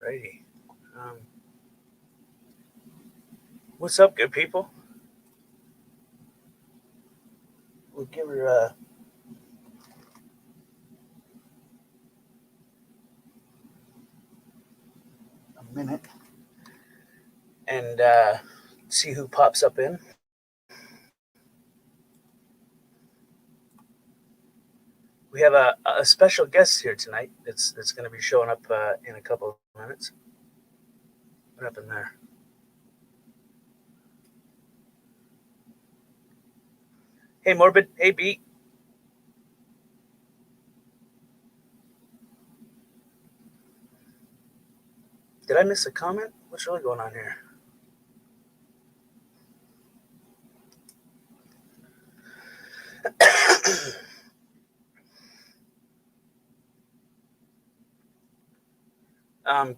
Alrighty. What's up, good people? We'll give her a minute and see who pops up in. We have a special guest here tonight that's going to be showing up in a couple of minutes. What happened there? Hey, Morbid. Hey, Beat. Did I miss a comment? What's really going on here?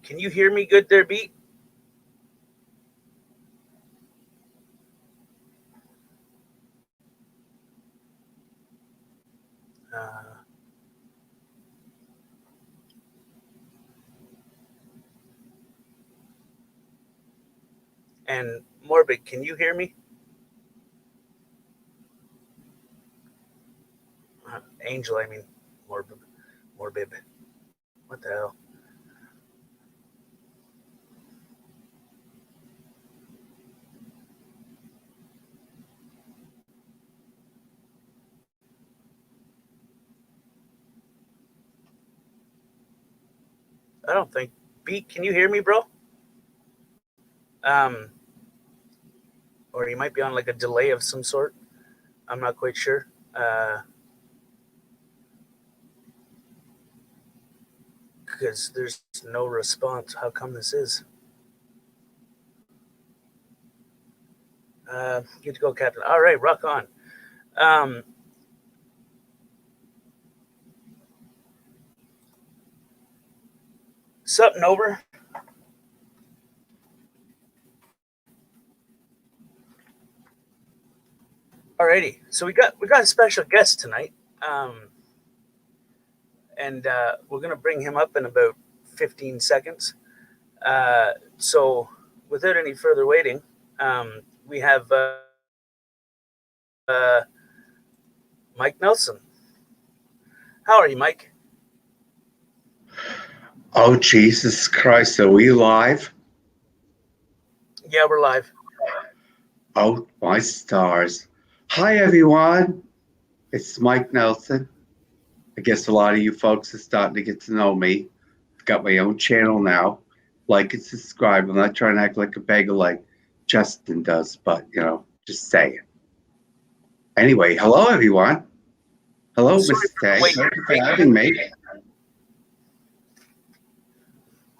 Can you hear me good there, Beat? And Morbid, can you hear me? Angel, I mean Morbid. What the hell? I don't think. Beat, can you hear me, bro? Or you might be on like a delay of some sort. I'm not quite sure. Because there's no response. How come this is? Good to go, Captain. All right, rock on. Sup, Nover? Alrighty, so we got a special guest tonight, and we're gonna bring him up in about 15 seconds. So, without any further waiting, we have Mike Nelson. How are you, Mike? Oh, Jesus Christ, are we live? Yeah, we're live. Oh, my stars. Hi, everyone. It's Mike Nelson. I guess a lot of you folks are starting to get to know me. I've got my own channel now. Like and subscribe. I'm not trying to act like a beggar like Justin does, but, just saying. Anyway, hello, everyone. Hello, Mr. Tag. Thank you for having me.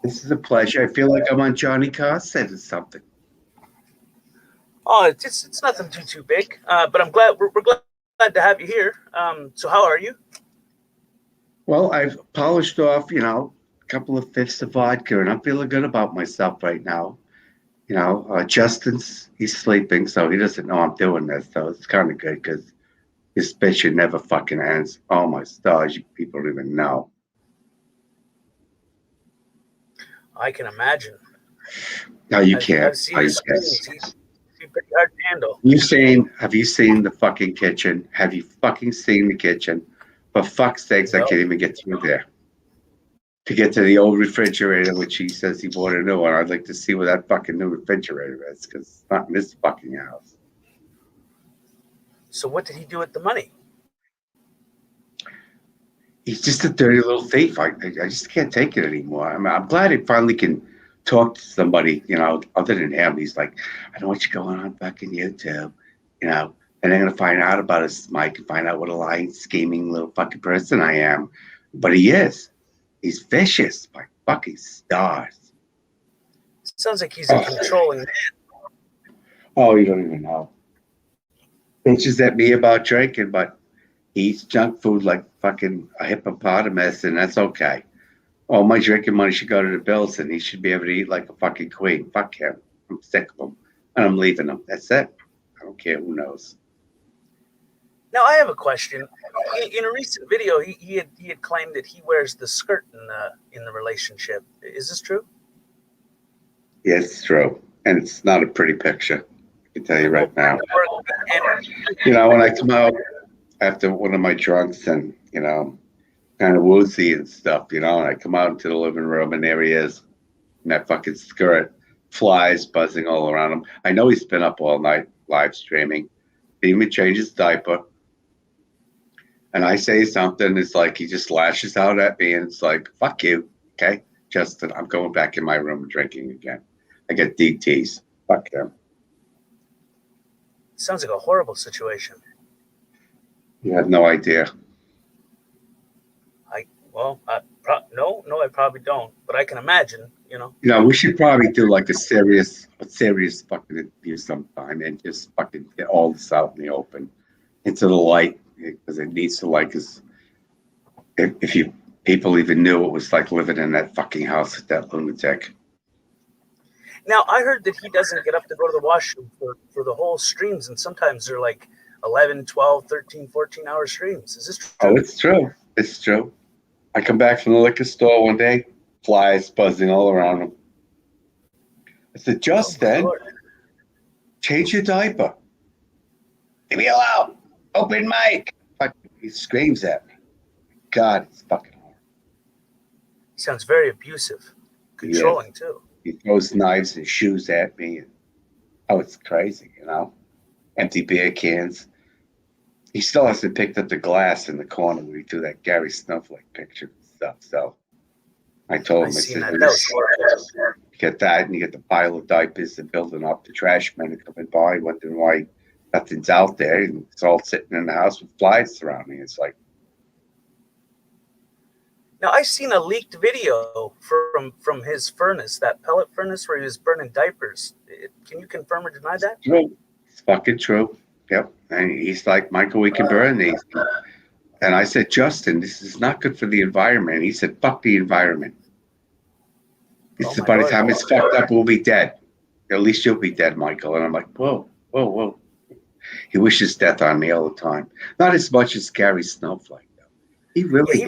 This is a pleasure. I feel like I'm on Johnny Carson or something. Oh, it's nothing too big, but I'm glad we're glad to have you here. So how are you? Well, I've polished off, a couple of fifths of vodka, and I'm feeling good about myself right now. He's sleeping, so he doesn't know I'm doing this, so it's kind of good because his bitch never fucking ends. Oh my stars, you people don't even know. I can imagine. No, you can't. I've seen his screens. He's pretty hard to handle. Have you seen the fucking kitchen? Have you fucking seen the kitchen? For fuck's sakes, no. I can't even get through there. To get to the old refrigerator, which he says he bought a new one, I'd like to see where that fucking new refrigerator is, because it's not in this fucking house. So what did he do with the money? He's just a dirty little thief. I just can't take it anymore. I'm glad I finally can talk to somebody, other than him. He's like, I know what you're going on fucking YouTube, and they're going to find out about us, Mike, and find out what a lying, scheming little fucking person I am. But he is. He's vicious, my fucking stars. Sounds like he's a controlling man. Oh, you don't even know. Bitches at me about drinking, but he eats junk food like fucking a hippopotamus, and that's okay. All my drinking money should go to the bills, and he should be able to eat like a fucking queen. Fuck him. I'm sick of him, and I'm leaving him. That's it. I don't care who knows. Now, I have a question. In a recent video, he had claimed that he wears the skirt in the relationship. Is this true? Yeah, it's true. And it's not a pretty picture. I can tell you Well, right now. and When I come out after one of my drunks and, kind of woozy and stuff, and I come out into the living room and there he is in that fucking skirt, flies buzzing all around him. I know he's been up all night live streaming. Didn't even change his diaper. And I say something, it's like he just lashes out at me and it's like, fuck you. Okay. Justin, I'm going back in my room and drinking again. I get DTs. Fuck him. sounds like a horrible situation. You have no idea. No, I probably don't, but I can imagine. We should probably do like a serious fucking interview sometime and just fucking get all this out in the open into the light because it needs to because if you people even knew what it was like living in that fucking house with that lunatic. Now, I heard that he doesn't get up to go to the washroom for the whole streams, and sometimes they're like 11, 12, 13, 14-hour streams. Is this Oh, true? it's true. It's true. I come back from the liquor store one day, flies buzzing all around him. I said, Justin, change your diaper. Leave me alone. Open mic. He screams at me. God, it's fucking hard. Sounds very abusive, controlling too. He throws knives and shoes at me. It's crazy, Empty beer cans. He still hasn't picked up the glass in the corner where he threw that Gary Snowflake picture and stuff. So I told him, I said, you get that and you get the pile of diapers and building up the trash men are coming by, wondering why nothing's out there. And it's all sitting in the house with flies surrounding. It's like, now, I seen a leaked video from his furnace, that pellet furnace where he was burning diapers. Can you confirm or deny that? true. It's fucking true. Yep. And he's like, Michael, we can burn these. And I said, Justin, this is not good for the environment. He said, fuck the environment. By the time it's fucked up, we'll be dead. At least you'll be dead, Michael. And I'm like, whoa, whoa, whoa. He wishes death on me all the time. Not as much as Gary Snowflake, though. He really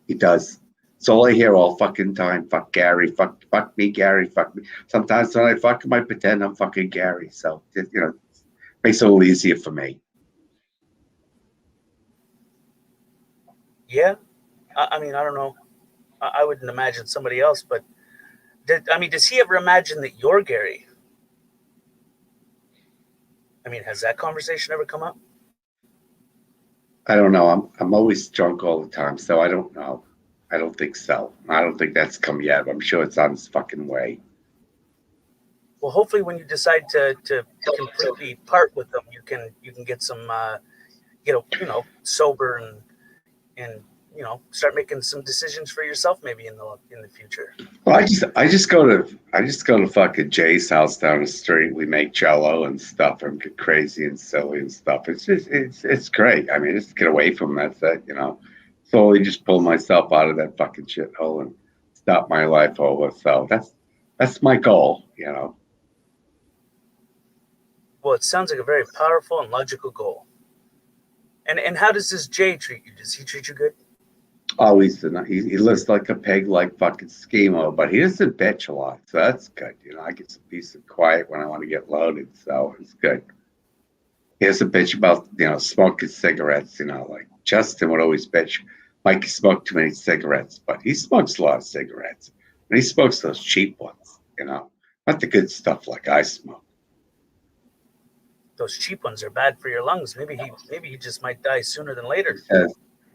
He does. It's all I hear all fucking time. Fuck Gary. Fuck me, Gary. Fuck me. Sometimes when I fuck him, I pretend I'm fucking Gary. So, makes it a little easier for me. Yeah. I mean, I don't know. I wouldn't imagine somebody else, but does he ever imagine that you're Gary? I mean, has that conversation ever come up? I don't know. I'm always drunk all the time, so I don't know. I don't think so. I don't think that's come yet. I'm sure it's on its fucking way. Well, hopefully, when you decide to completely part with them, you can get some, sober and start making some decisions for yourself, maybe in the future. Well, I just go to fucking Jay's house down the street. We make Jello and stuff and get crazy and silly and stuff. It's just it's great. I mean, just get away from that. Slowly just pull myself out of that fucking shithole and start my life over. So that's my goal. Well, it sounds like a very powerful and logical goal. And how does this Jay treat you? Does he treat you good? Oh, he lives like a pig, like fucking Schemo, but he doesn't bitch a lot, so that's good. I get some peace and quiet when I want to get loaded, so it's good. He doesn't bitch about smoking cigarettes. Like Justin would always bitch, Mike smoked too many cigarettes, but he smokes a lot of cigarettes, and he smokes those cheap ones. Not the good stuff like I smoke. Those cheap ones are bad for your lungs. Maybe he just might die sooner than later.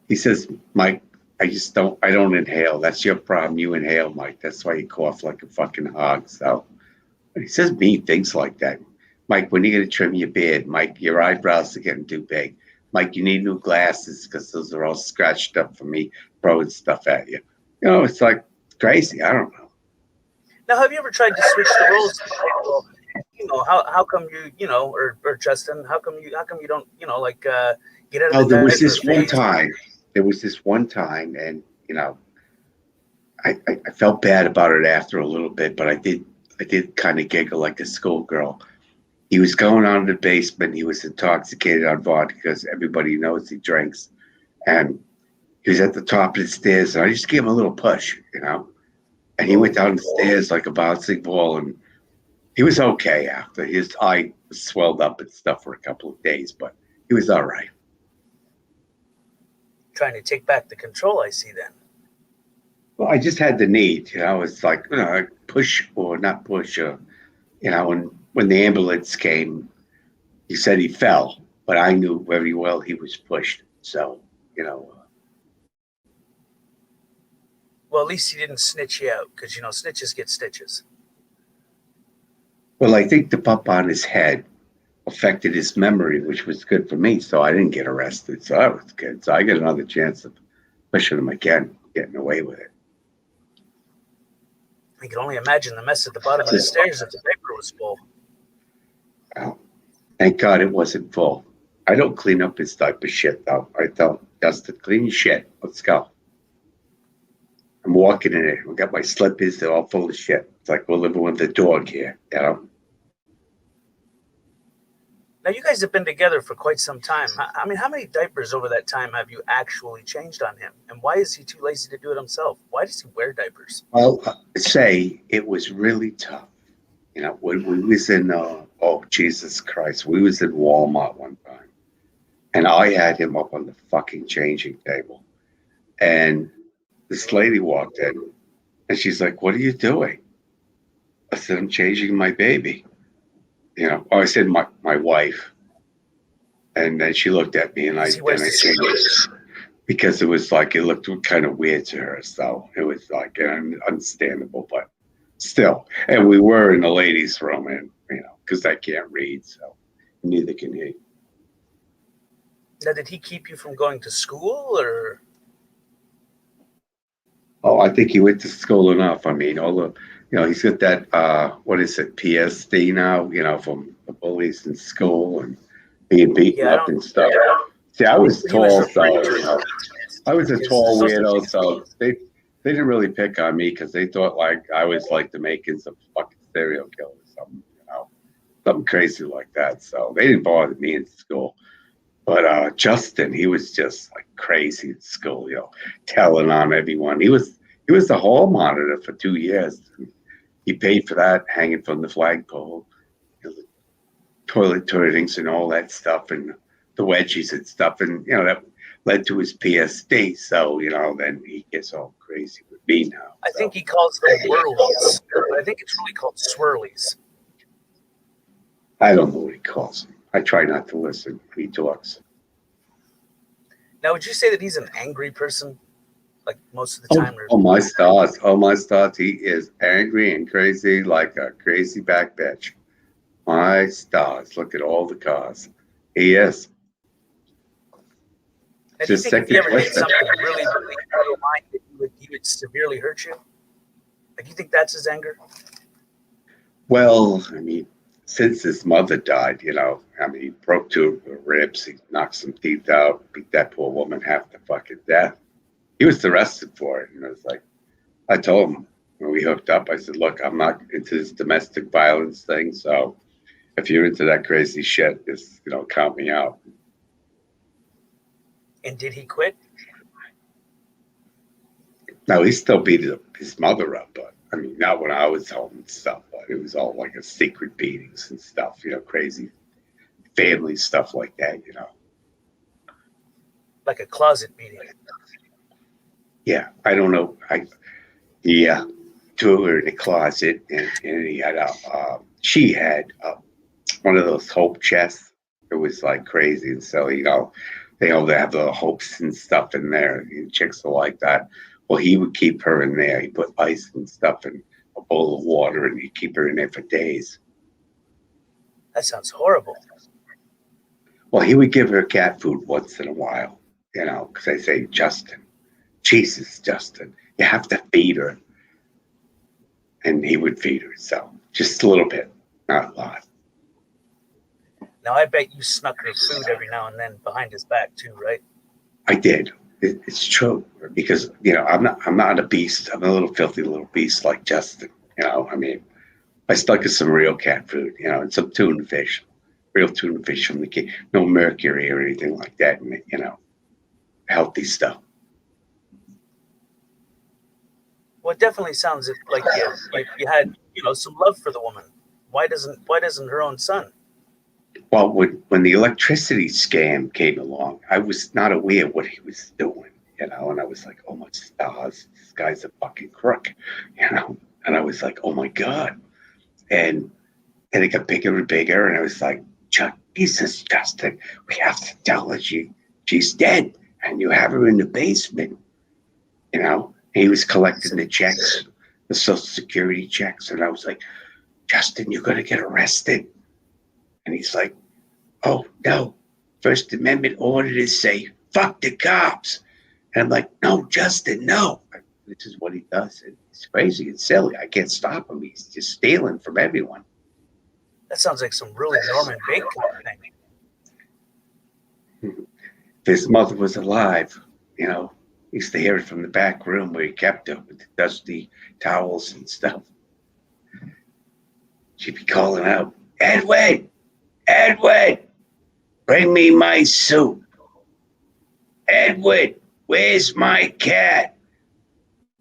He says, Mike, I don't inhale. That's your problem. You inhale, Mike. That's why you cough like a fucking hog. So he says mean things like that. Mike, when are you going to trim your beard? Mike, your eyebrows are getting too big. Mike, you need new glasses because those are all scratched up from me throwing stuff at you. It's like crazy. I don't know. Now, have you ever tried to switch the roles? How come you, or Justin, how come you don't, get out of the there was this one time. There was this one time, and I felt bad about it after a little bit, but I did kind of giggle like a schoolgirl. He was going on in the basement. He was intoxicated on vodka because everybody knows he drinks, and he was at the top of the stairs. And I just gave him a little push, And he went down the stairs like a bouncing ball, and he was okay after. His eye was swelled up and stuff for a couple of days, but he was all right. Trying to take back the control, I see then. Well, I just had the need, it's like, push or not push. When the ambulance came, he said he fell, but I knew very well he was pushed. So, Well, at least he didn't snitch you out, because snitches get stitches. well, I think the bump on his head affected his memory, which was good for me. So I didn't get arrested. So that was good. So I get another chance of pushing him again, getting away with it. I can only imagine the mess at the bottom of the stairs if the diaper was full. Well, thank God it wasn't full. I don't clean up his diaper shit, though. I tell Dustin, clean your shit. Let's go. I'm walking in it. I got my slippers. They're all full of shit. It's like we're living with a dog here, Now, you guys have been together for quite some time. I mean, how many diapers over that time have you actually changed on him? And why is he too lazy to do it himself? Why does he wear diapers? Well, say it was really tough. When we was in, oh, Jesus Christ, we was in Walmart one time. And I had him up on the fucking changing table. And this lady walked in. And she's like, what are you doing? I said, I'm changing my baby. I said, my wife. And then she looked at me and I said, because it was like, it looked kind of weird to her. So it was like understandable, but still. And we were in the ladies' room and, because I can't read. So neither can he. Now, did he keep you from going to school or? Oh, I think he went to school enough. I mean, all the, he's got that, what is it, PSD now, from the bullies in school and being beaten up and stuff. See, I was tall, so, I was a tall weirdo, so they didn't really pick on me because they thought like I was like the makings of fucking serial killer or something crazy like that. So they didn't bother me in school. But Justin, he was just like crazy at school, telling on everyone. He was the hall monitor for 2 years. He paid for that, hanging from the flagpole, the toilet turnings and all that stuff, and the wedgies and stuff, and that led to his PSD. So then he gets all crazy with me now. I think he calls them whirlies. I think it's really called swirlies. I don't know what he calls them. I try not to listen when he talks. Now, would you say that he's an angry person, like most of the time? Oh my stars! He is angry and crazy like a crazy back bitch. My stars! Look at all the cars. He is. And do you think if he ever did something really, really out of line, that he would severely hurt you? Like, you think that's his anger? Well, I mean, since his mother died, he broke 2 of her ribs, he knocked some teeth out, beat that poor woman half to fucking death. He was arrested for it. And it's like, I told him when we hooked up, I said, look, I'm not into this domestic violence thing. So if you're into that crazy shit, just, count me out. And did he quit? No, he still beat his mother up, but I mean, not when I was home and stuff, but it was all like a secret beatings and stuff, crazy family stuff like that, Like a closet beating. Yeah, I don't know. He threw her in the closet, and he had she had one of those hope chests. It was like crazy, and so they all have the hopes and stuff in there. And chicks are like that. Well, he would keep her in there. He put ice and stuff in a bowl of water, and he'd keep her in there for days. That sounds horrible. Well, he would give her cat food once in a while, because I say, Justin, Jesus, Justin, you have to feed her. And he would feed her, so just a little bit, not a lot. Now, I bet you snuck her food every now and then behind his back too, right? I did. It's true, because I'm not a beast. I'm a little filthy little beast like Justin. I stuck her some real cat food, and some tuna fish, real tuna fish from the kid, no mercury or anything like that, and healthy stuff. Well, it definitely sounds like you had some love for the woman. Why doesn't her own son? Well, when the electricity scam came along, I was not aware what he was doing, and I was like, oh my stars, this guy's a fucking crook, and I was like, oh my God. And it got bigger and bigger, and I was like, Chuck, this is Justin. We have to tell her she's dead, and you have her in the basement, He was collecting the checks, the Social Security checks, and I was like, Justin, you're gonna get arrested. And he's like, oh no, First Amendment orders say fuck the cops. And I'm like, no, Justin, no. This is what he does. It's crazy. It's silly. I can't stop him. He's just stealing from everyone. That sounds like some really Norman Bates kind of thing. If his mother was alive, used to hear it from the back room where he kept her with the dusty towels and stuff. She'd be calling out, Edwin, bring me my soup. Edwin, where's my cat?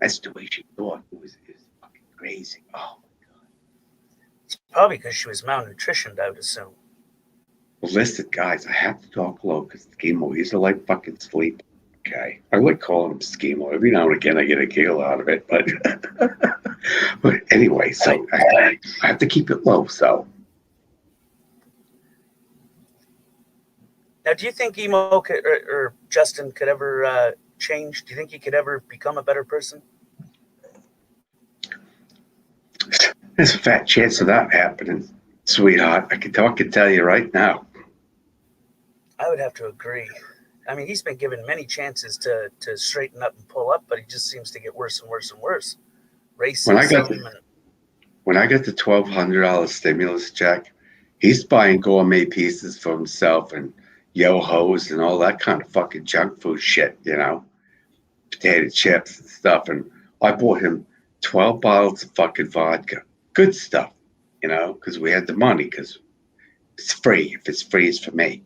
That's the way she thought. It was fucking crazy. Oh my God. It's probably because she was malnutritioned, I would assume. Well, listen, guys, I have to talk low because Schemo, he's like fucking sleep. Okay. I like calling him Schemo. Every now and again I get a giggle out of it, but but anyway, so I have to keep it low, so. Now, do you think Emo or Justin could ever change? Do you think he could ever become a better person? There's a fat chance of that happening, sweetheart. I can tell you right now. I would have to agree. I mean, he's been given many chances to straighten up and pull up, but he just seems to get worse and worse and worse. Racism. When I got the $1,200 stimulus check, he's buying gourmet pieces for himself and yo-hos and all that kind of fucking junk food shit, potato chips and stuff. And I bought him 12 bottles of fucking vodka. Good stuff, because we had the money, because it's free. If it's free, it's for me.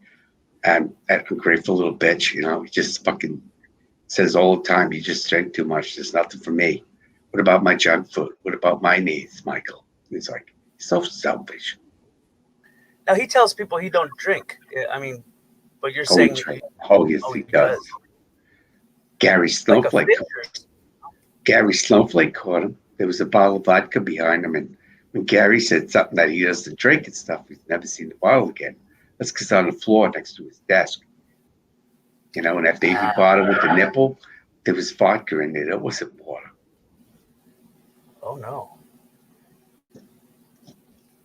And I'm a grateful little bitch, he just fucking says all the time, you just drink too much. There's nothing for me. What about my junk food? What about my needs, Michael? He's like, so selfish. Now, he tells people he don't drink. I mean, but you're saying... Yes, he does. Gary Snowflake. Gary Snowflake caught him. There was a bottle of vodka behind him, and when Gary said something that he doesn't drink and stuff, he's never seen the bottle again. That's because on the floor next to his desk. And after every bottle with the nipple, there was vodka in there. That wasn't water. Oh, no.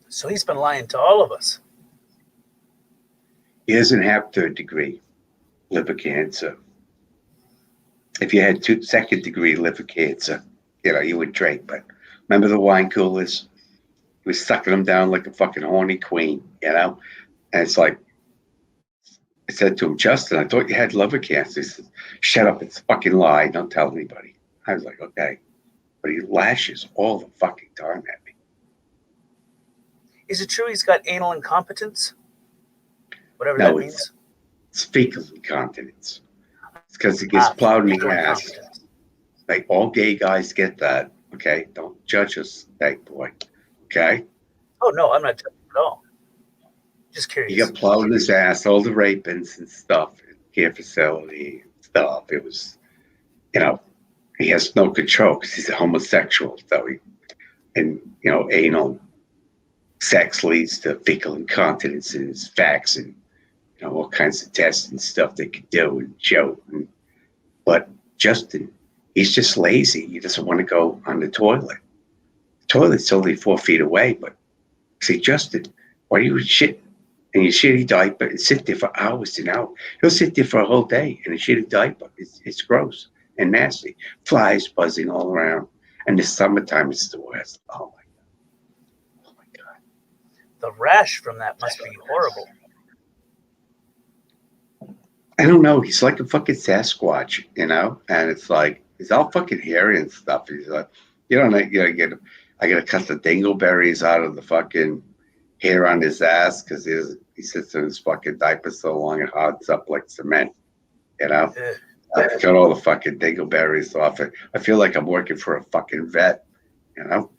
So he's been lying to all of us. He doesn't have third degree liver cancer. If you had second degree liver cancer, you would drink. But remember the wine coolers? He was sucking them down like a fucking horny queen, And it's like, I said to him, Justin, I thought you had liver cancer. He said, shut up, it's a fucking lie. Don't tell anybody. I was like, okay. But he lashes all the fucking time at me. Is it true he's got anal incompetence? Whatever that means. It's fecal incontinence. It's because he gets plowed in the ass. Like, all gay guys get that, okay? Don't judge us, thank boy, okay? Oh, no, I'm not judging at all. Just curious. He got plowed in his ass, all the rapings and stuff, care facility stuff. It was, he has no control because he's a homosexual. So anal sex leads to fecal incontinence and his facts and, all kinds of tests and stuff they could do and show. But Justin, he's just lazy. He doesn't want to go on the toilet. The toilet's only 4 feet away, but say, Justin, why do you shit in your shitty diaper and sit there for hours and hours? He'll sit there for a whole day in a shitty diaper. It's gross and nasty. Flies buzzing all around. And the summertime is the worst. Oh my God. Oh my God. The rash from that must be horrible. I don't know. He's like a fucking Sasquatch, and it's like, he's all fucking hairy and stuff. He's like, I gotta cut the dingleberries out of the fucking hair on his ass because he sits in his fucking diaper so long it hards up like cement, Yeah. I got all the fucking dingleberries off it. I feel like I'm working for a fucking vet, you know?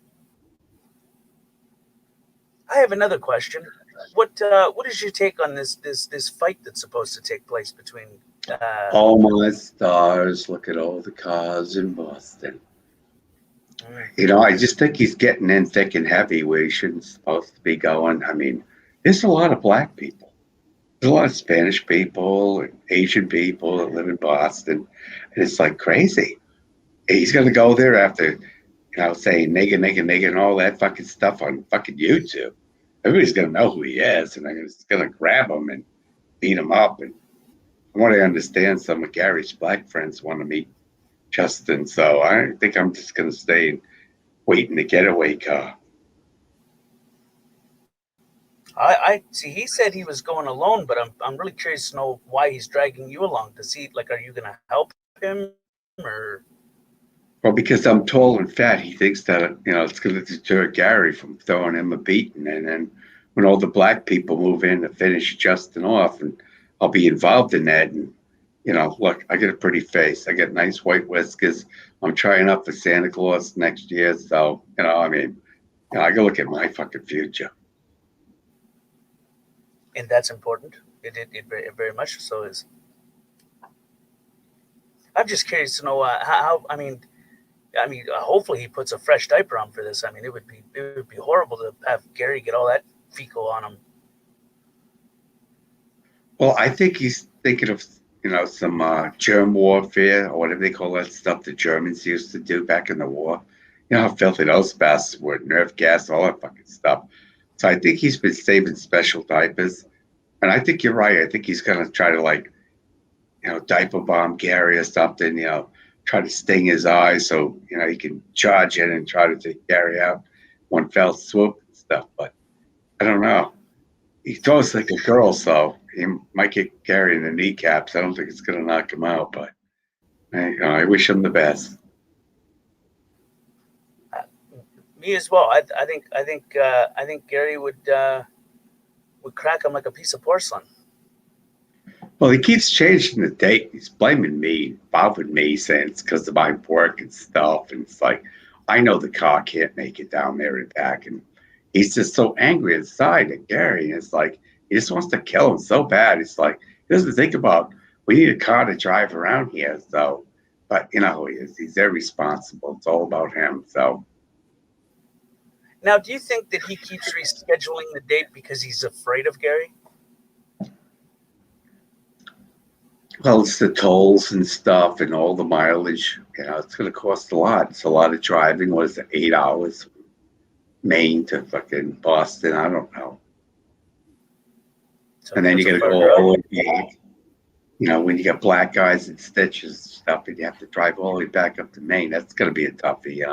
I have another question. What is your take on this fight that's supposed to take place between? Uh, All my stars, look at all the cars in Boston. mm, You know, I just think he's getting in thick and heavy where he shouldn't supposed to be going. I mean, there's a lot of black people. There's a lot of Spanish people and Asian people that live in Boston. And it's like crazy. He's gonna go there after, saying nigga, nigga, nigga, and all that fucking stuff on fucking YouTube. Everybody's gonna know who he is, and I'm just gonna grab him and beat him up. And from what I understand, some of Gary's black friends want to meet Justin, so I think I'm just gonna stay and wait in the getaway car. I see. He said he was going alone, but I'm really curious to know why he's dragging you along. Does he like? Are you going to help him or? Well, because I'm tall and fat, he thinks that it's going to deter Gary from throwing him a beating. And then when all the black people move in to finish Justin off, and I'll be involved in that. And look, I get a pretty face. I get nice white whiskers. I'm trying up for Santa Claus next year, so I can look at my fucking future. And that's important. It very much so is. I'm just curious to know how. Hopefully he puts a fresh diaper on for this. I mean, it would be horrible to have Gary get all that fecal on him. Well, I think he's thinking of some germ warfare or whatever they call that stuff the Germans used to do back in the war. You know how filthy those bastards were, nerve gas, all that fucking stuff. So I think he's been saving special diapers. And I think you're right. I think he's going to try to diaper bomb Gary or something, try to sting his eyes so, he can charge in and try to take Gary out one fell swoop and stuff. But I don't know. He throws like a girl, so he might get Gary in the kneecaps. I don't think it's going to knock him out, but I wish him the best. Me as well. I think Gary would crack him like a piece of porcelain. Well, he keeps changing the date. He's blaming me, bothering me, saying it's because of my work and stuff. And it's like, I know the car can't make it down there and back. And he's just so angry inside at Gary. And it's like, he just wants to kill him so bad. It's like, he doesn't think about, we need a car to drive around here. So, but you know who he is. He's irresponsible. It's all about him. So, Now, do you think that he keeps rescheduling the date because he's afraid of Gary? well, it's the tolls and stuff and all the mileage. It's going to cost a lot. It's a lot of driving. What is it, 8 hours? Maine to fucking Boston. I don't know. So And then you that's a got to far go all drive. the way. When you got black guys and stitches and stuff, and you have to drive all the way back up to Maine, that's going to be a toughie.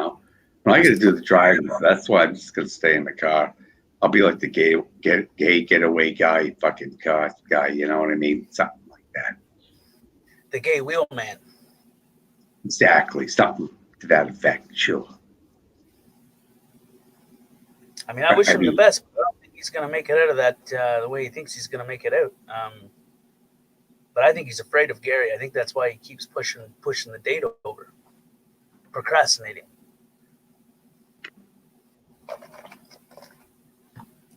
When I got to do the driving, that's why I'm just going to stay in the car. I'll be like the gay getaway guy, fucking car guy. You know what I mean? Something like that. The gay wheelman. Exactly. Something to that effect. Sure. I mean, I wish I him the mean, best, but I don't think he's going to make it out of that the way he thinks he's going to make it out. But I think he's afraid of Gary. I think that's why he keeps pushing the date over, procrastinating.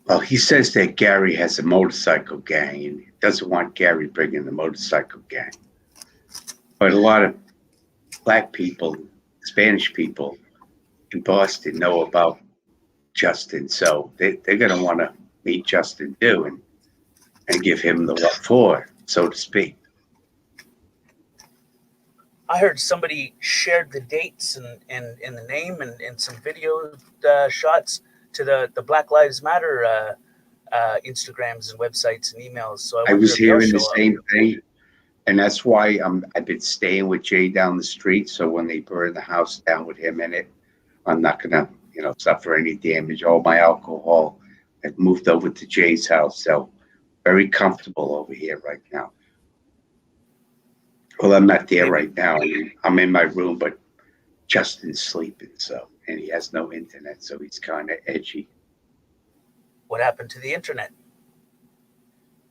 well, he says that Gary has a motorcycle gang and he doesn't want Gary bringing the motorcycle gang. But a lot of black people, Spanish people in Boston know about Justin, so they're going to want to meet Justin too and give him the what for, so to speak. I heard somebody shared the dates and the name and some video shots to the Black Lives Matter Instagrams and websites and emails. So I I wonder was if they'll hearing the show up. same thing, and that's why I've been staying with Jay down the street. So when they burn the house down with him in it, I'm not gonna, suffer any damage. All my alcohol, I've moved over to Jay's house, so very comfortable over here right now. Well, I'm not there Maybe right now. I'm in my room, but Justin's sleeping, so and he has no internet, so he's kind of edgy. what happened to the internet?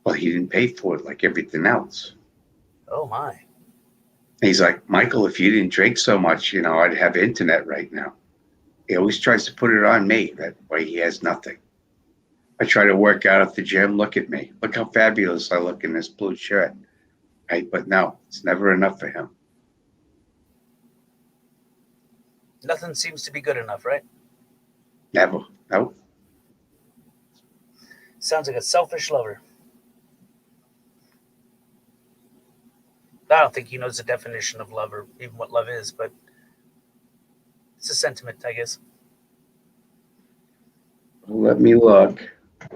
Well, he didn't pay for it like everything else. Oh my! He's like, Michael, if you didn't drink so much, I'd have internet right now. He always tries to put it on me. That way he has nothing. I try to work out at the gym. Look at me. Look how fabulous I look in this blue shirt. Right? But no, it's never enough for him. Nothing seems to be good enough, right? Never. Nope. Sounds like a selfish lover. I don't think he knows the definition of love or even what love is, but it's a sentiment, I guess. Let me look. I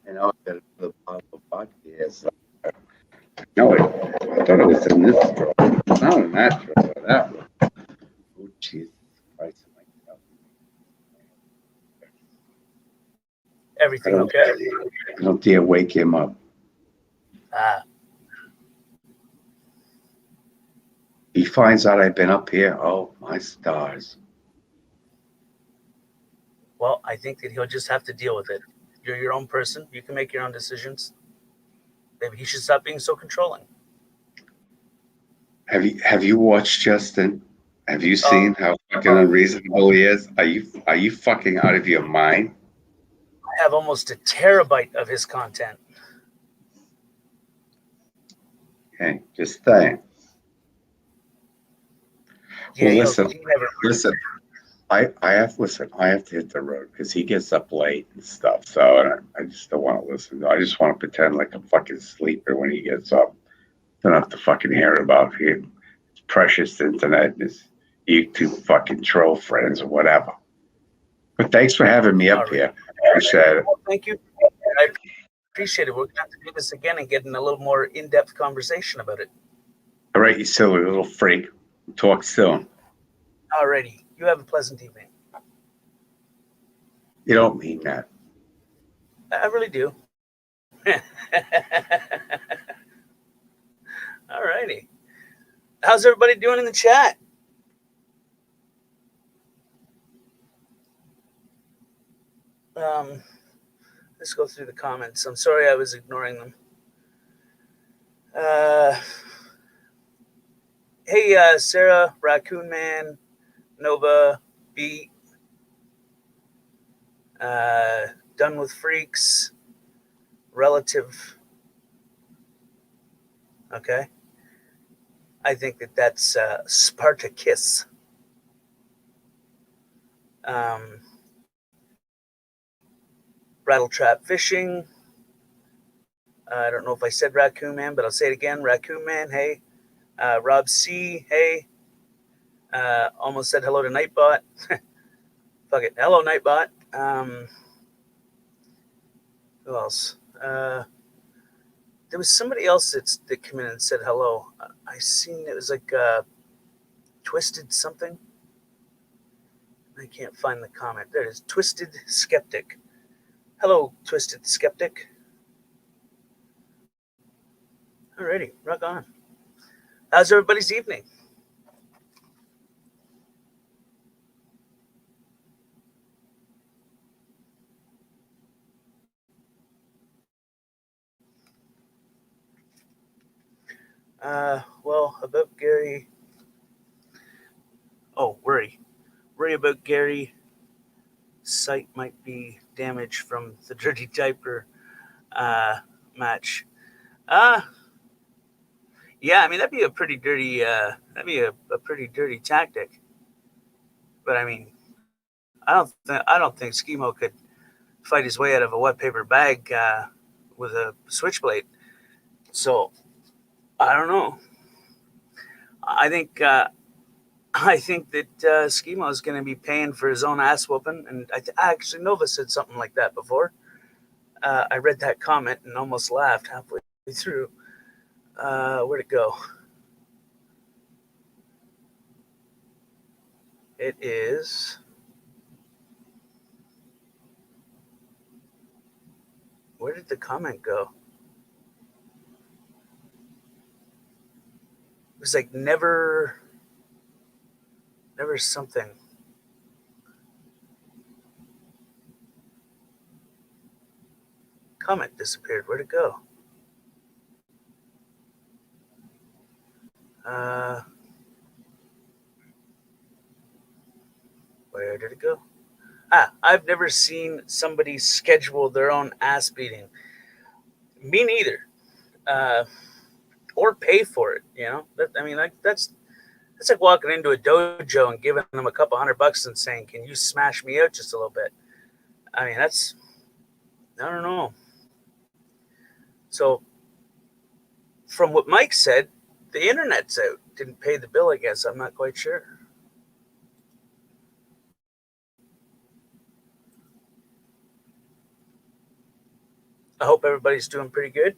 know I got a bottle of vodka here. So. No, I thought it was in this drawer. It's not in that drawer. That one. Oh, Jesus Christ. Everything okay? I don't dare wake him up. Ah. He finds out I've been up here. Oh, my stars. Well, I think that he'll just have to deal with it. You're your own person. You can make your own decisions. Maybe he should stop being so controlling. Have you watched Justin? Have you seen how fucking unreasonable he is? Are you fucking out of your mind? I have almost a terabyte of his content. Okay, just saying. Yeah, Well, listen. I have to hit the road because he gets up late and stuff. So I just don't want to listen. I just want to pretend like I'm fucking sleeper when he gets up. Don't have to fucking hear about his precious internet and his YouTube fucking troll friends or whatever. But thanks for having me up here. I appreciate it. Well, thank you. I appreciate it. We're going to have to do this again and get in a little more in-depth conversation about it. All right, you silly little freak. Talk soon. Alrighty. You have a pleasant evening. You don't mean that. I really do. Alrighty. How's everybody doing in the chat? Let's go through the comments. I'm sorry I was ignoring them. Hey, Sarah, Raccoon Man, Nova, Beat, Done with Freaks, Relative. Okay. I think that's Spartacus. Rattletrap Fishing. I don't know if I said Raccoon Man, but I'll say it again. Raccoon Man, hey. Rob C, hey. Almost said hello to Nightbot. Fuck it. Hello, Nightbot. Who else? There was somebody else that came in and said hello. I seen it was like Twisted something. I can't find the comment. There it is. Twisted Skeptic. Hello, Twisted Skeptic. Alrighty, rock on. How's everybody's evening? Well, about Gary. Oh, worry about Gary. Site might be damaged from the dirty diaper match. Yeah, I mean that'd be a pretty dirty. That'd be a pretty dirty tactic. But I mean, I don't think Schemo could fight his way out of a wet paper bag with a switchblade. So I don't know. I think that Schemo is going to be paying for his own ass whooping, and actually Nova said something like that before. I read that comment and almost laughed halfway through. Where'd it go? It is. Where did the comment go? It was like never something. comment disappeared. Where'd it go? Uh, where did it go? I've never seen somebody schedule their own ass beating. Me neither. Uh, or pay for it. That's like walking into a dojo and giving them a couple $100 and saying, "Can you smash me out just a little bit?" I mean, that's I don't know. So, from what Mike said, the internet's out. Didn't pay the bill, I guess. I'm not quite sure. I hope everybody's doing pretty good.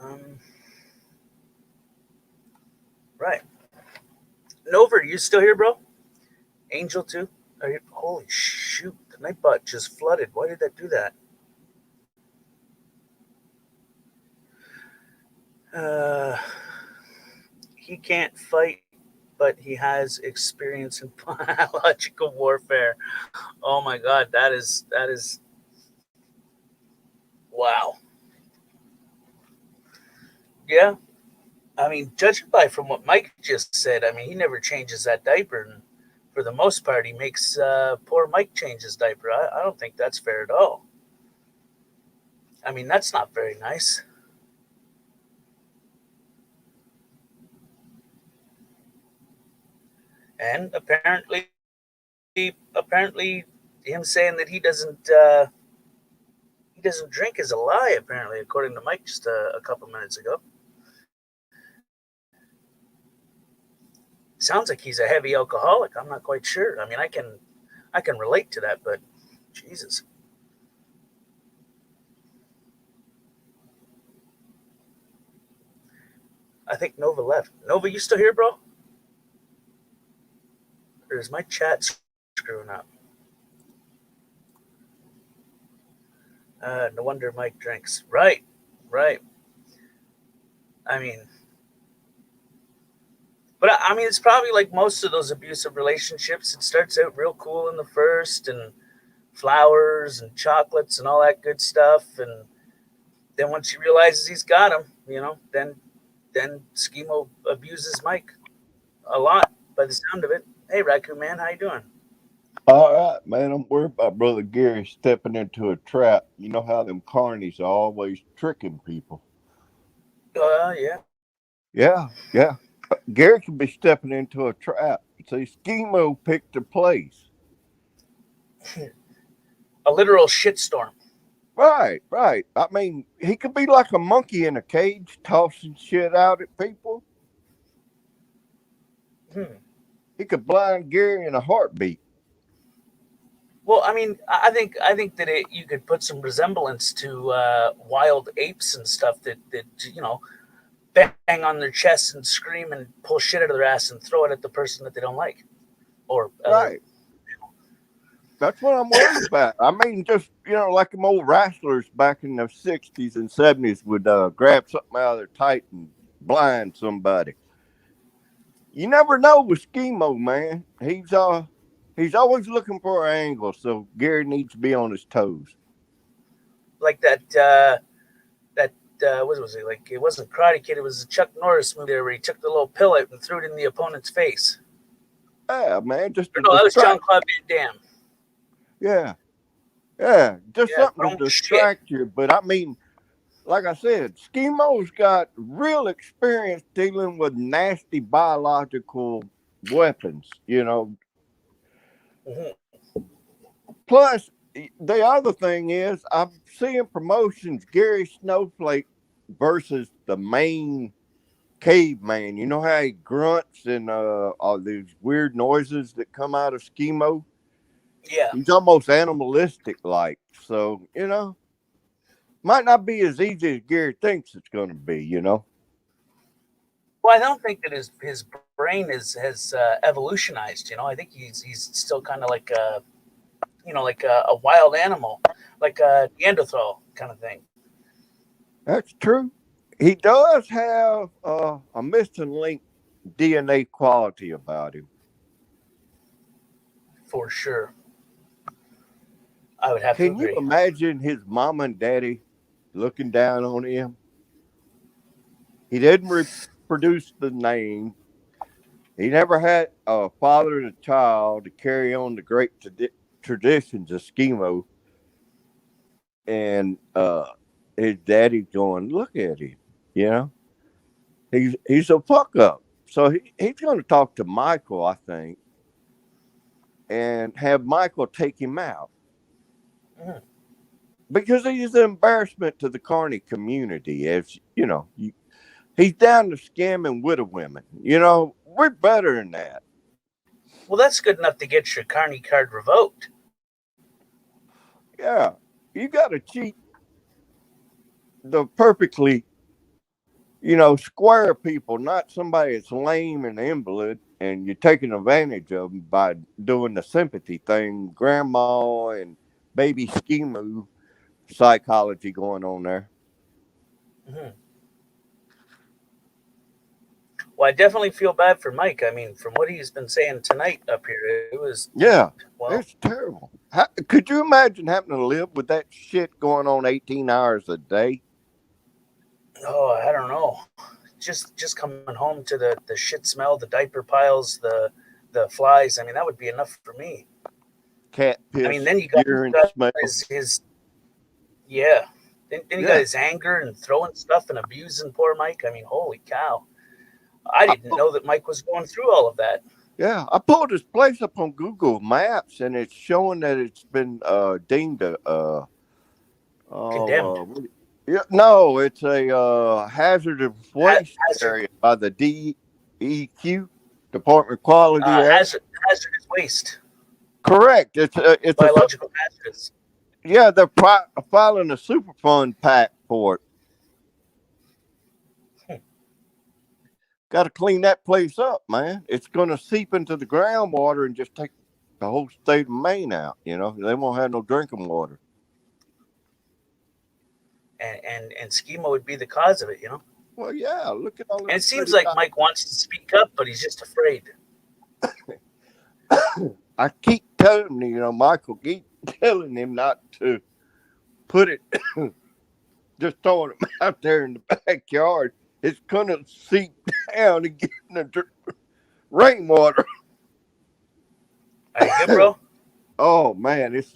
Um, right. Nova, are you still here, bro? Angel, too? Are you? Holy shoot. The Nightbot just flooded. Why did that do that? Uh, he can't fight, but he has experience in biological warfare. Oh my god, that is wow. Yeah, I mean, judging by from what Mike just said, I mean, he never changes that diaper, and for the most part, he makes poor Mike change his diaper. I don't think that's fair at all. I mean, that's not very nice. And apparently, him saying that he doesn't drink is a lie. Apparently, according to Mike, just a couple minutes ago. Sounds like he's a heavy alcoholic. I'm not quite sure. I mean, I can relate to that, but Jesus. I think Nova left. Nova, you still here, bro? Or is my chat screwing up? No wonder Mike drinks. Right, right. I mean, but I mean, it's probably like most of those abusive relationships. It starts out real cool in the first, and flowers and chocolates and all that good stuff, and then once he realizes he's got him, then Schemo abuses Mike a lot by the sound of it. Hey, Raccoon Man, how you doing? All right, man. I'm worried about Brother Gary stepping into a trap. You know how them carnies are always tricking people. Yeah. Yeah. Gary could be stepping into a trap. See, Schemo picked a place. A literal shitstorm. Right. I mean, he could be like a monkey in a cage tossing shit out at people. Hmm. He could blind Gary in a heartbeat. Well, I mean, I think that you could put some resemblance to wild apes and stuff that bang on their chests and scream and pull shit out of their ass and throw it at the person that they don't like, or other. Right. That's what I'm worried about. I mean, just, like them old wrestlers back in the 60s and 70s would grab something out of their tight and blind somebody. You never know with Schemo, man. He's always looking for an angle, so Gary needs to be on his toes. Like that what was it, like? It wasn't Karate Kid. It was a Chuck Norris movie there where he took the little pill out and threw it in the opponent's face. Yeah, man, just Or to no, that was John distract. Claude Van Damme. Yeah, just Yeah, something to throwing shit. distract you. But I mean, like I said, Schemo's got real experience dealing with nasty biological weapons. Hmm. Plus, the other thing is, I'm seeing promotions Gary Snowflake versus the main caveman. You know how he grunts and all these weird noises that come out of Schemo? Yeah. He's almost animalistic like. So, might not be as easy as Gary thinks it's going to be. Well, I don't think that his brain has evolutionized. I think he's still kind of like like a wild animal, like a Neanderthal kind of thing. That's true. He does have a missing link DNA quality about him. For sure. I would have to Can you agree. imagine his mom and daddy looking down on him? He didn't reproduce the name. He never had a father and a child to carry on the great traditions of Schemo. And his daddy's going, look at him. You know, he's a fuck up. So he's going to talk to Michael, I think, and have Michael take him out. Mhm. Because he's an embarrassment to the Carney community. As you know, he's down to scamming widow women. We're better than that. Well, that's good enough to get your Carney card revoked. Yeah, you got to cheat the perfectly, square people, not somebody that's lame and invalid, and you're taking advantage of them by doing the sympathy thing, grandma and baby schemo psychology going on there. Hmm. Well, I definitely feel bad for Mike. I mean, from what he's been saying tonight up here, it was, Yeah, well, it's terrible. Could you imagine having to live with that shit going on 18 hours a day? oh, I don't know. Just coming home to the shit smell, the diaper piles, the flies. I mean, that would be enough for me. Cat I mean, piss, then you urine got smell. his yeah. Then you got Yeah. his anger and throwing stuff and abusing poor Mike. I mean, holy cow! I didn't know that Mike was going through all of that. Yeah, I pulled this place up on Google Maps, and it's showing that it's been deemed a Condemned. yeah, no, it's a hazardous waste Hazard, area by the DEQ, Department of Quality Air. hazardous waste, Correct. It's a biological hazardous. yeah. They're filing a Superfund pack for it. Hmm. Got to clean that place up, man. It's going to seep into the groundwater and just take the whole state of Maine out. They won't have no drinking water. And schema would be the cause of it. Well, yeah. Look at all And them it seems pretty. like Mike wants to speak up, but he's just afraid. I keep telling him, Michael, keep telling him not to put it, just throwing him out there in the backyard. It's going to seep down and get in the rainwater. Are you good, bro? Oh, man, it's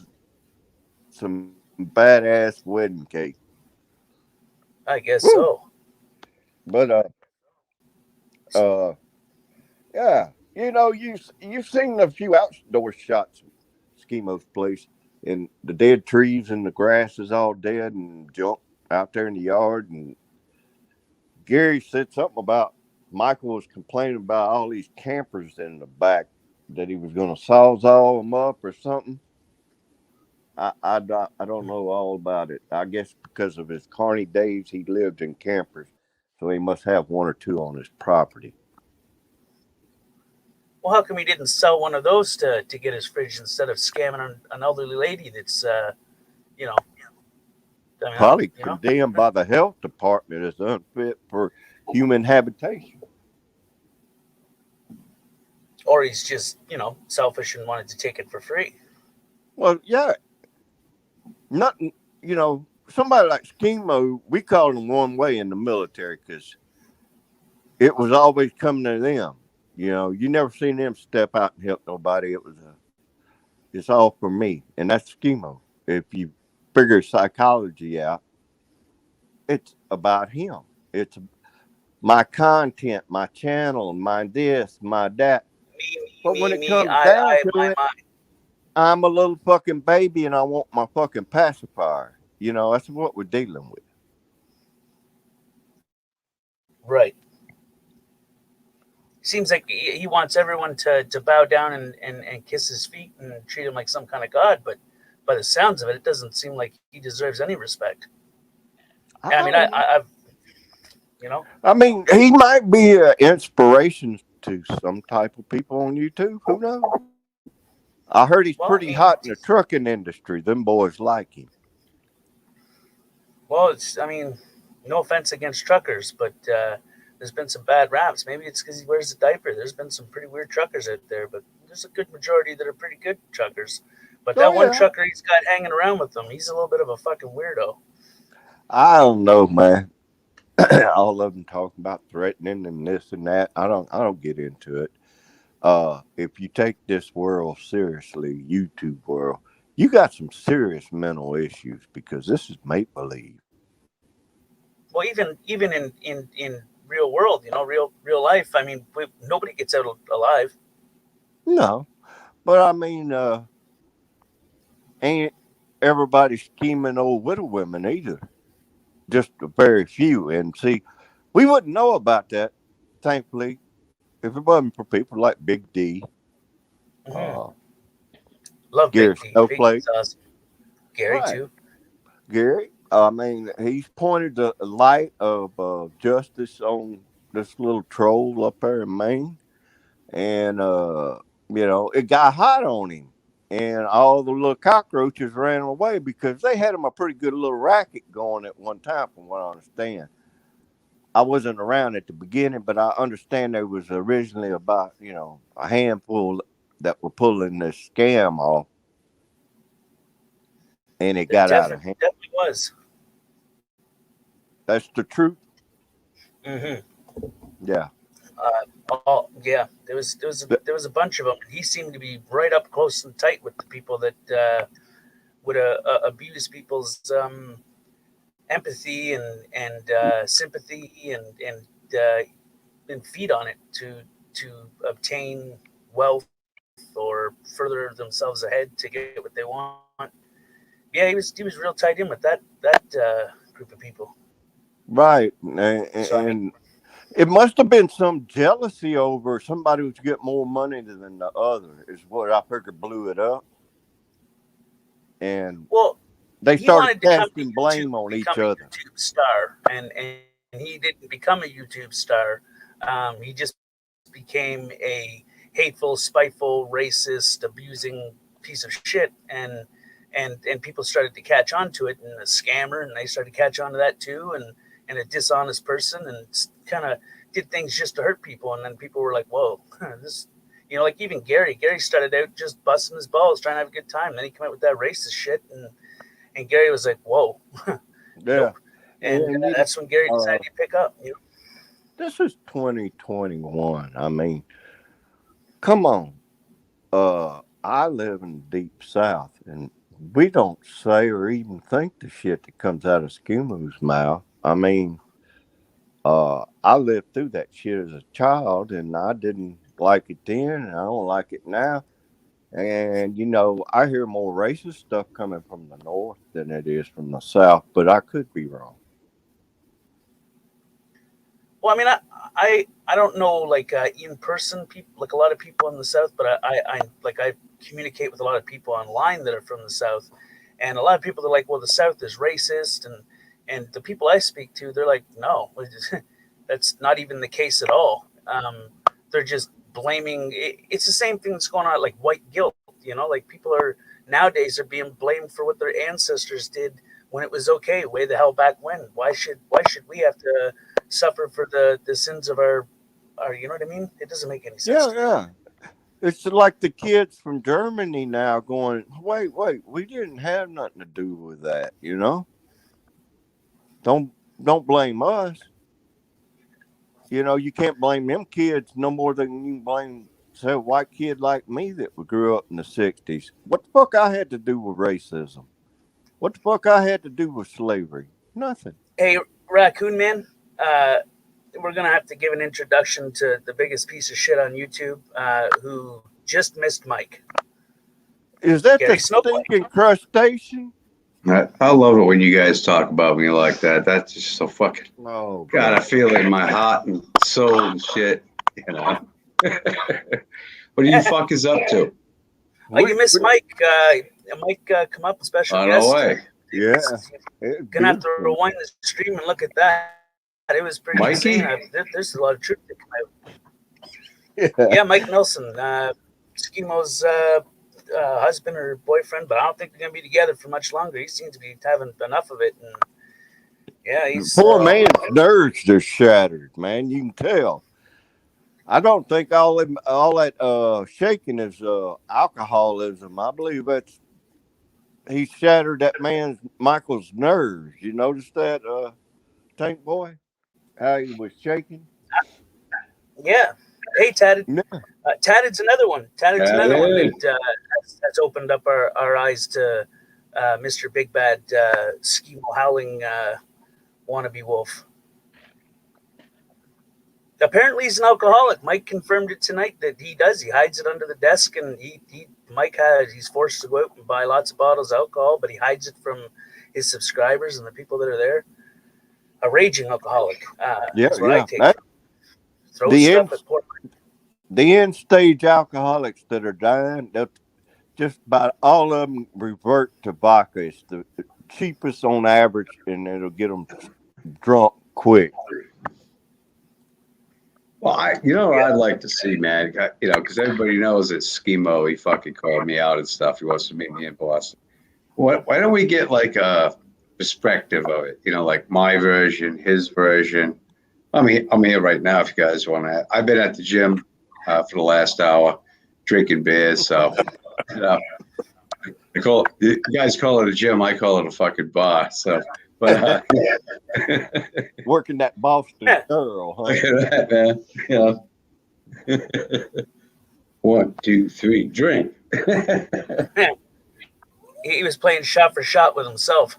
some badass wedding cake. I guess Woo. so. But, yeah, you've seen a few outdoor shots of Schemo's place, and the dead trees and the grass is all dead and junk out there in the yard. And Gary said something about Michael was complaining about all these campers in the back that he was going to sawzall them up or something. I don't know all about it. I guess because of his carny days, he lived in campers, so he must have one or two on his property. Well, how come he didn't sell one of those to get his fridge instead of scamming an elderly lady that's, you know, I mean, Probably condemned by the health department as unfit for human habitation. or he's just, selfish and wanted to take it for free. Well, yeah, nothing. Somebody like Schemo, we called him one way in the military because it was always coming to them. You never seen them step out and help nobody. It's all for me, and that's Schemo. If you figure psychology out, it's about him. It's my content, my channel, my this, my that. But when it comes down to my, it, I'm a little fucking baby and I want my fucking pacifier. That's what we're dealing with. Right. Seems like he wants everyone to bow down and kiss his feet and treat him like some kind of god, but by the sounds of it, it doesn't seem like he deserves any respect. I mean, You know? I mean, he might be an inspiration to some type of people on YouTube. Who knows? I heard he's Well, I pretty mean, hot in the trucking industry. Them boys like him. well, it's. I mean, no offense against truckers, but there's been some bad raps. Maybe it's because he wears a diaper. There's been some pretty weird truckers out there, but there's a good majority that are pretty good truckers. But Oh that one yeah. trucker he's got hanging around with him, he's a little bit of a fucking weirdo. I don't know, man. All of them talking about threatening and this and that. I don't get into it. If you take this world seriously, YouTube world, you got some serious mental issues because this is make believe. Well, even in real world, real life. I mean, nobody gets out alive. No, but I mean, ain't everybody scheming old widow women either. Just a very few. And see, we wouldn't know about that, thankfully, if it wasn't for people like Big D, Hmm. uh, Love Gary Big D. Big Snowflake. D's awesome. Gary Right. too. Gary, I mean, he's pointed the light of justice on this little troll up there in Maine. And, it got hot on him. And all the little cockroaches ran away because they had him a pretty good little racket going at one time, from what I understand. I wasn't around at the beginning, but I understand there was originally about, a handful that were pulling this scam off, and it There got out of hand. definitely was. That's the truth. Hmm. Yeah. Oh yeah, Th- there was a bunch of them. He seemed to be right up close and tight with the people that would abuse people's empathy and sympathy and feed on it to obtain wealth or further themselves ahead to get what they want. Yeah, he was real tied in with that group of people. right. So I mean, And it must have been some jealousy over somebody who's get more money than the other, is what I figured blew it up. And well, they he started wanted to come to casting YouTube blame and on become each a other. YouTube star, and he didn't become a YouTube star. He just became a hateful, spiteful, racist, abusing piece of shit, and people started to catch on to it, and a scammer, and they started to catch on to that too, and a dishonest person, and kind of did things just to hurt people, and then people were like, "Whoa, this." Like even Gary started out just busting his balls, trying to have a good time. Then he came out with that racist shit, and Gary was like, "Whoa, Yeah. nope." And And that's when Gary uh, decided to pick up. this is 2021. I mean, come on. I live in the deep south, and we don't say or even think the shit that comes out of Schemo's mouth. I mean, I lived through that shit as a child, and I didn't like it then, and I don't like it now. And I hear more racist stuff coming from the north than it is from the south, but I could be wrong. Well, I mean, I don't know like in person people like a lot of people in the South, but I communicate with a lot of people online that are from the South, and a lot of people are like, well, the South is racist, and the people I speak to, they're like, no, that's not even the case at all. They're just blaming. It's the same thing that's going on like white guilt. Like people are nowadays are being blamed for what their ancestors did when it was okay, way the hell back when. Why should we have to suffer for the sins of our you know what I mean? It doesn't make any sense Yeah, to me. yeah. It's like the kids from Germany now going, wait, we didn't have nothing to do with that. Don't don't blame us. You can't blame them kids no more than you can blame, say, a white kid like me that grew up in the '60s. What the fuck I had to do with racism? What the fuck I had to do with slavery? Nothing. Hey, Raccoon Man, uh, we're gonna have to give an introduction to the biggest piece of shit on YouTube, who just missed Mike, Is that the Gary Snowflake. stinking crustacean? I love it when you guys talk about me like that. That's just so fucking. Oh God, I god. feel it in my heart and soul and shit. What are you fuckers up to? Oh, We, you missed we Mike. Mike, come up, special Oh, no guest. way. yeah. It's Gonna have to beautiful. rewind the stream and look at that. It was pretty Mikey? insane. There's a lot of truth that came out. Yeah. Yeah, Mike Nelson, Schemo's husband or boyfriend, but I don't think they're gonna be together for much longer. He seems to be having enough of it, and yeah, he's Poor man's nerves are shattered, man. You can tell. I don't think all that shaking is alcoholism. I believe he shattered that man's Michael's nerves. You notice that, Tank Boy? How he was shaking? yeah. Hey, Tatted. Yeah. Tatted's another one. Tatted's another one Tatted. that has opened up our eyes to Mr. Big Bad Schemo Howling wannabe wolf. Apparently, he's an alcoholic. Mike confirmed it tonight that he does. He hides it under the desk, and he's forced to go out and buy lots of bottles of alcohol, but he hides it from his subscribers and the people that are there. A raging alcoholic. That's what I take. Throw stuff at poor Mike. The end stage alcoholics that are dying, just about all of them revert to vodka. It's the cheapest on average, and it'll get them drunk quick. Well, what I'd like to see, man, because everybody knows that Schemo, he fucking called me out and stuff. He wants to meet me in Boston. Why don't we get like a perspective of it? Like my version, his version. I'm here right now if you guys want to. I've been at the gym for the last hour drinking beers. So, you guys call it a gym. I call it a fucking bar. So, but working that Boston girl, huh? Look at that, man. 1, 2, 3, drink. He was playing shot for shot with himself.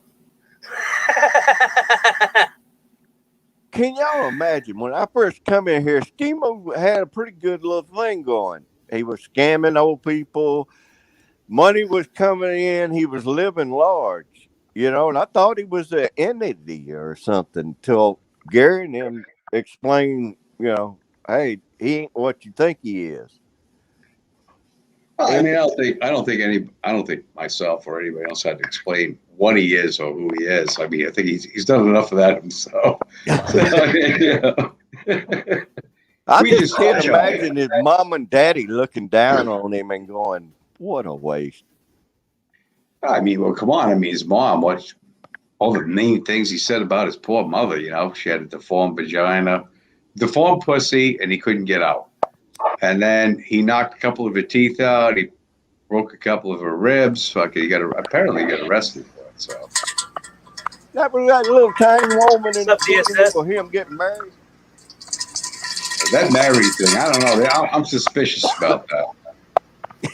Can y'all imagine when I first come in here, Schemo had a pretty good little thing going. He was scamming old people. Money was coming in. He was living large, and I thought he was an entity or something till Gary and him explained, hey, he ain't what you think he is. Well, I mean, I don't think myself or anybody else had to explain what he is or who he is. I mean, I think he's done enough of that himself. I just can't imagine his mom and daddy looking down on him and going, "What a waste." I mean, well, come on. I mean, his mom, all the mean things he said about his poor mother, she had a deformed vagina, deformed pussy, and he couldn't get out. And then he knocked a couple of her teeth out. He broke a couple of her ribs. Apparently he got arrested for it. So that was that little tiny woman in the video for him getting married. That married thing, I don't know. I'm suspicious about that.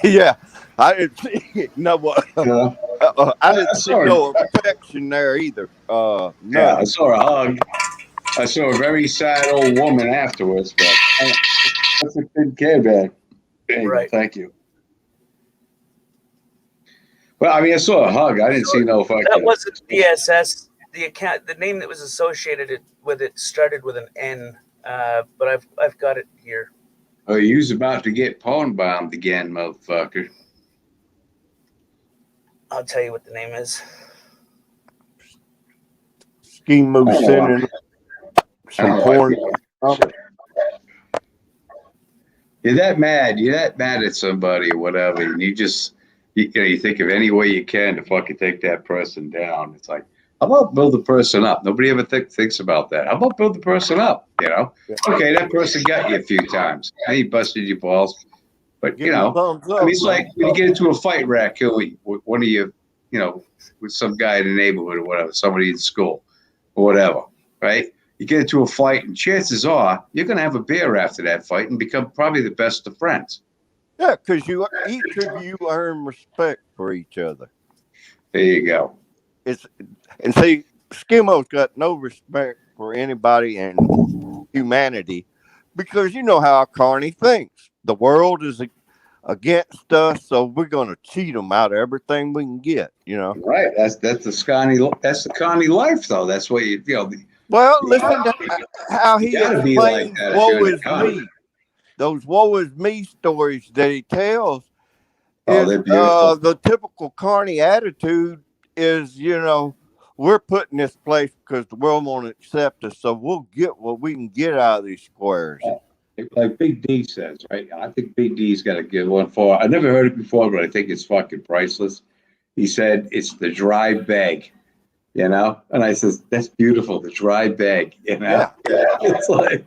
Yeah, I didn't see no what. I didn't see no affection there either. No. Yeah, I saw a hug. I saw a very sad old woman afterwards, but that's a good kid, man. Right. Thank you. Well, I mean, I saw a hug. I didn't see no fucking. That wasn't DSS. The name that was associated with it started with an N, but I've got it here. Oh, you was about to get pawn bombed again, motherfucker. I'll tell you what the name is. Schemo sending some porn. You're that mad at somebody or whatever, and you just you think of any way you can to fucking take that person down. It's like, how about build the person up? Nobody ever thinks about that. How about build the person up? Okay, that person got you a few times. He busted your balls, but I mean, it's like when you get into a fight, raccoon, with one of you, with some guy in the neighborhood or whatever, somebody in school or whatever, right? You get into a fight, and chances are you're going to have a beer after that fight and become probably the best of friends. Yeah, because each of you earn respect for each other. There you go. And see, Schemo's got no respect for anybody in humanity because you know how Carney thinks. The world is against us, so we're going to cheat them out of everything we can get. Right. That's the Carney life, though. That's what Well, listen to how he explains woe is me. Those woe is me stories that he tells. They're beautiful. The typical Carney attitude is, we're putting this place because the world won't accept us. So we'll get what we can get out of these squares. Like Big D says, right? I think Big D's got a good one for. I never heard it before, but I think it's fucking priceless. He said it's the dry bag, you know? And I says, that's beautiful, the dry bag, you know? Yeah. It's like,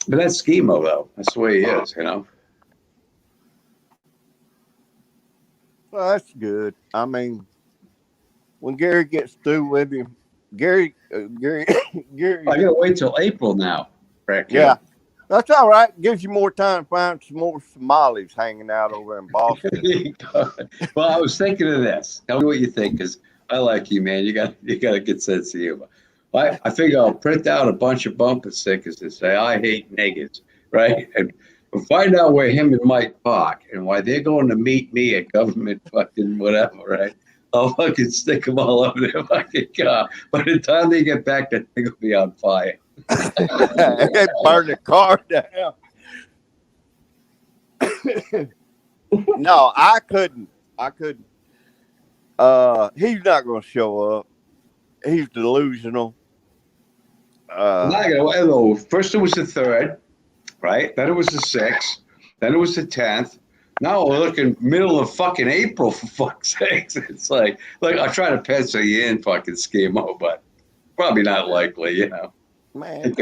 but that's Schemo, though. That's the way he is, you know? Well, that's good. I mean, when Gary gets through with him, Gary, Gary. I gotta wait till April now, Rick. Yeah, that's all right. Gives you more time to find some more Somalis hanging out over in Boston. Well, I was thinking of this. Tell me what you think, because I like you, man. You got a good sense of humor. I figure I'll print out a bunch of bumper stickers that say "I hate niggas," right? And we'll find out where him and Mike park and why they're going to meet me at government fucking whatever, right? I'll fucking stick them all over their fucking car. By the time they get back, that thing will be on fire. Burn the car down. No, I couldn't. He's not going to show up. He's delusional. First it was the 3rd, right? Then it was the 6th. Then it was the 10th. Now we're looking middle of fucking April, for fuck's sakes. It's like I try to pencil you in, fucking Schemo, but probably not likely, you know. Man,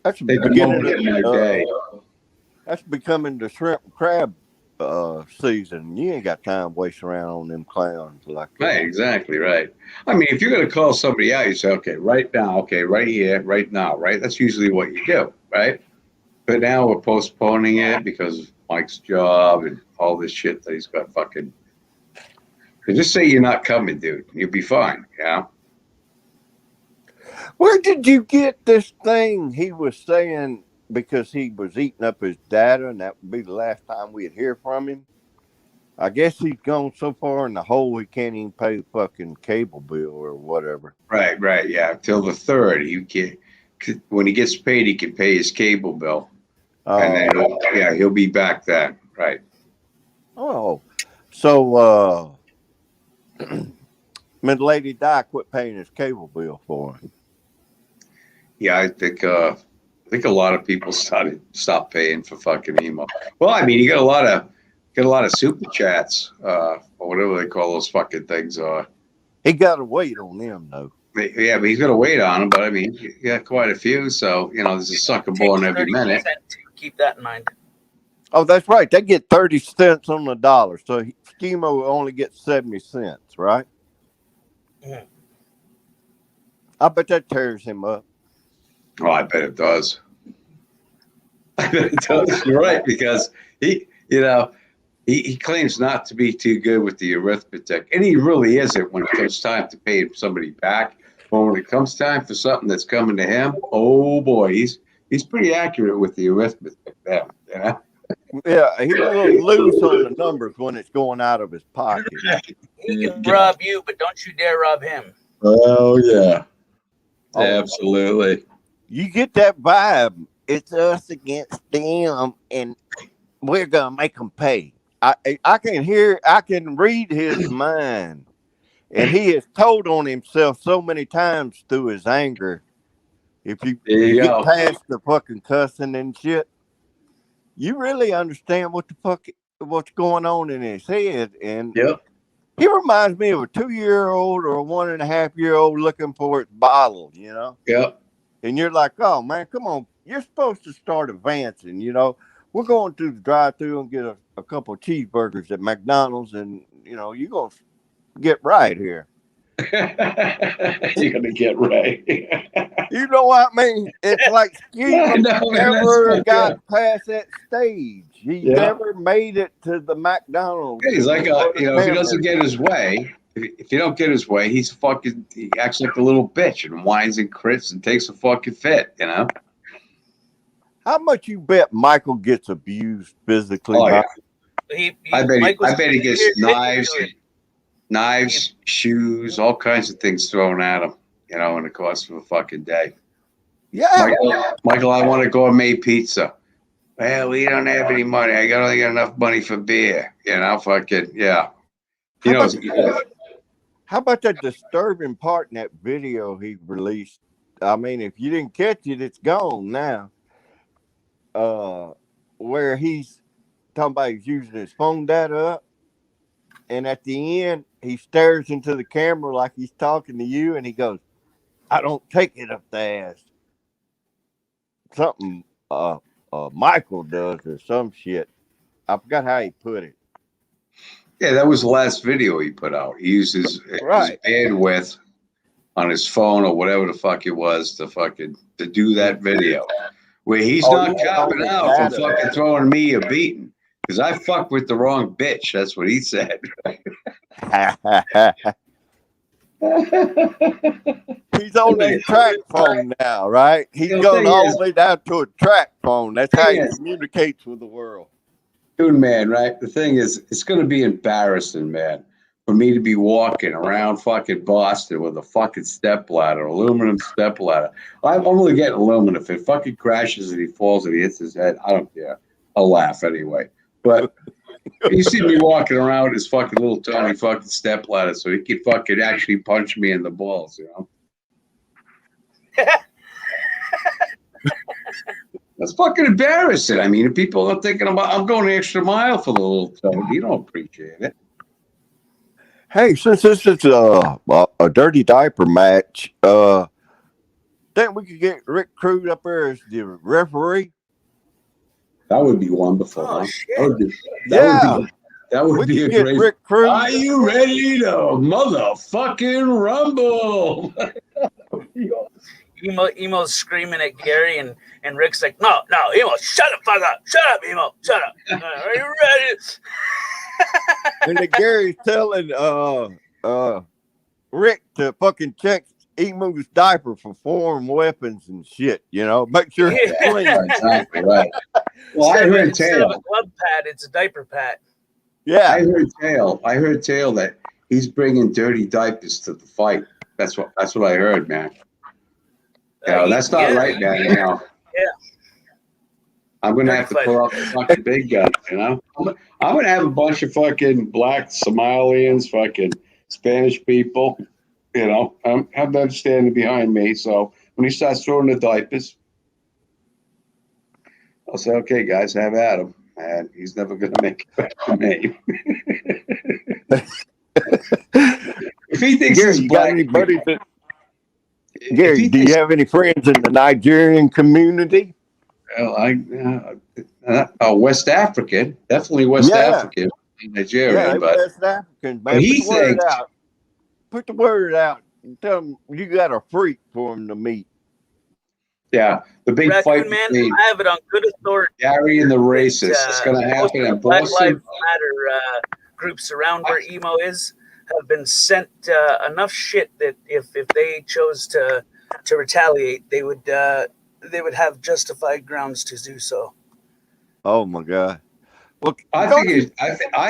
that's the beginning of my day. That's becoming the shrimp and crab season. You ain't got time to waste around on them clowns like that. Right, exactly, right. I mean, if you're going to call somebody out, you say, okay, right now, okay, right here, right now, right? That's usually what you do, right? But now we're postponing it because of Mike's job and all this shit that he's got fucking. So just say you're not coming, dude. You'll be fine, yeah? Where did you get this thing he was saying because he was eating up his data and that would be the last time we'd hear from him? I guess he's gone so far in the hole he can't even pay the fucking cable bill or whatever. Right, yeah. Till the 3rd, he can. When he gets paid, he can pay his cable bill, and then he'll be back then. Right. Oh, so Lady Di quit paying his cable bill for him. Yeah, I think a lot of people stopped paying for fucking emo. Well, I mean, you got a lot of super chats, or whatever they call those fucking things. He got to wait on them though. Yeah, but he's got to wait on them. But I mean, you got quite a few, so you know, there's a sucker born every minute. Keep that in mind. Oh, that's right. They get 30 cents on the dollar, so Schemo only gets 70 cents, right? Mm-hmm. I bet that tears him up. Oh, I bet it does. I bet it does. You're right, because he claims not to be too good with the arithmetic, and he really isn't when it comes time to pay somebody back. But when it comes time for something that's coming to him, oh boy, he's pretty accurate with the arithmetic there, you know? Yeah, he's a little loose on the numbers when it's going out of his pocket. He can rob you, but don't you dare rob him. Oh yeah, absolutely. You get that vibe. It's us against them, and we're gonna make them pay. I can read his mind, and he has told on himself so many times through his anger. If you get past the fucking cussing and shit, you really understand what's going on in his head. And he reminds me of a 2-year-old or a 1.5-year-old looking for its bottle, you know? Yep. And you're like, oh man, come on. You're supposed to start advancing, you know. We're going through the drive-thru and get a couple of cheeseburgers at McDonald's, and you know, you're gonna get right here. You're gonna get right. You know what I mean? It's like Schemo never got past that stage. He never made it to the McDonald's. Yeah, he's like, if he doesn't get his way, if you don't get his way, he acts like a little bitch and whines and crits and takes a fucking fit, you know? How much you bet Michael gets abused physically? Oh, yeah. I bet he gets knives, shoes, all kinds of things thrown at him, you know, in the course of a fucking day. Yeah. Michael, I want a gourmet pizza. well, we don't have any money. I only got enough money for beer. Fucking, yeah. How about that disturbing part in that video he released? I mean, if you didn't catch it, it's gone now. Where he's talking about he's using his phone data up, and at the end he stares into the camera like he's talking to you, and he goes, "I don't take it up the ass." Something Michael does or some shit. I forgot how he put it. Yeah, that was the last video he put out. He used his bandwidth on his phone or whatever the fuck it was to do that video. Where he's not copping out from fucking throwing me a beating. Because I fucked with the wrong bitch. That's what he said. He's on his track phone now, right? He's going all the way down to a track phone. That's how he communicates with the world. Dude, man, right? The thing is, it's going to be embarrassing, man, for me to be walking around fucking Boston with a fucking stepladder, aluminum stepladder. I'm only getting aluminum. If it fucking crashes and he falls and he hits his head, I don't care. I'll laugh anyway. But you see me walking around with this fucking little tiny fucking stepladder so he can fucking actually punch me in the balls, That's fucking embarrassing. I mean, if people are thinking about, I'm going the extra mile for the little toad. You don't appreciate it. Hey, since this is a dirty diaper match, think we could get Rick Crude up there as the referee? That would be wonderful. Oh, huh? shit. That would be a great. Rick Crude. Are you ready to motherfucking rumble? Emo's screaming at Gary, and Rick's like, no, Emo, shut the fuck up. Shut up, Emo. Shut up. Are you ready? And then Gary's telling Rick to fucking check Emo's diaper for foreign weapons and shit, make sure it's clean. Exactly right. Well, I heard instead of a glove pad, it's a diaper pad. Yeah. I heard tale that he's bringing dirty diapers to the fight. That's what I heard, man. That's not right, man. Yeah. I'm gonna have to pull out the fucking big guns. I'm gonna have a bunch of fucking black Somalians, fucking Spanish people. Have them standing behind me. So when he starts throwing the diapers, I'll say, "Okay, guys, have at him." And he's never gonna make it back to me. If he thinks Gary, you got any buddies Gary, do you have any friends in the Nigerian community? Well, West African, definitely West African, Nigerian, but West African. But he thinks. Put the word out and tell them you got a freak for him to meet. Yeah, the big Raccoon fight Man, between I have it on good authority. Gary and the racist. It's going to happen in Black Boston. Lives Matter groups around where Emo is have been sent enough shit that if they chose to retaliate, they would have justified grounds to do so. Oh my God! Well, I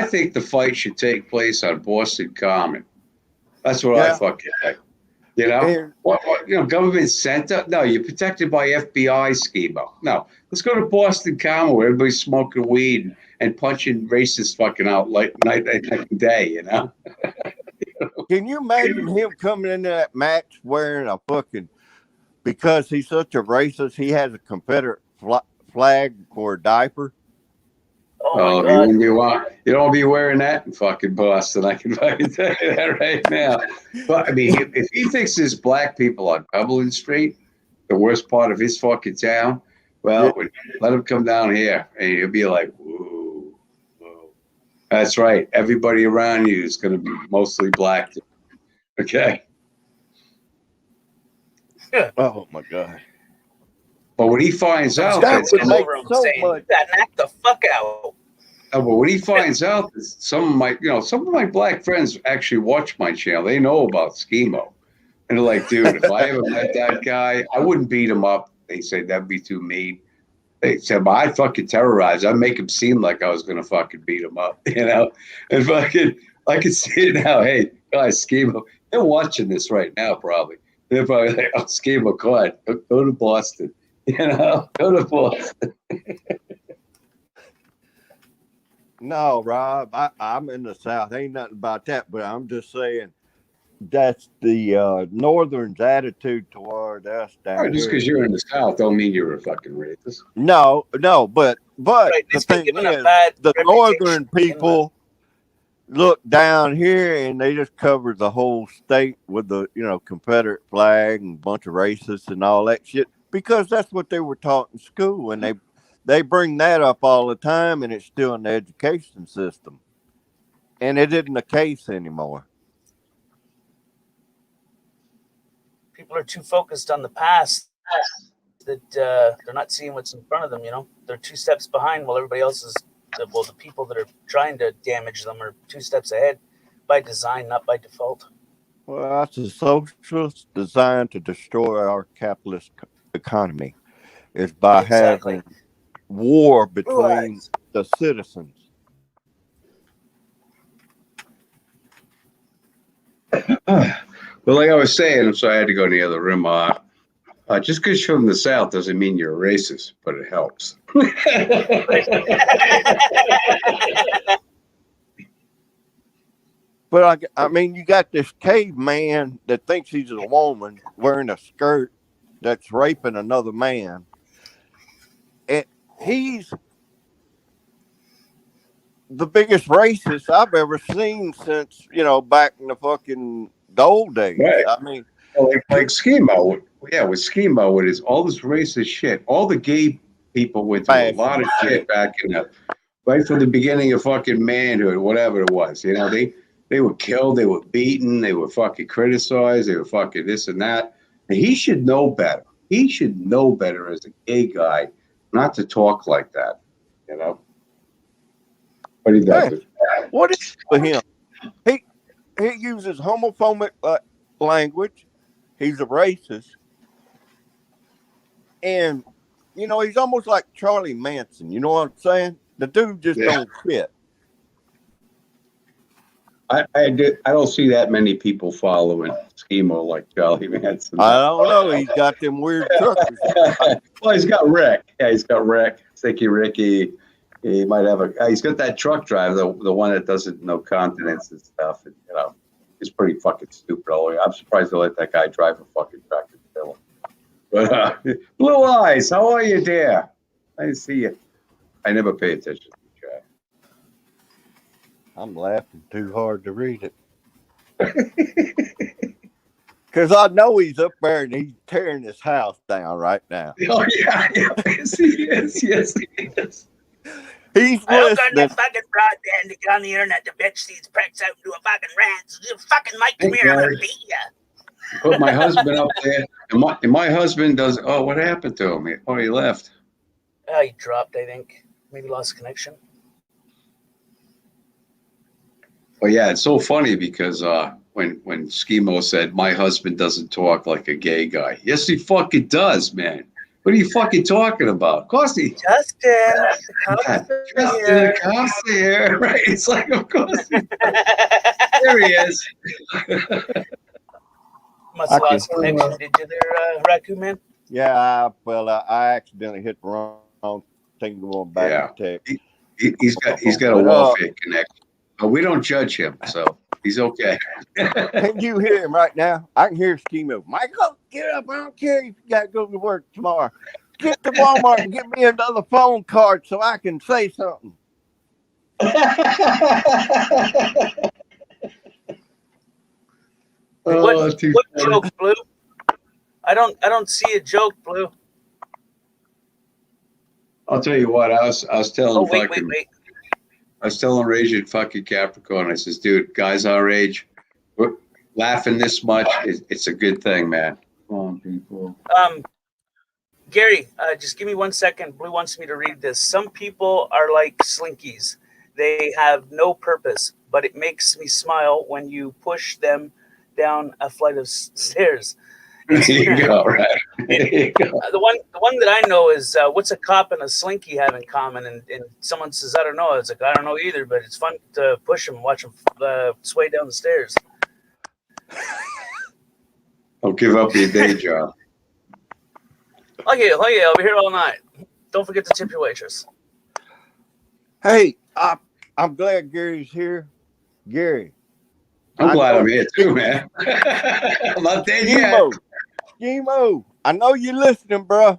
think the fight should take place on Boston Common. That's what I fucking think. Government center? No, you're protected by FBI schemo. No, let's go to Boston Common where everybody's smoking weed and punching racists fucking out like night and day, Can you imagine him coming into that match wearing a fucking, because he's such a racist, he has a Confederate flag for a diaper? Oh, you don't be wearing that in fucking Boston. I can fucking tell you that right now. But I mean, if he thinks there's black people on Cumberland Street, the worst part of his fucking town, well, let him come down here, and he'll be like, "Whoa, whoa." That's right. Everybody around you is going to be mostly black. Okay. Oh my God. But when he finds out that would make so much. Knock the fuck out. But when he finds out that some of my black friends actually watch my channel, they know about Schemo. And they're like, dude, if I ever met that guy, I wouldn't beat him up. They said that'd be too mean. They said, but I'd fucking terrorize. I'd make him seem like I was going to fucking beat him up, And fucking, I can see it now. Hey, guys, Schemo, they're watching this right now, probably. They're probably like, oh, Schemo, go ahead. Go to Boston. Go to Boston. No, Rob, I'm in the South. Ain't nothing about that, but I'm just saying that's the Northern's attitude toward us Oh, down just here. because you're in the South don't mean you're a fucking racist. No, but Right. the It's been thing given a is, bad the reputation Northern to begin with. people look down here and they just cover the whole state with the Confederate flag and a bunch of racists and all that shit because that's what they were taught in school, and they bring that up all the time, and it's still in the education system, and it isn't the case anymore. People are too focused on the past that they're not seeing what's in front of them. They're 2 steps behind while everybody else is. The people that are trying to damage them are 2 steps ahead by design, not by default. Well, that's a socialist designed to destroy our capitalist economy is by Exactly. having war Blue between eyes. the citizens. Well, like I was saying, I'm sorry I had to go in the other room. Just because you're from the South doesn't mean you're a racist, but it helps. But I mean, you got this caveman that thinks he's a woman wearing a skirt that's raping another man, and he's the biggest racist I've ever seen since back in the fucking gold days. Right. I mean, Like Schemo. Yeah, with Schemo, it is all this racist shit. All the gay people went through a lot of shit back in the right from the beginning of fucking manhood, whatever it was. They were killed, they were beaten, they were fucking criticized, they were fucking this and that. And he should know better. He should know better as a gay guy not to talk like that. You know? But he hey, doesn't. what is it with him? He he uses homophobic language. He's a racist, and he's almost like Charlie Manson. You know what I'm saying? The dude just Yeah. don't fit. I don't see that many people following Schemo like Charlie Manson. I don't know. He's got them weird truckers. Well, he's got Rick. Yeah, he's got Rick. Sticky Ricky. He might have he's got that truck driver, the one that doesn't know continents and stuff. And, he's pretty fucking stupid all the way. I'm surprised they let that guy drive a fucking tractor trailer. But Blue Eyes, how are you, dear? I didn't see you. I never pay attention to the chat. I'm laughing too hard to read it. Because I know he's up there and he's tearing his house down right now. Oh, yeah. Yes, he is. Yes, he is. He's I hope on listening. that fucking broadband to get on the internet to bitch these pricks out into a fucking rant. You fucking Mike, come here, I'm gonna beat you. Put my husband up there, and my husband does. Oh, what happened to him? Oh, he left. He dropped, I think. Maybe lost connection. Well, yeah, it's so funny because when Schemo said my husband doesn't talk like a gay guy, yes, he fucking does, man. What are you fucking talking about? Of course he. Justin, the cops Yeah, are Justin, here. the cops are here, right? It's like, of course, there he is. Must have lost connection, did you there, Raccoon Man? Yeah, I accidentally hit the wrong thing going back to text. He's got a welfare connection. But we don't judge him, so he's okay. Can you hear him right now? I can hear Schemo. Michael, get up. I don't care if you got to go to work tomorrow. Get to Walmart and get me another phone card so I can say something. What joke, Blue? I don't see a joke, Blue. I'll tell you what. I was telling wait. I was telling Raging fucking Capricorn. I says, dude, guys our age, we're laughing this much. It's a good thing, man. Come on, people. Gary, just give me 1 second. Blue wants me to read this. Some people are like slinkies. They have no purpose, but it makes me smile when you push them down a flight of stairs. There you go, right? There you go. The one that I know is what's a cop and a slinky have in common? And someone says, I don't know. It's like, I don't know either, but it's fun to push them and watch them sway down the stairs. Don't give up your day job. Okay, I'll be here all night. Don't forget to tip your waitress. Hey, I I'm glad Gary's here. Gary. I'm I glad know I'm here too, man. I'm not dead yet. Schemo. I know you're listening, bro.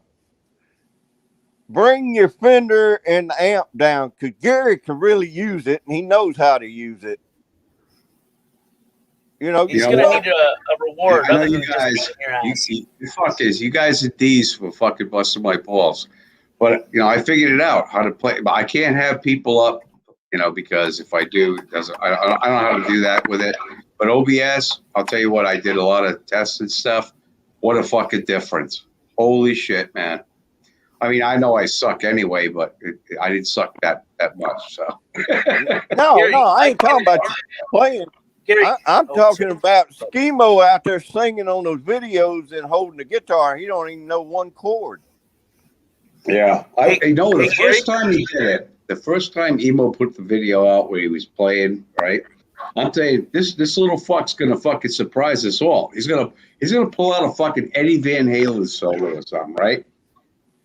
Bring your Fender and the amp down, because Gary can really use it, and he knows how to use it. You know, He's know gonna what? need a reward I know other you than just guys. being your ass. You fuckers, you guys are D's for fucking busting my balls. But I figured it out how to play. But I can't have people up, because if I do, it doesn't. I don't know how to do that with it. But OBS, I'll tell you what, I did a lot of tests and stuff. What a fucking difference! Holy shit, man! I mean, I know I suck anyway, but I didn't suck that much. So no, Gary, I ain't talking about you playing. Gary, I'm talking sorry. about Schemo out there singing on those videos and holding the guitar. He don't even know one chord. yeah, the Gary? first time he did it, the first time Emo put the video out where he was playing, right? I'm telling you, this little fuck's gonna fucking surprise us all. He's gonna pull out a fucking Eddie Van Halen solo or something, right?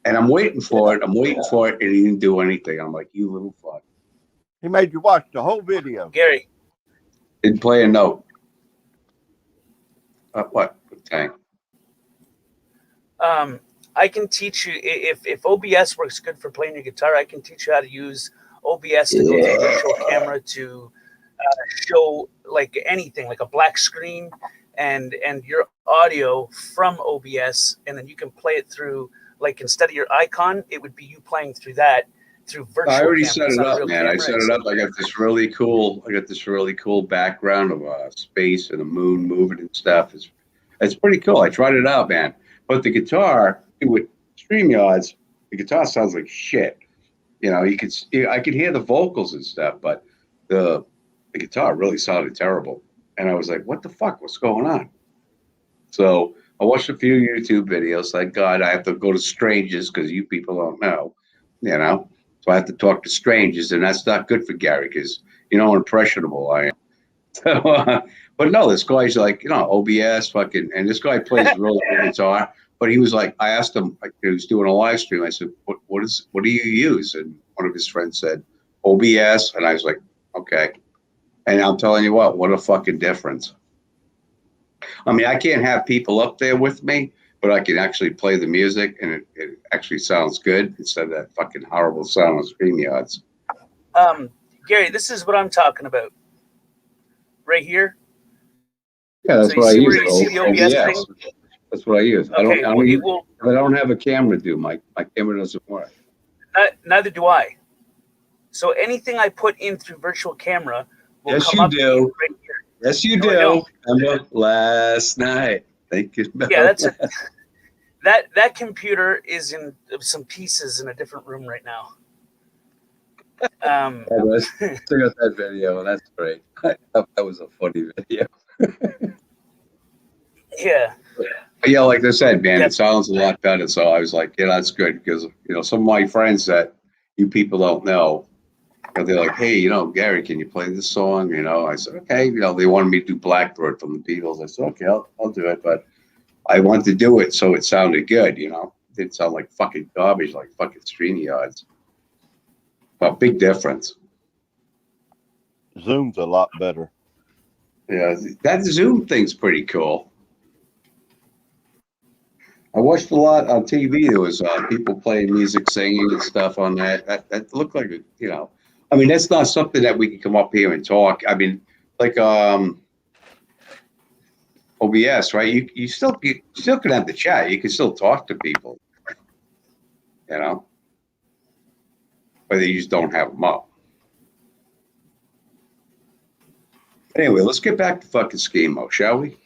And I'm waiting for it, and he didn't do anything. I'm like, you little fuck. He made you watch the whole video. Gary, Didn't play a note. What? Tank. I can teach you if OBS works good for playing your guitar. I can teach you how to use OBS to go through virtual camera to show like anything, like a black screen, and your audio from OBS, and then you can play it through. Like instead of your icon, it would be you playing through virtual. I already camera. set It's it not a up, real man. camera, I set it up. I got this really cool background of space and a moon moving and stuff. It's pretty cool. I tried it out, man. But the guitar with StreamYards, the guitar sounds like shit. I could hear the vocals and stuff, but the guitar really sounded terrible. And I was like, what the fuck? What's going on? So I watched a few YouTube videos. Thank God I have to go to strangers because you people don't know, So I have to talk to strangers, and that's not good for Gary because how impressionable I am. So, but no, this guy's like, OBS fucking, and this guy plays really good guitar. But he was like, I asked him, like, he was doing a live stream. I said, what do you use? And one of his friends said, OBS. And I was like, okay. And I'm telling you what a fucking difference. I mean, I can't have people up there with me, but I can actually play the music, and it actually sounds good instead of that fucking horrible sound of StreamYards. Gary, this is what I'm talking about. Right here. Yeah, that's what I use. OBS. That's what I use. Okay, I don't have a camera. My camera doesn't work. Neither do I. So anything I put in through virtual camera will yes, come you up do. Right here. Yes, you do. Remember last night. Thank you. Yeah, that computer is in some pieces in a different room right now. I got that video, and that's great. That was a funny video. Yeah. Yeah, like I said, man, It sounds a lot better. So I was like, yeah, that's good because some of my friends that you people don't know, they're like, hey, Gary, can you play this song? I said, okay. They wanted me to do Blackbird from the Beatles. I said, okay, I'll do it, but I wanted to do it so it sounded good. It didn't sound like fucking garbage, like fucking StreamYards. A big difference. Zoom's a lot better. Yeah, that Zoom thing's pretty cool. I watched a lot on TV. There was people playing music, singing and stuff on that. That looked like I mean, that's not something that we can come up here and talk. I mean, like OBS, right? You still can have the chat. You can still talk to people, but you just don't have them up. Anyway, let's get back to fucking Schemo, shall we?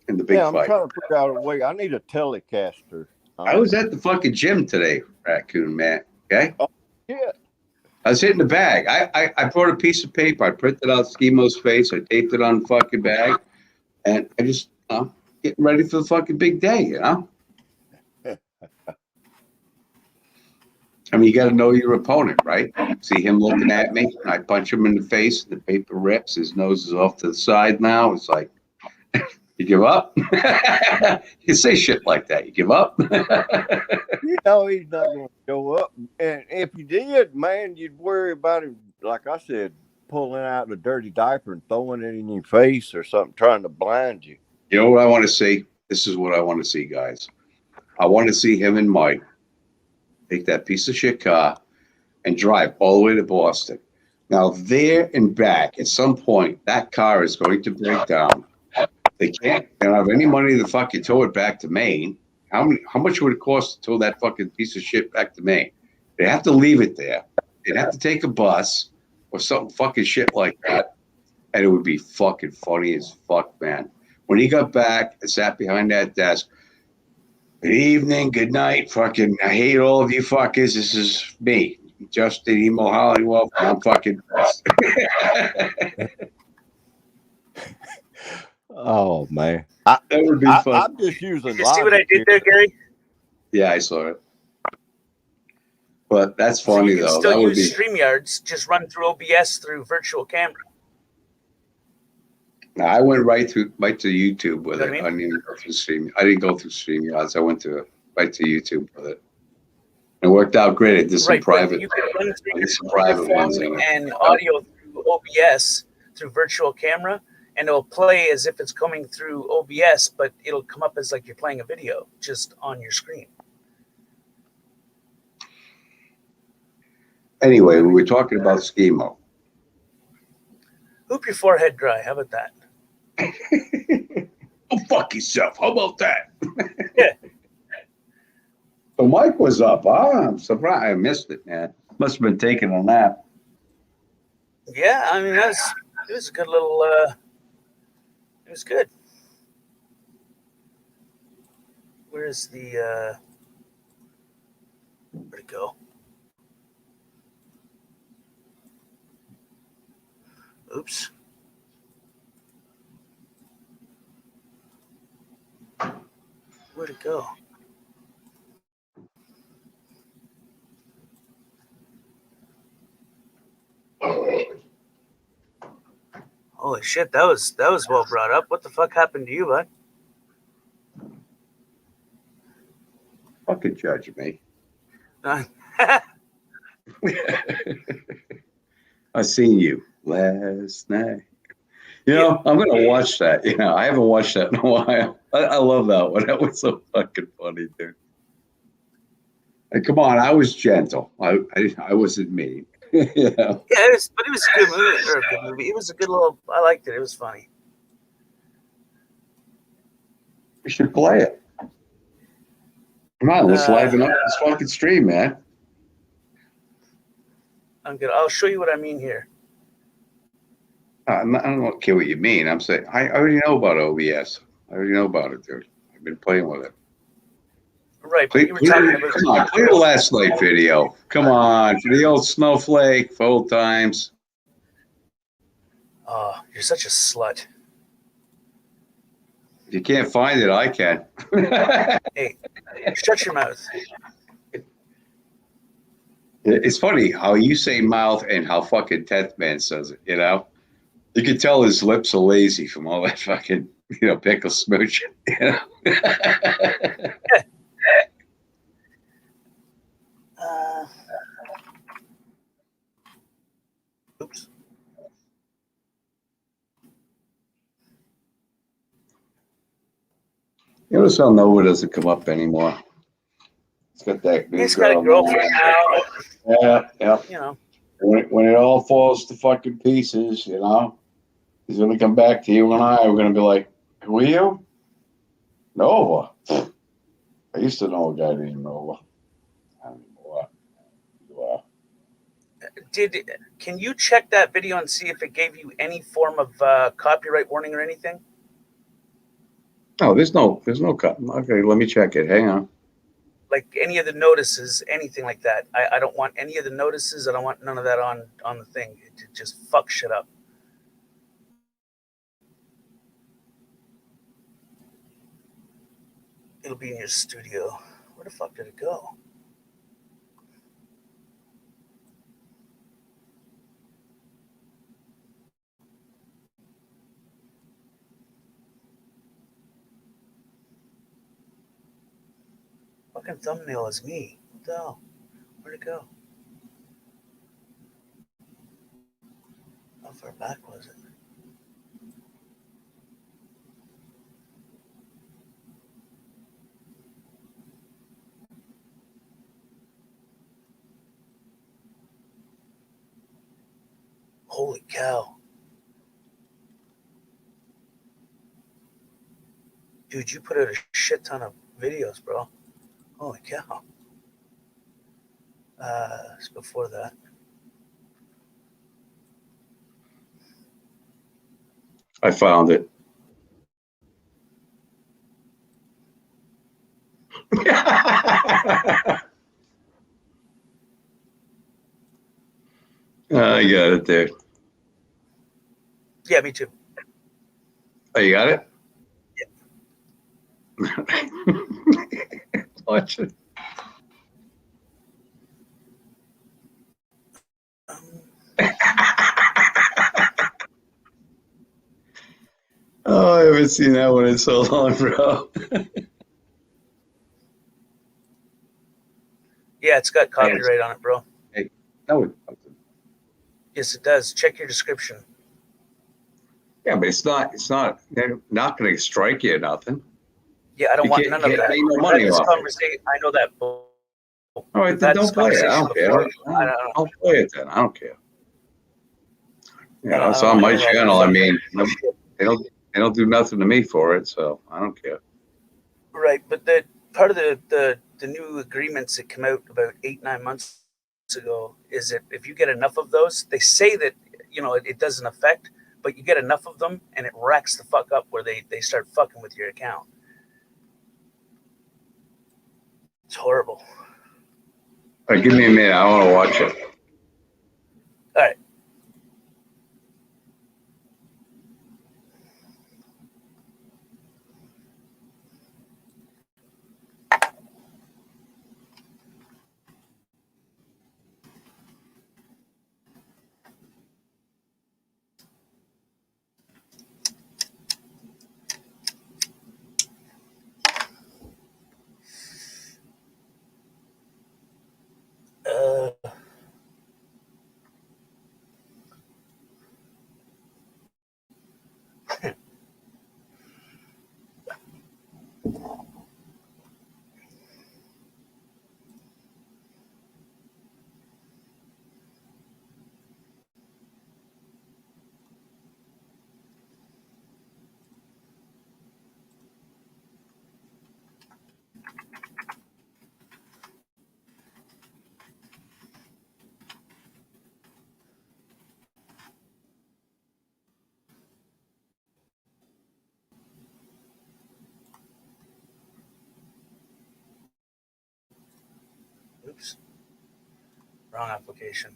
In the big fight. I'm trying to figure out a way. I need a Telecaster. I was at the fucking gym today, Raccoon Man. Okay. Oh, yeah. I was hitting the bag. I brought a piece of paper. I printed out Schemo's face. I taped it on the fucking bag, and I just getting ready for the fucking big day. I mean, you got to know your opponent, right? See him looking at me. I punch him in the face. The paper rips. His nose is off to the side now. It's like, you give up? You say shit like that. You give up? He's not going to show up. And if you did, man, you'd worry about him, like I said, pulling out a dirty diaper and throwing it in your face or something, trying to blind you. You know what I want to see? This is what I want to see, guys. I want to see him and Mike take that piece of shit car and drive all the way to Boston. Now, there and back, at some point, that car is going to break down. They don't have any money to fucking tow it back to Maine. How much would it cost to tow that fucking piece of shit back to Maine? They have to leave it there. They'd have to take a bus or something fucking shit like that. And it would be fucking funny as fuck, man. When he got back and sat behind that desk, good evening, good night, fucking, I hate all of you fuckers. This is me, Justin Emo Hollywell. I'm fucking pissed. Oh, man. That would be fun. I'm just using Did you see what I did there, Gary? Yeah, I saw it. But that's So funny, you can though. still That would be. use StreamYards, just run through OBS through virtual camera. No, I went right to YouTube with You it. know what I I mean? didn't even go through Stream. I didn't go through StreamYards. I went right to YouTube with it. It worked out great. I did some Right, but private. you can run through I did some your private ones. phone and audio through OBS through virtual camera, and it'll play as if it's coming through OBS, but it'll come up as like you're playing a video just on your screen. Anyway, we were talking about Schemo. Hoop your forehead dry. How about that? Oh, fuck yourself. How about that? Yeah. So Mike was up. I'm surprised. I missed it, man. Must have been taking a nap. Yeah, I mean, it was a good little, it was good. Where's the, where'd it go? Oops. Where'd it go? Holy shit, that was well brought up. What the fuck happened to you, bud? Fucking judge me. I seen you last night. You know, I'm gonna watch that. You know, I haven't watched that in a while. I love that one. That was so fucking funny, dude. And come on, I was gentle. I wasn't mean. Yeah. Yeah, it was a good movie. Or a good movie. It was a good little. I liked it. It was funny. We should play it. Come on, let's liven up this fucking stream, man. I'm good. I'll show you what I mean here. I don't care what you mean. I'm saying I already know about OBS. I already know about it, dude. I've been playing with it. Right, but you were talking about. Come on, play the last night video. Come on, for the old snowflake, for old times. Oh, you're such a slut. If you can't find it, I can. Hey, shut your mouth. It's funny how you say mouth and how fucking Tenth Man says it, you know? You can tell his lips are lazy from all that fucking, pickle smooch. You know? Oops. You notice how Nova doesn't come up anymore? It's got that new He's got a girl. girlfriend now. Yeah. You know. When it all falls to fucking pieces, he's going to come back to you and I. We're going to be like, who are you? Nova. I used to know a guy named Nova. I don't know what. Can you check that video and see if it gave you any form of copyright warning or anything? No, there's no cut. Okay, let me check it. Hang on. Like any of the notices, anything like that. I don't want any of the notices. I don't want none of that on the thing. It just fuck shit up. It'll be in your studio. Where the fuck did it go? Fucking thumbnail is me. What the hell? Where'd it go? Oh, far back was it? Holy cow. Dude, you put out a shit ton of videos, bro. Holy cow. It's before that. I found it. I got it there. Yeah, me too. Oh, you got it? Yeah. Watch it. Oh, I haven't seen that one in so long, bro. Yeah, it's got copyright on it, bro. Hey, no, it doesn't. Yes, it does. Check your description. Yeah, but it's not. They're not going to strike you or nothing. Yeah, I don't You want can't, none you of can't that. make no We've money had this off it. conversation. I know that. All right, We've then had don't this play it. I conversation don't care. before. I'll play it then. I don't care. You know, I it's don't on know my any of that channel. I fucking mean, shit. they don't do nothing to me for it, so I don't care. Right, but the part of the new agreements that come out about 8-9 months ago is that if you get enough of those, they say that it doesn't affect, but you get enough of them and it racks the fuck up where they start fucking with your account. It's horrible. All right, give me a minute. I want to watch it. All right. Uh, oops. Wrong application.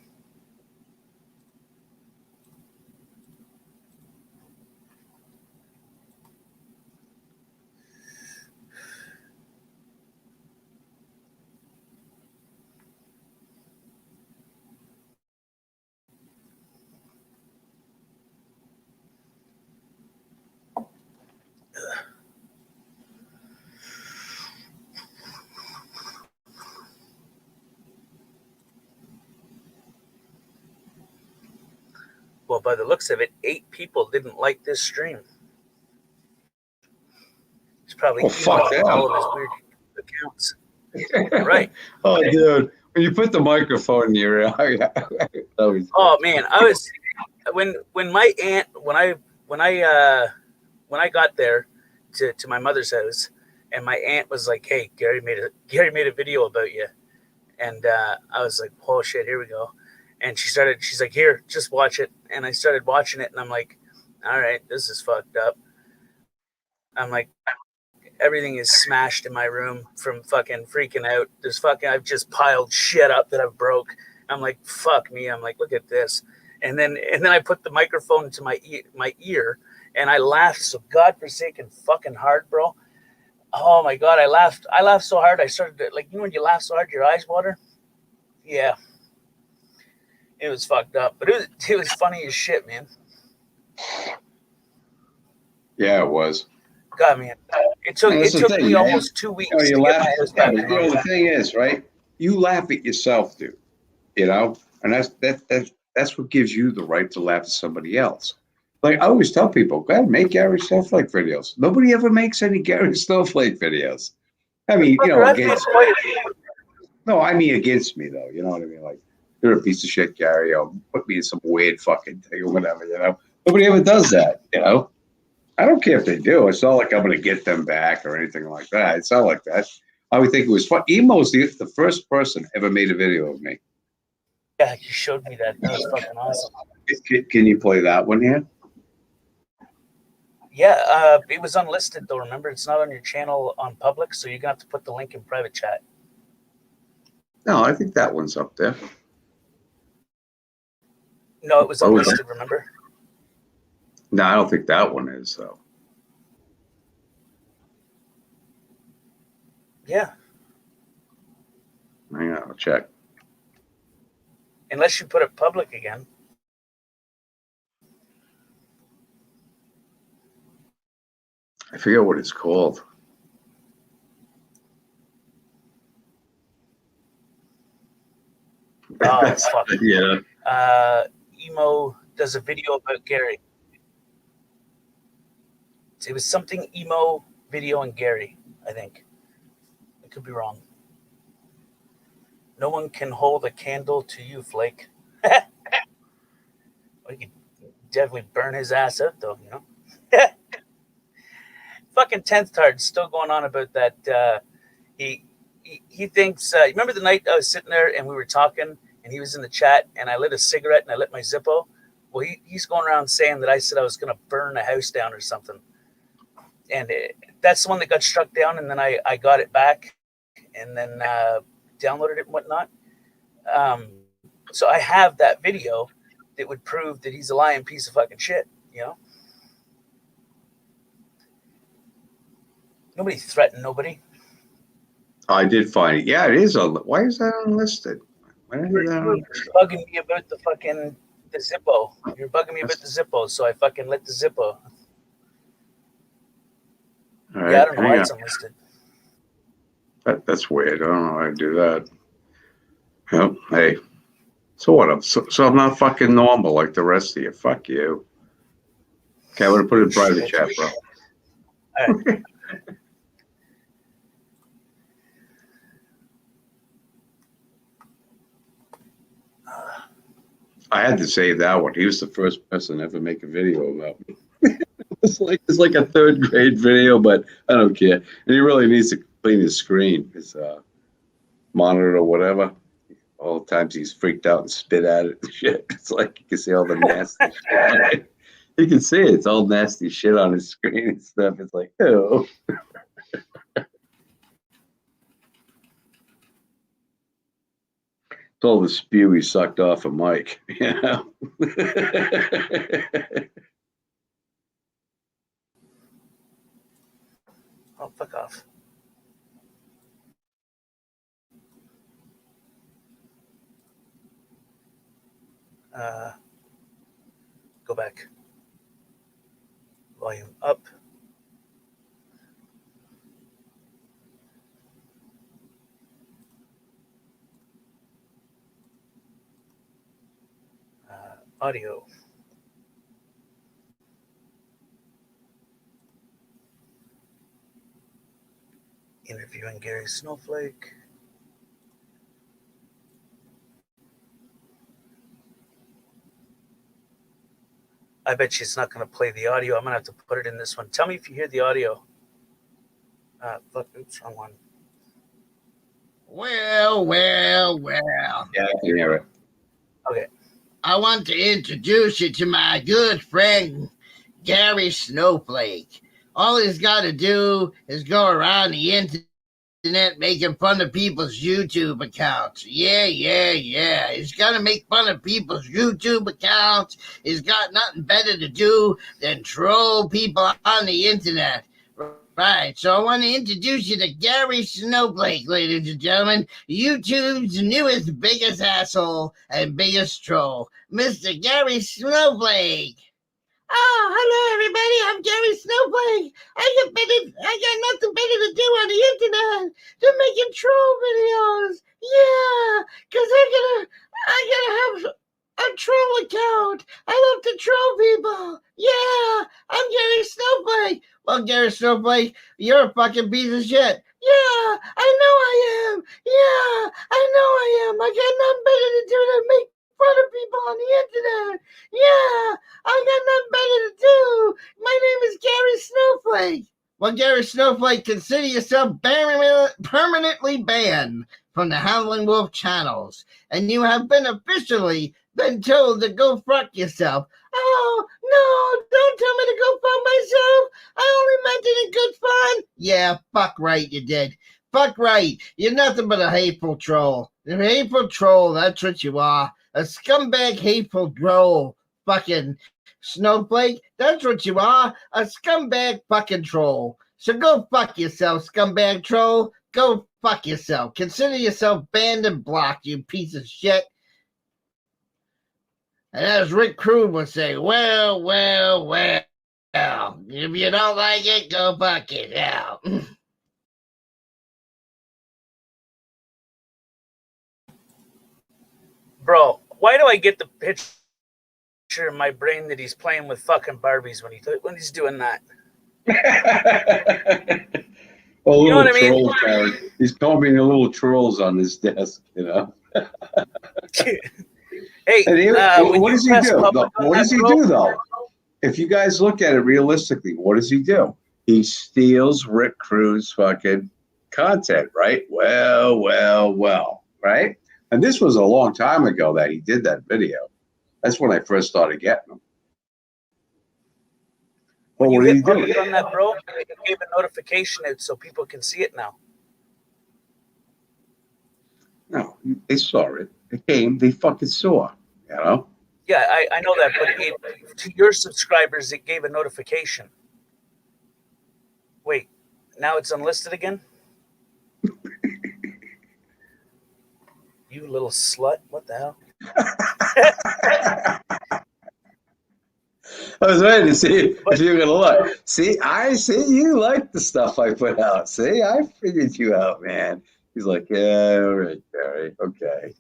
Well, by the looks of it, 8 people didn't like this stream. He's probably Oh, fuck emailed them. all of his weird accounts. Right. Oh, dude, when you put the microphone in your ear, Oh man, I was when my aunt when I got there to my mother's house, and my aunt was like, "Hey, Gary made a video about you," and I was like, "Oh shit, here we go." And she's like, "Here, just watch it." And I started watching it, and I'm like, "All right, this is fucked up." I'm like, everything is smashed in my room from fucking freaking out. I've just piled shit up that I've broke. I'm like, fuck me. I'm like, look at this. And then I put the microphone to my ear and I laughed so godforsaken fucking hard, bro. Oh my God. I laughed so hard. I started to, like, when you laugh so hard, your eyes water. Yeah. It was fucked up, but it was funny as shit, man. Yeah, it was. God, man. It took me almost 2 weeks to you get laugh. my house Yeah, back. but the thing is, right? You laugh at yourself, dude. And that's That's what gives you the right to laugh at somebody else. Like I always tell people, go ahead, make Gary Snowflake videos. Nobody ever makes any Gary Snowflake videos. I mean, you know, against no, I mean against me though. You know what I mean? Like you're a piece of shit, Gary. Or put me in some weird fucking thing or whatever. You know, nobody ever does that. You know, I don't care if they do. It's not like I'm going to get them back or anything like that. It's not like that. I would think it was fun. Emo's the first person ever made a video of me. Yeah, you showed me that. That was fucking awesome. Can you play that one here? Yeah, it was unlisted though. Remember, it's not on your channel on public, so you're gonna have to put the link in private chat. No, I think that one's up there. No, it was unlisted. Remember? No, I don't think that one is though. Yeah. Hang on, I'll check. Unless you put it public again. I forget what it's called. Oh, fuck. Yeah. Emo does a video about Gary. It was something Emo video and Gary, I think. I could be wrong. No one can hold a candle to you, Flake. We could definitely burn his ass out, though, you know? Fucking 10th card still going on about that. He thinks, remember the night I was sitting there and we were talking and he was in the chat and I lit a cigarette and I lit my Zippo? Well, he's going around saying that I said I was going to burn the house down or something. And that's the one that got struck down, and then I got it back and then downloaded it and whatnot. So I have that video that would prove that he's a lying piece of fucking shit, you know? Nobody threatened nobody. I did find it. Yeah, it is on. Why is that unlisted? Why is that You're bugging me about the fucking the Zippo. You're bugging me about the Zippo, so I fucking lit the Zippo. All right, Yeah, I don't know why it's unlisted. That's weird. I don't know how to do that. Yep. Hey. So what? So I'm not fucking normal like the rest of you. Fuck you. Okay, I'm gonna put it in private chat, bro. All right. I had to save that one. He was the first person to ever make a video about me. It's like a third grade video, but I don't care. And he really needs to clean his screen, his monitor or whatever. All the times he's freaked out and spit at it and shit. It's like you can see all the nasty shit on it. You can see it. It's all nasty shit on his screen and stuff. It's like, ew. It's all the spew he sucked off of Mike, you know? Oh, fuck off. Go back. Volume up. Audio. Interviewing Gary Snowflake. I bet she's not going to play the audio. I'm going to have to put it in this one. Tell me if you hear the audio. Fuck, oops, wrong one. Well. Yeah, I can hear it. Okay. I want to introduce you to my good friend, Gary Snowflake. All he's got to do is go around the internet making fun of people's YouTube accounts. Yeah. He's got to make fun of people's YouTube accounts. He's got nothing better to do than troll people on the internet. Right, so I want to introduce you to Gary Snowflake, ladies and gentlemen, YouTube's newest, biggest asshole and biggest troll, Mr. Gary Snowflake. Oh, hello, everybody. I'm Gary Snowflake. I got nothing better to do on the internet than making troll videos. Yeah, because I gotta have a troll out. I love to troll people. Yeah, I'm Gary Snowflake. Well, Gary Snowflake, you're a fucking piece of shit. Yeah, I know I am. Yeah, I know I am. I got nothing better to do than make fun of people on the internet. Yeah, I got nothing better to do. My name is Gary Snowflake. Well, Gary Snowflake, consider yourself permanently banned from the Howling Wolf channels, and you have been officially been told to go fuck yourself. Oh, no, don't tell me to go fuck myself. I only meant it in good fun. Yeah, fuck right you did. Fuck right. You're nothing but a hateful troll. You're a hateful troll, that's what you are. A scumbag hateful troll. Fucking Snowflake, that's what you are. A scumbag fucking troll. So go fuck yourself, scumbag troll. Go fuck yourself. Consider yourself banned and blocked, you piece of shit. And as Rick Krug would say, well, well, well. If you don't like it, go fuck yourself. Bro, why do I get the picture in my brain that he's playing with fucking Barbies when he's doing that? Well, You know little what I mean? trolls, Gary. He's combing the little trolls on his desk, you know. Hey, And what does he do? What does he do, though? If you guys look at it realistically, what does he do? He steals Rick Krug's fucking content, right? Well, right? And this was a long time ago that he did that video. That's when I first started getting him. When Well, you what did hit he do? public on that, bro, it gave a notification out so people can see it now. No, they saw it. They came. They fucking saw. You know. Yeah, I know that, but to your subscribers, it gave a notification. Wait, now it's unlisted again? You little slut. What the hell? I was waiting to see if you were gonna look. See, I see you like the stuff I put out. See, I figured you out, man. He's like, yeah, all right, Barry, okay.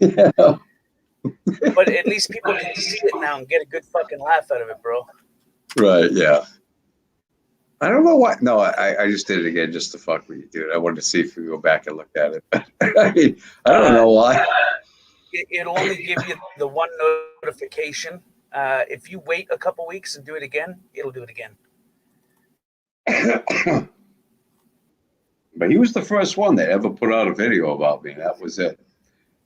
You know? But at least people can see it now and get a good fucking laugh out of it, bro. Right, yeah. I don't know why. No, I just did it again just to fuck with you, dude. I wanted to see if we go back and look at it. I mean, I don't know why. It'll only give you the one notification. If you wait a couple weeks and do it again, it'll do it again. But he was the first one that ever put out a video about me. That was it.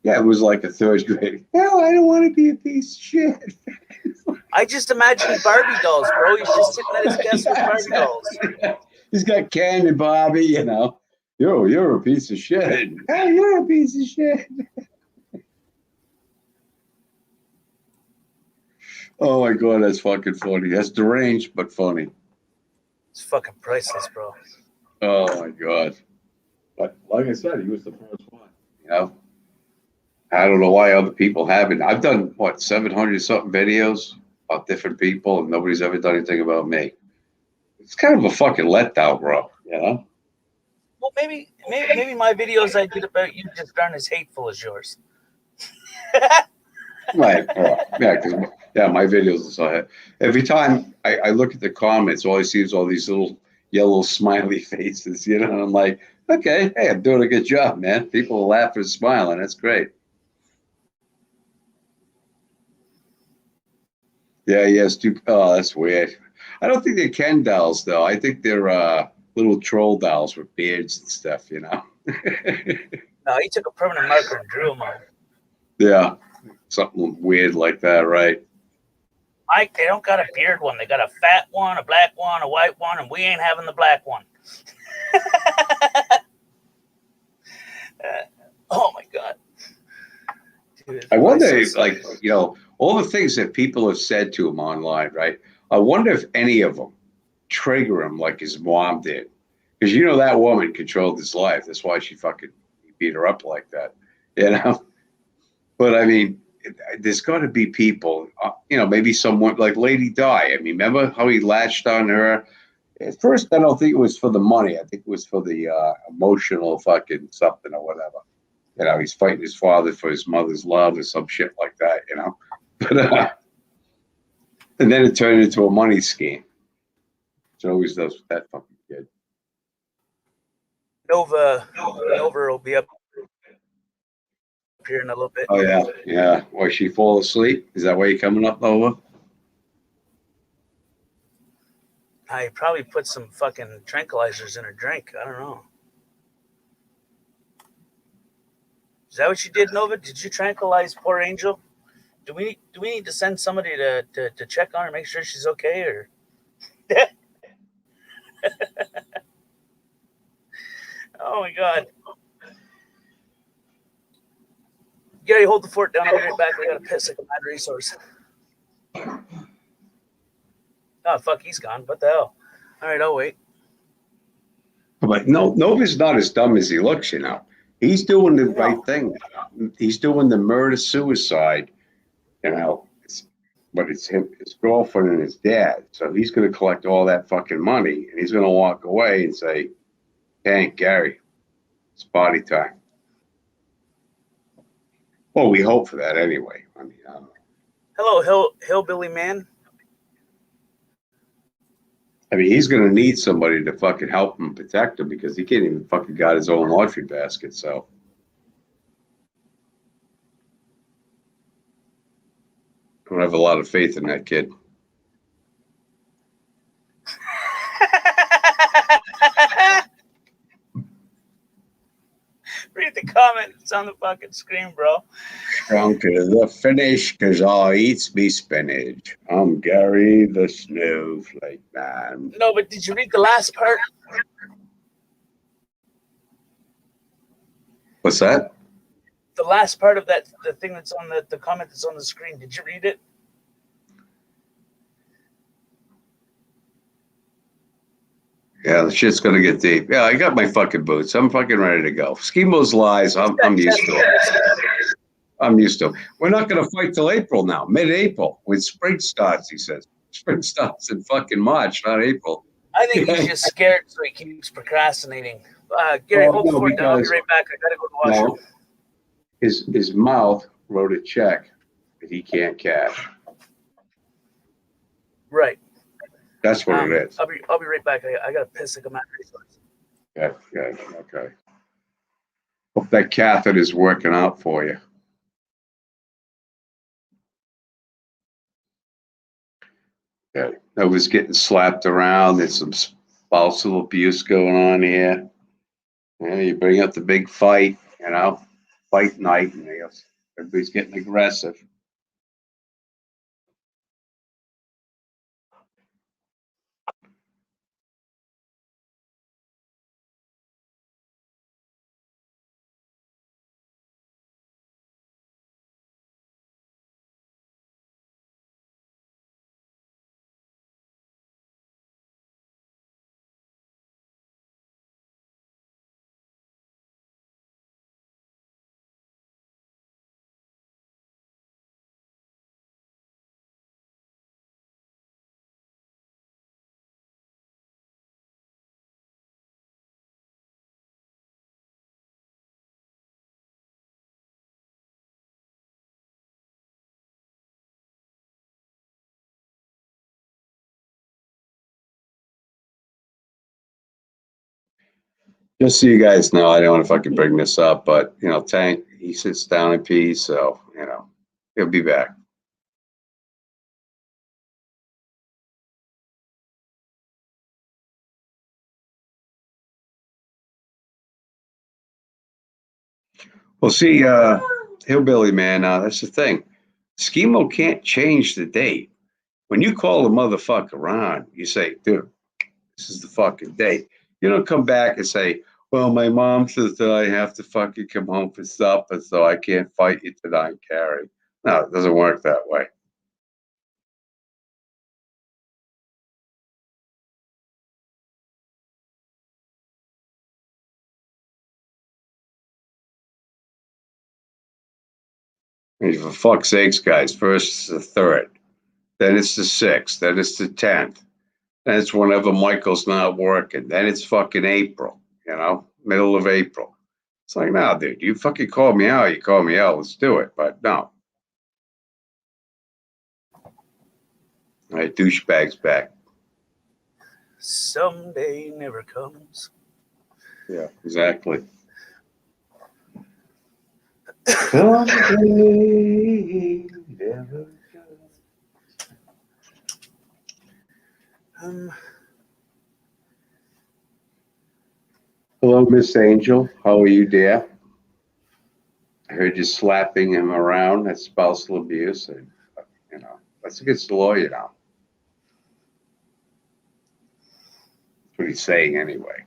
Yeah, it was like a third grade. No, I don't want to be a piece of shit. I just imagine Barbie dolls, bro. He's just sitting at his desk with Barbie dolls. He's got Ken and Bobby, you know. You're a piece of shit. Hey, you're a piece of shit. Oh my God, that's fucking funny. That's deranged, but funny. It's fucking priceless, bro. Oh my God. But like I said, he was the first one. You know, I don't know why other people haven't. I've done 700 something videos about different people, and nobody's ever done anything about me. It's kind of a fucking letdown, bro. You know. Well, maybe my videos I did about you just aren't as hateful as yours. Right. Yeah, because my videos are so. Every time I look at the comments, all I see is all these little yellow smiley faces. You know, and I'm like, okay, hey, I'm doing a good job, man. People are laughing and smiling. That's great. Yeah, stupid. Oh, that's weird. I don't think they're Ken dolls, though. I think they're little troll dolls with beards and stuff, you know? No, he took a permanent marker and drew them on. Yeah, something weird like that, right? Mike, they don't got a beard one. They got a fat one, a black one, a white one, and we ain't having the black one. Oh, my God. Dude, I wonder if, like, you know, all the things that people have said to him online, right? I wonder if any of them trigger him like his mom did. Because, you know, that woman controlled his life. That's why she fucking beat her up like that, you know? But, I mean, there's got to be people, you know, maybe someone like Lady Di. I mean, remember how he latched on her? At first, I don't think it was for the money. I think it was for the emotional fucking something or whatever. You know, he's fighting his father for his mother's love or some shit like that, you know? But And then it turned into a money scheme. It always does with that fucking kid. Nova will be up here in a little bit. Oh yeah, yeah. Why she fall asleep? Is that why you're coming up, Nova? I probably put some fucking tranquilizers in her drink. I don't know. Is that what you did, Nova? Did you tranquilize poor Angel? Do we need to send somebody to check on her, make sure she's okay, or? Oh my God. Gary, hold the fort down. I'll be right back. I gotta piss like a mad resource. Oh fuck, he's gone. What the hell? All right, I'll wait. But no, Nova's not as dumb as he looks. You know, he's doing the right thing. He's doing the murder suicide. You know, but it's him, his girlfriend, and his dad. So he's going to collect all that fucking money, and he's going to walk away and say, "Thank Gary, it's party time." Well, we hope for that anyway. I mean, I don't know. Hello, hillbilly man. I mean, he's going to need somebody to fucking help him protect him because he can't even fucking got his own laundry basket. So I don't have a lot of faith in that kid. Read the comment. It's on the fucking screen, bro. Drunk to the finish because I eats me spinach. I'm Gary the Snowflake Man. No, but did you read the last part? What's that? The last part of that, the thing that's on the comment that's on the screen. Did you read it? Yeah, the shit's gonna get deep. Yeah, I got my fucking boots. I'm fucking ready to go. Schemo's lies. I'm used to it. I'm used to it. We're not gonna fight till April now, mid-April, when spring starts. He says spring starts in fucking March, not April. I think he's just scared, so he keeps procrastinating. Gary, hold the fort down. I'll be right back. I gotta go to the washroom. His mouth wrote a check that he can't cash. Right. That's what it is. I'll be right back. I gotta piss like a mad resource. Okay. Hope that catheter is working out for you. Okay. I was getting slapped around. There's some spousal abuse going on here. Yeah, you bring up the big fight, fight night, and everybody's getting aggressive. Just so you guys know, I don't know if I can bring this up, but Tank, he sits down in peace, so he'll be back. Well, see, Hillbilly Man, that's the thing. Schemo can't change the date. When you call the motherfucker on, you say, dude, this is the fucking date. You don't come back and say, well, my mom says that I have to fucking come home for supper, so I can't fight you tonight, Carrie. No, it doesn't work that way. I mean, for fuck's sakes, guys, first it's the 3rd, then it's the 6th, then it's the 10th, then it's whenever Michael's not working, then it's fucking April, middle of April. It's like, no, dude, you fucking call me out, let's do it. But no. All right, douchebag's back. Someday never comes. Yeah, exactly. Someday never comes. Hello, Miss Angel. How are you, dear? I heard you slapping him around. That's spousal abuse. And, that's against the law, That's what he's saying anyway.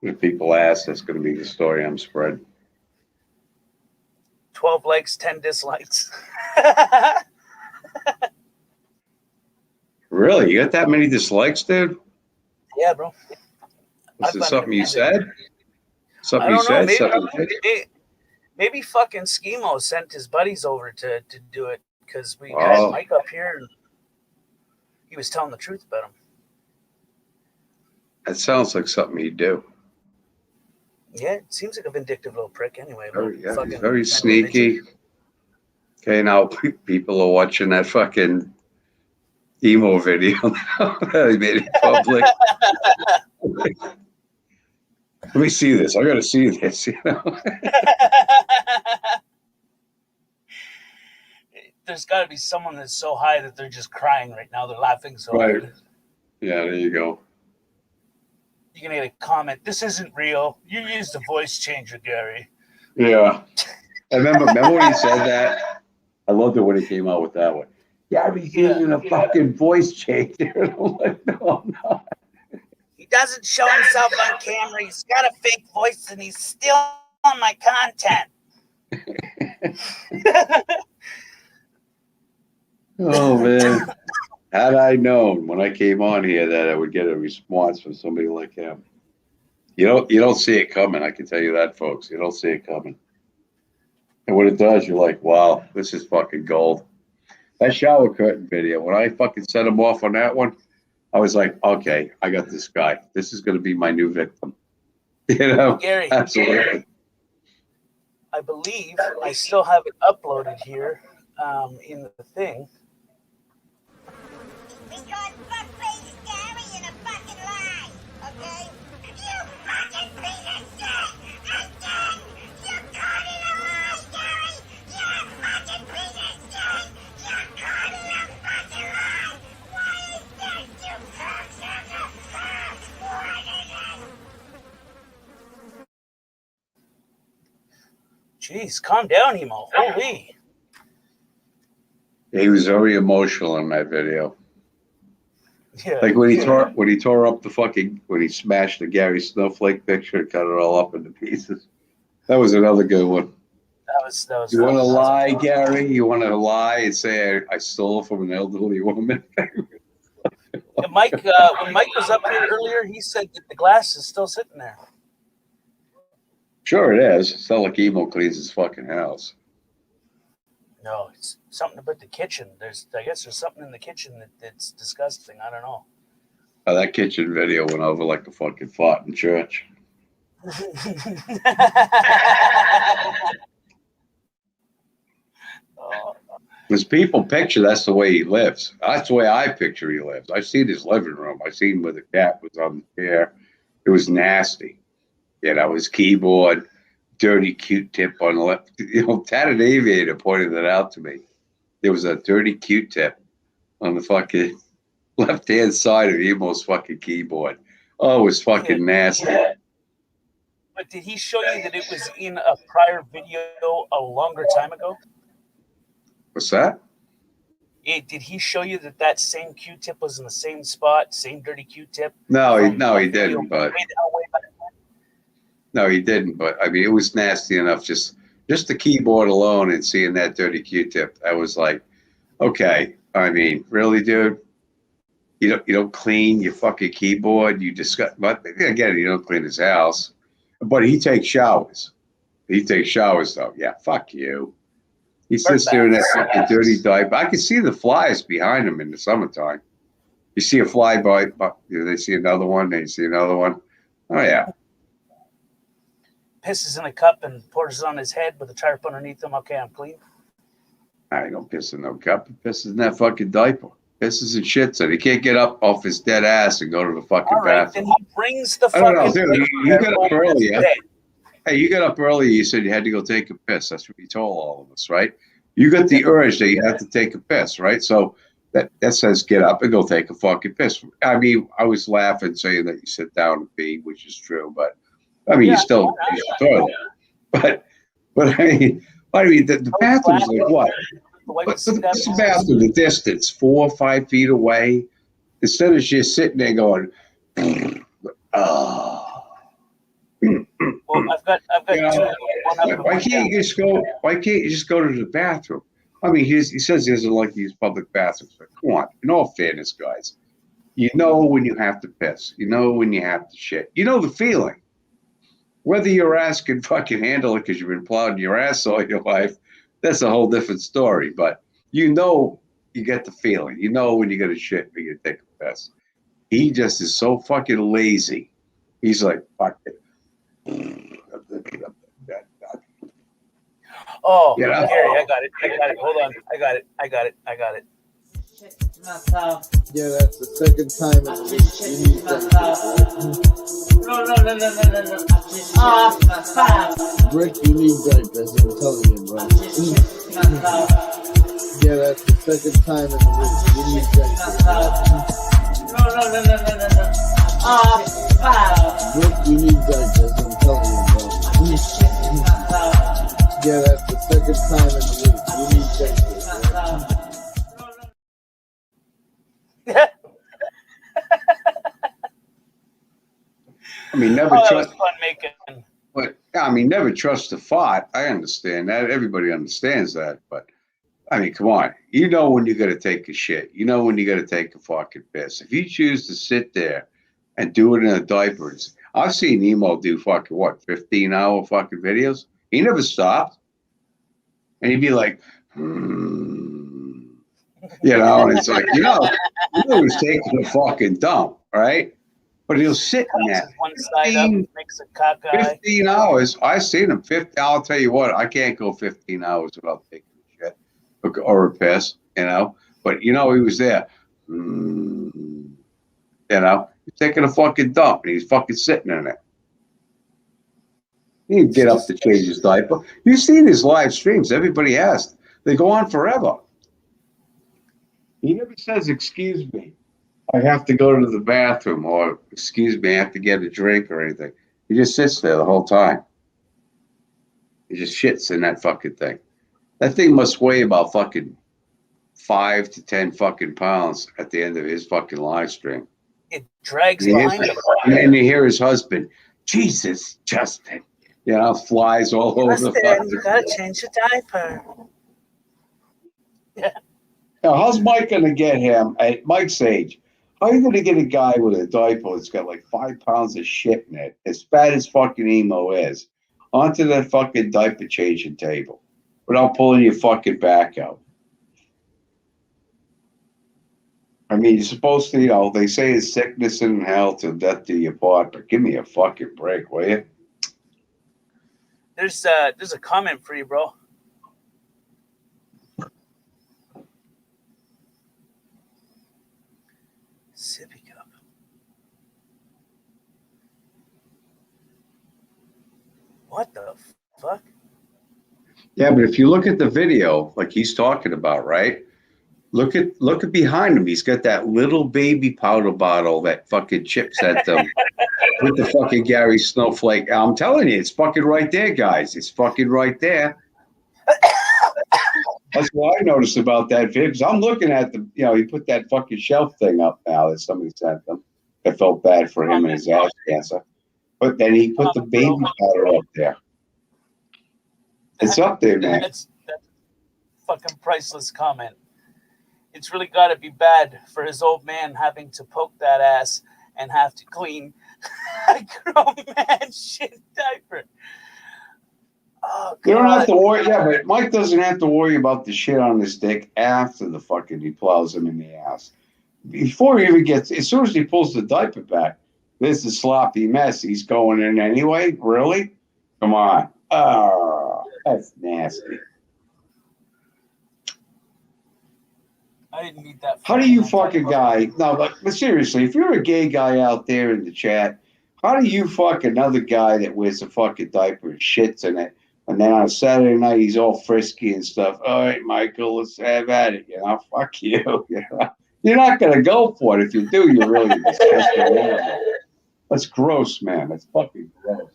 If people ask, that's going to be the story I'm spreading. 12 likes, 10 dislikes. Really? You got that many dislikes, dude? Yeah, bro. Was it something you said? Something I you don't know. said? Maybe fucking Schemo sent his buddies over to do it because we had Oh. Mike up here and he was telling the truth about him. That sounds like something he'd do. Yeah, it seems like a vindictive little prick anyway. He's very sneaky. Okay, now people are watching that fucking emo video that he made it public. Let me see this. I got to see this, There's got to be someone that's so high that they're just crying right now. They're laughing so Right. hard. Yeah, there you go. You're going to get a comment. This isn't real. You used a voice changer, Gary. Yeah. I remember when he said that? I loved it when he came out with that one. Gary's using a fucking voice changer. I'm like, no, I'm not. He doesn't show himself on camera. He's got a fake voice and he's still on my content. Oh, man. Had I known when I came on here that I would get a response from somebody like him. You don't see it coming. I can tell you that, folks. You don't see it coming. And when it does, you're like, wow, this is fucking gold. That shower curtain video, when I fucking set him off on that one, I was like, okay, I got this guy. This is going to be my new victim. Gary, absolutely. I believe I still have it uploaded here in the thing. Because fuckface Gary in a fucking lie, okay? You fucking piece of shit! Again! You're caught in a lie, Gary! You're a fucking piece of shit! You're caught in a fucking lie! Why is this, you cocksucker? What is it? Jeez, calm down, Emo. Holy. He was very emotional in that video. Yeah. Like when he tore up when he smashed the Gary Snowflake picture and cut it all up into pieces. That was another good one. That was. You want to lie, Gary? You want to lie and say I stole from an elderly woman? Mike, when Mike was up here earlier, he said that the glass is still sitting there. Sure it is. It's not like Emo cleans his fucking house. No, it's something about the kitchen. I guess there's something in the kitchen that's disgusting. I don't know. Oh, that kitchen video went over like a fucking fart in church. Because people picture that's the way he lives. That's the way I picture he lives. I've seen his living room. I've seen where the cat was on the chair. It was nasty. His keyboard, dirty Q-tip on the left. Tatted Aviator pointed that out to me. There was a dirty Q-tip on the fucking left-hand side of Emo's fucking keyboard. Oh, it was fucking nasty. But did he show you that it was in a prior video a longer time ago? What's that? Did he show you that same Q-tip was in the same spot, same dirty Q-tip? No, he didn't. But no, he didn't. But I mean, it was nasty enough. Just the keyboard alone and seeing that dirty Q-tip, I was like, okay. I mean, really, dude. You don't clean your fucking keyboard. You discuss, but again, you don't clean his house. But he takes showers. He takes showers though. Yeah, fuck you. He sits there in that fucking dirty diaper. I can see the flies behind him in the summertime. You see a fly by, they see another one, they see another one. Oh, yeah. Pisses in a cup and pours it on his head with a tarp underneath him. Okay, I'm clean. I ain't gonna piss in no cup. He pisses in that fucking diaper. pisses and shits, and he can't get up off his dead ass and go to the fucking All right, then bathroom. he brings the I don't know, fucking. dude. You got up over his earlier. bed. Hey, you got up earlier. You said you had to go take a piss. That's what you told all of us, right? You got the urge that you have to take a piss, right? So that says get up and go take a fucking piss. I mean, I was laughing saying that you sit down and pee, which is true, but I mean, you still use the toilet. But I mean, the bathroom's like what? What's the bathroom? The distance, 4 or 5 feet away. Instead of just sitting there going, oh. Well, I've got You know, two. One up and why one can't down. you just go? Why can't you just go to the bathroom? I mean, he says he doesn't like to use public bathrooms, but come on, in all fairness, guys, you know when you have to piss, you know when you have to shit, you know the feeling. Whether your ass can fucking handle it because you've been plowing your ass all your life, that's a whole different story. But you know, you get the feeling. You know when you get a shit, when you take a piss. He just is so fucking lazy. He's like, fuck it. Oh, You know? Gary, I got it. Hold on. I got it. Yeah, that's the second time in the week. You need diapers. No. Rick, you need diapers. I'm telling you, bro. Yeah, that's the second time in the week. You need diapers. Rick, you need diapers. I'm telling you, bro. Yeah, that's the second time in the week. You need diapers. I mean, never That was trust. fun making. But I mean, never trust a fart. I understand that. Everybody understands that. But I mean, come on. You know when you got to take a shit. You know when you got to take a fucking piss. If you choose to sit there and do it in a diaper, I've seen Emo do fucking 15-hour fucking videos. He never stopped, and he'd be like, and it's like he was taking a fucking dump, right? But he'll sit in that One side up, makes a cockeye. 15 hours. I've seen him 50. I'll tell you what, I can't go 15 hours without taking a shit or a piss, But, he was there. He's taking a fucking dump and he's fucking sitting in it. He didn't get up to change his diaper. You've seen his live streams. Everybody has. They go on forever. He never says, excuse me, I have to go to the bathroom, or excuse me, I have to get a drink or anything. He just sits there the whole time. He just shits in that fucking thing. That thing must weigh about fucking 5 to 10 fucking pounds at the end of his fucking live stream. It drags behind him. And you hear his husband, Jesus, Justin, flies all over the fucking. You gotta change your diaper. Yeah. Now, how's Mike going to get him at Mike's age? How are you going to get a guy with a diaper that's got like 5 pounds of shit in it, as fat as fucking Emo is, onto that fucking diaper changing table without pulling your fucking back out? I mean, you're supposed to, they say it's sickness and health and death do you part, but give me a fucking break, will you? There's a comment for you, bro. Sippy cup. What the fuck? Yeah, but if you look at the video, like he's talking about, right? Look at behind him. He's got that little baby powder bottle that fucking Chip sent them with the fucking Gary Snowflake. I'm telling you, it's fucking right there, guys. It's fucking right there. That's what I noticed about that video. Because I'm looking at he put that fucking shelf thing up now that somebody sent them. I felt bad for him and his ass cancer. But then he put the baby powder up there. It's up there, man. That's fucking priceless comment. It's really got to be bad for his old man having to poke that ass and have to clean a grown man shit diaper. Oh, God. You don't have to worry. Yeah, but Mike doesn't have to worry about the shit on his dick after the fucking he plows him in the ass. Before he even gets, as soon as he pulls the diaper back, this is sloppy mess. He's going in anyway. Really? Come on. Oh, that's nasty. I didn't need that. How do you fucking guy? No, but seriously, if you're a gay guy out there in the chat, how do you fuck another guy that wears a fucking diaper and shits in it, and then on Saturday night he's all frisky and stuff? All right, Michael, let's have at it. You know, fuck you. You know? You're not gonna go for it. If you do, you're really a disgusting animal. That's gross, man. That's fucking gross.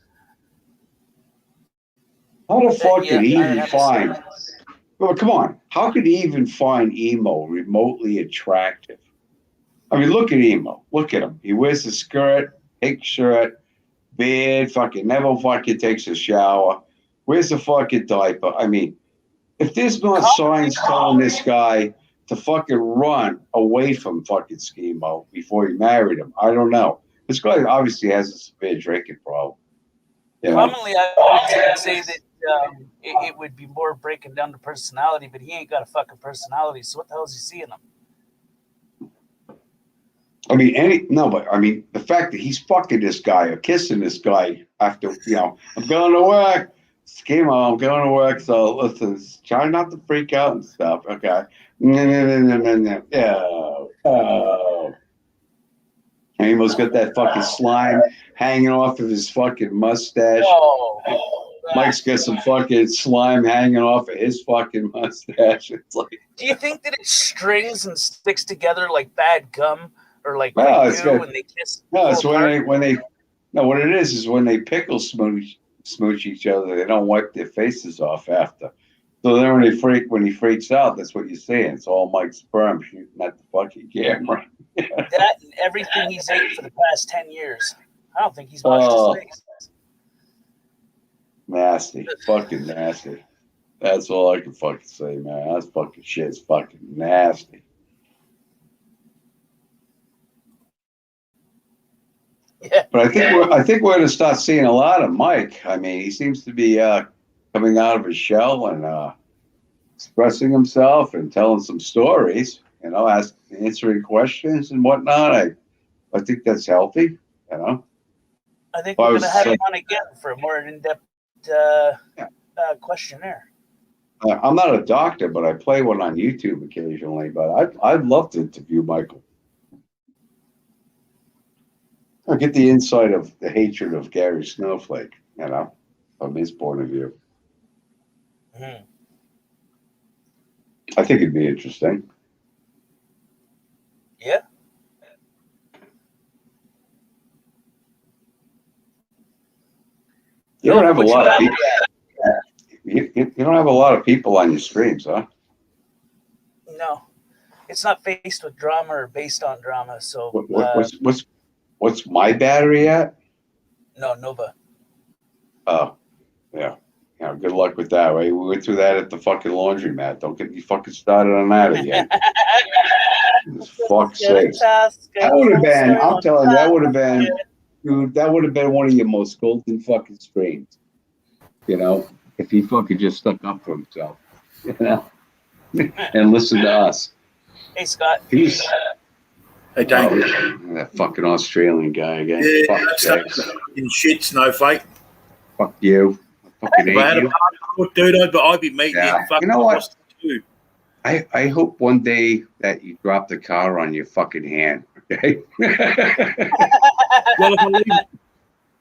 How the fuck did he even find? Well, come on. How could he even find emo remotely attractive? I mean, look at emo. Look at him. He wears a skirt, pink shirt, beard, fucking never fucking takes a shower. Wears a fucking diaper. I mean, if there's not signs telling this guy to fucking run away from fucking Schemo before he married him, I don't know. This guy obviously has a severe drinking problem. You know? Commonly, I would say that it would be more breaking down the personality, but he ain't got a fucking personality. So what the hell is he seeing him? I mean, but I mean, the fact that he's fucking this guy or kissing this guy after, you know, I'm going to work. Schemo, I'm going to work. So listen, try not to freak out and stuff. Okay. No. Yeah. And he almost got that fucking slime hanging off of his fucking mustache. Mike's got some fucking slime hanging off of his fucking mustache. It's like, do you think that it strings and sticks together like bad gum or like no, it's good. when they kiss? No, it's when they no, what it is when they pickle smooch each other, they don't wipe their faces off after. So then when he freaks out, that's what you're seeing. It's all Mike's sperm shooting at the fucking camera. That and everything he's ate for the past 10 years. I don't think he's washed his face. Nasty. Fucking nasty. That's all I can fucking say, man. That fucking shit's fucking nasty. Yeah. But I think we're gonna start seeing a lot of Mike. I mean, he seems to be coming out of his shell and expressing himself and telling some stories, you know, answering questions and whatnot. I think that's healthy, you know. I think we're going to have him on again for a more in-depth questionnaire. I'm not a doctor, but I play one on YouTube occasionally. But I'd love to interview Michael. I get the insight of the hatred of Gary Snowflake, you know, from his point of view. Mm-hmm. I think it'd be interesting. Yeah. You don't have a lot of people. You don't have a lot of people on your streams, huh? No, it's not faced with drama or based on drama. So what's my battery at? No, Nova. Oh, yeah. Yeah, good luck with that, right? We went through that at the fucking laundromat. Don't get me fucking started on that again. Fuck's sake. That would have been, I'm telling you, that would have been, dude, that would have been one of your most golden fucking streams. You know, if he fucking just stuck up for himself, you know, and listened to us. Hey, Scott. He's, Hey, Dave. that fucking Australian guy again. Yeah, Fuck that's sakes. fucking shit, Snowflake. Fuck you. I fucking If I had hate a you. passport, dude, but I'd be meeting Yeah. in fucking You know what? Austin too. I hope one day that you drop the car on your fucking hand, okay? Well,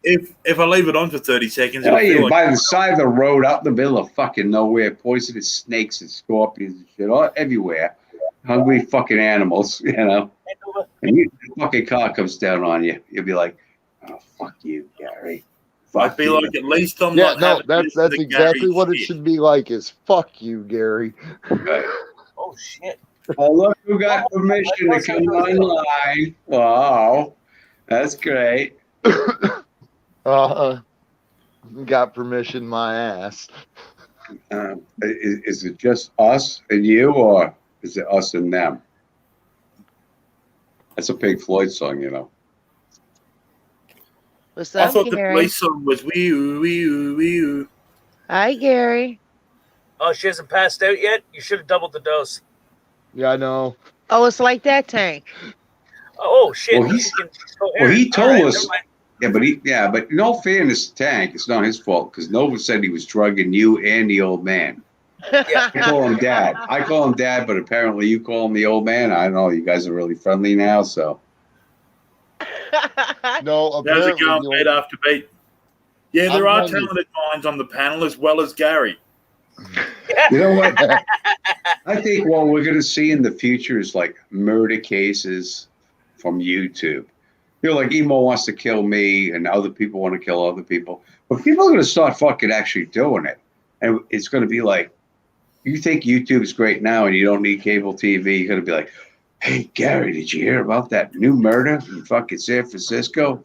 if I leave it on for 30 seconds, Oh, it'll you're feel like by the side of the road, out in the middle of fucking nowhere, poisonous snakes and scorpions and shit, all everywhere. Hungry fucking animals, you know. And the fucking car comes down on you, you'll be like, "Oh, fuck you, Gary." I'd be like, at least I'm Yeah, not. no, having that's the exactly Gary what it shit. should be like. Is fuck you, Gary. Oh shit! Oh, look who got permission to come online. Wow, that's great. Got permission, my ass. Is it just us and you, or is it us and them? That's a Pink Floyd song, you know. What's I up, thought the Gary? police song was wee oo wee oo wee oo. Hi, Gary. Oh, she hasn't passed out yet. You should have doubled the dose. Yeah, I know. Oh, it's like that tank. Oh shit! Well, he told All right, us. never mind. But in all fairness, Tank, it's not his fault because Nova said he was drugging you and the old man. Yeah. I call him Dad. But apparently you call him the old man. I don't know. You guys are really friendly now, so. No, How's it apparently going, beat after beat? Yeah, there I'm are telling you. talented minds on the panel as well as Gary. You know what? I think what we're going to see in the future is like murder cases from YouTube. You know, like Emo wants to kill me and other people want to kill other people. But people are going to start fucking actually doing it. And it's going to be like, you think YouTube's great now and you don't need cable TV. You're going to be like, hey, Gary, did you hear about that new murder in fucking San Francisco?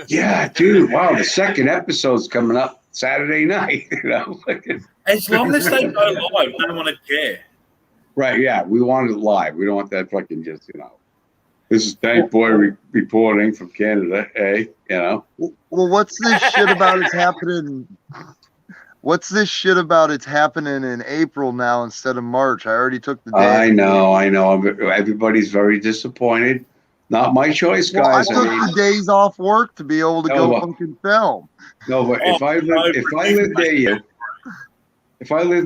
Yeah, dude. Wow, the second episode's coming up Saturday night. You know, As long as they go live, no one would care. right? Yeah, we want it live. We don't want that fucking just This is Tank Boy reporting from Canada. Hey, Well, what's this shit about it's happening? What's this shit about it's happening in April now instead of March? I already took the day. I know. Everybody's very disappointed. Not my choice, Well, I guys. took the days off work to be able to go fucking film. No, but if I lived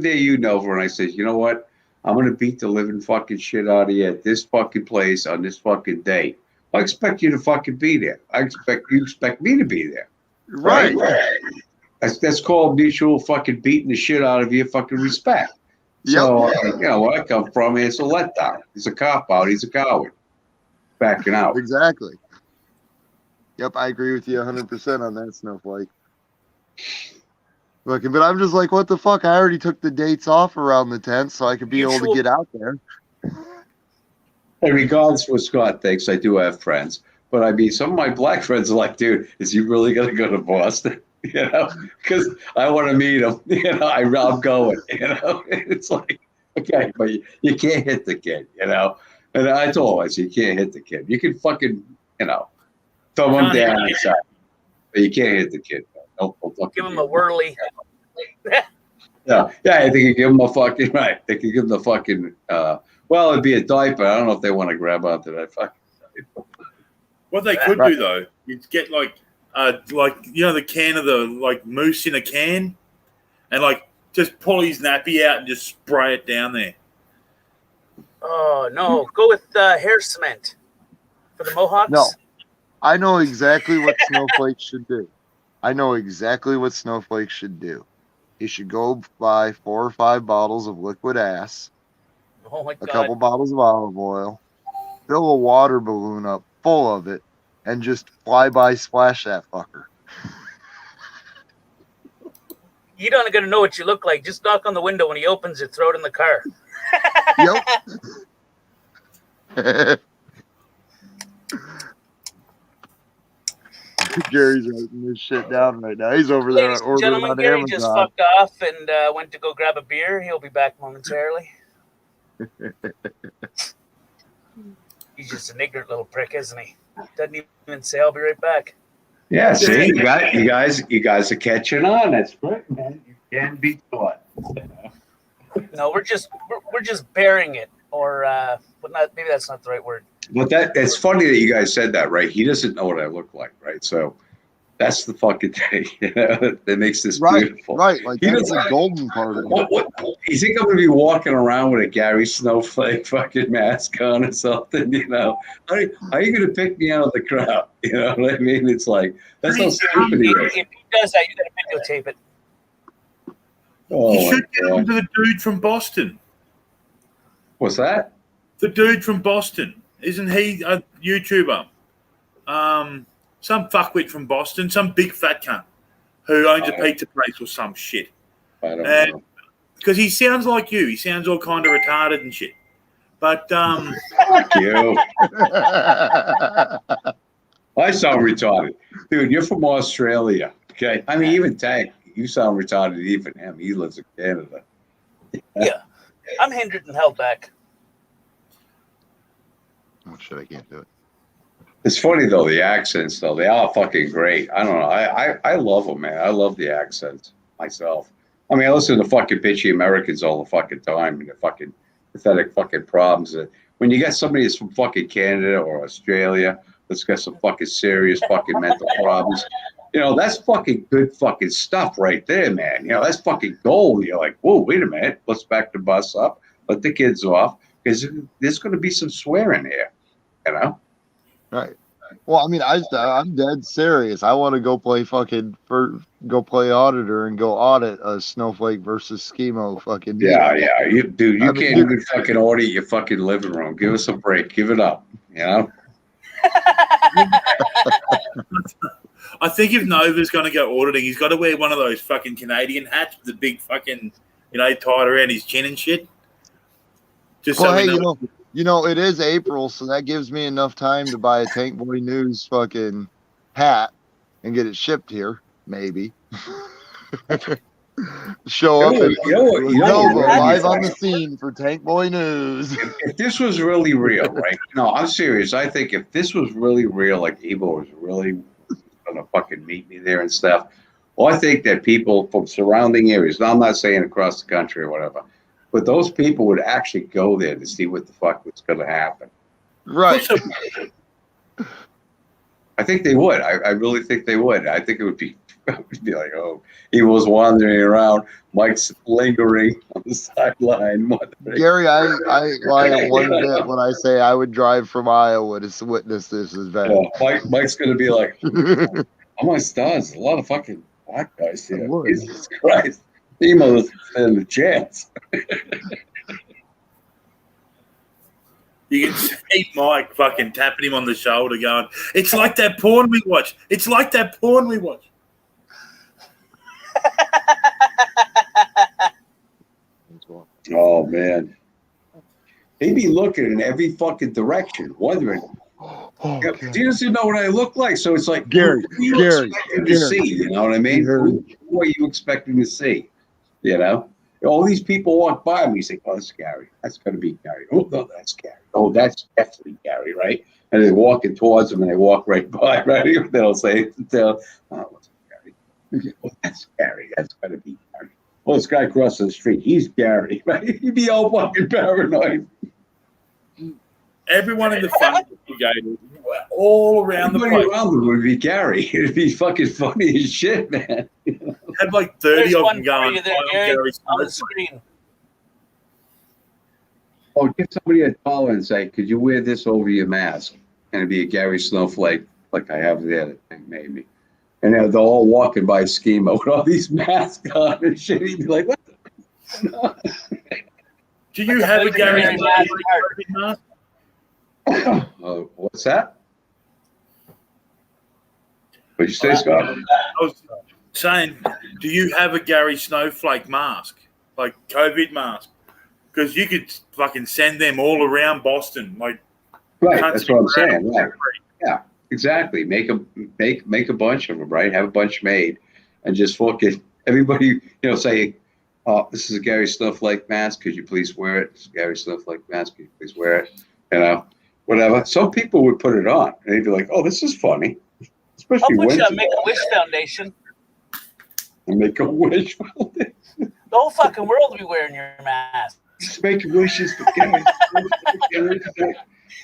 near you, Nova, and I said, you know what? I'm gonna beat the living fucking shit out of you at this fucking place on this fucking day. I expect you to fucking be there. You expect me to be there. Right. That's called mutual fucking beating the shit out of you, fucking respect. So you know where I come from, it's a letdown. He's a cop out. He's a coward. Backing out. Exactly. Yep, I agree with you 100% on that, Snowflake. Look, but I'm just like, what the fuck? I already took the dates off around the 10th, so I could be able to get out there. And regardless of what Scott thinks, I do have friends. But I mean, some of my black friends are like, dude, is he really going to go to Boston? You know, because I want to meet him. You know, I'm going. You know, it's like, okay, but you can't hit the kid. You know, and I told him, you can't hit the kid. You can fucking, thumb him down, but you can't hit the kid. Don't Give him a whirly. Yeah, I think you give him a fucking right. They could give him the fucking. Well, it'd be a diaper. I don't know if they want to grab onto that fucking diaper. What they could do though is get like the can of the mousse in a can, and just pull his nappy out and just spray it down there. Oh no! Go with hair cement for the mohawks. No, I know exactly what Snowflake should do. He should go buy 4 or 5 bottles of liquid ass, Oh my God. a couple bottles of olive oil, fill a water balloon up full of it, and just fly by splash that fucker. You don't gonna know what you look like. Just knock on the window when he opens it. Throw it in the car. Yep. Gary's writing this shit down right now. He's over there Ladies and ordering gentlemen, on Gary Amazon. just fucked off and went to go grab a beer. He'll be back momentarily. He's just an ignorant little prick, isn't he? Doesn't even say, "I'll be right back." Yeah, see, you guys are catching on. That's great, man. You can be taught. No, we're just bearing it, or but not. Maybe that's not the right word. But it's funny that you guys said that, right? He doesn't know what I look like, right? So that's the fucking thing, that makes this beautiful. Right, like that's the golden part of it. What you think I'm gonna be walking around with a Gary Snowflake fucking mask on or something? You know, how are you gonna pick me out of the crowd? You know what I mean? It's like that's how stupid he is. If he does that, you gotta videotape it. Oh, you should get onto the dude from Boston. What's that? The dude from Boston. Isn't he a YouTuber? Some fuckwit from Boston, some big fat cunt who owns a pizza place or some shit. I don't know. Because he sounds like you. He sounds all kind of retarded and shit. But fuck you. I sound retarded, dude. You're from Australia, okay? I mean, even Tank, you sound retarded. Even him, he lives in Canada. Yeah, I'm hindered and held back. Oh shit, I can't do it. It's funny though, the accents though, they are fucking great. I don't know. I love them, man. I love the accents myself. I mean, I listen to fucking bitchy Americans all the fucking time and their fucking pathetic fucking problems. When you get somebody that's from fucking Canada or Australia that's got some fucking serious fucking mental problems, That's fucking good fucking stuff right there, man. That's fucking gold. You're like, whoa, wait a minute. Let's back the bus up. Let the kids off because there's going to be some swearing here. Right. Well, I mean, I'm dead serious. I want to go play auditor and go audit a Snowflake versus Schemo fucking deal. Yeah. You can't dude, even fucking audit your fucking living room. Give us a break. Give it up. I think if Nova's going to go auditing, he's got to wear one of those fucking Canadian hats with the big fucking, tied around his chin and shit. Just well, so hey, we know. it is April, so that gives me enough time to buy a Tank Boy News fucking hat and get it shipped here, maybe. Show up at Nova live on the scene for Tank Boy News. If this was really real, right? No, I'm serious. I think if this was really real, like Evo was really going to fucking meet me there and stuff, well, I think that people from surrounding areas, now I'm not saying across the country or whatever, but those people would actually go there to see what the fuck was going to happen. Right. I think they would. I really think they would. I think it would be like, oh, he was wandering around. Mike's lingering on the sideline. Gary, I lie one bit when I say I would drive from Iowa to witness this event. Yeah, Mike's going to be like, oh my stars, a lot of fucking black guys here. Jesus Christ. Emo doesn't stand a chance. You can see Mike fucking tapping him on the shoulder going, it's like that porn we watch. It's like that porn we watch. Oh, man. He'd be looking in every fucking direction, wondering, he doesn't know what I look like. So it's like, Gary, who are you expecting to see? You know what I mean? Who are you expecting to see? All these people walk by me. You say, oh, that's Gary. That's going to be Gary. Oh, no, that's Gary. Oh, that's definitely Gary, right? And they're walking towards him and they walk right by, right? They'll say, oh, what's Gary? Oh, that's Gary. That's going to be Gary. Well, this guy across the street, he's Gary, right? He'd be all fucking paranoid. Everyone in the front all around the place. Around them would be Gary. It'd be fucking funny as shit, man. Had like 30 of them going on the screen. Oh, give somebody a call and say, could you wear this over your mask? And it'd be a Gary Snowflake like I have there, that thing maybe. And they're all walking by Schemo with all these masks on and shit. He'd be like, what the Do you have a Gary mask? What's that? What'd you say, Scott? I was saying, do you have a Gary Snowflake mask? Like COVID mask? Because you could fucking send them all around Boston. Like, right, that's what I'm saying. Right. Yeah, exactly. Make a bunch of them, right? Have a bunch made and just fucking everybody, say, oh, this is a Gary Snowflake mask. Could you please wear it? This is a Gary Snowflake mask. Could you please wear it? Whatever. Some people would put it on and they'd be like, oh, this is funny. Especially I'll put you on Make-A-Wish Foundation. Make-A-Wish Foundation. The whole fucking world will be wearing your mask. Just make wishes for Gary.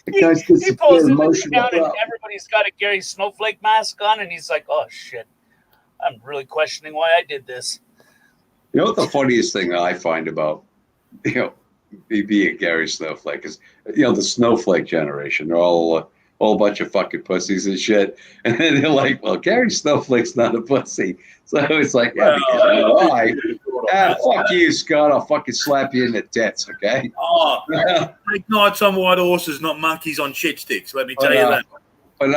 He pulls into the town and everybody's got a Gary Snowflake mask on and he's like, oh, shit. I'm really questioning why I did this. You know what the funniest thing that I find about, me being Gary Snowflake is, the Snowflake generation. They're all a bunch of fucking pussies and shit. And then they're like, well, Gary Snowflake's not a pussy. So it's like, yeah, fuck you, Scott. I'll fucking slap you in the tits, okay? Oh, take knights on white horses, not monkeys on shit sticks. Let me tell you that. But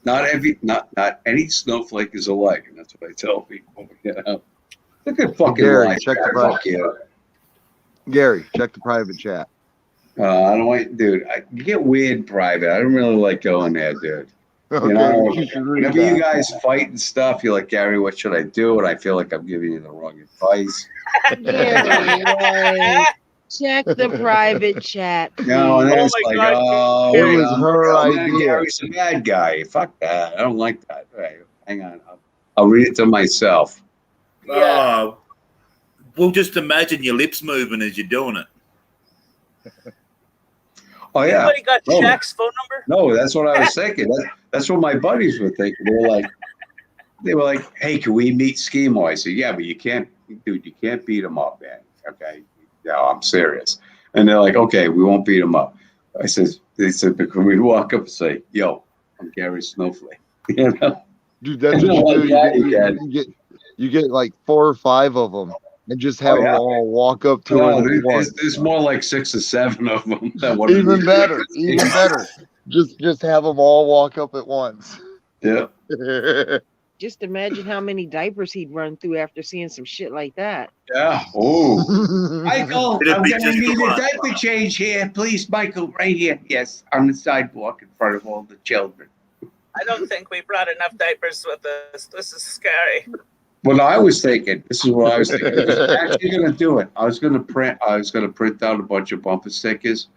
not any snowflake is alike, and that's what I tell people. Look at fucking Gary. Check the private chat. I don't want, dude. You get weird private. I don't really like going there, dude. Okay, whenever you guys fight and stuff, you're like, Gary, what should I do? And I feel like I'm giving you the wrong advice. Gary, check the private chat. No, and then it's like, oh, it was her idea. Gary's a bad guy. Fuck that. I don't like that. Right, hang on. I'll read it to myself. Yeah. We'll just imagine your lips moving as you're doing it. Oh, yeah. Anybody got Shaq's phone number? No, that's what I was thinking. That's what my buddies were thinking. They were like, they were like, "Hey, can we meet Schemo?" I said, "Yeah, but you can't, dude. You can't beat him up, man. Okay, no, I'm serious." And they're like, "Okay, we won't beat him up." They said, "But can we walk up and say, yo, I'm Gary Snowflake?" You know, Dude, that's what you like do. that, You get like 4 or 5 of them, and just have them yeah. all walk up to No, him at once. there's more like 6 or 7 of them. That one. Even better, even better. Just have them all walk up at once. Yeah. Just imagine how many diapers he'd run through after seeing some shit like that. Yeah. Oh. Michael, It'd I'm be going to just need the a one. diaper change here. Please, Michael, right here. Yes, on the sidewalk in front of all the children. I don't think we brought enough diapers with us. This is scary. What I was thinking, this is what I was thinking. I was actually going to do it. I was going to print out a bunch of bumper stickers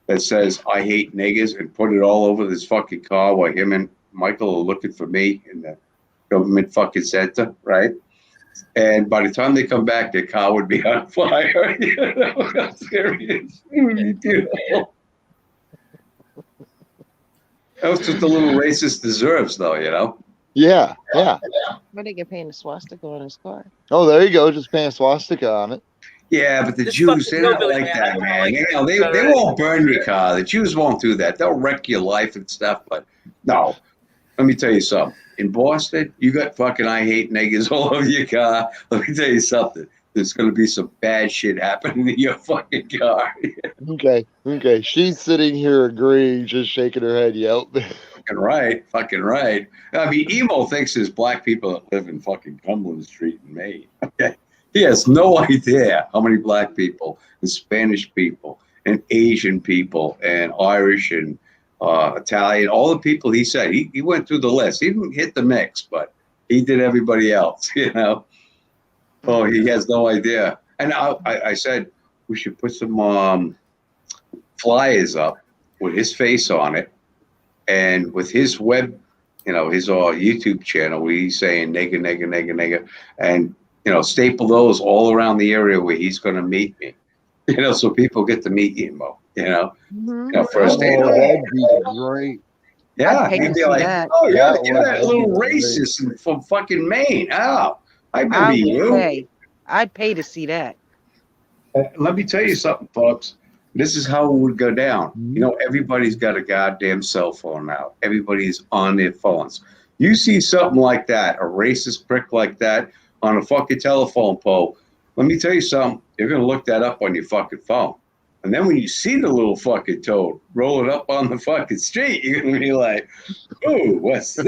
that says "I hate niggers" and put it all over this fucking car while him and Michael are looking for me in the government fucking center, right? And by the time they come back, their car would be on fire. You know how scary it is. It would be beautiful. That's what the little racist deserves, though, you know? Yeah, yeah. Where they get painted a swastika on his car? Oh, there you go. Just paint a swastika on it. Yeah, but the This Jews, fucking they're not hillbilly, like man, I that, don't man. like You know, they already. won't burn your car. The Jews won't do that. They'll wreck your life and stuff, but no. Let me tell you something. In Boston, you got fucking "I hate niggers" all over your car. Let me tell you something. There's going to be some bad shit happening in your fucking car. Okay. She's sitting here agreeing, just shaking her head. Yep. Fucking right. I mean, Emo thinks there's black people that live in fucking Cumberland Street in Maine. Okay. He has no idea how many black people and Spanish people and Asian people and Irish and Italian, all the people he said. He went through the list. He didn't hit the mix, but he did everybody else, you know. Oh, he has no idea. And I said we should put some flyers up with his face on it and with his web, you know, his YouTube channel where he's saying nigga, nigga, nigga, nigga, and, you know, staple those all around the area where he's going to meet me, you know, so people get to meet Emo, you know, first day. Oh, that'd be great. Yeah, I'd pay he'd to be see like, that. "Oh, That you're that would little be great. racist from fucking Maine. Oh, I I remember would you." pay. I'd pay to see that. Let me tell you something, folks. This is how it would go down. You know, everybody's got a goddamn cell phone now. Everybody's on their phones. You see something like that, a racist prick like that on a fucking telephone pole. Let me tell you something. You're going to look that up on your fucking phone. And then when you see the little fucking toad rolling up on the fucking street, you're going to be like, "Ooh, what's this?"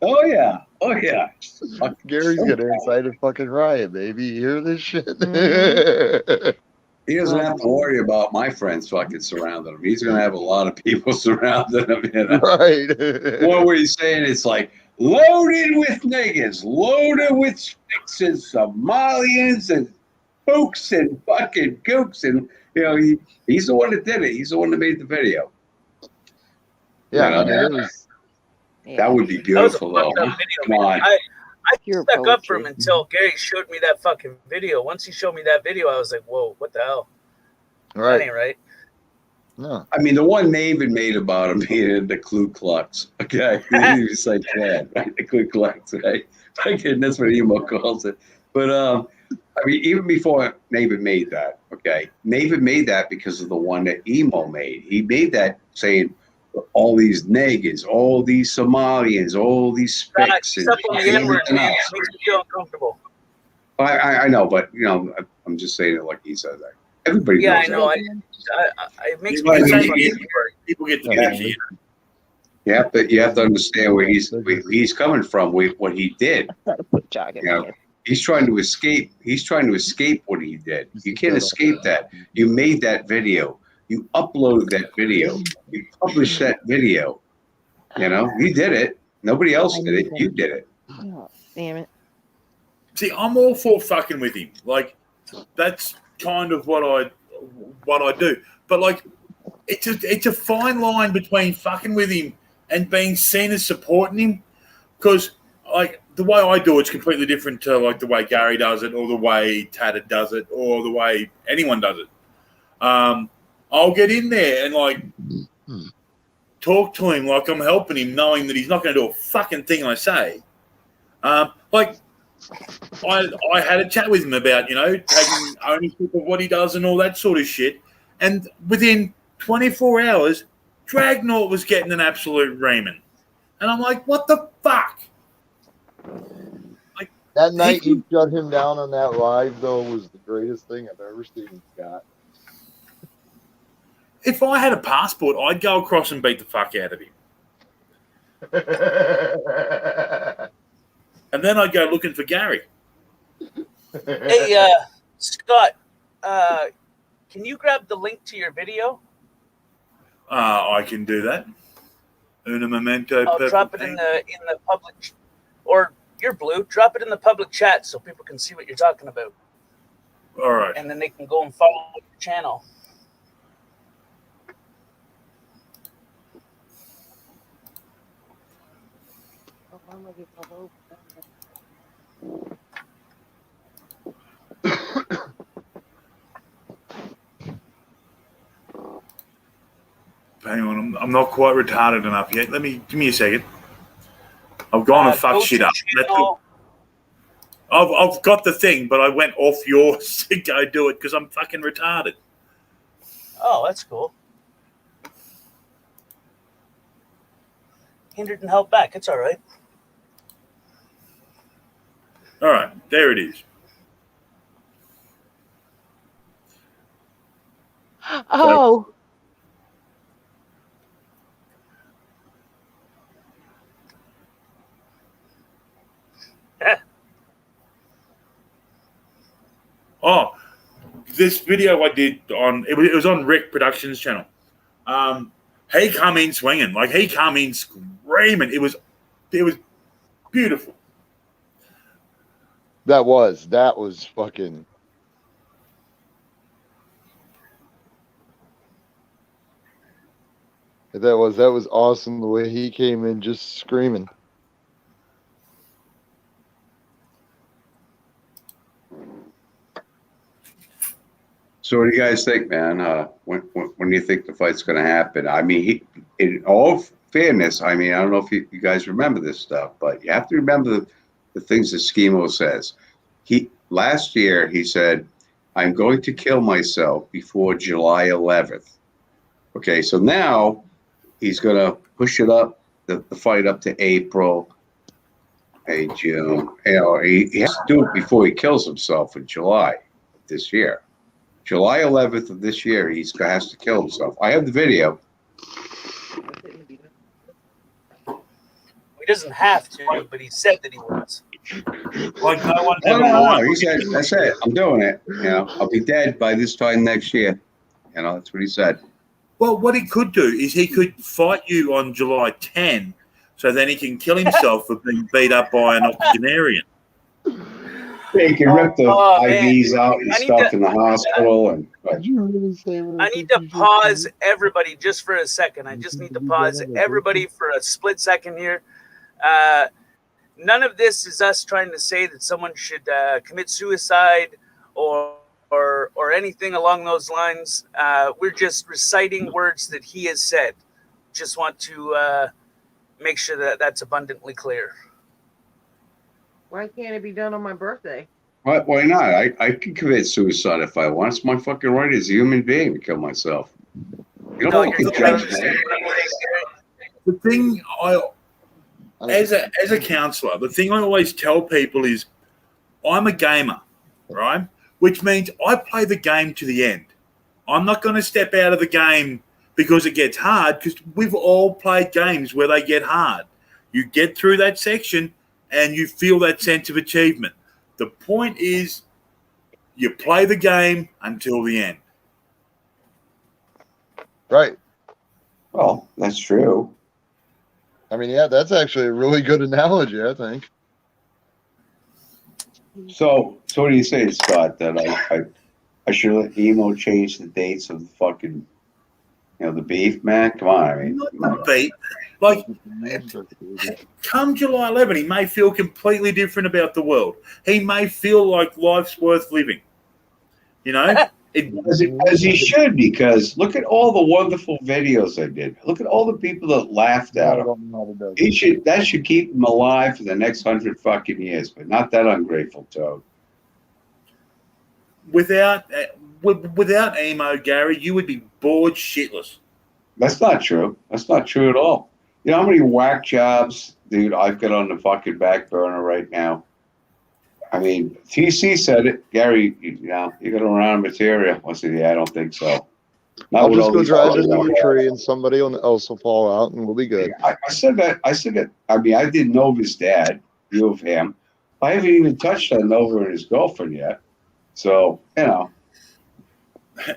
Oh, yeah. Oh, yeah. Gary's gonna incite a fucking riot, baby. You hear this shit? He doesn't have to worry about my friends fucking surrounding him. He's going to have a lot of people surrounding him. You know? Right. What were you saying? It's like loaded with niggas, loaded with sticks and Somalians and spooks and fucking gooks. And, you know, he's the one that did it. He's the one that made the video. Yeah, You I mean, know? it was. That would be That was a beautiful, though. fucked up video, Come man. on. I Pure stuck up for him poetry. until Gary showed me that fucking video. Once he showed me that video, I was like, "Whoa, what the hell? That Right. ain't right." No. I mean, the one Maven made about him being in the Ku Klux. Okay. He was like that, right? The Ku Klux, right? Again, that's what Emo calls it. But, I mean, even before Maven made that, okay, Maven made that because of the one that Emo made. He made that saying, all these niggas, all these Somalians, all these spicks, and Except on the N-word, everything man. else. It makes me feel uncomfortable. I know, but, you know, I'm just saying it like he said that. Everybody Yeah, I knows know. that. It makes me feel uncomfortable. People get the Yeah. picture. You have to understand where he's coming from, what he did. Gotta put jogging You know, pants. he's trying to escape. He's trying to escape what he did. You can't escape that. You made that video. You uploaded that video. You published that video. You know, you did it. Nobody else did it. You did it. Oh, damn it. See, I'm all for fucking with him. Like, that's kind of what I do. But like, it's a fine line between fucking with him and being seen as supporting him. Because like the way I do it's completely different to like the way Gary does it, or the way Tatted does it, or the way anyone does it. I'll get in there and like talk to him like I'm helping him, knowing that he's not going to do a fucking thing I say. Like, I had a chat with him about, taking ownership of what he does and all that sort of shit. And within 24 hours, Dragnort was getting an absolute reaming. And I'm like, what the fuck? Like, That night you shut him down on that live, though, was the greatest thing I've ever seen, Scott. If I had a passport, I'd go across and beat the fuck out of him. And then I'd go looking for Gary. Hey, Scott, can you grab the link to your video? I can do that. Una memento. I'll drop it in the public, or you're Blue. Drop it in the public chat so people can see what you're talking about. All right. And then they can go and follow your channel. Hang on, I'm not quite retarded enough yet. Give me a second. I've gone and fucked shit up. I've got the thing, but I went off yours to go do it because I'm fucking retarded. Oh, that's cool. Hindered and held back. It's all right. All right, there it is. Oh. Oh, this video I did it was on Rick Productions channel. He come in swinging, like he come in screaming. It was beautiful. That was fucking. That was awesome the way he came in just screaming. So what do you guys think, man? When do you think the fight's going to happen? I mean, in all fairness, I mean, I don't know if you guys remember this stuff, but you have to remember the things that Schemo says. Last year he said, "I'm going to kill myself before July 11th." Okay, so now he's going to push it up, the fight up to April, May, June. He has to do it before he kills himself in July this year. July 11th of this year, he has to kill himself. I have the video. He doesn't have to, but he said that he was. Like no one. No. He said, "That's it. I'm doing it. I'll be dead by this time next year." That's what he said. Well, what he could do is he could fight you on July 10, so then he can kill himself for being beat up by an octogenarian. Yeah, he can rip the IVs man. out and stuff in the hospital. I need to pause everybody just for a second. I just need to pause everybody for a split second here. None of this is us trying to say that someone should commit suicide or anything along those lines. We're just reciting words that he has said. Just want to make sure that that's abundantly clear. Why can't it be done on my birthday? Why not? I can commit suicide if I want. It's my fucking right as a human being to kill myself. You don't have to judge me. The thing as a counselor, the thing I always tell people is, I'm a gamer, right? Which means I play the game to the end. I'm not going to step out of the game because it gets hard, because we've all played games where they get hard. You get through that section and you feel that sense of achievement. The point is, you play the game until the end. Right. Well, that's true. I mean, yeah, that's actually a really good analogy, I think. So what do you say, Scott? That I should let Emo change the dates of the fucking, the beef, man? Come on, I mean, not the beef. Like, come July 11, he may feel completely different about the world. He may feel like life's worth living. As he should, because look at all the wonderful videos they did. Look at all the people that laughed at him. That should keep him alive for the next 100 fucking years, but not that ungrateful toad. Without emo, Gary, you would be bored shitless. That's not true. That's not true at all. You know how many whack jobs, dude, I've got on the fucking back burner right now? I mean, TC said it. Gary, you know, you're going to run out of material. I said, yeah, I don't think so. I'll just go drive into a tree and somebody else will fall out and we'll be good. I said that. I mean, I didn't know of his dad, knew of him. I haven't even touched on Nova and his girlfriend yet. So, you know.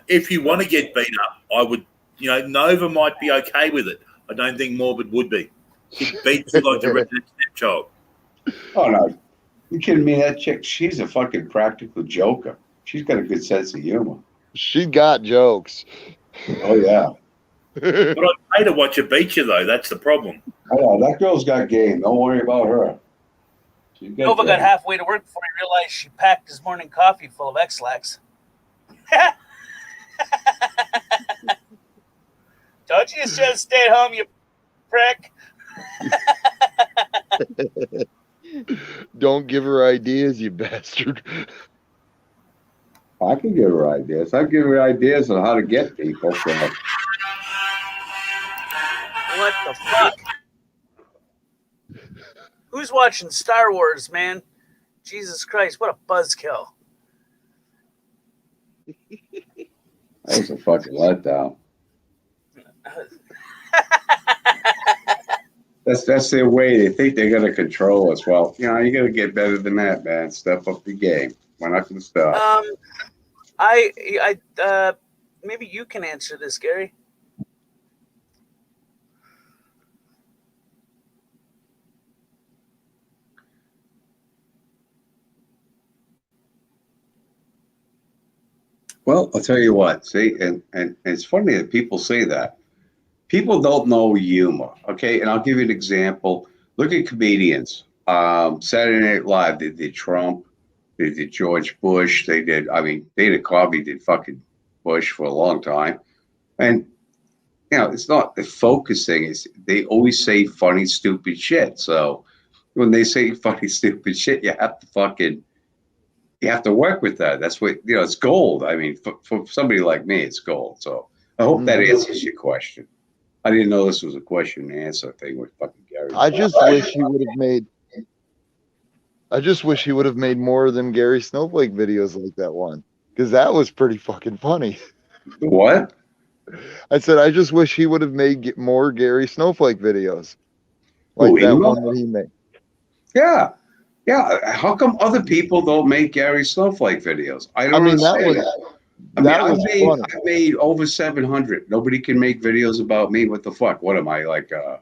If you want to get beat up, I would, you know, Nova might be okay with it. I don't think Morbid would be. He beats you like the redneck stepchild. Oh, no. You kidding me? That chick, she's a fucking practical joker. She's got a good sense of humor. She got jokes. Oh, yeah. But I'd pay to watch her beat you, though. That's the problem. Oh, that girl's got game. Don't worry about her. Nova got halfway to work before he realized she packed his morning coffee full of X-Lax. Don't you just stay at home, you prick? Don't give her ideas, you bastard. I can give her ideas. I give her ideas on how to get people. So. What the fuck? Who's watching Star Wars, man? Jesus Christ, what a buzzkill. That was a fucking letdown. That's their way. They think they're gonna control us. Well, you know, you gotta get better than that, man. Step up the game. We're not gonna stop. Maybe you can answer this, Gary. Well, I'll tell you what. See, and it's funny that people say that. People don't know humor, okay? And I'll give you an example. Look at comedians. Saturday Night Live, they did Trump. They did George Bush. They did Dana Carvey did fucking Bush for a long time. And, you know, it's not the focusing. It's they always say funny, stupid shit. So when they say funny, stupid shit, you have to work with that. That's what, you know, it's gold. I mean, for somebody like me, it's gold. So I hope that answers your question. I didn't know this was a question and answer thing with fucking Gary. I just wish he would have made more of them Gary Snowflake videos like that one, because that was pretty fucking funny. What? I said I just wish he would have made more Gary Snowflake videos like that one that he made. Yeah. Yeah, how come other people don't make Gary Snowflake videos? I don't understand that. I've made over 700. Nobody can make videos about me. What the fuck? What am I, like, you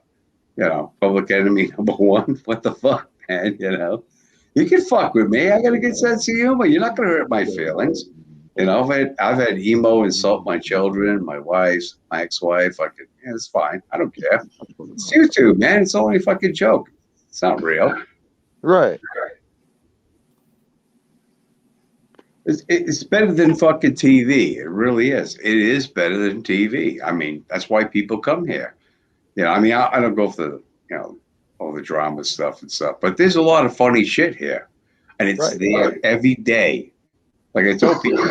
know, public enemy number one? What the fuck, man? You know, you can fuck with me. I got a good sense of humor. You're not gonna hurt my feelings. You know, I've had emo insult my children, my wives, my ex-wife. It's fine. I don't care. It's YouTube, man. It's only a fucking joke. It's not real. Right. It's better than fucking TV. It really is. It is better than TV. I mean, that's why people come here. You know, I mean, I don't go for the, you know, all the drama stuff and stuff, but there's a lot of funny shit here, and it's there every day. Like I told people,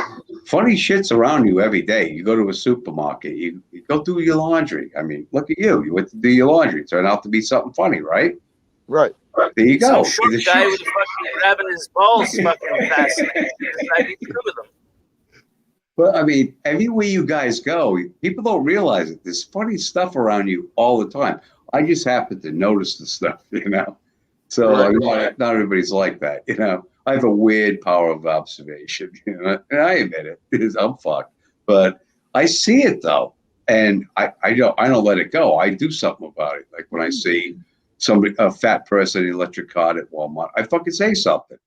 funny shit's around you every day. You go to a supermarket, you go do your laundry. I mean, look at you. You went to do your laundry. It turned out to be something funny, right? Right. There you go. Some short guy with fucking grabbing his balls fucking fascinating. I need to go with him. But I mean, everywhere you guys go, people don't realize it. There's funny stuff around you all the time. I just happen to notice the stuff, you know. So not everybody's like that, you know. I have a weird power of observation, you know, and I admit it because I'm fucked. But I see it though, and I don't let it go. I do something about it. Like when I see a fat person in an electric car at Walmart, I fucking say something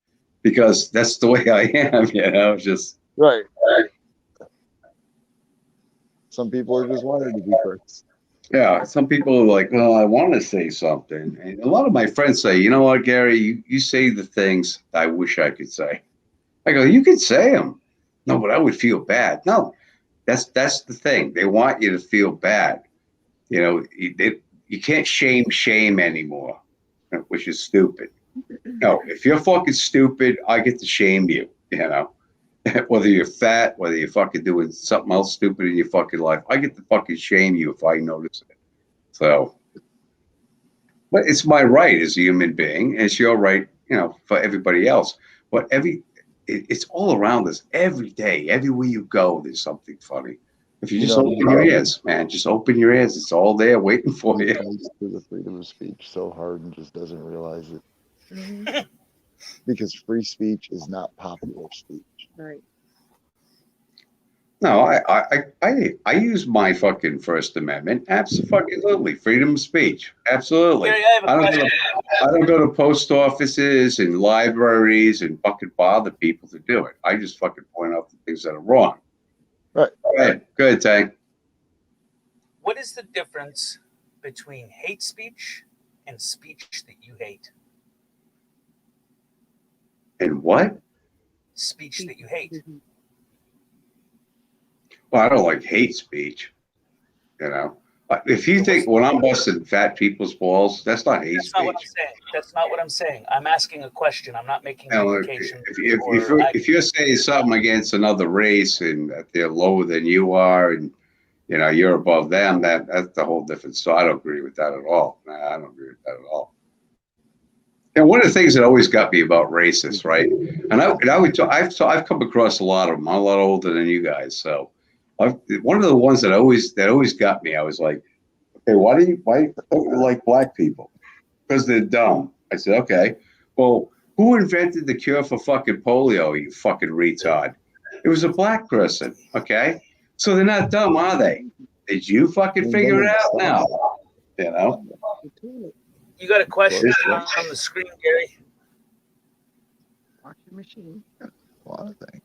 because that's the way I am, you know. Just right. Some people are just wanting to be first. Yeah, some people are like, well, I want to say something. And a lot of my friends say, you know what, Gary, you say the things I wish I could say. I go, you could say them. No, but I would feel bad. No, that's the thing. They want you to feel bad. You know, you can't shame anymore, which is stupid. No, if you're fucking stupid, I get to shame you. You know, whether you're fat, whether you're fucking doing something else stupid in your fucking life, I get to fucking shame you if I notice it. So, but it's my right as a human being, and it's your right, you know, for everybody else. But it's all around us every day. Everywhere you go, there's something funny. If you just open your ears, man, just open your ears. It's all there waiting for He you. fights for the freedom of speech so hard and just doesn't realize it. Mhm. Because free speech is not popular speech. Right. No, I use my fucking First Amendment. Absolutely, freedom of speech. Absolutely. Gary, I have a I don't question. I don't go to post offices and libraries and fucking bother people to do it. I just fucking point out the things that are wrong. Right. Go ahead, Tank. What is the difference between hate speech and speech that you hate? And what? Speech that you hate. Mhm. Well, I don't like hate speech. You know, if you think when I'm busting fat people's balls, that's not hate That's not what I'm speech. saying. That's not what I'm saying. I'm asking a question. I'm not making an Now, implication. if you're saying something against another race and that they're lower than you are, and you know you're above them, that's a whole different. So I don't agree with that at all. Nah, I don't agree with that at all. And one of the things that always got me about racists, right? And I've come across a lot of them. I'm a lot older than you guys, so one of the ones that always got me. I was like, okay, why don't you like black people? Because they're dumb. I said, okay, well, who invented the cure for fucking polio? You fucking retard. It was a black person. Okay, so they're not dumb, are they? Did you fucking figure it out now? You know. You got a question on the screen, Gary? Washing machine. A lot of things.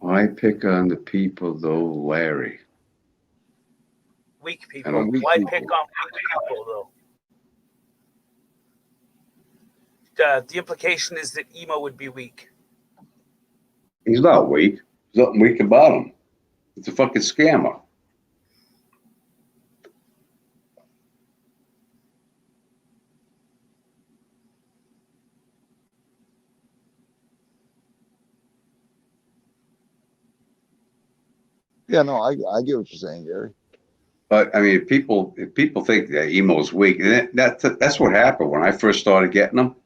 I pick on the people though, Larry. Weak I people. don't- Why pick on weak people, though? The implication is that emo would be weak. He's not weak. There's nothing weak about him. It's a fucking scammer. Yeah, no, I get what you're saying, Gary. But I mean, if people think that emo's weak, and that's what happened when I first started getting them.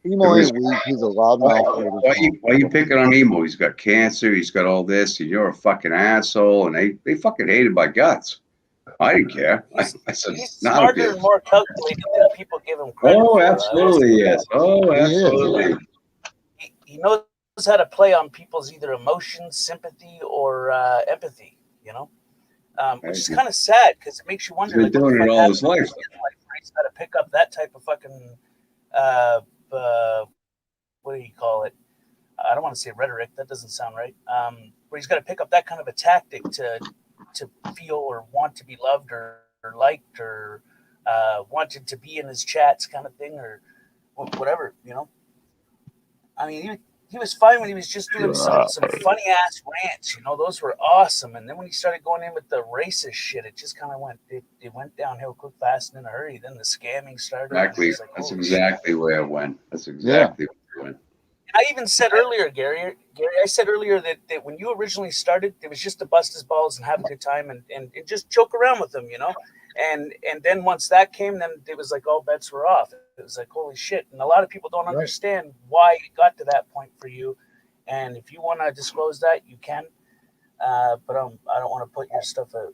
Emo ain't weak. He's a loudmouth. Why you picking on emo? He's got cancer. He's got all this, and you're a fucking asshole. And they fucking hated my guts. I didn't care. I said, He's not a smarter big. and more calculated than people give him credit Oh, for. absolutely, yes. Oh, absolutely. He knows how to play on people's either emotions, sympathy, or empathy. You know, which is kind of sad because it makes you wonder. He's been doing it all his life. He's got to pick up that type of fucking. What do you call it? I don't want to say rhetoric. That doesn't sound right. Where he's got to pick up that kind of a tactic to feel or want to be loved or liked or wanted to be in his chats, kind of thing, or whatever. You know. I mean, he was fine when he was just doing some funny ass rants. You know, those were awesome. And then when he started going in with the racist shit, it just kind of it went downhill quick, fast, and in a hurry. Then the scamming started. Exactly. Like, That's exactly where it went. That's exactly where it went. I even said earlier, Gary, I said earlier that when you originally started, it was just to bust his balls and have a good time and just joke around with him, you know? And then once that came, then it was like all bets were off. It was like, holy shit. And a lot of people don't understand why it got to that point for you. And if you want to disclose that, you can. But I don't want to put your stuff out.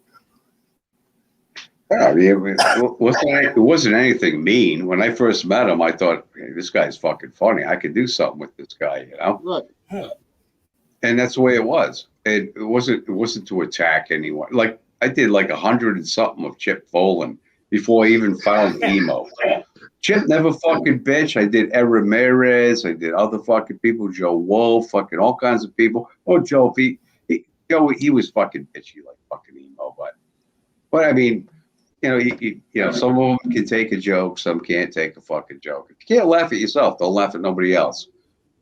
Yeah, I mean, it wasn't anything mean. When I first met him, I thought, hey, this guy's fucking funny. I could do something with this guy, you know? Right. And that's the way it was. It wasn't to attack anyone. Like I did like 100 and something of Chip Folan before I even found emo. Chip never fucking bitch. I did Ed Ramirez. I did other fucking people, Joe Wolf, fucking all kinds of people. Oh, Joe, he was fucking bitchy like fucking emo, but I mean, you know, some of them can take a joke, some can't take a fucking joke. If you can't laugh at yourself, don't laugh at nobody else.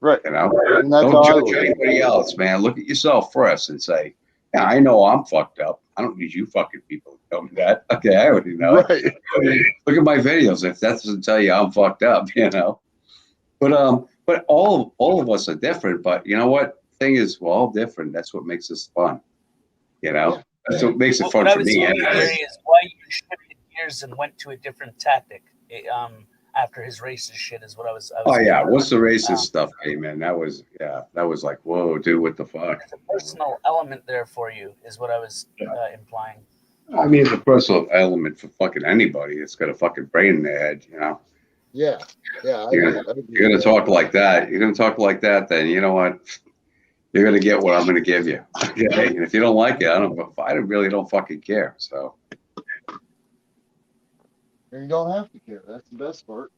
Right. You know, And that's don't how I judge look at it. anybody else, man. Look at yourself first and say, yeah, I know I'm fucked up. I don't need you fucking people to tell me that. Okay, I already know it. Right. Look at my videos. If that doesn't tell you I'm fucked up, you know. But all of us are different. But you know what? Thing is, we're all different. That's what makes us fun. You know, Yeah. that's what makes it What fun I for was me. saying, Anyway. Gary, is why you shifted gears and went to a different tactic. After his racist shit is what I was. Oh yeah, once the racist Um, stuff came in, that was like, whoa, dude, what the fuck? There's a personal element there for you, is what I was implying. I mean, it's a personal element for fucking anybody that's got a fucking brain in their head, you know. Yeah. Yeah. You're gonna talk like that. You're gonna talk like that, then you know what? You're gonna get what I'm gonna give you. Okay? And if you don't like it, I really don't fucking care. So You don't have to care. That's the best part.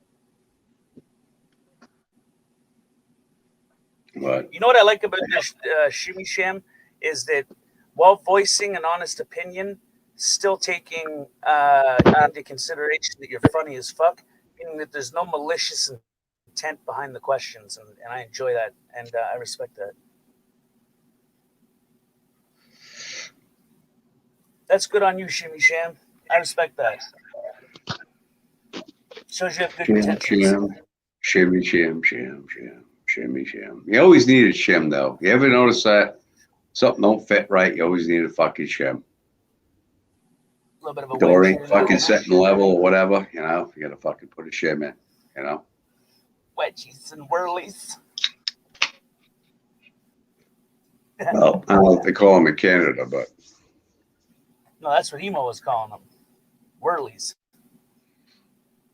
but You know what I like about this Shimmy Sham is that while voicing an honest opinion, still taking into consideration that you're funny as fuck, meaning that there's no malicious intent behind the questions, and I enjoy that, and I respect that. That's good on you, Shimmy Sham. I respect that. Shows you have good intentions. shimmy, shimmy, shim. You always need a shim though. You ever notice that something don't fit right? You always need a fucking shim. A little bit of a Door wedge ain't here, fucking setting level or whatever. You know, you gotta fucking put a shim in. You know. wedgies and whirlies. Well, I don't know what they call them in Canada, but No, that's what Emo was calling them. Whirlies.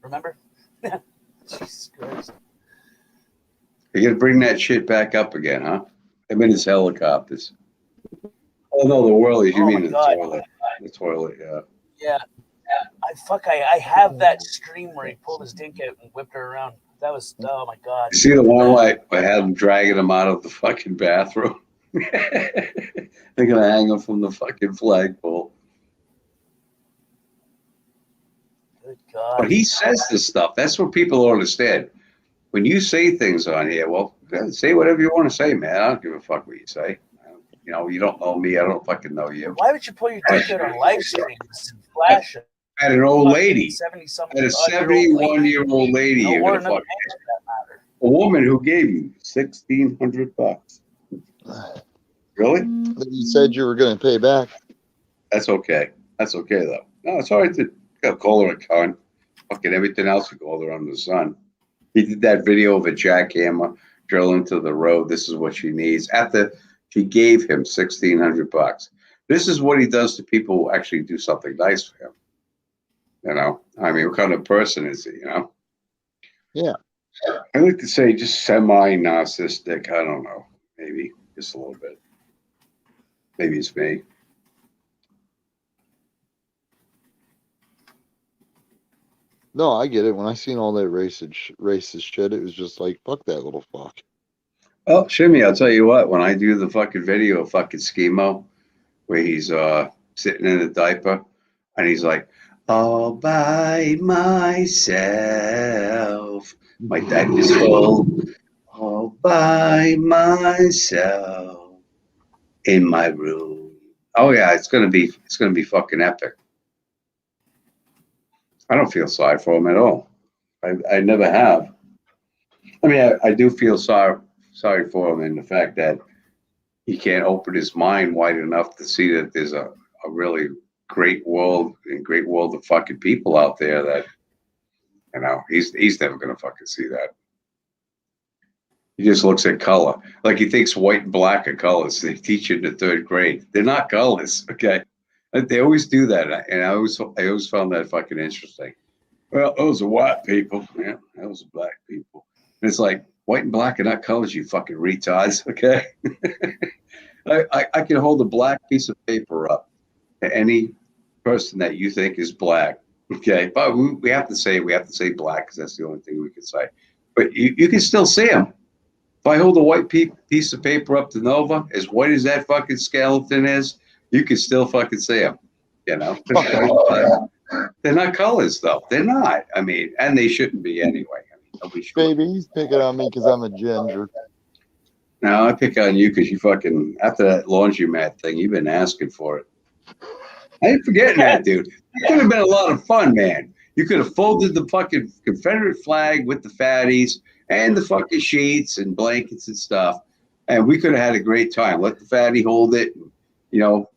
Remember? Jesus Christ. you gotta bring that shit back up again, huh? Him in his helicopters. Oh no, the whirlies. You Oh mean my the God. toilet? The toilet, yeah. Yeah. I have that stream where he pulled his dink out and whipped her around. That was, oh my God. You see the one like I had him dragging him out of the fucking bathroom. They're gonna hang him from the fucking flagpole. Good God. But he says this stuff. That's what people don't understand. When you say things on here, well, say whatever you want to say, man. I don't give a fuck what you say. You know, you don't know me. I don't fucking know you. Why would you pull your dick out on live streams and flash it? At an old lady, 70-something at a odd-year-old lady. 71-year-old lady, No you're more gonna than a fuck man for that matter. a woman who gave you $1,600. Really? You said you were going to pay back. That's okay. That's okay though. No, it's all right to call her a cunt. Fucking everything else you call her under the sun. He did that video of a jackhammer drill into the road. This is what she needs. After she gave him $1,600. This is what he does to people who actually do something nice for him. You know, I mean, what kind of person is he? You know. Yeah. I like to say just semi-narcissistic. I don't know. Maybe just a little bit. Maybe it's me. No, I get it. When I seen all that racist shit, it was just like, fuck that little fuck. Well, Shimmy, I'll tell you what. When I do the fucking video of fucking Schemo, where he's sitting in a diaper, and he's like, all by myself. My diaper's full. All by myself in my room. Oh yeah, it's gonna be fucking epic. I don't feel sorry for him at all. I never have. I mean, I do feel sorry for him in the fact that he can't open his mind wide enough to see that there's a really great world of fucking people out there that, you know, he's never gonna fucking see that. He just looks at color. Like he thinks white and black are colors. They teach you in the 3rd grade. They're not colors, okay? They always do that, and I always found that fucking interesting. Well, those are white people. Yeah, those are black people. And it's like, white and black are not colors, you fucking retards, okay? I can hold a black piece of paper up to any person that you think is black, okay? But we have to say black because that's the only thing we can say. But you can still see them. If I hold a white piece of paper up to Nova, as white as that fucking skeleton is, you can still fucking see them, you know? They're not colors, though. They're not. I mean, and they shouldn't be anyway. I mean, nobody should. Baby, he's picking on me because I'm a ginger. No, I pick on you because you fucking, after that laundromat thing, you've been asking for it. I ain't forgetting that, dude. It could have been a lot of fun, man. You could have folded the fucking Confederate flag with the fatties and the fucking sheets and blankets and stuff. And we could have had a great time. Let the fatty hold it. And, you know,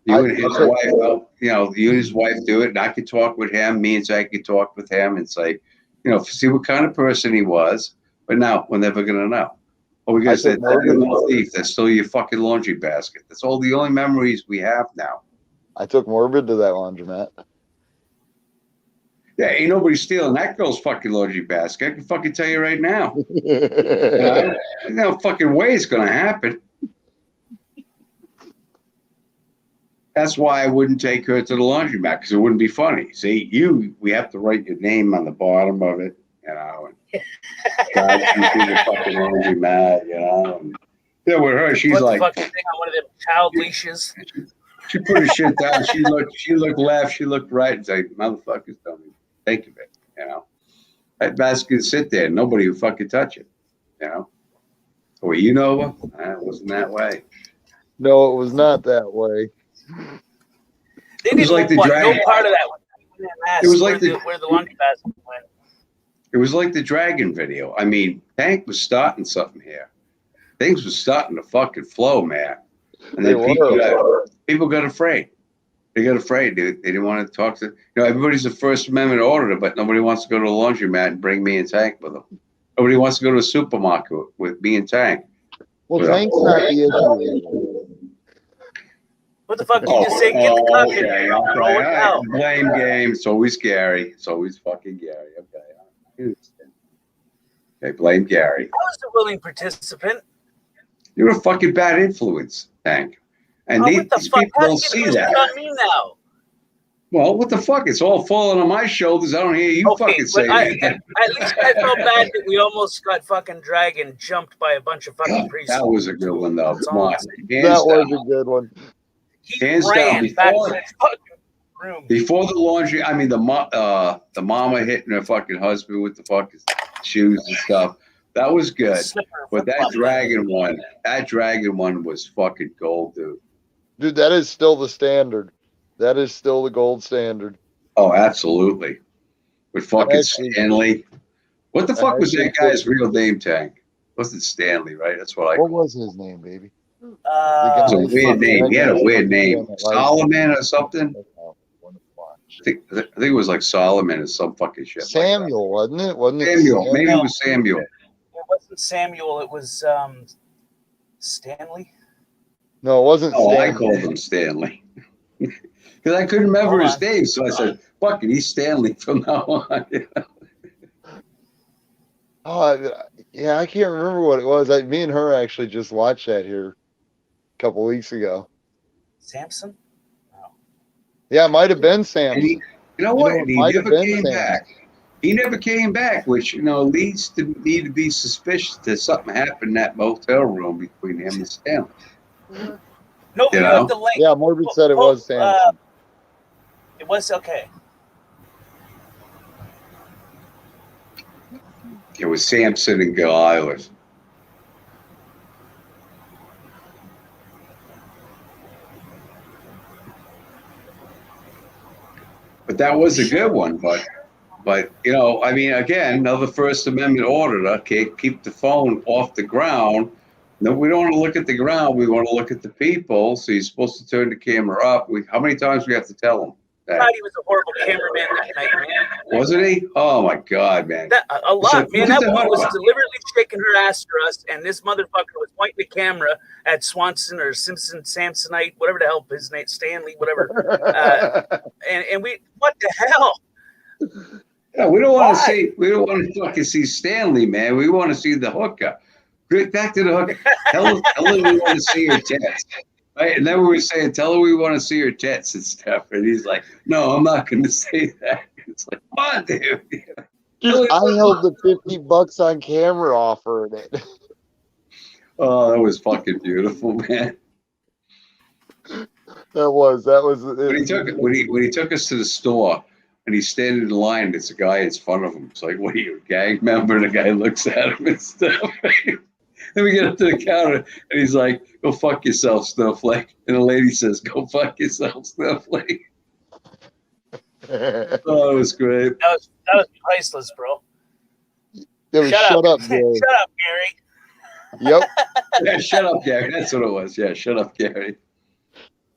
you and his wife, you and his wife do it. And I could talk with him. Me and Zach could talk with him and say, you know, see what kind of person he was. But now we're never going to know. All we got to say, little thief that stole your fucking laundry basket. That's all the only memories we have now. I took Morbid to that laundromat. Yeah, ain't nobody stealing that girl's fucking laundry basket. I can fucking tell you right now. There's no fucking way it's going to happen. That's why I wouldn't take her to the laundromat, because it wouldn't be funny. See, we have to write your name on the bottom of it, you know. And God, she's in the fucking laundromat, you know. And, yeah, with her, she's Put like, the fucking thing on one of them child leashes. She put her shit down. She looked left. She looked right. It's like, motherfuckers don't even think of it, you know. That basket could sit there. Nobody would fucking touch it, you know. Well, you know, it wasn't that way. No, it was not that way. They didn't like the want dragon. no part of that. It was like where the laundry basket went. It was like the dragon video. I mean, Tank was starting something here. Things were starting to fucking flow, man. And then people got afraid. They got afraid, dude. They didn't want to talk to, you know, everybody's a First Amendment auditor, but nobody wants to go to a laundromat and bring me and Tank with them. Nobody wants to go to a supermarket with me and Tank. Well, Tank's not the issue. What the fuck? You just say, get the cock in okay, here. okay. Roll it out. Blame game. It's always Gary. It's always fucking Gary. Okay. Okay, blame Gary. I was a willing participant. You're a fucking bad influence, Tank. And these people don't see that. On me now? Well, what the fuck? It's all falling on my shoulders. I don't hear you fucking say that. At least I felt bad that we almost got fucking dragged and jumped by a bunch of fucking priests. That was a good one, though. Come on. That was a good one. Hands down. Before the laundry, I mean, the mama hitting her fucking husband with the fucking shoes and stuff. That was good. But that dragon one was fucking gold, dude. Dude, that is still the standard. That is still the gold standard. Oh, absolutely. With fucking Stanley. What the fuck was that guy's real name, Tank? Wasn't Stanley, right? That's what I. What was his name, baby? It was a weird name. He had a weird name. Solomon or something? I think it was like Solomon or some fucking shit. Samuel, wasn't it? Wasn't it Samuel? Maybe it was Samuel. It wasn't Samuel. It was Stanley. No, it wasn't Stanley. I called him Stanley. Because I couldn't remember his name. So I said, fuck it, he's Stanley from now on. Yeah, I can't remember what it was. Me and her actually just watched that here a couple weeks ago. Samson? No. Yeah, it might have been Samson. You know what? He never came back. He never came back, which, you know, leads to me to be suspicious that something happened in that motel room between him and Stanley. No, you have the link. Yeah, Morbid said it was Samson. It was okay. It was Samson and Goliath. But that was a good one. But you know, I mean, again, another First Amendment auditor can't keep the phone off the ground. No, we don't want to look at the ground. We want to look at the people. So you're supposed to turn the camera up. How many times we have to tell them? I thought he was a horrible cameraman that night, man. Wasn't he? Oh my God, man! A lot, man. That woman was deliberately shaking her ass for us, and this motherfucker was pointing the camera at Swanson or Simpson, Samsonite, whatever the hell his name, Stanley, whatever. And we, what the hell? Yeah, we don't want to see. We don't want to fucking see Stanley, man. We want to see the hooker. Back to the hooker. Tell her we want to see her tits. Right? And then we were saying, tell her we want to see her tits and stuff. And he's like, no, I'm not going to say that. It's like, come on, dude. Dude, I held the $50 on camera offering it. Oh, that was fucking beautiful, man. That was. When he took us to the store and he's standing in line, there's a guy in front of him. It's like, what are you, a gang member? And the guy looks at him and stuff. Then we get up to the counter, and he's like, "Go fuck yourself, Snowflake." And the lady says, "Go fuck yourself, Snowflake." Oh, it was great. That was priceless, bro. Shut up, Gary. Shut up, Gary. Yep. Yeah, shut up, Gary. That's what it was. Yeah, shut up, Gary.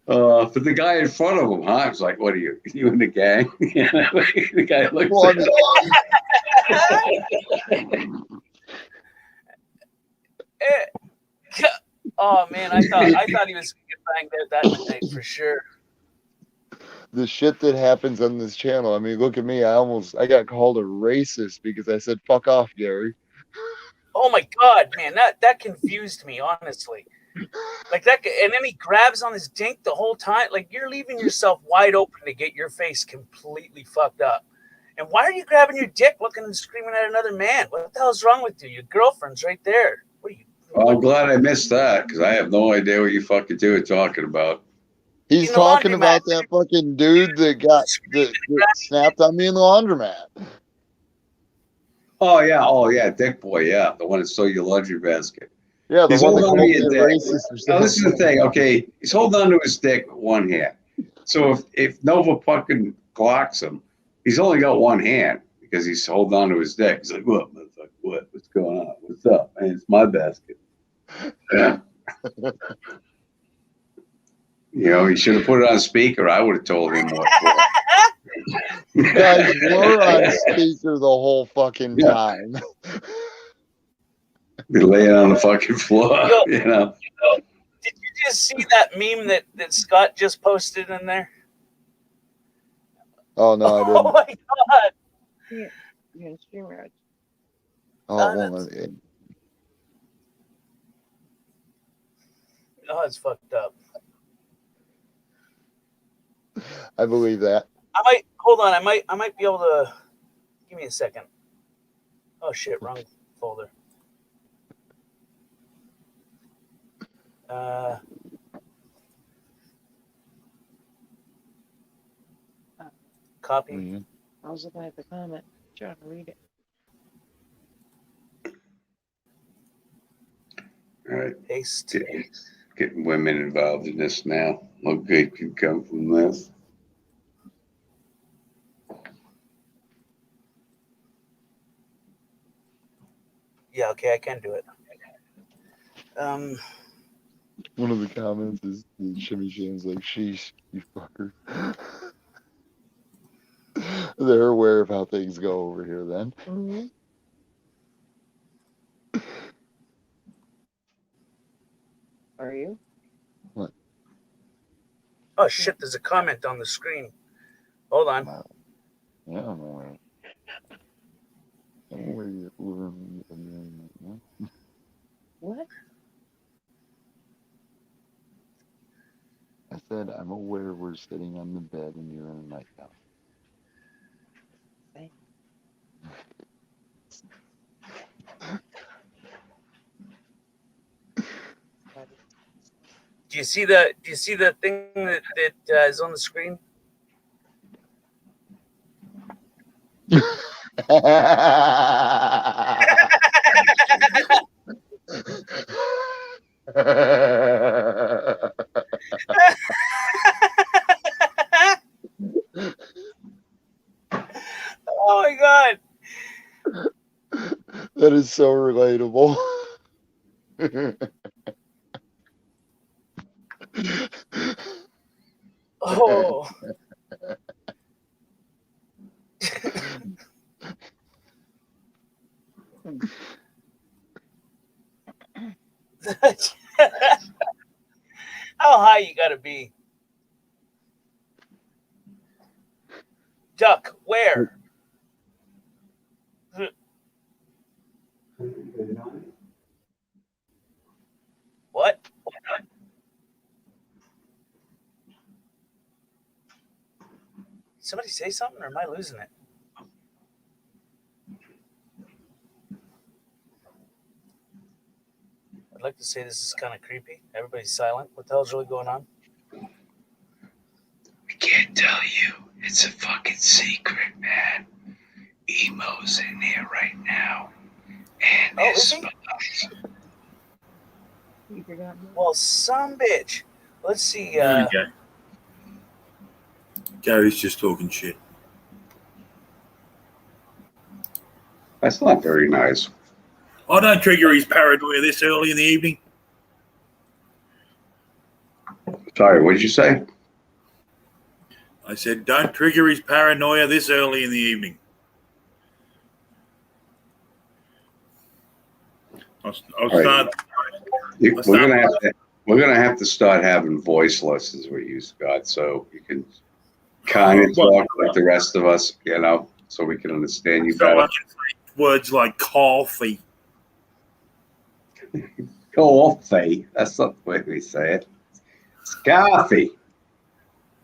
But the guy in front of him, huh? I was like, "What are you? You in the gang?" You know, the guy looks Well, I like, mean, Oh man, I thought he was gonna get banged out that night for sure. the shit that happens on this channel. I mean, look at me. I got called a racist because I said "fuck off, Gary." Oh my god, man, that confused me, honestly. Like that, and then he grabs on his dink the whole time. Like you're leaving yourself wide open to get your face completely fucked up. And why are you grabbing your dick, looking and screaming at another man? What the hell's wrong with you? Your girlfriend's right there. What are you? well, I'm glad I missed that because I have no idea what you fucking two are talking about. He's In the talking laundromat. about that fucking dude that snapped on me in the laundromat. Oh yeah, Dick Boy, yeah, the one that stole your laundry basket. Yeah, the He's one that holding called on me to a your dick. racist or Now this is the something. thing, okay? He's holding on to his dick with one hand. So if Nova fucking clocks him, he's only got one hand because he's holding on to his dick. He's like, "What, motherfucker? What? What's going on? What's up? Man, it's my basket." Yeah. You know, he should have put it on speaker. I would have told him what for. You guys were on speaker the whole fucking Yeah. time. Be laying on the fucking floor, Yo. you know. Did you just see that meme that Scott just posted in there? Oh no, I Oh didn't. my god! Yeah, streamer. Oh, it won't let me. Oh, it's fucked up. I believe that. I might hold on. I might be able to. Give me a second. Oh shit! Wrong folder. Copy. Mm-hmm. I was looking at the comment, trying to read it. All right. Paste. Getting women involved in this now. What good can come from this? Yeah. Okay, I can do it. One of the comments is Shimmy Shane's like, "Sheesh, you fucker." They're aware of how things go over here then. Mm-hmm. Are you? What? Oh shit! There's a comment on the screen. Hold on. Yeah, I'm aware. I'm aware What? I said, I'm aware we're sitting on the bed and you're in a nightgown. Do you see the thing that is on the screen? Oh my god! That is so relatable. Oh. How high you gotta be? Duck, where? What? Somebody say something, or am I losing it? I'd like to say this is kind of creepy. Everybody's silent. What the hell's really going on? I can't tell you. It's a fucking secret, man. Emo's in here right now. And Oh, is he? You forgot me. Well, some bitch. Let's see. There you go. Gary's just talking shit. That's not very nice. I don't trigger his paranoia this early in the evening. Sorry, what did you say? I said, don't trigger his paranoia this early in the evening. I'll start. We're gonna have to start having voice lessons with you, Scott, so you can kind of talk like the rest of us, you know, so we can understand you So better. I can say words like coffee. Coffee. That's not the way we say it. Scarfy.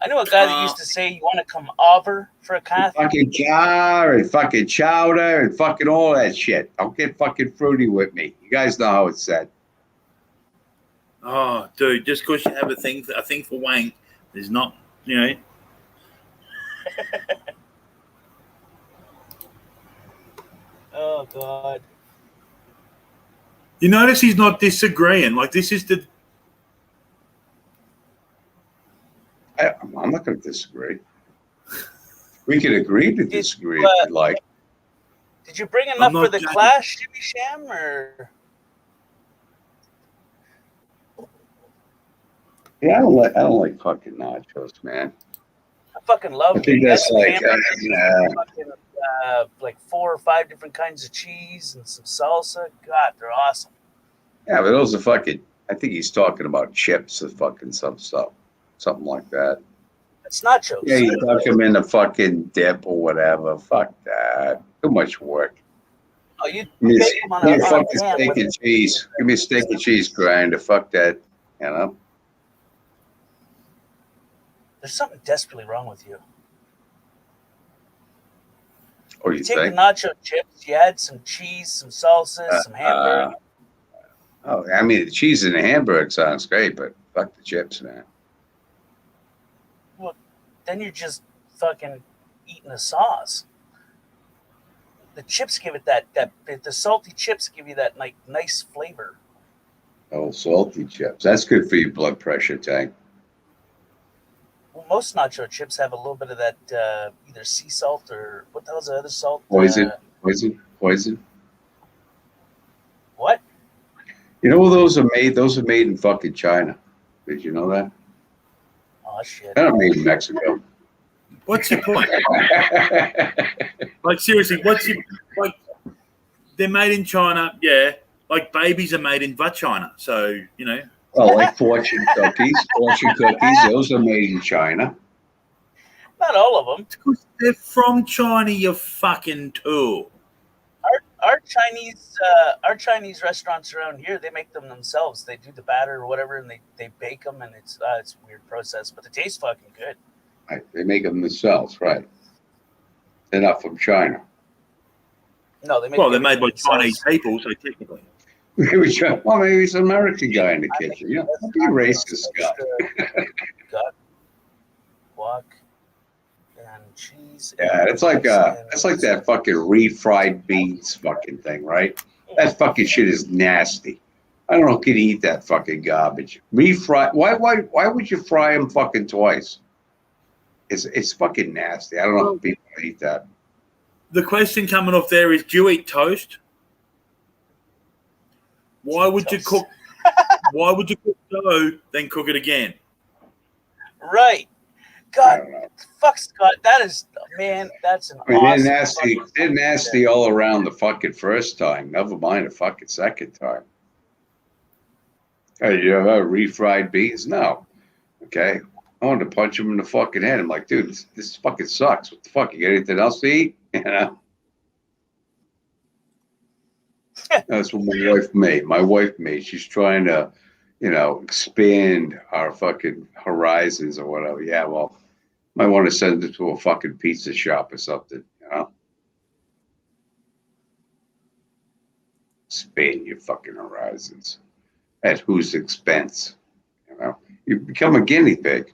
I know a guy that used to say, "You want to come over for a coffee?" Fucking jar and fucking chowder and fucking all that shit. Don't get fucking fruity with me. You guys know how it's said. Oh, dude, just because you have a thing for wank is not, you know. Oh God. You notice he's not disagreeing. Like, this is the. I'm not going to disagree. We can agree to disagree if you like. Did you bring enough for the clash, Jimmy Sham, or? Yeah, I don't like fucking nachos, man. I fucking love them. I think that's like, like 4 or 5 different kinds of cheese and some salsa. God, they're awesome. Yeah, but those are fucking. I think he's talking about chips or fucking some stuff, something like that. It's nachos. Yeah, you dunk them in a fucking dip or whatever. Fuck that. Too much work. Oh, you Give me bake them on a a fucking pan steak and cheese. Give me a steak and cheese grinder. Fuck that. You know. There's something desperately wrong with you. Oh, You you take think? the nacho chips, you add some cheese, some salsa, some hamburger. Oh, I mean, the cheese in the hamburger sounds great, but fuck the chips, man. Well, then you're just fucking eating a sauce. The chips give it that the salty chips give you that like nice flavor. Oh, salty chips. That's good for your blood pressure, Tank. Well, most nacho chips have a little bit of that either sea salt or what the hell's the other salt? Poison. What? You know where those are made? Those are made in fucking China. Did you know that? Oh shit. They're not made in Mexico. What's your point? Like, seriously, like? They're made in China, yeah. Like, babies are made in China, so you know. Well, like fortune cookies. Those are made in China. Not all of them. Because they're from China, you fucking tool. Our Chinese restaurants around here, they make them themselves. They do the batter or whatever, and they bake them, and it's a weird process, but they taste fucking good. Right. They make them themselves, right? They're not from China. No, they make. Well, they're made by Chinese people, so technically. Well, maybe it's an American guy in the kitchen. Yeah, don't be racist, Scott. Gut, guac, and cheese. Yeah, it's like that fucking refried beans fucking thing, right? That fucking shit is nasty. I don't know who can eat that fucking garbage. Refried. Why would you fry them fucking twice? It's fucking nasty. I don't know if people eat that. The question coming off there is: do you eat toast? Why would you cook? Why would you cook dough then cook it again? Right. God, fuck Scott. That is, man. That's an. I mean, awesome they're nasty all around the fucking first time. Never mind the fucking second time. Hey, you ever refried beans? No. Okay. I wanted to punch him in the fucking head. I'm like, dude, this fucking sucks. What the fuck? You got anything else to eat? You know. That's what my wife made. She's trying to, expand our fucking horizons or whatever. Yeah, well, might want to send it to a fucking pizza shop or something, Expand your fucking horizons. At whose expense? You become a guinea pig,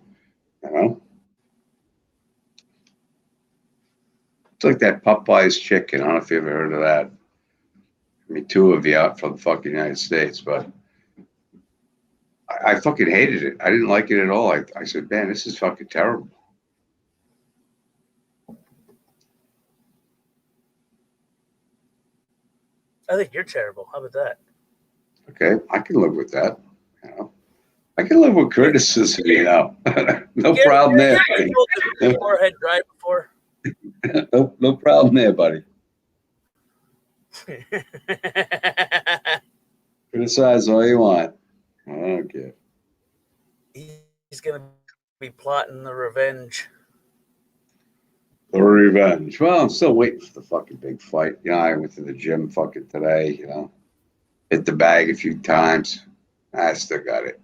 It's like that Popeye's chicken. I don't know if you ever heard of that. I mean, 2 of you out from the fucking United States, but I fucking hated it. I didn't like it at all. I said, man, this is fucking terrible. I think you're terrible. How about that? Okay, I can live with that. You know, I can live with criticism. You know, no Gary, problem there, you buddy. told the forehead dry before. No problem there, buddy. Criticize all you want. I don't care. He's gonna be plotting the revenge. The revenge. Well, I'm still waiting for the fucking big fight. You know, I went to the gym fucking today. You know, hit the bag a few times. I still got it.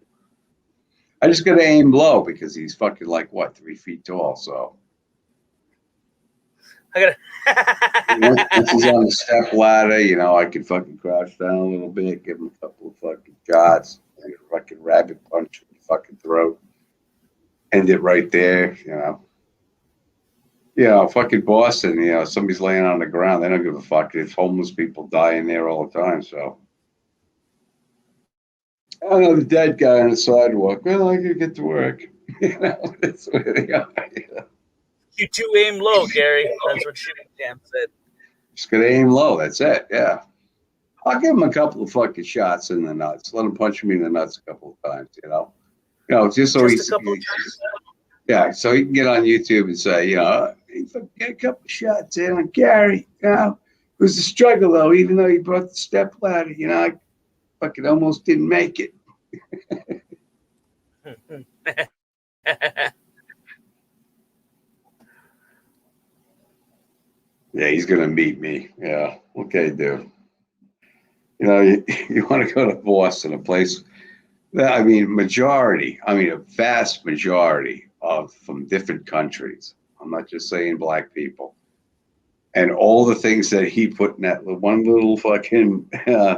I just got to aim low because he's fucking like what, 3 feet tall. So I once he's gotta. on the step ladder, you know, I can fucking crouch down a little bit, give him a couple of fucking shots, and a fucking rabbit punch in the fucking throat, end it right there. You know, fucking Boston. You know, somebody's laying on the ground. They don't give a fuck. There's homeless people dying there all the time. So. I don't know, the dead guy on the sidewalk. Well, I gotta get to work. You know, that's where they are. You know? You two aim low, Gary. That's what Shooting Cam said. Just gotta aim low. That's it. Yeah. I'll give him a couple of fucking shots in the nuts. Let him punch me in the nuts a couple of times. You know, just so Just a couple of times. yeah, so he can get on YouTube and say, you know, he get a couple of shots in on Gary. You know, it was a struggle though, even though he brought the step ladder. You know, I fucking almost didn't make it. Yeah, he's gonna meet me. Yeah, okay, dude. You know, you want to go to Boston, a place that, I mean, a vast majority of from different countries. I'm not just saying black people. And all the things that he put in that one little fucking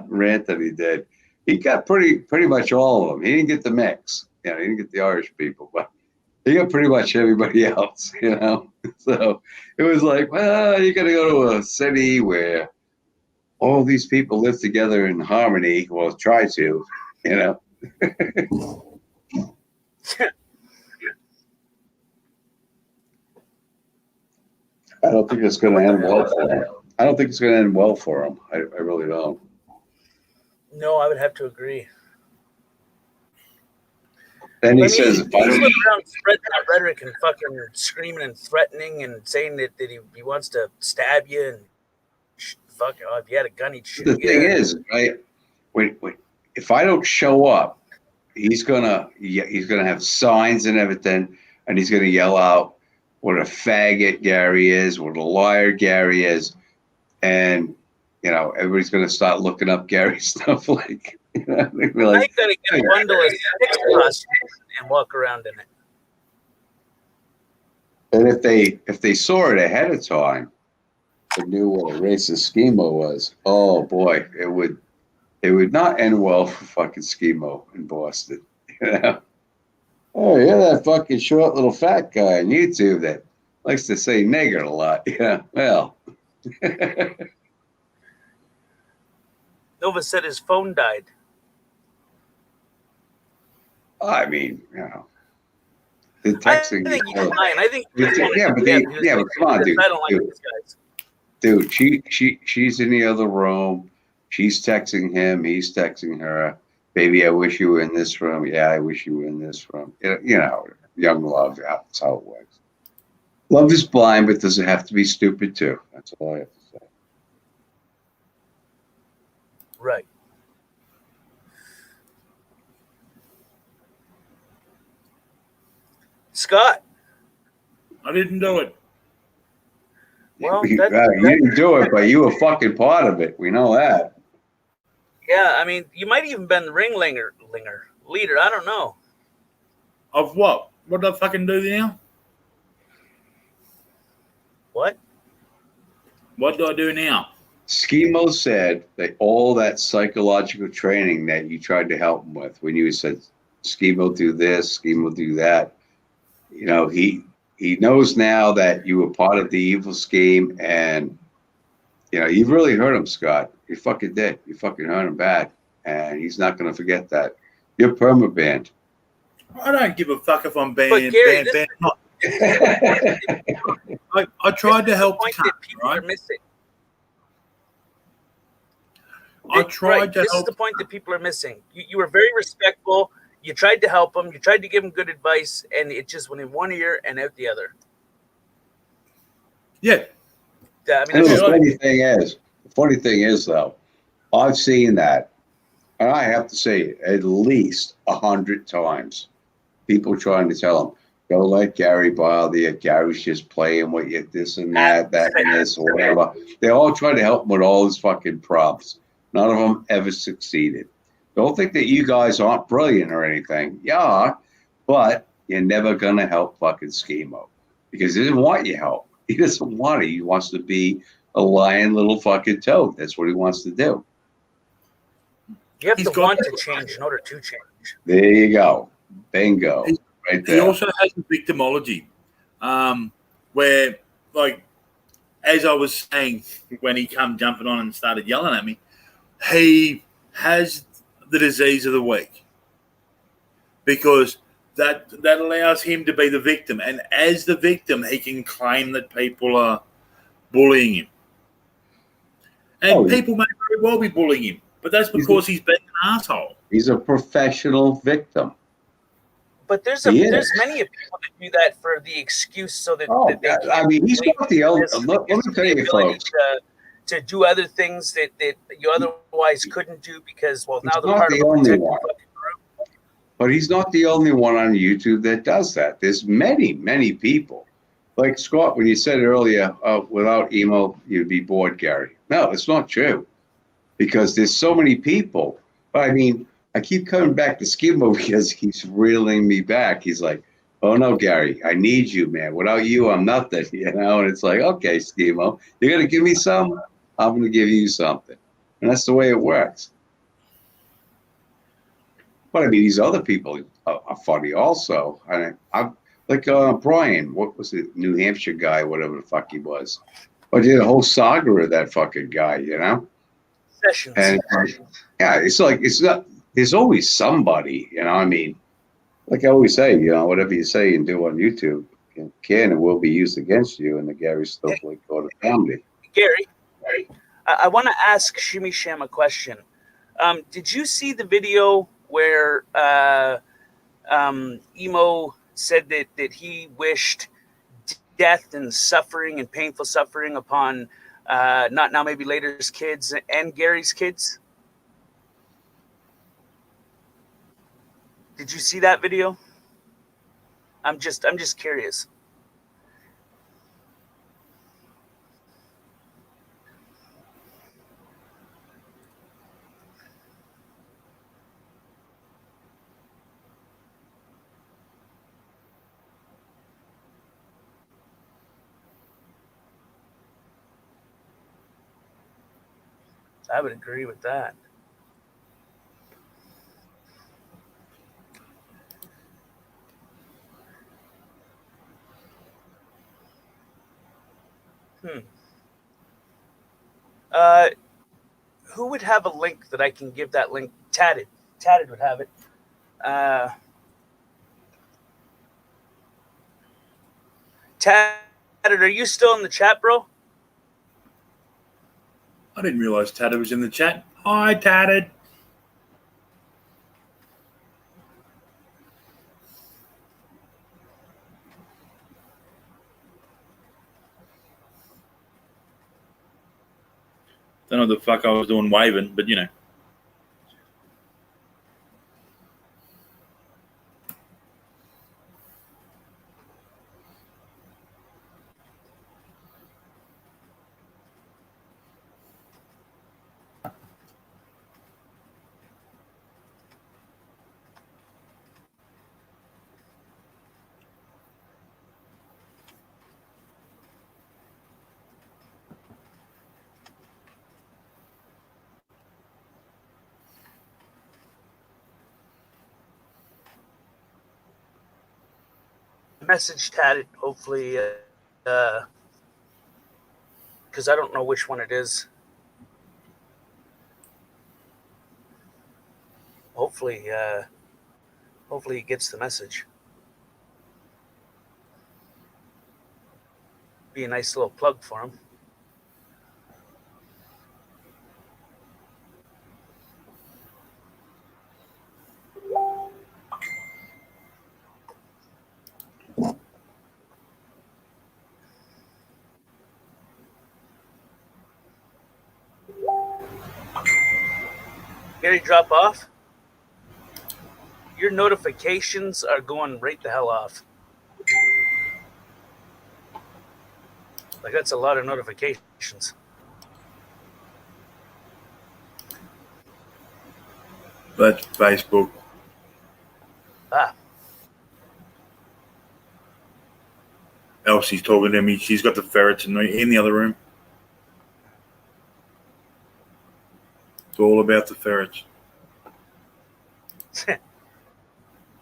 rant that he did, he got pretty much all of them. He didn't get the mix. You know, he didn't get the Irish people, but he got pretty much everybody else, you know. So it was like, well, you got to go to a city where all these people live together in harmony. Well, try to, you know. I don't think it's going to end well for him. I don't think it's going to end well for him. I really don't. No, I would have to agree. Then he I mean, says, he's going around spreading that rhetoric and fucking screaming and threatening and saying that he wants to stab you and fuck, if you had a gun, he'd shoot you. The thing is, right? Wait, if I don't show up, he's gonna have signs and everything, and he's gonna yell out what a faggot Gary is, what a liar Gary is, and you know everybody's gonna start looking up Gary's stuff. Like, you know, they'll be like, I gotta get a bundle of sticks across and walk around in it. and if they saw it ahead of time, they knew what a racist Schemo was. Oh boy, it would not end well for fucking Schemo in Boston. You know? Oh, you're that fucking short little fat guy on YouTube that likes to say nigger a lot. Yeah, well. Nova said his phone died. I mean, you know, the texting. I think he's lying. I think but come on, dude. I don't like these guys. Dude, she's in the other room. She's texting him. He's texting her. Baby, I wish you were in this room. Yeah, I wish you were in this room. You know, young love. That's how it works. Love is blind, but does it have to be stupid too? That's all I have to say. Right. Scott. I didn't do it. Well, you didn't do it, but you were fucking part of it. We know that. Yeah, I mean, you might even been the leader. I don't know. Of what? What did I fucking do now? What? What do I do now? Schemo said that all that psychological training that you tried to help him with, when you said, Schemo do this, Schemo do that, you know, he knows now that you were part of the evil scheme, and you know, you've really hurt him, Scott. You fucking did. You fucking hurt him bad, and he's not going to forget that. You're perma-banned. I don't give a fuck if I'm banned. But Gary, banned, banned or not. I tried to help the point that cunt, people right? are missing. I tried to This is help. the point that people are missing. You were very respectful. You tried to help them. You tried to give them good advice, and it just went in one ear and out the other. Yeah. I mean, And that's the just, funny thing is though, I've seen that, and I have to say at least 100 times, people trying to tell them, "Don't let Gary bother you. Gary's just playing with you, this and that and this, or whatever." They all try to help him with all his fucking props. None of them ever succeeded. Don't think that you guys aren't brilliant or anything. Yeah, but you're never gonna help fucking Schemo because he doesn't want your help. He doesn't want it. He wants to be a lying little fucking toad. That's what he wants to do. you have He's to got want that. to change in order to change. There you go. Bingo. Right He there. also has a victimology, where, like, as I was saying when he come jumping on and started yelling at me, he has the disease of the weak because that allows him to be the victim, and as the victim, he can claim that people are bullying him, and people may very well be bullying him, but that's because he's been an asshole. He's a professional victim. But there's He is. many people that do that for the excuse so that, Oh, that they can. I mean, he's not the only. Let me tell you, folks. To do other things that you otherwise couldn't do because, well, now He's they're not part the of a only protected one. fucking group. But he's not the only one on YouTube that does that. There's many, many people. Like Scott, when you said earlier, without emo, you'd be bored, Gary. No, it's not true. Because there's so many people. But I mean, I keep coming back to Skimbo because he keeps reeling me back. He's like, "Oh no, Gary, I need you, man. Without you, I'm nothing." You know, and it's like, okay, Skimo, you're gonna give me some, I'm gonna give you something. And that's the way it works. But I mean, these other people are funny also. I'm like Brian, what was it, New Hampshire guy, whatever the fuck he was. I did a whole saga of that fucking guy, you know? Sessions. And yeah, it's like, it's not, there's always somebody, you know? I mean, like I always say, you know, whatever you say and do on YouTube can and will be used against you in the Gary Snowflake Code of Family. Gary, I want to ask Shimmy Sham a question. Did you see the video where Emo said that he wished death and suffering and painful suffering upon not now maybe later's kids and Gary's kids? Did you see that video? I'm just curious. I would agree with that. Uh, who would have a link that I can give that link? Tatted would have it. Tatted, are you still in the chat, bro? I didn't realize Tatted was in the chat. Hi, Tatted. Don't know what the fuck I was doing waving, but you know. Message Tatted, hopefully, because I don't know which one it is. Hopefully, Hopefully he gets the message. Be a nice little plug for him. Gary, drop off. Your notifications are going right the hell off. Like, that's a lot of notifications. That's Facebook. Ah, Elsie's talking to me. She's got the ferrets in the other room. It's all about the ferrets.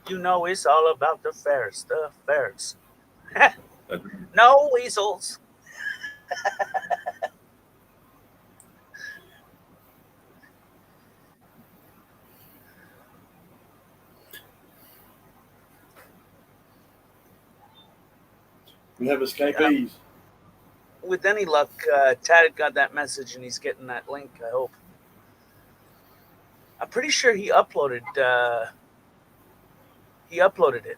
you know it's all about the ferrets. The ferrets. That- No weasels. We have escapees. With any luck, Tad got that message and he's getting that link, I hope. I'm pretty sure he uploaded it.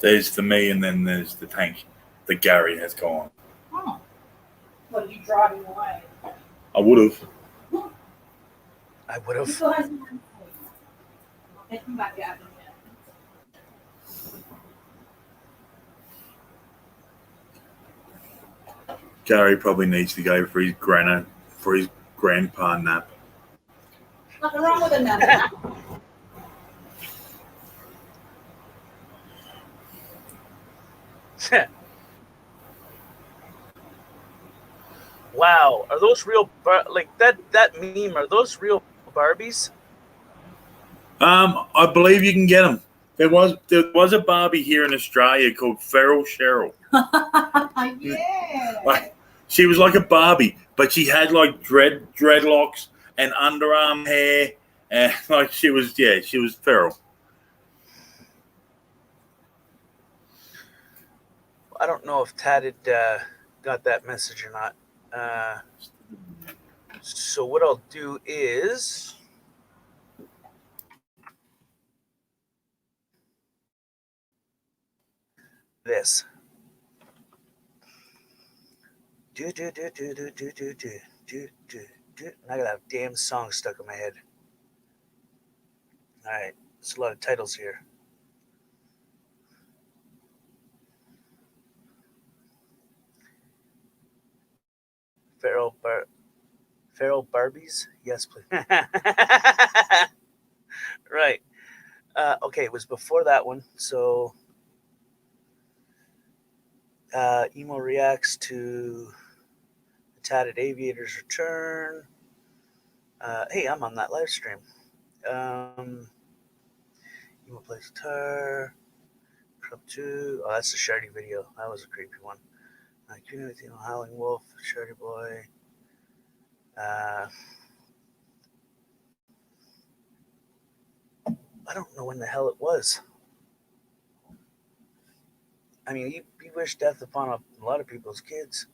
There's the me, and then there's the tank. The Gary has gone. Oh. What, you drive him away? I would have. I would have. They come back out again. Gary probably needs to go for his grandpa nap. Nothing wrong with another. Wow, are those real like that meme? Are those real Barbies? I believe you can get them. There was a Barbie here in Australia called Feral Cheryl. Yeah. Like, she was like a Barbie, but she had like dreadlocks and underarm hair, and like she was feral. I don't know if Tad had got that message or not. So what I'll do is this. Do. I got a damn song stuck in my head. All right, there's a lot of titles here. Feral Barbies? Yes, please. Right. Okay, it was before that one. So, Emo reacts to the Tatted Aviator's return. Hey, I'm on that live stream. Emo plays guitar. Up to, oh, that's the Shardy video. That was a creepy one. Community on Howling Wolf, Shardy Boy. I don't know when the hell it was. I mean, he wished death upon a lot of people's kids.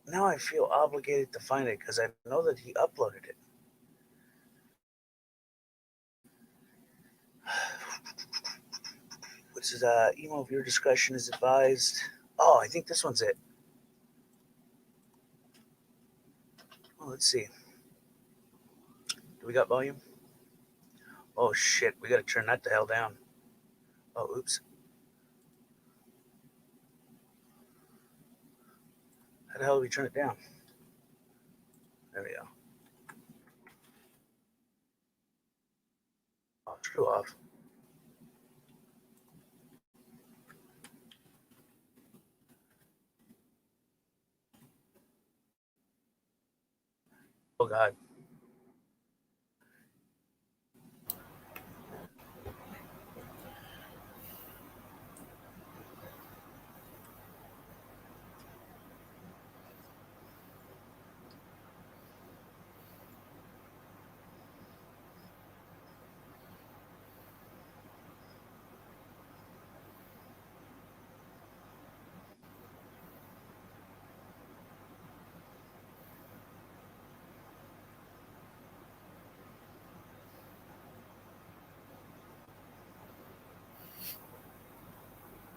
Now I feel obligated to find it because I know that he uploaded it. Which is emo of your discretion is advised. Oh, I think this one's it. Oh, let's see. Do we got volume? Oh shit, we gotta turn that the hell down. Oh, oops. How the hell do we turn it down? There we go. Oh, screw off. Oh god.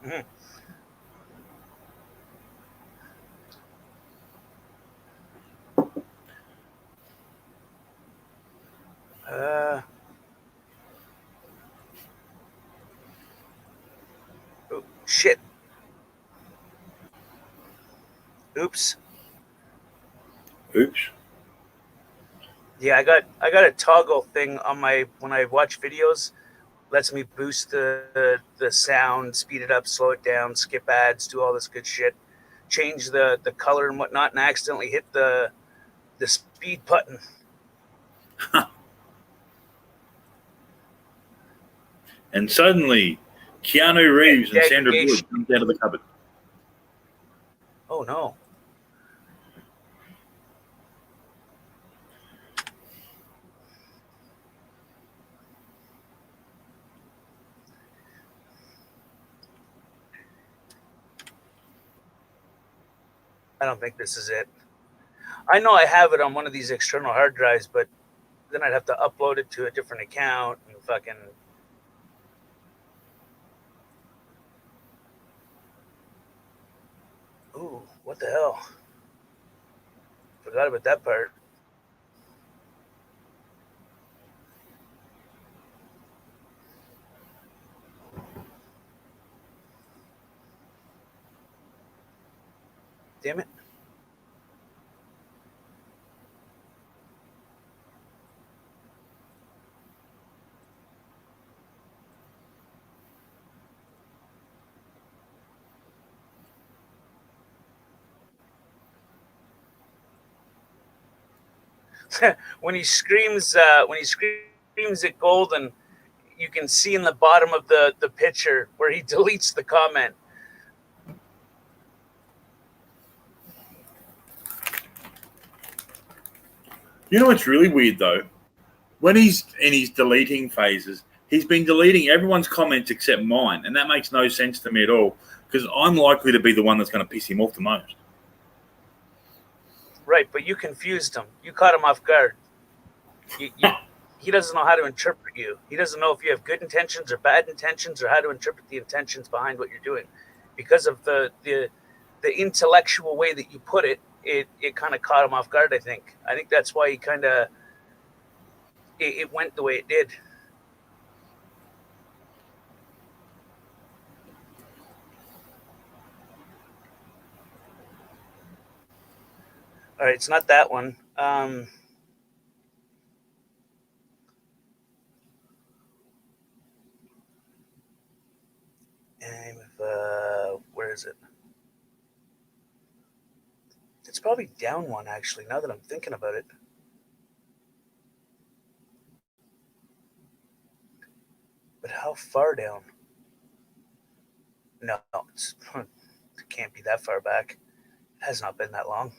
Mhm. Uh, oh, shit. Oops. Oops. Yeah, I got a toggle thing on my when I watch videos. Lets me boost the sound, speed it up, slow it down, skip ads, do all this good shit. Change the color and whatnot, and I accidentally hit the speed button. And suddenly, Keanu Reeves and Sandra Bullock Degradation. jumped out of the cupboard. Oh no. I don't think this is it. I know I have it on one of these external hard drives, but then I'd have to upload it to a different account and fucking. Ooh, what the hell? Forgot about that part. Damn it. When he screams at Golden, you can see in the bottom of the picture where he deletes the comment. You know what's really weird though? When he's in his deleting phases, he's been deleting everyone's comments except mine, and that makes no sense to me at all because I'm likely to be the one that's going to piss him off the most. Right, but you confused him. You caught him off guard. He doesn't know how to interpret you. He doesn't know if you have good intentions or bad intentions or how to interpret the intentions behind what you're doing. Because of the intellectual way that you put it, it kind of caught him off guard, I think. I think that's why he kind of it went the way it did. All right, it's not that one. Where is it? It's probably down one, actually, now that I'm thinking about it. But how far down? No, it can't be that far back. It has not been that long.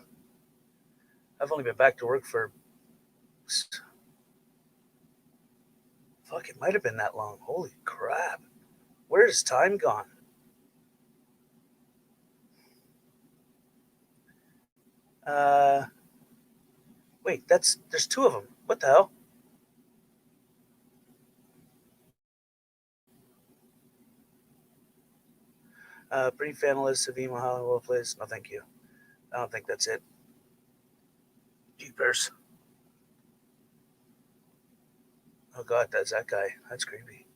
I've only been back to work for. Fuck, it might have been that long. Holy crap. Where's time gone? Wait, there's two of them. What the hell? Brief analyst of email, how well placed. No, thank you. I don't think that's it. Jeepers. Oh god, that's that guy. That's creepy.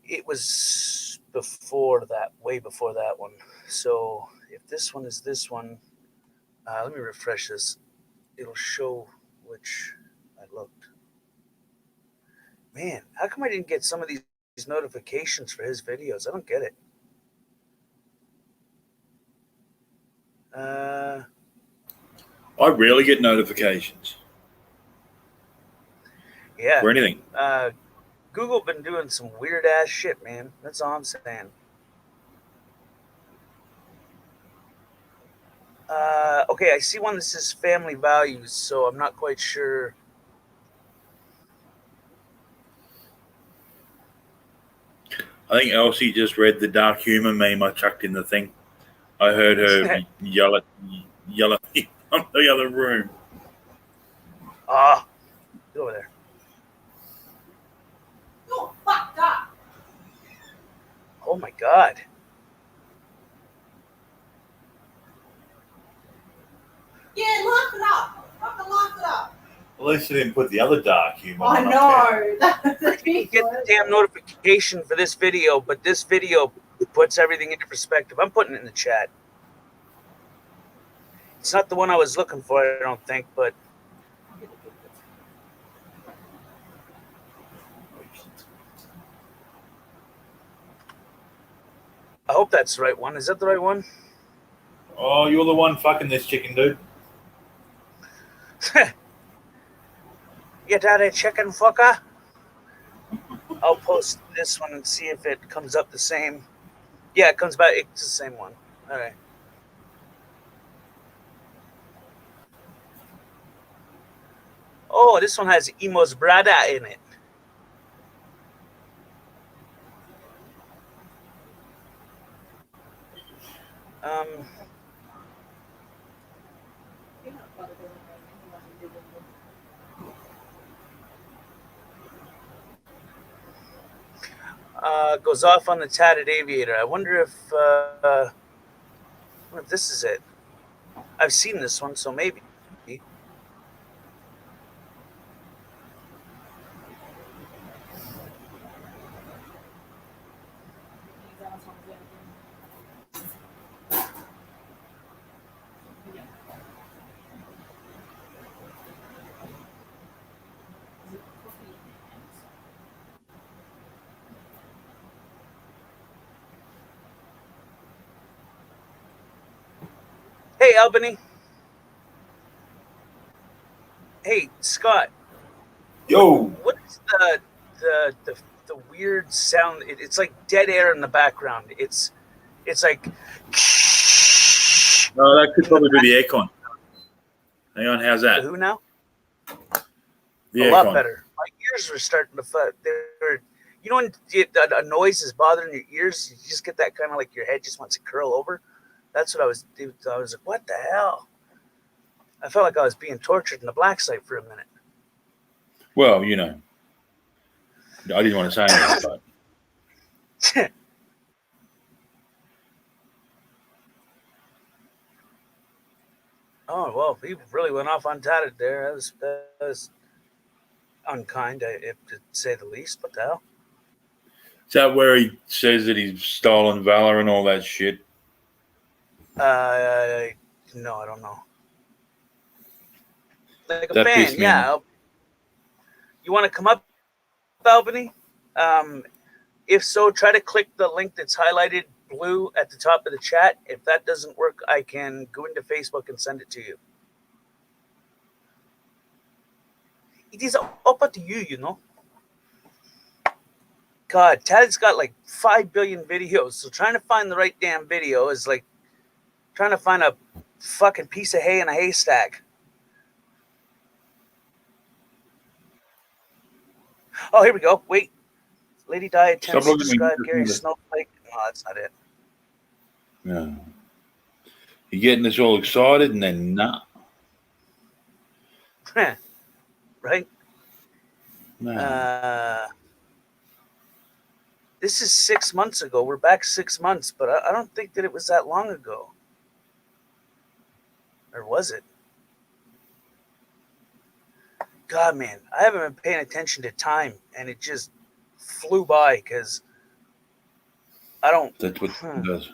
It was before that, way before that one. So if this one is this one, let me refresh this. It'll show which I looked. Man, how come I didn't get some of these notifications for his videos? I don't get it. I rarely get notifications Yeah. for anything. Google been doing some weird ass shit, man. That's all I'm saying. Okay, I see one that says family values, so I'm not quite sure. I think Elsie just read the dark humor meme I chucked in the thing. I heard her yell at me from the other room. Get over there. Oh, fucked up. Oh my God. Yeah, laugh it up. Fucking laugh it up. At least you didn't put the other dark humor. I one up there. know. That's I didn't get the damn notification for this video, but this video puts everything into perspective. I'm putting it in the chat. It's not the one I was looking for, I don't think, but I hope that's the right one. Is that the right one? Oh, you're the one fucking this chicken, dude. You daddy chicken fucker. I'll post this one and see if it comes up the same. Yeah, it comes back. It's the same one. All right. Oh, this one has Emo's brother in it. Goes off on the tatted aviator. I wonder if this is it. I've seen this one, so maybe. Hey, Albany. Hey, Scott. Yo. What is the weird sound? It's like dead air in the background. It's like. No, that could probably be the aircon. Hang on, how's that? Who now? The A lot aircon. better. My ears were starting to fuck. You know when a noise is bothering your ears, you just get that kind of like your head just wants to curl over. That's what I was doing. I was like, what the hell? I felt like I was being tortured in the black site for a minute. Well, you know, I didn't want to say anything, but Oh, well, he really went off on tatted there. That was unkind, if to say the least. What the hell? is that where he says that he's stolen valor and all that shit? No, I don't know. Like a That fan, pissed me yeah. off. You want to come up, Albany? If so, try to click the link that's highlighted blue at the top of the chat. If that doesn't work, I can go into Facebook and send it to you. It is up to you, you know. God, Tad's got like 5 billion videos, so trying to find the right damn video is like trying to find a fucking piece of hay in a haystack. Oh, here we go. Wait. Lady Di attempts to describe Gary Snowflake. No, that's not it. No. You're getting us all excited and then nah. Right? No. This is 6 months ago. We're back 6 months, but I don't think that it was that long ago. Or was it? God, man, I haven't been paying attention to time, and it just flew by because I don't. That's what it does.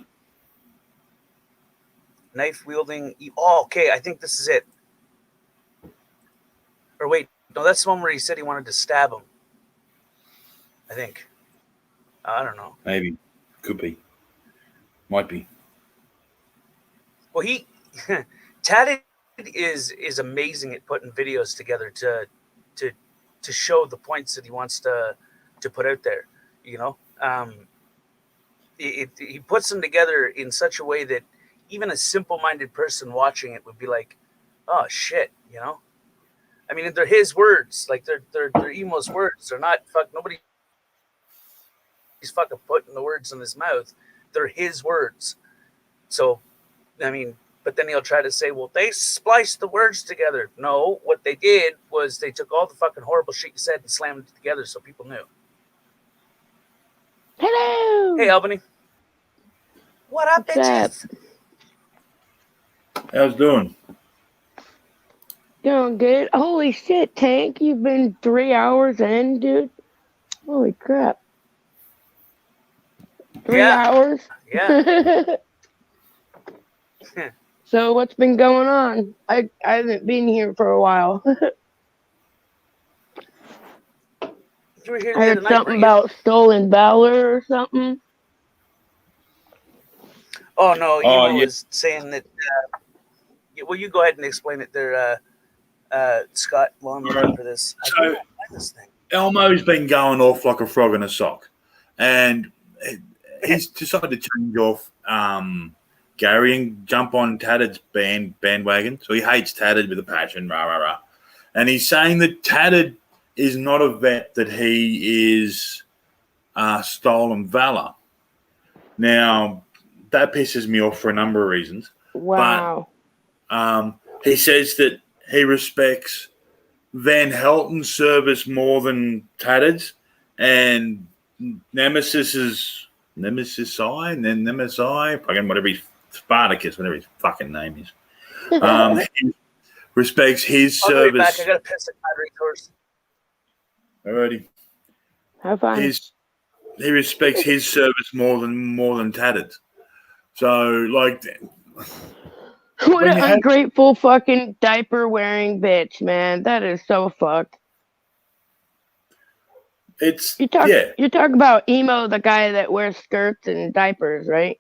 Knife wielding. Oh, okay. I think this is it. Or wait, no, that's the one where he said he wanted to stab him. I think. I don't know. Maybe. Could be. Might be. Well, Tatted is amazing at putting videos together to show the points that he wants to put out there. You know, he puts them together in such a way that even a simple-minded person watching it would be like, "Oh shit," you know. I mean, they're his words, like they're Emo's words. They're not nobody. He's fucking putting the words in his mouth. They're his words. So, I mean, but then he'll try to say, well, they spliced the words together. No, what they did was they took all the fucking horrible shit you said and slammed it together so people knew. Hello. Hey, Albany. What up, What's up? bitches? How's it doing? Doing good. Holy shit, Tank. You've been 3 hours in, dude. Holy crap. 3 Yeah. hours? Yeah. So what's been going on? I haven't been here for a while. You were here I the other heard night, something weren't you? about stolen valor or something. Oh no, Oh, Emo yeah. was saying that. Well, you go ahead and explain it there, Scott. While I'm looking for this, I So- can't find this thing. Elmo's been going off like a frog in a sock, and he's decided to change off Gary and jump on Tatted's bandwagon. So he hates Tatted with a passion, rah rah rah. And he's saying that Tatted is not a vet; that he is stolen valor. Now that pisses me off for a number of reasons. Wow. He says that he respects Van Helton's service more than Tatted's, and Nemesis, fucking whatever he's Spartacus, whatever his fucking name is. He respects his I'll be right back. service. I got to piss at my resource. Alrighty. Have fun. He respects his service more than Tatted's. So like What when an you have- ungrateful fucking diaper wearing bitch, man. That is so fucked. it's You talk yeah. you talk about Emo, the guy that wears skirts and diapers, right?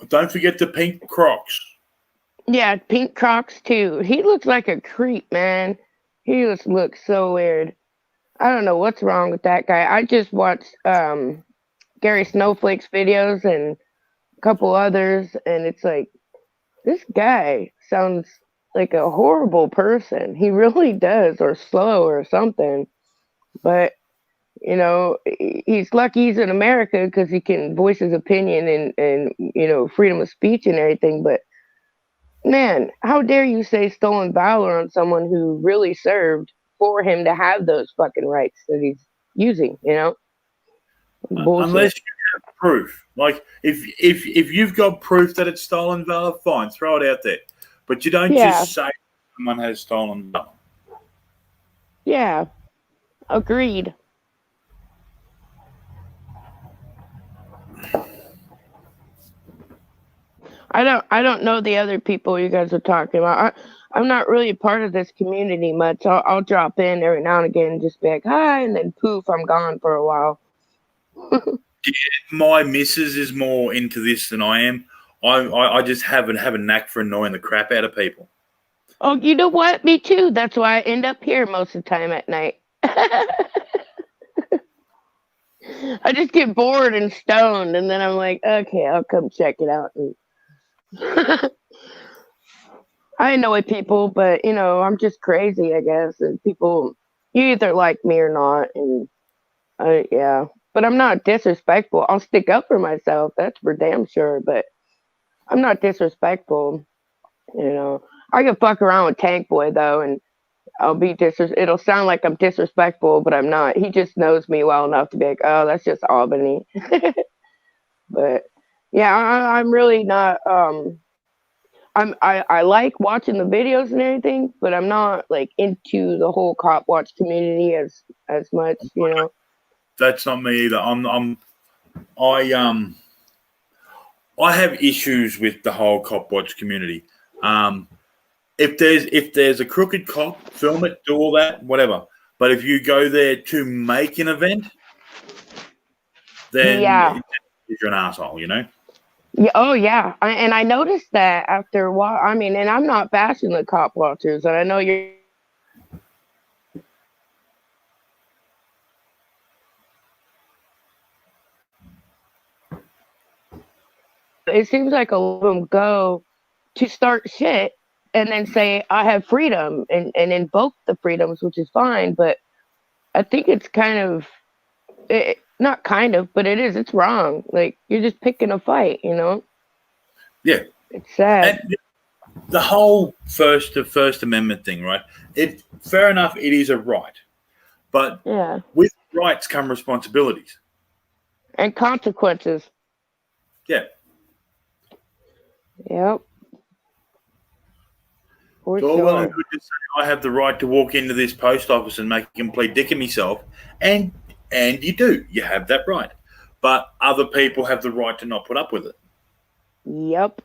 Don't forget the pink Crocs. Yeah, pink Crocs too. He looks like a creep, man. He just looks so weird. I don't know what's wrong with that guy. I just watched Gary Snowflake's videos and a couple others, and it's like this guy sounds like a horrible person. He really does, or slow or something. But you know, he's lucky he's in America because he can voice his opinion and you know, freedom of speech and everything. But man, how dare you say stolen valor on someone who really served for him to have those fucking rights that he's using, you know? Bullshit. Unless you have proof. Like if you've got proof that it's stolen valor, fine, throw it out there. But you don't Yeah. just say someone has stolen valor. Yeah. Agreed. I don't know the other people you guys are talking about. I'm not really a part of this community much. I'll drop in every now and again and just be like, hi, and then poof, I'm gone for a while. My missus is more into this than I am. I just have a knack for annoying the crap out of people. Oh, you know what? Me too. That's why I end up here most of the time at night. I just get bored and stoned, and then I'm like, okay, I'll come check it out. And I annoy people, but you know, I'm just crazy, I guess. And people, you either like me or not, and yeah. But I'm not disrespectful. I'll stick up for myself. That's for damn sure. But I'm not disrespectful. You know, I can fuck around with Tank Boy though, and I'll be it'll sound like I'm disrespectful, but I'm not. He just knows me well enough to be like, oh, that's just Albany. But yeah, I'm really not. I like watching the videos and everything, but I'm not like into the whole cop watch community as much. You know. That's not me either. I have issues with the whole cop watch community. If there's a crooked cop, film it, do all that, whatever. But if you go there to make an event, then Yeah. you're an asshole, you know? Yeah. Oh, yeah. And I noticed that after a while. I mean, and I'm not bashing the cop watchers, and I know you're. It seems like a lot of them go to start shit and then say, I have freedom and invoke the freedoms, which is fine. But I think it's kind of, not kind of, but it is, it's wrong. Like, you're just picking a fight, you know? Yeah. It's sad. And the whole First Amendment thing, right? Fair enough, it is a right. But Yeah. with rights come responsibilities. And consequences. Yeah. Yep. For It's all well and sure. good to say I have the right to walk into this post office and make a complete dick of myself, and you do. You have that right. But other people have the right to not put up with it. Yep.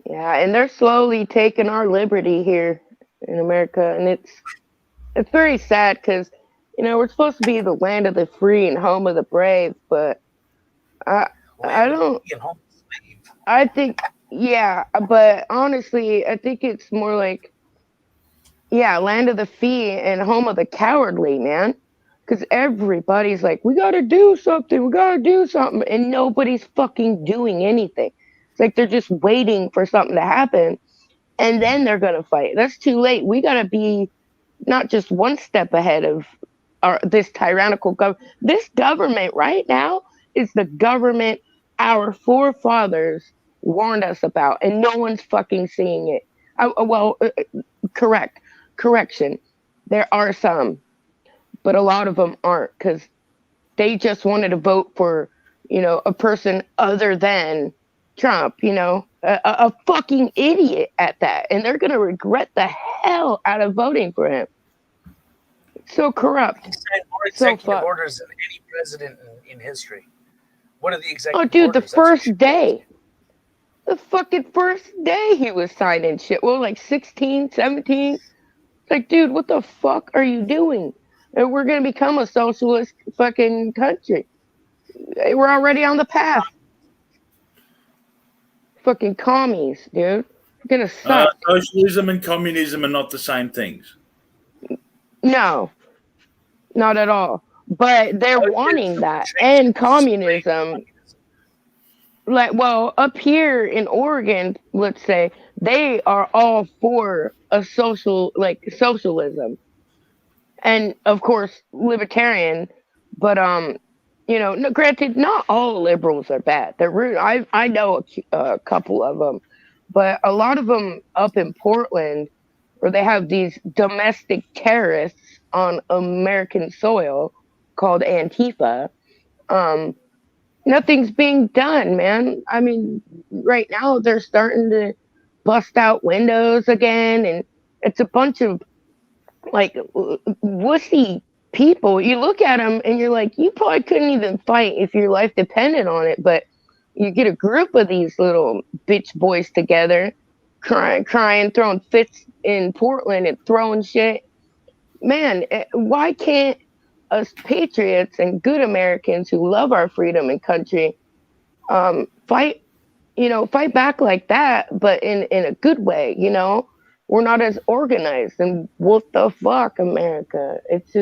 Yeah, and they're slowly taking our liberty here in America, and it's very sad because we're supposed to be the land of the free and home of the brave, but I Land of the don't. free and home slave. I think yeah, but honestly, I think it's more like land of the free and home of the cowardly, man. Because everybody's like, we gotta do something, and nobody's fucking doing anything. It's like they're just waiting for something to happen, and then they're gonna fight. That's too late. We gotta be not just one step ahead of this tyrannical government. This government right now is the government our forefathers warned us about, and no one's fucking seeing it. Correction. There are some, but a lot of them aren't because they just wanted to vote for, a person other than Trump, a fucking idiot at that. And they're going to regret the hell out of voting for him. So corrupt. He signed more So executive orders than any president in history. What are the executive dude, orders? the first day. The fucking first day he was signing shit. Well, like 16, 17. It's like, dude, what the fuck are you doing? We're going to become a socialist fucking country. We're already on the path. Fucking commies, dude. We're going to suck. Socialism and communism are not the same things. No, not at all. But they're wanting that. And communism. Like, well, up here in Oregon, let's say, they are all for a socialism. And of course, libertarian, but no, granted, not all liberals are bad. They're rude. I know a couple of them, but a lot of them up in Portland, where they have these domestic terrorists on American soil called Antifa. Nothing's being done, man. I mean, right now they're starting to bust out windows again, and it's a bunch of like wussy people. You look at them and you're like, you probably couldn't even fight if your life depended on it. But you get a group of these little bitch boys together, crying, throwing fits in Portland and throwing shit. Man, why can't us patriots and good Americans who love our freedom and country fight back like that, but in a good way? We're not as organized, and what the fuck, America? It's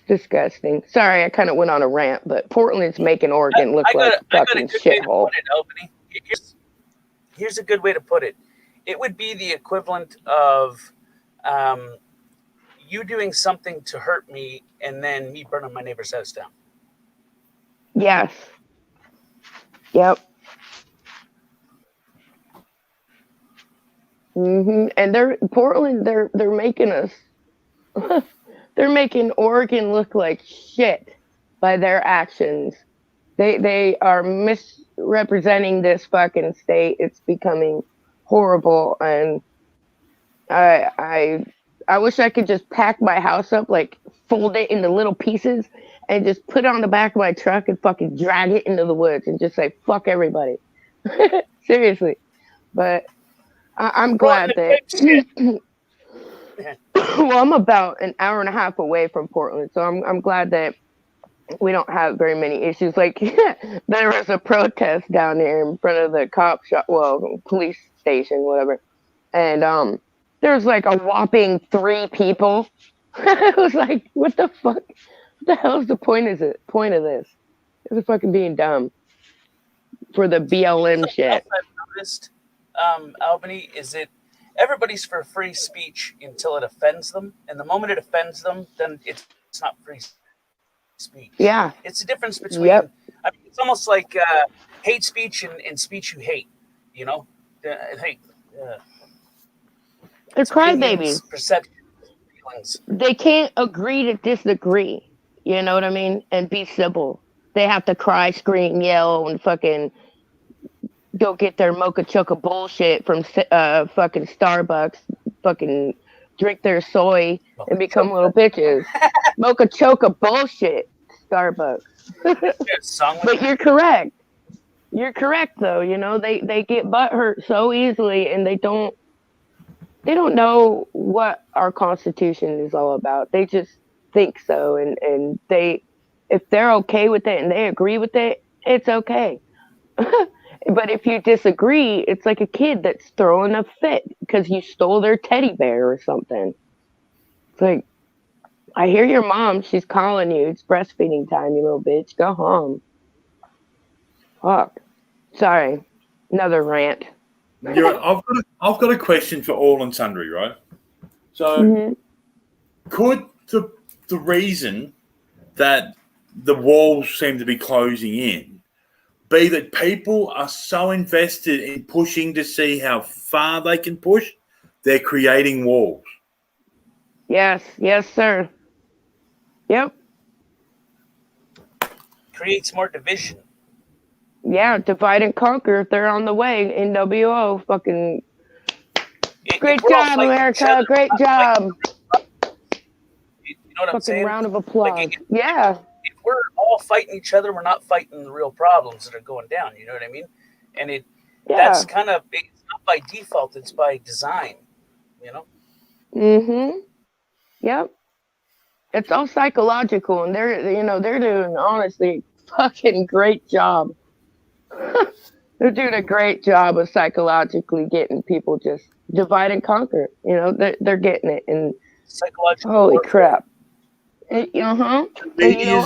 disgusting. Sorry, I kind of went on a rant, but Portland's making Oregon look like a fucking shithole. Here's a good way to put it. It would be the equivalent of you doing something to hurt me and then me burning my neighbor's house down. Yes. Yep. And Portland. They're making us. They're making Oregon look like shit by their actions. They are misrepresenting this fucking state. It's becoming horrible, and I wish I could just pack my house up, like fold it into little pieces, and just put it on the back of my truck and fucking drag it into the woods and just say fuck everybody. Seriously, but I'm glad that. Well, I'm about an hour and a half away from Portland, so I'm glad that we don't have very many issues. Like there was a protest down there in front of the police station, whatever, and there was like a whopping 3 people. I was like, what the fuck? What the hell is the point of this? It's fucking being dumb for the BLM shit. I've noticed, Albany, is it everybody's for free speech until it offends them, and the moment it offends them, then it's not free speech. Yeah, it's the difference between. Yep. I mean, it's almost like hate speech and speech you hate. Hey, they're crybabies. Perception, feelings. They can't agree to disagree. You know what I mean? And be civil. They have to cry, scream, yell, and fucking go get their mocha choca bullshit from fucking Starbucks, fucking drink their soy and become little bitches. Mocha choca bullshit, Starbucks. But you're correct. You're correct though. You know they get butthurt so easily, and they don't know what our Constitution is all about. They just think so, and if they're okay with it and they agree with it, it's okay. But if you disagree, it's like a kid that's throwing a fit because you stole their teddy bear or something. It's like, I hear your mom. She's calling you. It's breastfeeding time, you little bitch. Go home. Fuck. Sorry. Another rant. I've got a question for all and sundry, right? So, could the reason that the walls seem to be closing in be that people are so invested in pushing to see how far they can push, they're creating walls? Yes, sir. Yep. Creates more division. Yeah, divide and conquer. They're on the way. NWO, fucking great job, America. Great job. You know what I'm fucking saying? round of applause. Like Yeah. If we're all fighting each other, we're not fighting the real problems that are going down. You know what I mean? And that's kind of, it's not by default, it's by design, you know? Mm-hmm. Yep. It's all psychological, and they're doing honestly fucking great job. They're doing a great job of psychologically getting people just divide and conquer. You know, they're getting it, and psychological. Holy crap! And, and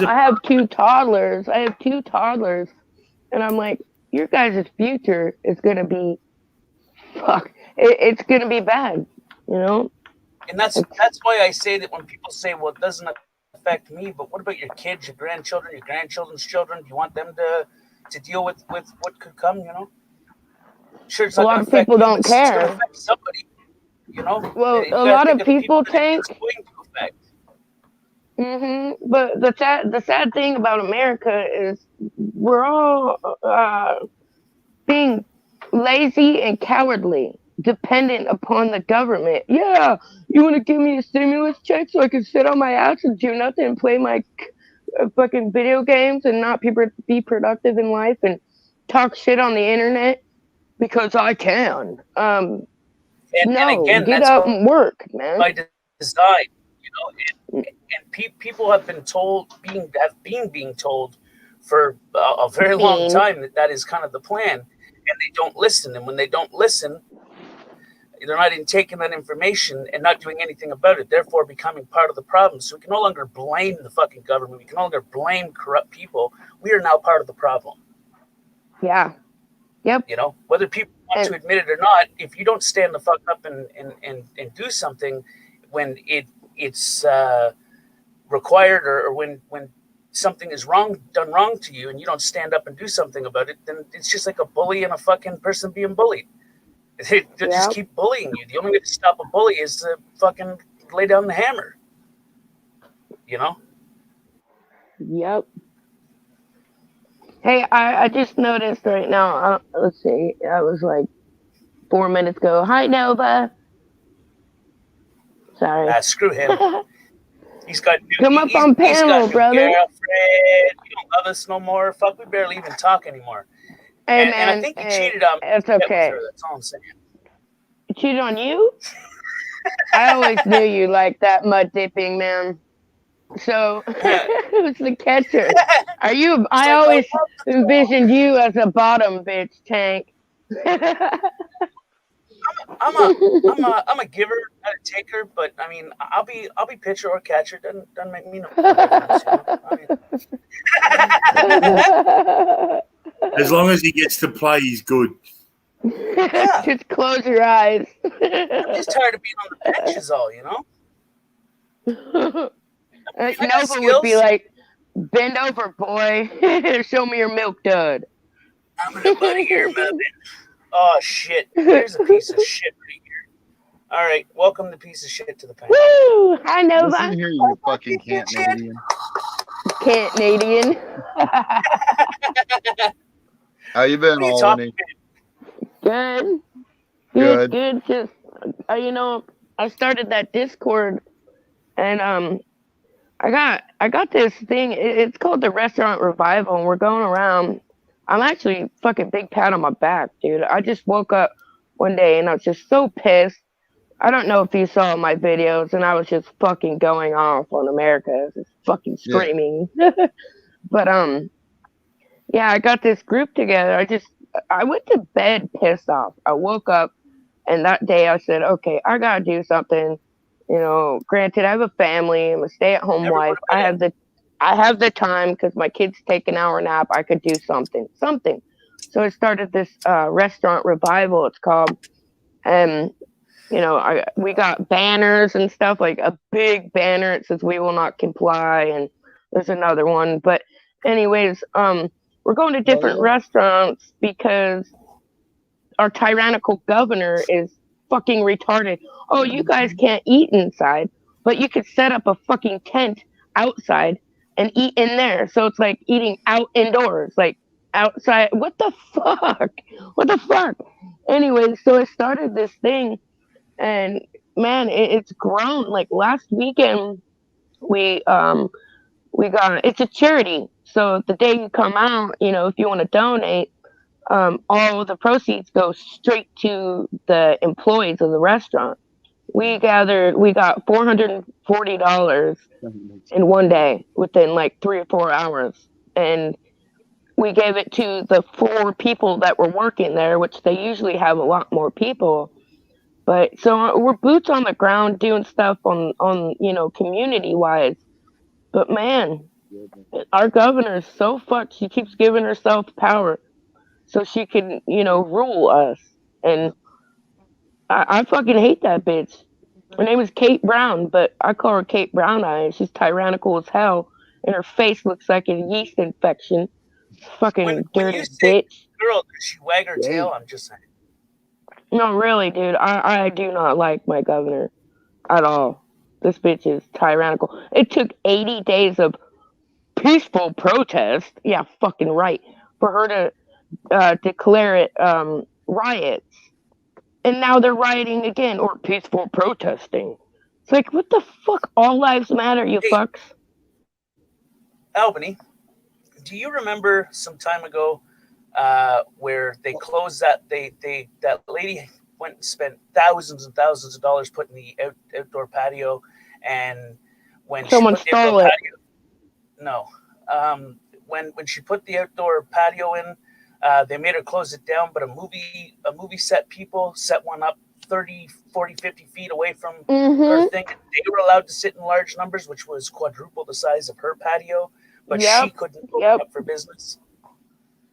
I have two toddlers. And I'm like, your guys' future is gonna be, it's gonna be bad. You know. And that's why I say that when people say, well, it doesn't affect me, but what about your kids, your grandchildren, your grandchildren's children? Do you want them to deal with what could come, you know? Sure, it's a lot of people don't care. It's going to affect somebody, you know? Well, a lot of people think. It's going to affect. But the sad thing about America is we're all being lazy and cowardly, dependent upon the government. Yeah, you want to give me a stimulus check so I can sit on my ass and do nothing and play my fucking video games and not be productive in life and talk shit on the internet because I can. And again, get out and work, man. By design, you know, and people have been told, being told for a very long time that is kind of the plan. And they don't listen. And when they don't listen, they're not taking that information and not doing anything about it, therefore becoming part of the problem. So we can no longer blame the fucking government. We can no longer blame corrupt people. We are now part of the problem. Yeah. Yep. You know, whether people want to admit it or not, if you don't stand the fuck up and do something when it's required or when something is done wrong to you and you don't stand up and do something about it, then it's just like a bully and a fucking person being bullied. They just keep bullying you. The only way to stop a bully is to fucking lay down the hammer. You know? Yep. Hey, I just noticed right now, let's see, I was like 4 minutes ago. Hi, Nova. Sorry. Screw him. He's got Come up on panel, brother. Girlfriend. You don't love us no more. Fuck, we barely even talk anymore. Hey, and, man. And I think he cheated on me. It's okay. That's all I'm saying. He cheated on you? I always knew you like that mud dipping, man. So who's the catcher? Are you? I always envisioned you as a bottom bitch, Tank. I'm a giver, not a taker, but I mean, I'll be pitcher or catcher. Doesn't make me no difference. As long as he gets to play, he's good. Yeah. Just close your eyes. I'm just tired of being on the bench, is all, you know. Nova would be like, "Bend over, boy. Show me your milk dud." I'm gonna buddy your mother. Oh shit! Here's a piece of shit right here. All right, welcome the piece of shit to the panel. Woo! Hi, Nova. Listen here, you fucking Canadian. Canadian. How you been, What are you talking Albany? Good, Good. Just I started that Discord, and I got this thing. It's called the Restaurant Revival, and we're going around. I'm actually fucking big pat on my back, dude. I just woke up one day and I was just so pissed. I don't know if you saw my videos, and I was just fucking going off on America, just fucking Yeah. screaming. But yeah, I got this group together. I went to bed pissed off. I woke up, and that day I said, okay, I gotta do something. Granted, I have a family. I'm a stay-at-home Never go wife. to bed. I have the time because my kids take an hour nap. I could do something. So I started this restaurant revival. It's called, and we got banners and stuff, like a big banner. It says "We will not comply," and there's another one. But anyways, we're going to Oh different yeah. restaurants because our tyrannical governor is fucking retarded. Oh, you guys can't eat inside, but you could set up a fucking tent outside and eat in there. So it's like eating out indoors, like outside. What the fuck? What the fuck? Anyway, so I started this thing, and man, it's grown. Like last weekend, we got, it's a charity. So the day you come out, if you want to donate, all the proceeds go straight to the employees of the restaurant. We got $440 in one day within like 3 or 4 hours, and we gave it to the 4 people that were working there, which they usually have a lot more people. But so we're boots on the ground doing stuff on community wise. But man, our governor is so fucked. She keeps giving herself power so she can, rule us. And I fucking hate that bitch. Her name is Kate Brown, but I call her Kate Brown Eye. She's tyrannical as hell, and her face looks like a yeast infection. Fucking When you dirty say bitch. girl, does she wag her Dang. tail? I'm just saying. No, really, dude. I do not like my governor at all. This bitch is tyrannical. It took 80 days of peaceful protest. Yeah, fucking right. For her to declare it riots. And now they're rioting again, or peaceful protesting. It's like, what the fuck? All lives matter, you Hey, fucks. Albany, do you remember some time ago where they closed that lady went and spent thousands and thousands of dollars putting the outdoor patio, and when she Someone put the outdoor stole it. patio, no, when she put the outdoor patio in, they made her close it down, but a movie set people set one up 30, 40, 50 feet away from her Mm-hmm. thing. They were allowed to sit in large numbers, which was quadruple the size of her patio, but she Yep. couldn't open Yep. up for business.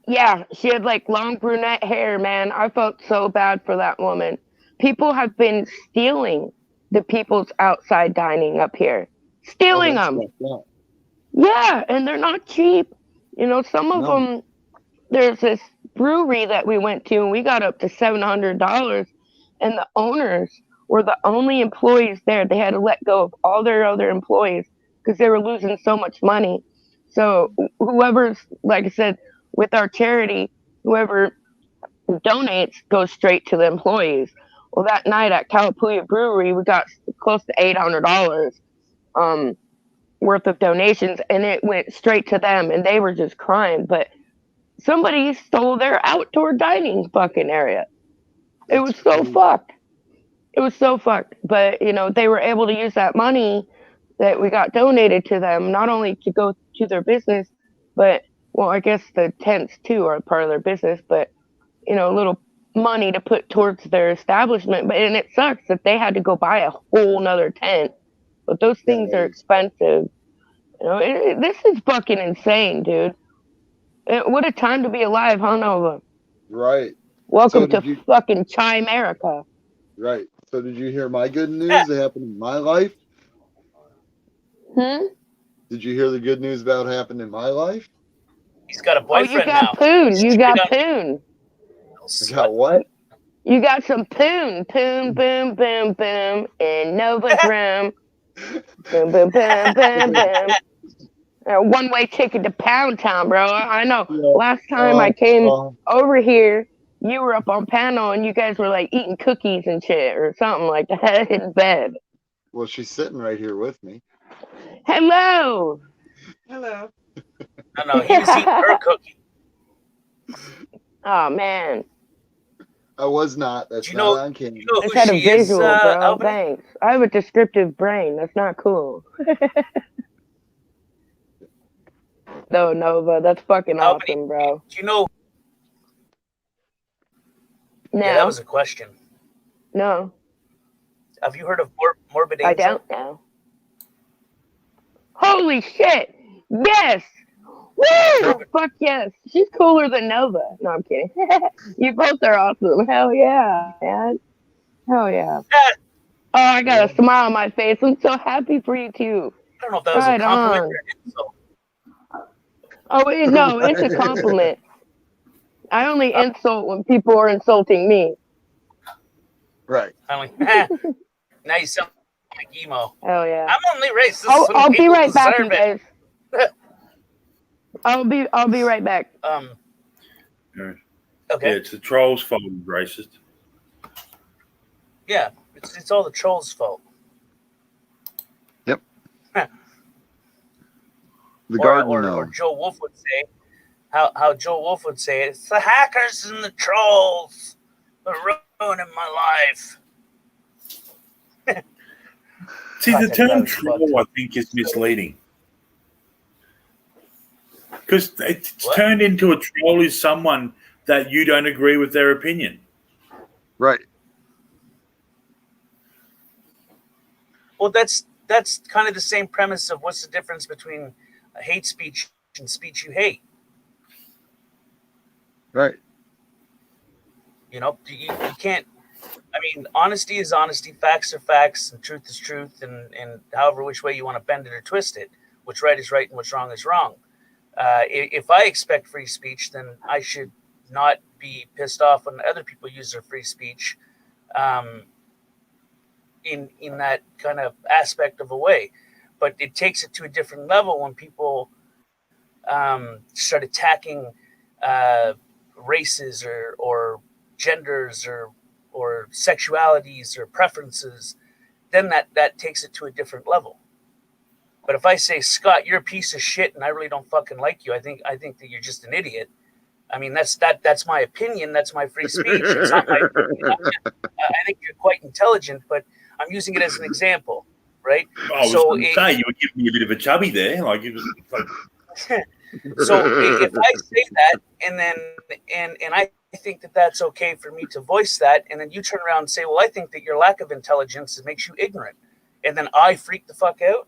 Yeah, she had like long brunette hair, man. I felt so bad for that woman. People have been stealing the people's outside dining up here. Oh, Stealing that's them. fucked up. Yeah, and they're not cheap. Some of No. them, there's this brewery that we went to, and we got up to $700, and the owners were the only employees there. They had to let go of all their other employees because they were losing so much money. So whoever's, like I said, with our charity, whoever donates goes straight to the employees. Well, that night at Calapooya Brewery, we got close to $800 worth of donations, and it went straight to them, and they were just crying. But somebody stole their outdoor dining fucking area. It was That's so crazy. fucked. It was so fucked. But they were able to use that money that we got donated to them, not only to go to their business, but well, I guess the tents too are part of their business, but a little money to put towards their establishment. But and it sucks that they had to go buy a whole nother tent. But those Yeah, things that are is. expensive. This is fucking insane, dude. What a time to be alive, huh, Nova? Right. So Welcome to did you fucking Chimerica. right. So did you hear my good news that happened in my life? Hmm? Did you hear the good news about happened in my life? He's got a Oh, you boyfriend got now. poon. You Straight got up poon. I got what? You got some poon. Poon, boom, boom, boom. In Nova's room. Boom, boom, boom, boom, boom. one-way ticket to Pound Town, bro. I know. Yeah. Last time I came uh, over here, you were up on panel and you guys were like eating cookies and shit or something like that in bed. well, she's sitting right here with me. Hello. Hello. No, he was eating her cookie. Oh man, I was not. That's Do you not know? on You camera. know I who just had a she is, visual, bro. Albany? Thanks. I have a descriptive brain. That's not cool. No, Nova, that's fucking Albany, awesome, bro. do you know? No, Yeah, that was a question. no, Have you heard of Morbid I Angel? don't know. Holy shit! Yes! Woo! Morbid. Fuck yes! She's cooler than Nova. No, I'm kidding. You both are awesome. Hell yeah, man. Hell yeah. Ah, Oh, I got Yeah. a smile on my face. I'm so happy for you too. I don't know if that was Right a compliment on. or an insult. Oh, no, it's a compliment. I only insult when people are insulting me. Right. I'm like, now you sound like emo. Hell yeah. I'm only racist when I'll be people right back, you deserve it. guys. I'll be right back. Yeah, Okay. it's the trolls' fault, he's racist. Yeah, it's all the trolls' fault. Yep. The Or garden or gnome. Joe Wolf would say, how Joe Wolf would say it, it's the hackers and the trolls are ruining my life. See, God, the that term guy was troll, fucked. I think, is misleading. Because it's What? turned into a troll is someone that you don't agree with their opinion. Right. Well, that's kind of the same premise of what's the difference between hate speech and speech you hate. Right. You know, you can't. I mean, honesty is honesty, facts are facts, and truth is truth, and however which way you want to bend it or twist it, what's right is right and what's wrong is wrong. If I expect free speech, then I should not be pissed off when other people use their free speech in that kind of aspect of a way. But it takes it to a different level when people start attacking races or genders or sexualities or preferences. Then that takes it to a different level. But if I say, Scott, you're a piece of shit and I really don't fucking like you, I think that you're just an idiot. I mean, that's my opinion. That's my free speech. It's not my opinion. I think you're quite intelligent, but I'm using it as an example, right? I was So going to say, you were giving me a bit of a chubby there. Like, it was like, so if I say that and I think that that's okay for me to voice that, and then you turn around and say, well, I think that your lack of intelligence makes you ignorant, and then I freak the fuck out,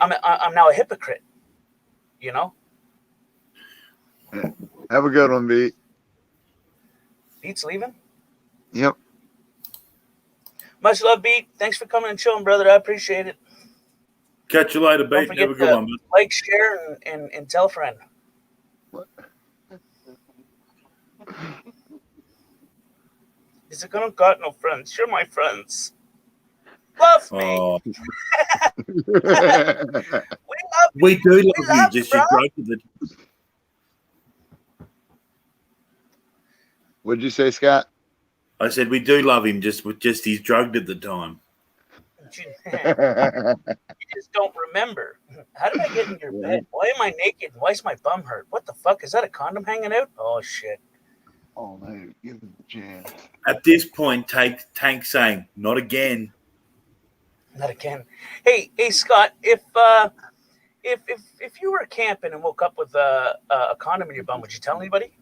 I'm now a hypocrite, you know? Have a good one, Beat. Beat's leaving? Yep. Much love, Beat. Thanks for coming and chilling, brother. I appreciate it. catch you later, Don't Beat. forget Have a good to one. Bud. like, share, and tell a friend. He's like, I don't got no friends. You're my friends. Love me. Oh, We love you. we do love you. love Just you, you bro. broke it. What'd you say, Scott? I said we do love him. Just he's drugged at the time. You just don't remember. How did I get in your bed? Why am I naked? Why is my bum hurt? What the fuck? Is that a condom hanging out? Oh, shit. Oh, man. Give it the jam. At this point, Tank saying, "Not again." Not again. Hey, Scott, if you were camping and woke up with a condom in your bum, would you tell anybody?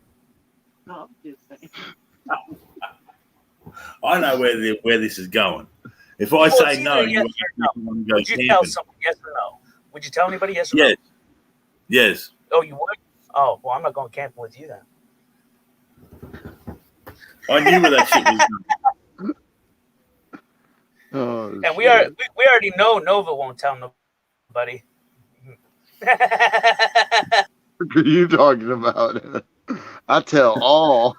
No, just saying. I know where this is going. If I Well, say it's no, either you yes or no. want to go Would you tell camping. someone yes or no? Would you tell anybody yes or Yes. no? Yes. Oh, you would? Oh, well, I'm not going camping with you then. I knew where that shit was going. Oh, And we shit. already know Nova won't tell nobody. What are you talking about? I tell all.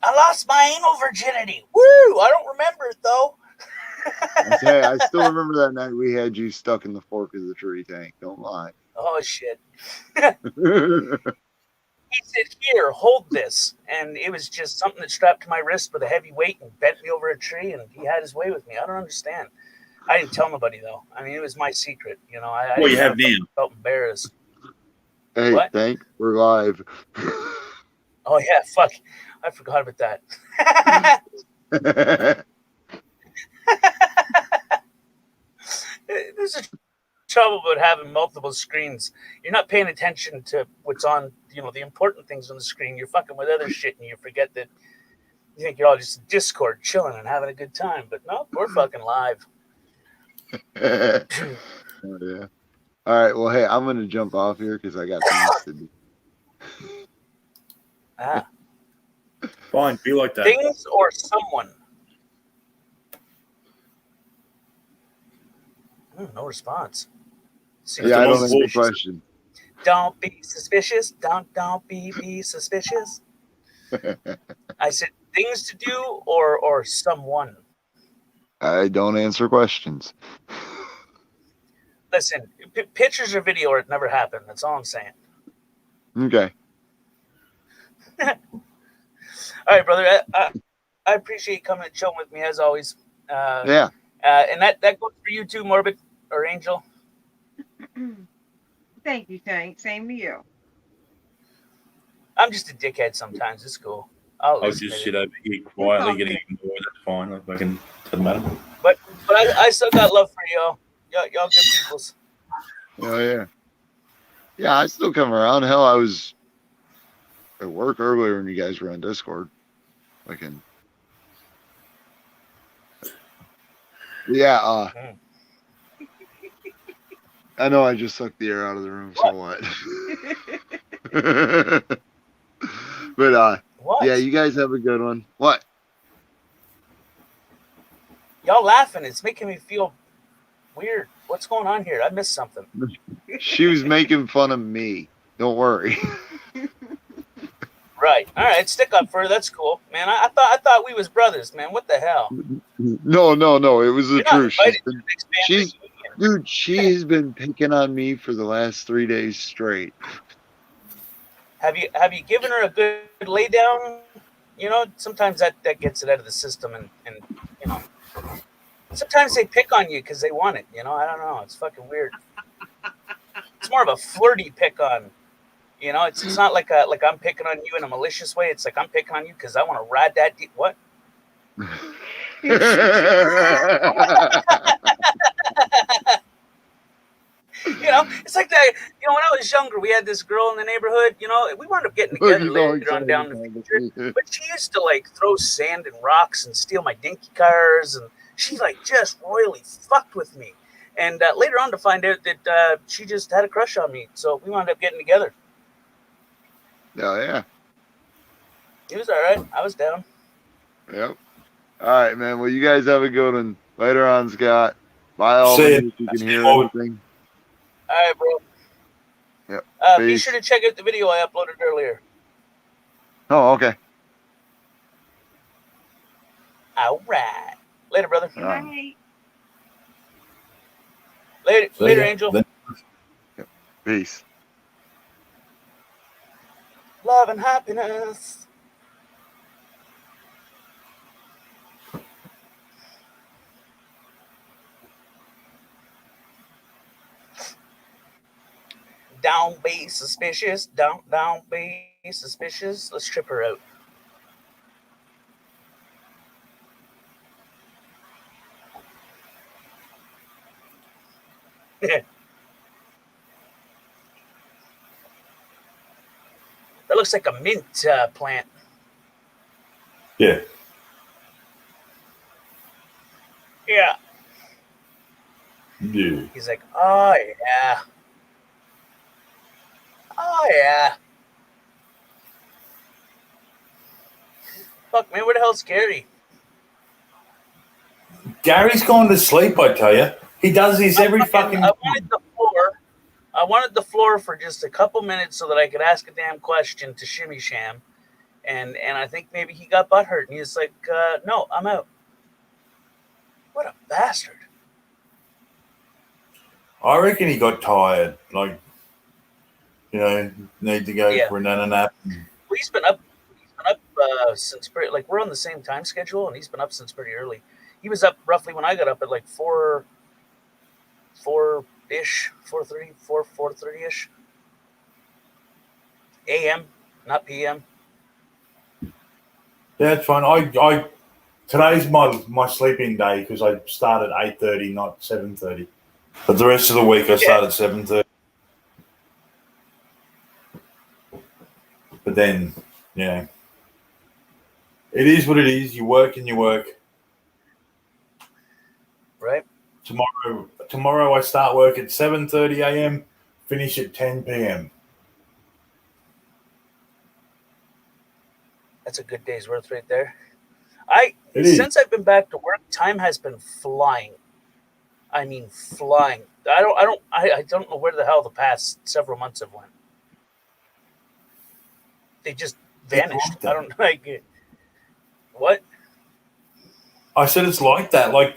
I lost my anal virginity. Woo! I don't remember it though. I still remember that night we had you stuck in the fork of the tree tank. Don't lie. Oh shit. He said, "Here, hold this," and it was just something that strapped to my wrist with a heavy weight and bent me over a tree, and he had his way with me. I don't understand. I didn't tell nobody though. I mean, it was my secret. You know, I What you didn't have now? felt embarrassed. Hey, What? thank we're live. Oh yeah, fuck. I forgot about that. There's a trouble about having multiple screens. You're not paying attention to what's on, the important things on the screen. You're fucking with other shit, and you forget that you think you're all just Discord chilling and having a good time. But no, we're fucking live. Oh, yeah. All right. Well, hey, I'm gonna jump off here because I got things to do. Ah, Fine, be like that. things or someone. No response. Seems Yeah, I to don't be answer the suspicious. question. Don't be suspicious. Don't be suspicious. I said things to do or someone. I don't answer questions. Listen, pictures or video or it never happened. That's all I'm saying. Okay. All right, brother. I appreciate you coming and chilling with me as always. Yeah. And that goes for you too, Morbid or Angel. Thank you, Tank. Same to you. I'm just a dickhead sometimes. It's cool. I'll I'll listen just to sit it. over here quietly getting ignored. That's fine. Like, doesn't matter. But I still got love for y'all. Y'all good peoples. Oh yeah. Yeah, I still come around. Hell, I was at work earlier when you guys were on Discord. Yeah. I know I just sucked the air out of the room. So what? But What? yeah, you guys have a good one. What? Y'all laughing. It's making me feel weird. What's going on here? I missed something. She was making fun of me. Don't worry. Right. All right. Stick up for her. That's cool, man. I thought we was brothers, man. What the hell? No. It was the You're not truth. invited to the next family reunion. Dude, she has been picking on me for the last 3 days straight. Have you given her a good lay down? Sometimes that gets it out of the system, and sometimes they pick on you because they want it. I don't know. It's fucking weird. It's more of a flirty pick on. It's not like I'm picking on you in a malicious way. It's like I'm picking on you because I want to ride that. What? It's like that. When I was younger, we had this girl in the neighborhood. We wound up getting together later on down the future. But she used to throw sand and rocks and steal my dinky cars, and she just royally fucked with me. And later on, to find out that she just had a crush on me, so we wound up getting together. Oh yeah. It was all right. I was down. Yep. All right, man. Well, you guys have a good one. Later on, Scott. Bye, all. See ya. If you can hear Oh. anything. All right, bro. Yep. Be Peace. sure to check out the video I uploaded earlier. Oh, okay. All right. Later, brother. Good night. Later, Angel. Peace. Love and happiness. Don't be suspicious. Don't be suspicious. Let's trip her out. That looks like a mint plant. Yeah. Yeah. Yeah. He's like, oh yeah. Oh yeah. Fuck, man, where the hell's Gary? Gary's gone to sleep, I tell you. He does this every fucking I wanted the floor. I wanted the floor for just a couple minutes so that I could ask a damn question to Shimmy Sham. And I think maybe he got butthurt and he's like, no, I'm out. What a bastard. I reckon he got tired. Like, need to go Yeah. for another nap. Well, he's been up since pretty, like, we're on the same time schedule, and he's been up since pretty early. He was up roughly when I got up at like 4-ish, 4:30-ish a.m., not p.m. Yeah, it's fine. I today's my sleeping day because I start at 8:30, not 7:30. But the rest of the week I start at 7:30. But then, it is what it is. You work and you work. Right. Tomorrow I start work at 7:30 a.m., finish at 10 p.m. That's a good day's worth right there. Since I've been back to work, time has been flying. I mean, flying. I don't know where the hell the past several months have went. They just vanished. I don't like it. What? I said it's like that. Like,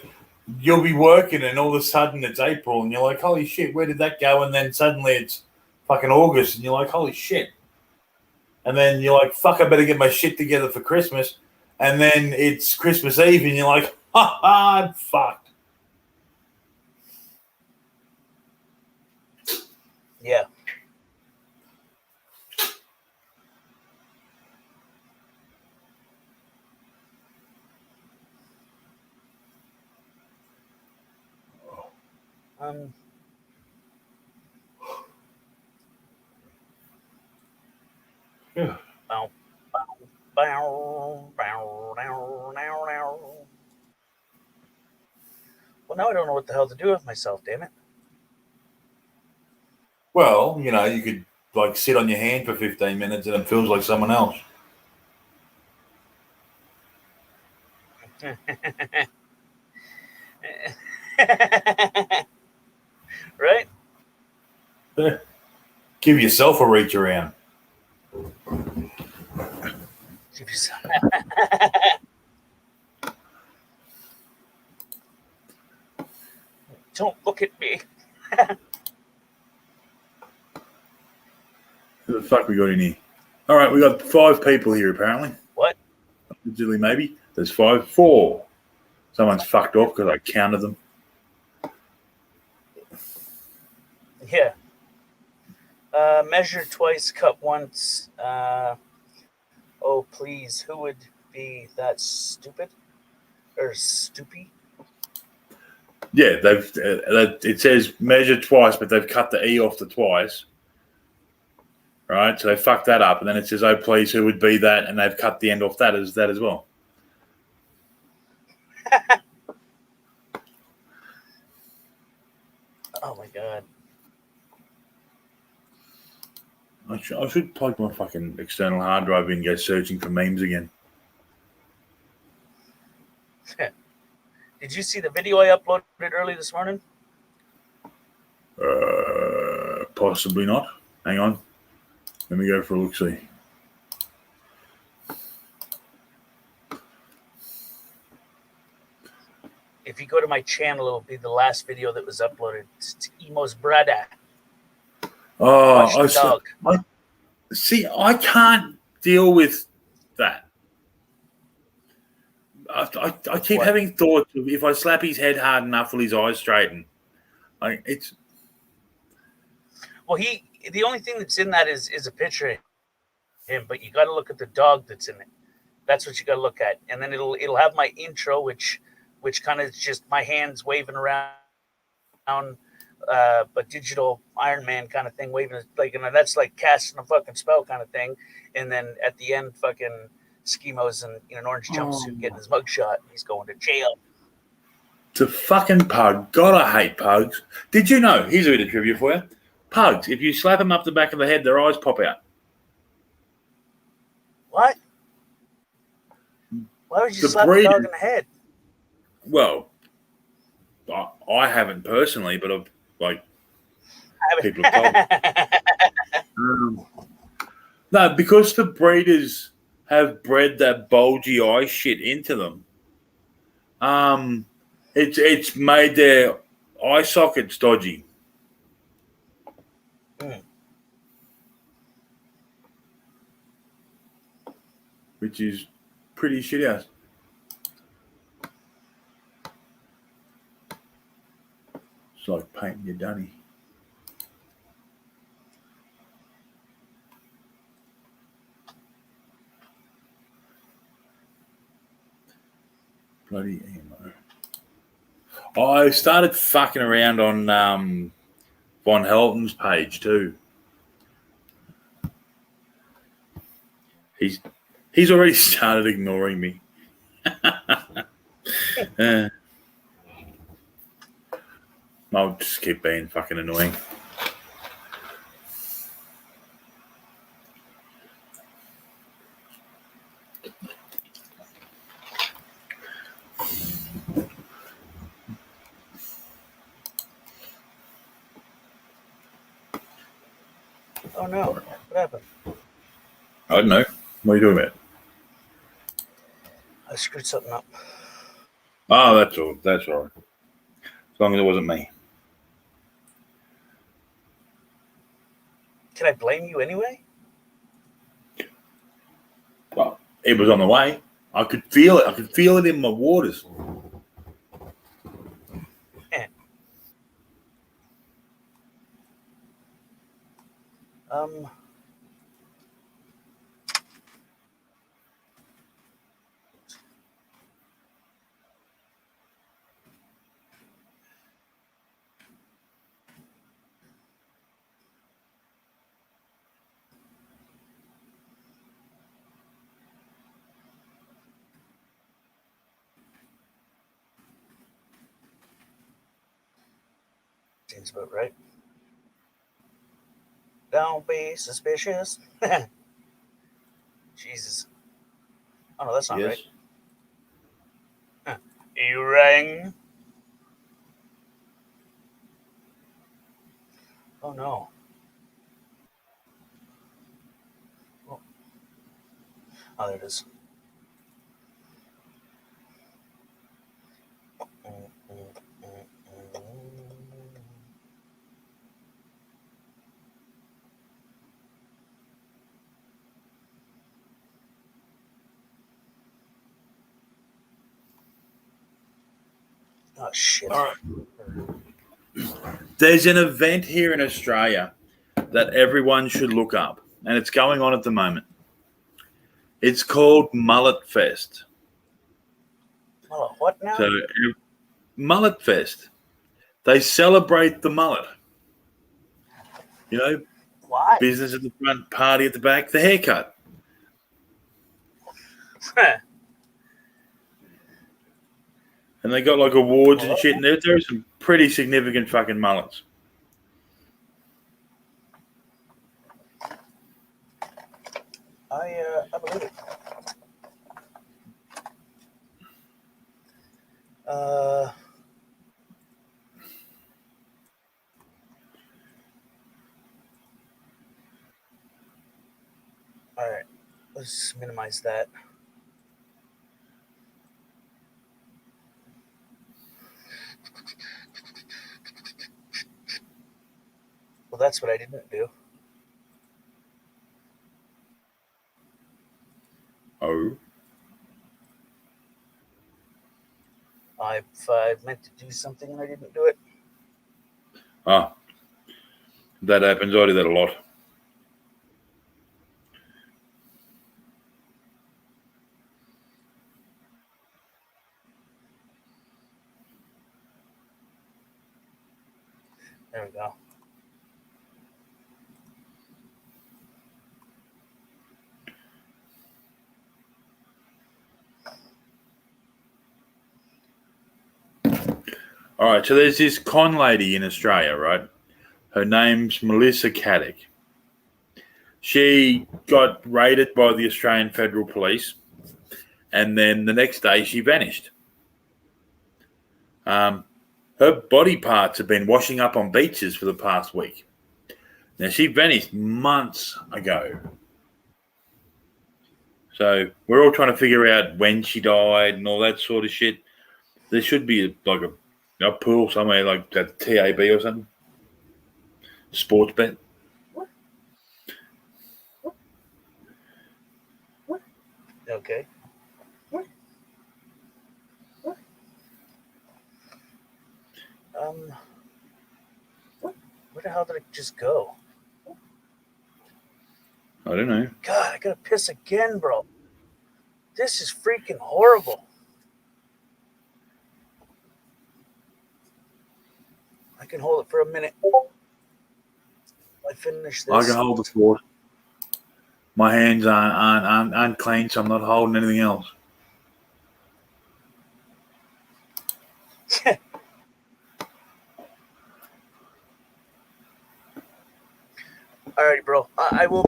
you'll be working and all of a sudden it's April and you're like, holy shit, where did that go? And then suddenly it's fucking August and you're like, holy shit. And then you're like, fuck, I better get my shit together for Christmas. And then it's Christmas Eve and you're like, ha ha, I'm fucked. Yeah. Yeah. Bow, bow, bow, bow, bow, bow, bow. Well, now I don't know what the hell to do with myself, damn it. Well, you could like sit on your hand for 15 minutes and it feels like someone else. Right? Give yourself a reach around. Don't look at me. Who the fuck we got in here? All right, we got 5 people here apparently. What? Usually maybe. There's 5. 4. Someone's fucked off because I counted them. Yeah. Measure twice, cut once. Oh, please. Who would be that stupid? Or stoopy? Yeah, it says measure twice, but they've cut the E off the twice. Right, so they fucked that up, and then it says, "Oh, please, who would be that?" And they've cut the end off that as well. Oh my god! I should plug my fucking external hard drive in and go searching for memes again. Did you see the video I uploaded early this morning? Possibly not. Hang on. Let me go for a look-see. If you go to my channel, it'll be the last video that was uploaded. It's Emo's brother. Oh, dog. See, I can't deal with that. I keep having thoughts of if I slap his head hard enough, will his eyes straighten? It's. Well, the only thing that's in that is a picture of him, but you got to look at the dog that's in it. That's what you got to look at, and then it'll have my intro, which kind of is just my hands waving around, but digital Iron Man kind of thing, waving like, and that's like casting a fucking spell kind of thing, and then at the end, fucking Schemo's in an orange jumpsuit getting his mugshot. He's going to jail. It's a fucking pug. God, I hate pugs. Did you know? Here's a bit of trivia for you. Pugs, if you slap them up the back of the head, their eyes pop out. What? Why would you slap a dog in the head? Well, I haven't personally, but people have told me. No, because the breeders have bred that bulgy eye shit into them. It's made their eye sockets dodgy. Mm. Which is pretty shit house. It's like painting your dunny. Bloody ammo. I started fucking around on Von Helton's page too. He's already started ignoring me. I'll just keep being fucking annoying. Oh no! What happened? I don't know. What are you doing about? I screwed something up. Oh, that's all. That's all right. As long as it wasn't me. Can I blame you anyway? Well, it was on the way. I could feel it. I could feel it in my waters. Um. Seems about right. Don't be suspicious. Jesus. Oh no, that's not Yes. right. Huh. You rang. Oh no. Oh, there it is. Oh shit. All right. There's an event here in Australia that everyone should look up, and it's going on at the moment. It's called Mullet Fest. Oh, what now? So, Mullet Fest. They celebrate the mullet. You know, Why? business at the front, party at the back, the haircut. And they got like awards and shit, and there are some pretty significant fucking mullets. I believe it. All right. Let's minimize that. Well, that's what I didn't do. Oh. I've meant to do something and I didn't do it. Ah. That happens. I do that a lot. There we go. All right, so there's this con lady in Australia, right? Her name's Melissa Caddick. She got raided by the Australian Federal Police, and then the next day she vanished. Her body parts have been washing up on beaches for the past week. Now, she vanished months ago. So we're all trying to figure out when she died and all that sort of shit. There should be a pool somewhere like that TAB or something. Sports bet. Okay. Where the hell did it just go? I don't know. God, I gotta piss again, bro. This is freaking horrible. I can hold it for a minute. I finish this. I can hold the fort. My hands aren't clean, so I'm not holding anything else. Alrighty, bro. I will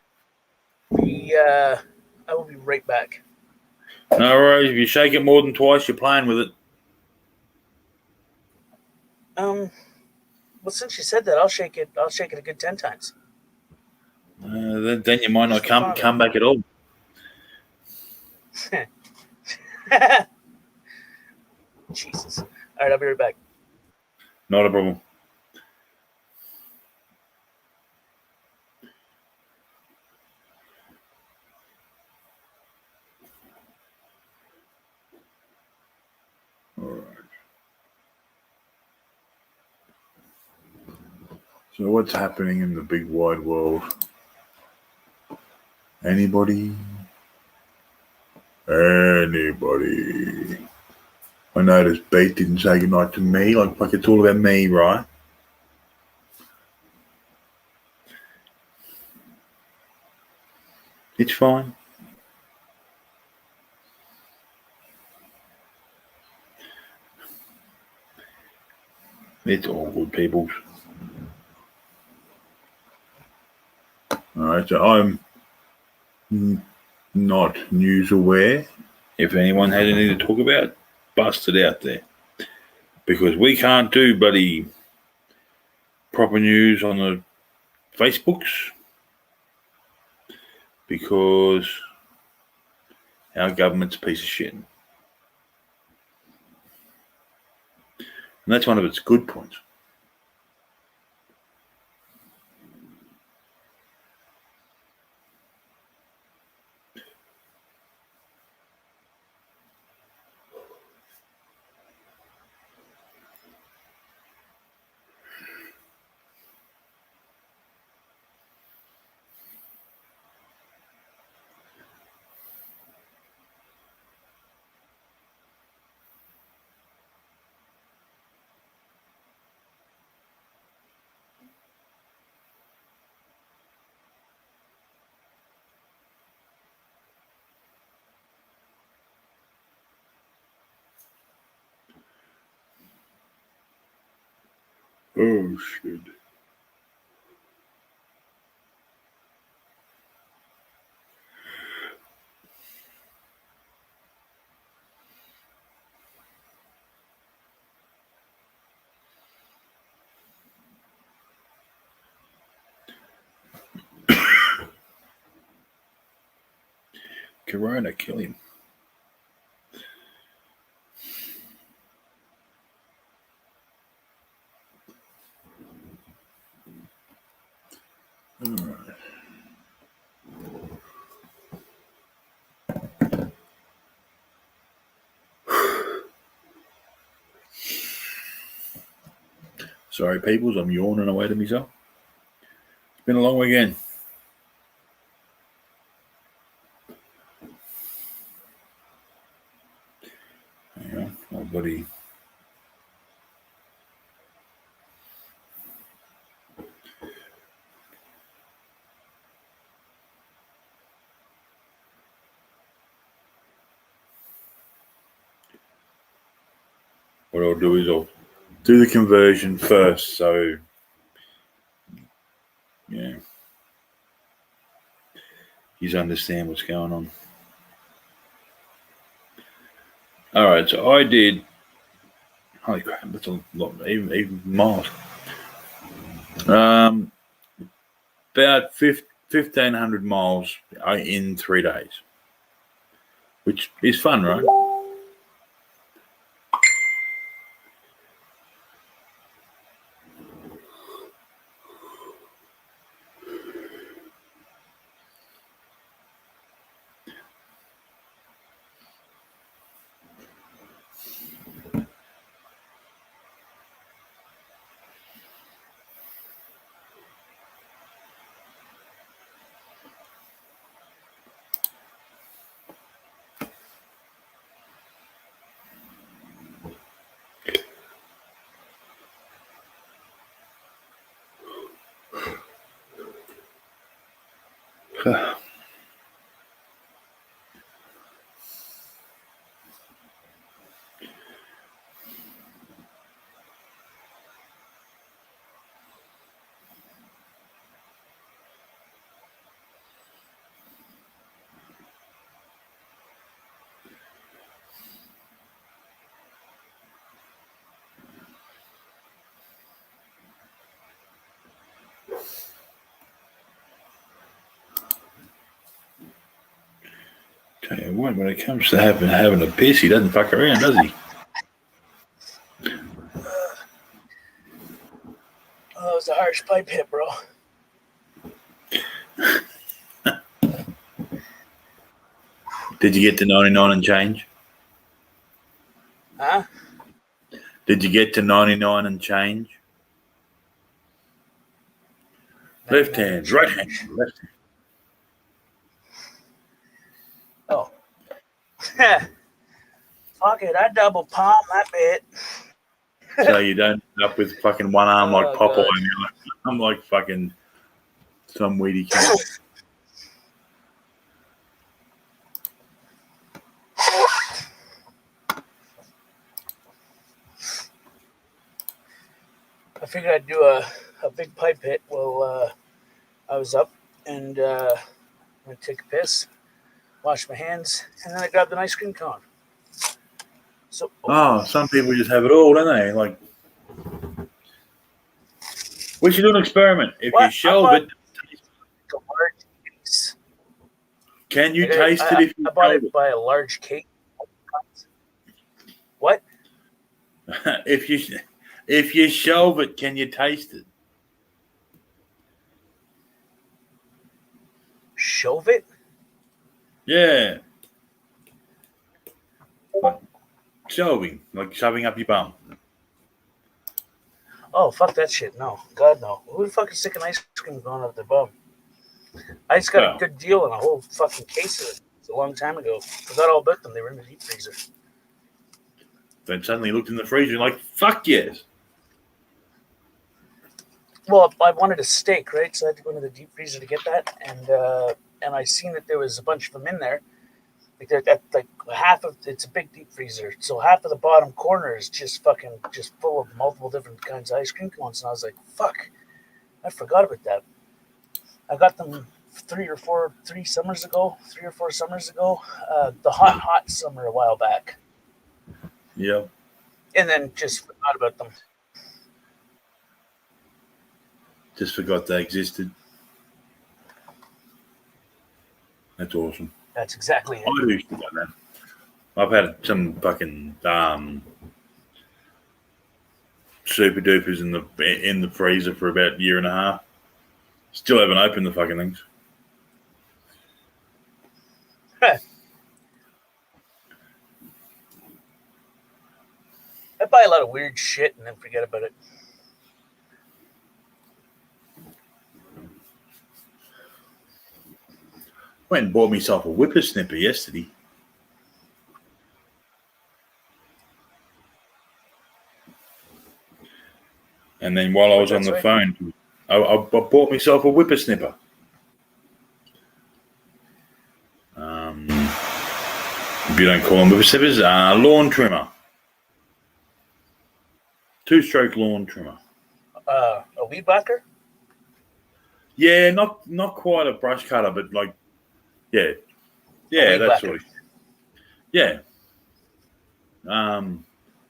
be right back. No worries. If you shake it more than twice, you're playing with it. Well, since you said that, I'll shake it. I'll shake it a good 10 times. Then you might not come back at all. Jesus. All right, I'll be right back. Not a problem. All right. So what's happening in the big wide world? Anybody? Anybody? I noticed Beat didn't say goodnight to me, like it's all about me, right? It's fine. It's all good, peoples. All right, so I'm not news aware. If anyone had anything to talk about, bust it out there. Because we can't do bloody proper news on the Facebooks because our government's a piece of shit. And that's one of its good points. Oh, shit. Corona, kill him. All right. Sorry, peoples, I'm yawning away to myself. It's been a long weekend. Hang on, my buddy. What I'll do is I'll do the conversion first, so yeah, you understand what's going on. All right, so I did. Holy crap, that's a lot, even miles. About 1,500 miles in 3 days, which is fun, right? Tell you what, when it comes to having a piss, he doesn't fuck around, does he? Oh, it was a harsh pipe hit, bro. Did you get to 99 and change? Huh? Did you get to 99 and change? Left hand, right hand, left hand. Oh. Fuck it, I double palm that bit. So you don't end up with fucking one arm like Oh, Popeye. God. And you're like, I'm like fucking some weedy cunt. I figured I'd do a big pipe hit while I was up, and I'm going to take a piss, wash my hands, and then I grabbed an ice cream cone. So, Oh, some people just have it all, don't they? Like, we should do an experiment. If What? you shelve I bought it, a large case. can you I got- taste I- it if you I bought shelve it by a large case. What? it? If you shelve it, can you taste it? Shove it? Yeah. Like shelving, like shoving up your bum. Oh, fuck that shit. No. God, no. Who the fuck is sticking ice cream going up their bum? I just got Well. a good deal on a whole fucking case of it. It's a long time ago. Forgot all about them. They were in the deep freezer. Then suddenly looked in the freezer and like, fuck yes. Well, I wanted a steak, right? So I had to go into the deep freezer to get that, and I seen that there was a bunch of them in there. Like half of it's a big deep freezer, so half of the bottom corner is just full of multiple different kinds of ice cream cones. And I was like, fuck, I forgot about that. I got them 3 summers ago, 3 or 4 summers ago. The hot summer a while back, Yep. and then just forgot about them. Just forgot they existed. That's awesome. That's exactly it. I do shit like that. I've had some fucking super dupers in the freezer for about a year and a half. Still haven't opened the fucking things. I buy a lot of weird shit and then forget about it. Went and bought myself a whippersnapper yesterday. And then while I was on the phone, I bought myself a whippersnapper. If you don't call them whippersnippers, lawn trimmer. 2-stroke lawn trimmer. A weed whacker? Yeah, not quite a brush cutter, but like, yeah, weed that whacker. sort of, yeah.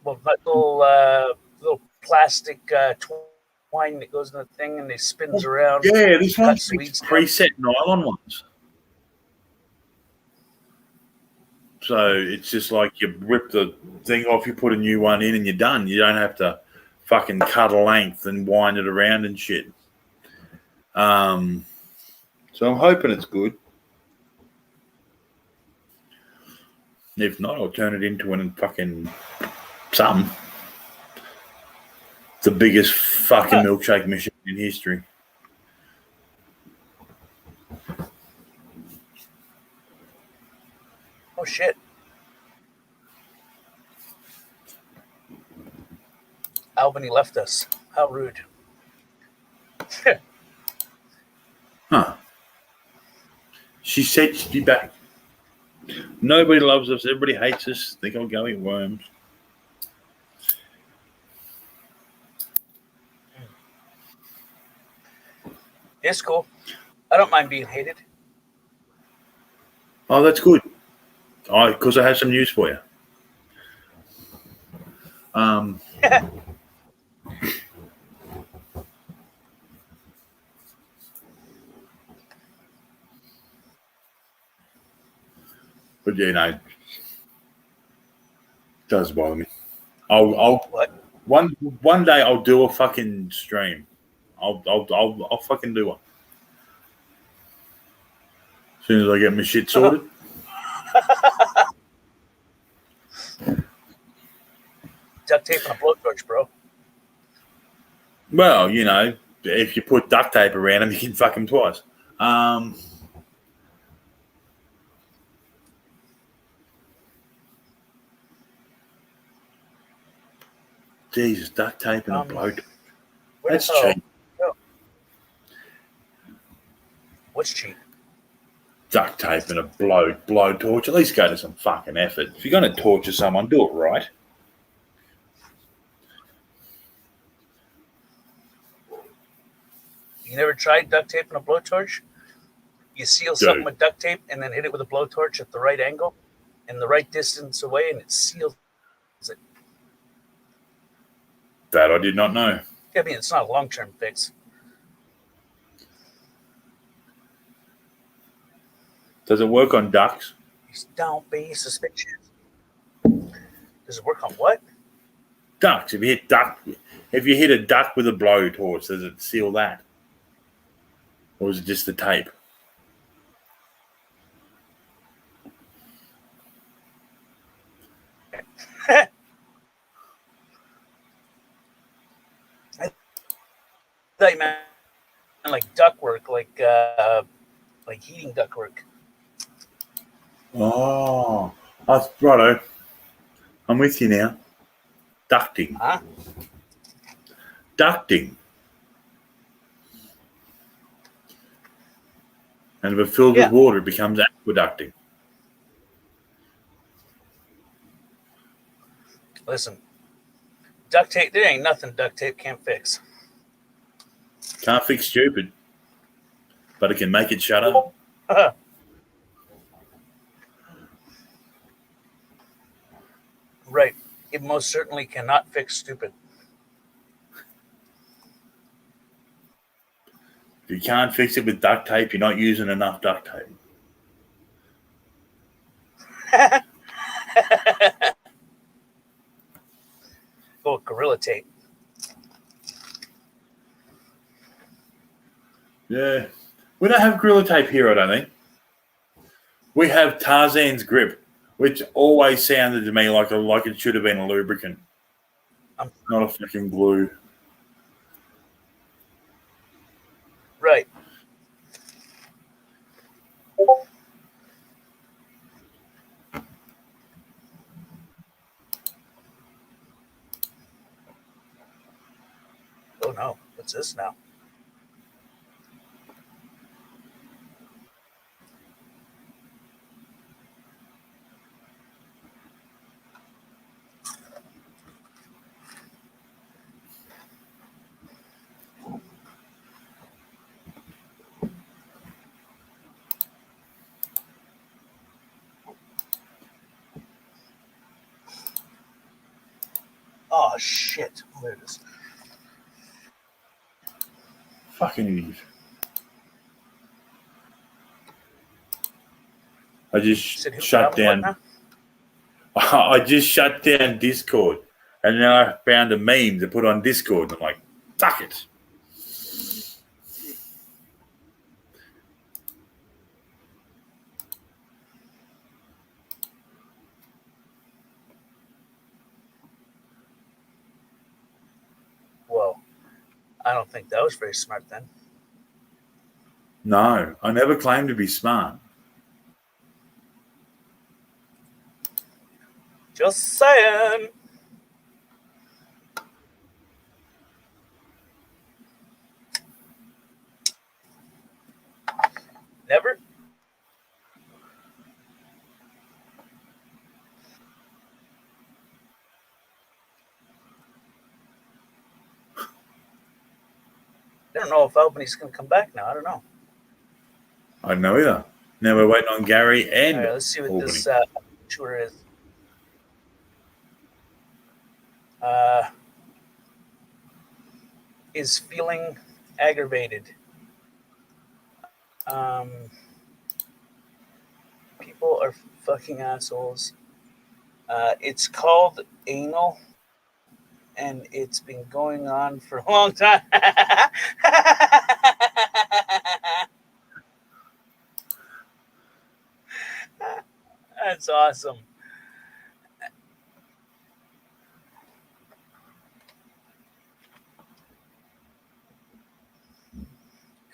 Well, little plastic twine that goes in the thing and they spins around. Yeah, this one's cuts weeds down. preset nylon ones. So it's just like you rip the thing off, you put a new one in, and you're done. You don't have to fucking cut a length and wind it around and shit. So I'm hoping it's good. If not, I'll turn it into a fucking something. The biggest fucking milkshake machine in history. Oh shit. Albany left us. How rude. Huh. She said she'd be back. Nobody loves us. Everybody hates us. Think I'll go eat worms. It's cool. I don't mind being hated. Oh, that's good. Because I have some news for you. But does bother me. I'll What? one day I'll do a fucking stream. I'll fucking do one. As soon as I get my shit sorted. Duct tape and a blowtorch, bro. Well, if you put duct tape around them, you can fuck them twice. Jesus, duct tape and a bloat. That's cheap. No. What's cheap? Duct tape and a blowtorch. At least go to some fucking effort. If you're going to torture someone, do it right. You never tried duct tape and a blowtorch? You seal something with duct tape and then hit it with a blowtorch at the right angle and the right distance away, and it seals it. That I did not know. I mean, it's not a long-term fix. Does it work on ducks? Don't be suspicious. Does it work on what? Ducks. If you hit a duck with a blowtorch, does it seal that? Or is it just the tape? I thought you meant like ductwork, like heating ductwork. Oh, righto. I'm with you now. Ducting. Huh? Ducting. And if it's filled with water, it becomes aqueducting. Listen, duct tape, there ain't nothing duct tape can't fix. Can't fix stupid, but it can make it shut up. Right. It most certainly cannot fix stupid. If you can't fix it with duct tape, you're not using enough duct tape. Go with Gorilla Tape. Yeah. We don't have Gorilla Tape here, I don't think. We have Tarzan's Grip, which always sounded to me like it should have been a lubricant. Not a fucking glue. Right. Oh no, what's this now? Oh shit. There it is. Fucking idiot. I just shut down. I just shut down Discord, and then I found a meme to put on Discord. I'm like, fuck it. Whoa. I don't think that was very smart then. No, I never claimed to be smart. Just saying. Never? I don't know if Albany's going to come back now. I don't know. I don't know either. Now we're waiting on Gary and All right, let's see what Albany. this tour is. Is feeling aggravated. people are fucking assholes. It's called anal, and it's been going on for a long time. That's awesome.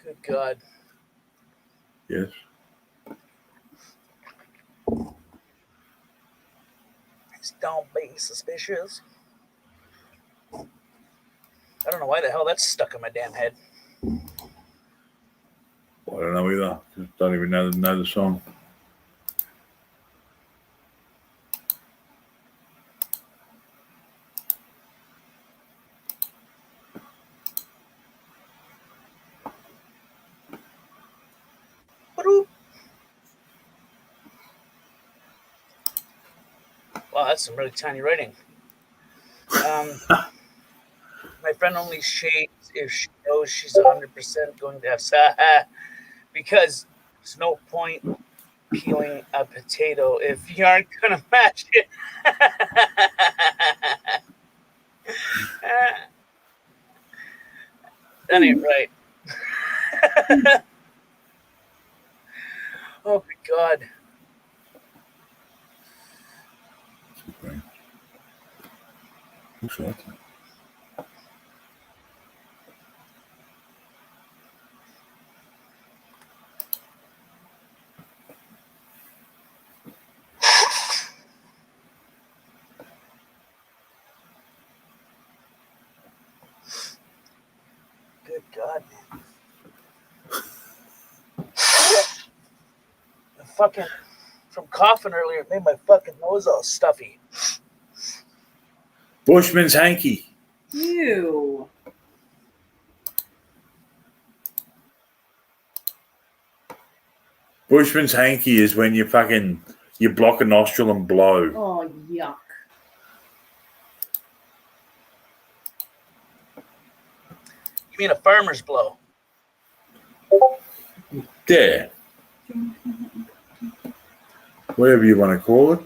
Good God. Yes. Don't be suspicious. I don't know why the hell that's stuck in my damn head. I don't know either. Just don't even know the song. Wow, that's some really tiny writing. My friend only shaves if she knows she's 100% going to have sex because there's no point peeling a potato if you aren't going to match it. That ain't right. Oh my God. Looks like it. Good God, man. Fucking from coughing earlier, it made my fucking nose all stuffy. Bushman's hanky. Ew. Bushman's hanky is when you block a nostril and blow. Oh, yuck. You mean a farmer's blow? Yeah. Whatever you want to call it.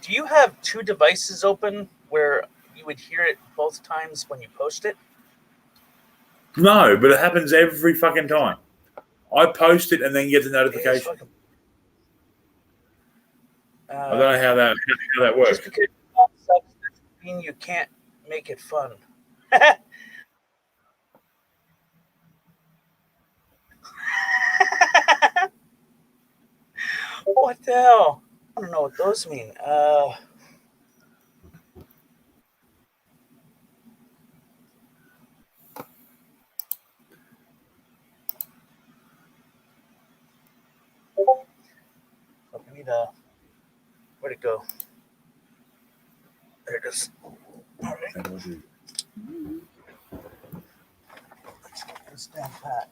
Do you have two devices open where you would hear it both times when you post it? No, but it happens every fucking time. I post it and then get the notification. I don't know how that works. Just because it sucks doesn't mean you can't make it fun. What the hell? I don't know what those mean. I need where'd it go? There it is. All right. Let's get this down pat.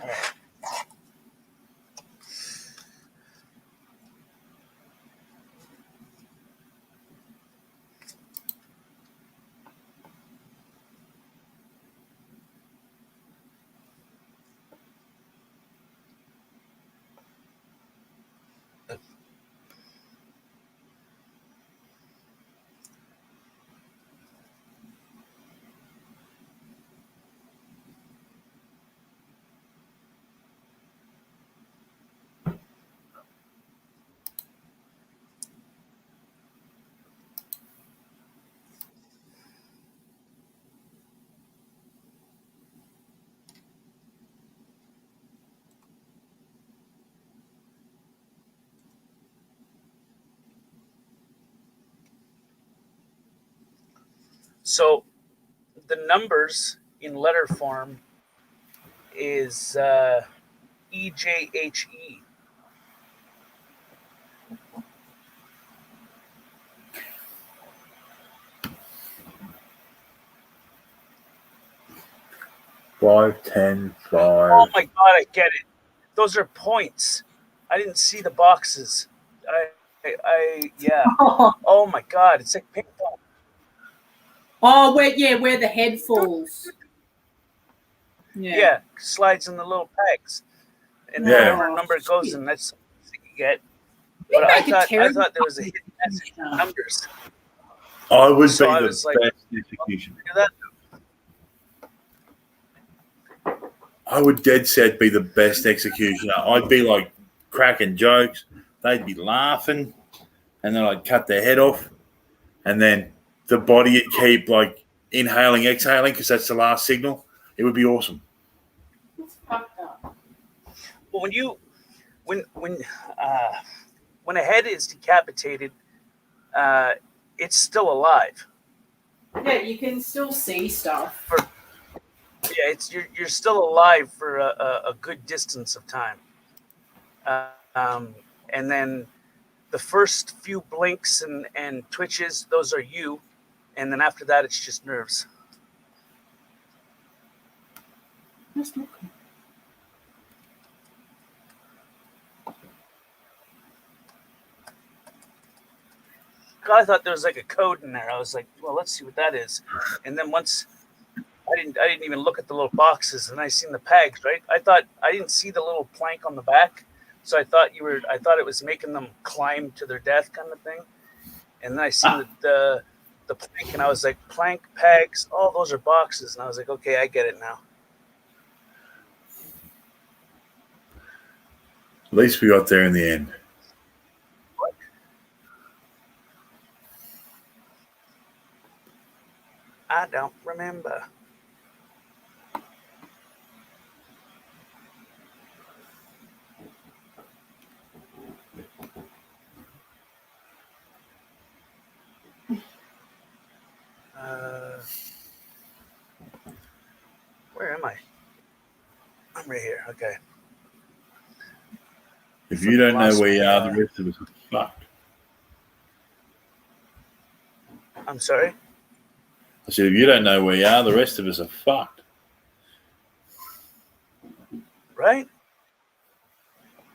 All right. So the numbers in letter form is EJHE. Five, 10, 5. Oh my God, I get it. Those are points. I didn't see the boxes. Yeah. Oh my God, it's like ping pong. Oh, where the head falls. Yeah, slides in the little pegs, and Yeah. whatever number it goes in, that's what you get. We But make a I terrible thought there was a hidden message in the numbers. I would So be I the was like, best executioner. look at that. I would dead set be the best executioner. I'd be like cracking jokes. They'd be laughing, and then I'd cut their head off, and then the body would keep like inhaling, exhaling because that's the last signal. It would be awesome. Well, when a head is decapitated, it's still alive. Yeah, you can still see stuff. Yeah, you're still alive for a good distance of time, and then the first few blinks and twitches, those are you, and then after that, it's just nerves. I thought there was like a code in there. I was like, well, let's see what that is. And then once I didn't even look at the little boxes, and I seen the pegs. Right, I didn't see the little plank on the back, so I thought it was making them climb to their death kind of thing. And then I seen the plank, and I was like, plank, pegs, all those are boxes. And I was like, okay, I get it now. At least we got there in the end. I don't remember. Where am I? I'm right here. Okay. If you don't know where you are, the rest of us are fucked. I'm sorry? I said, if you don't know where you are, the rest of us are fucked. Right?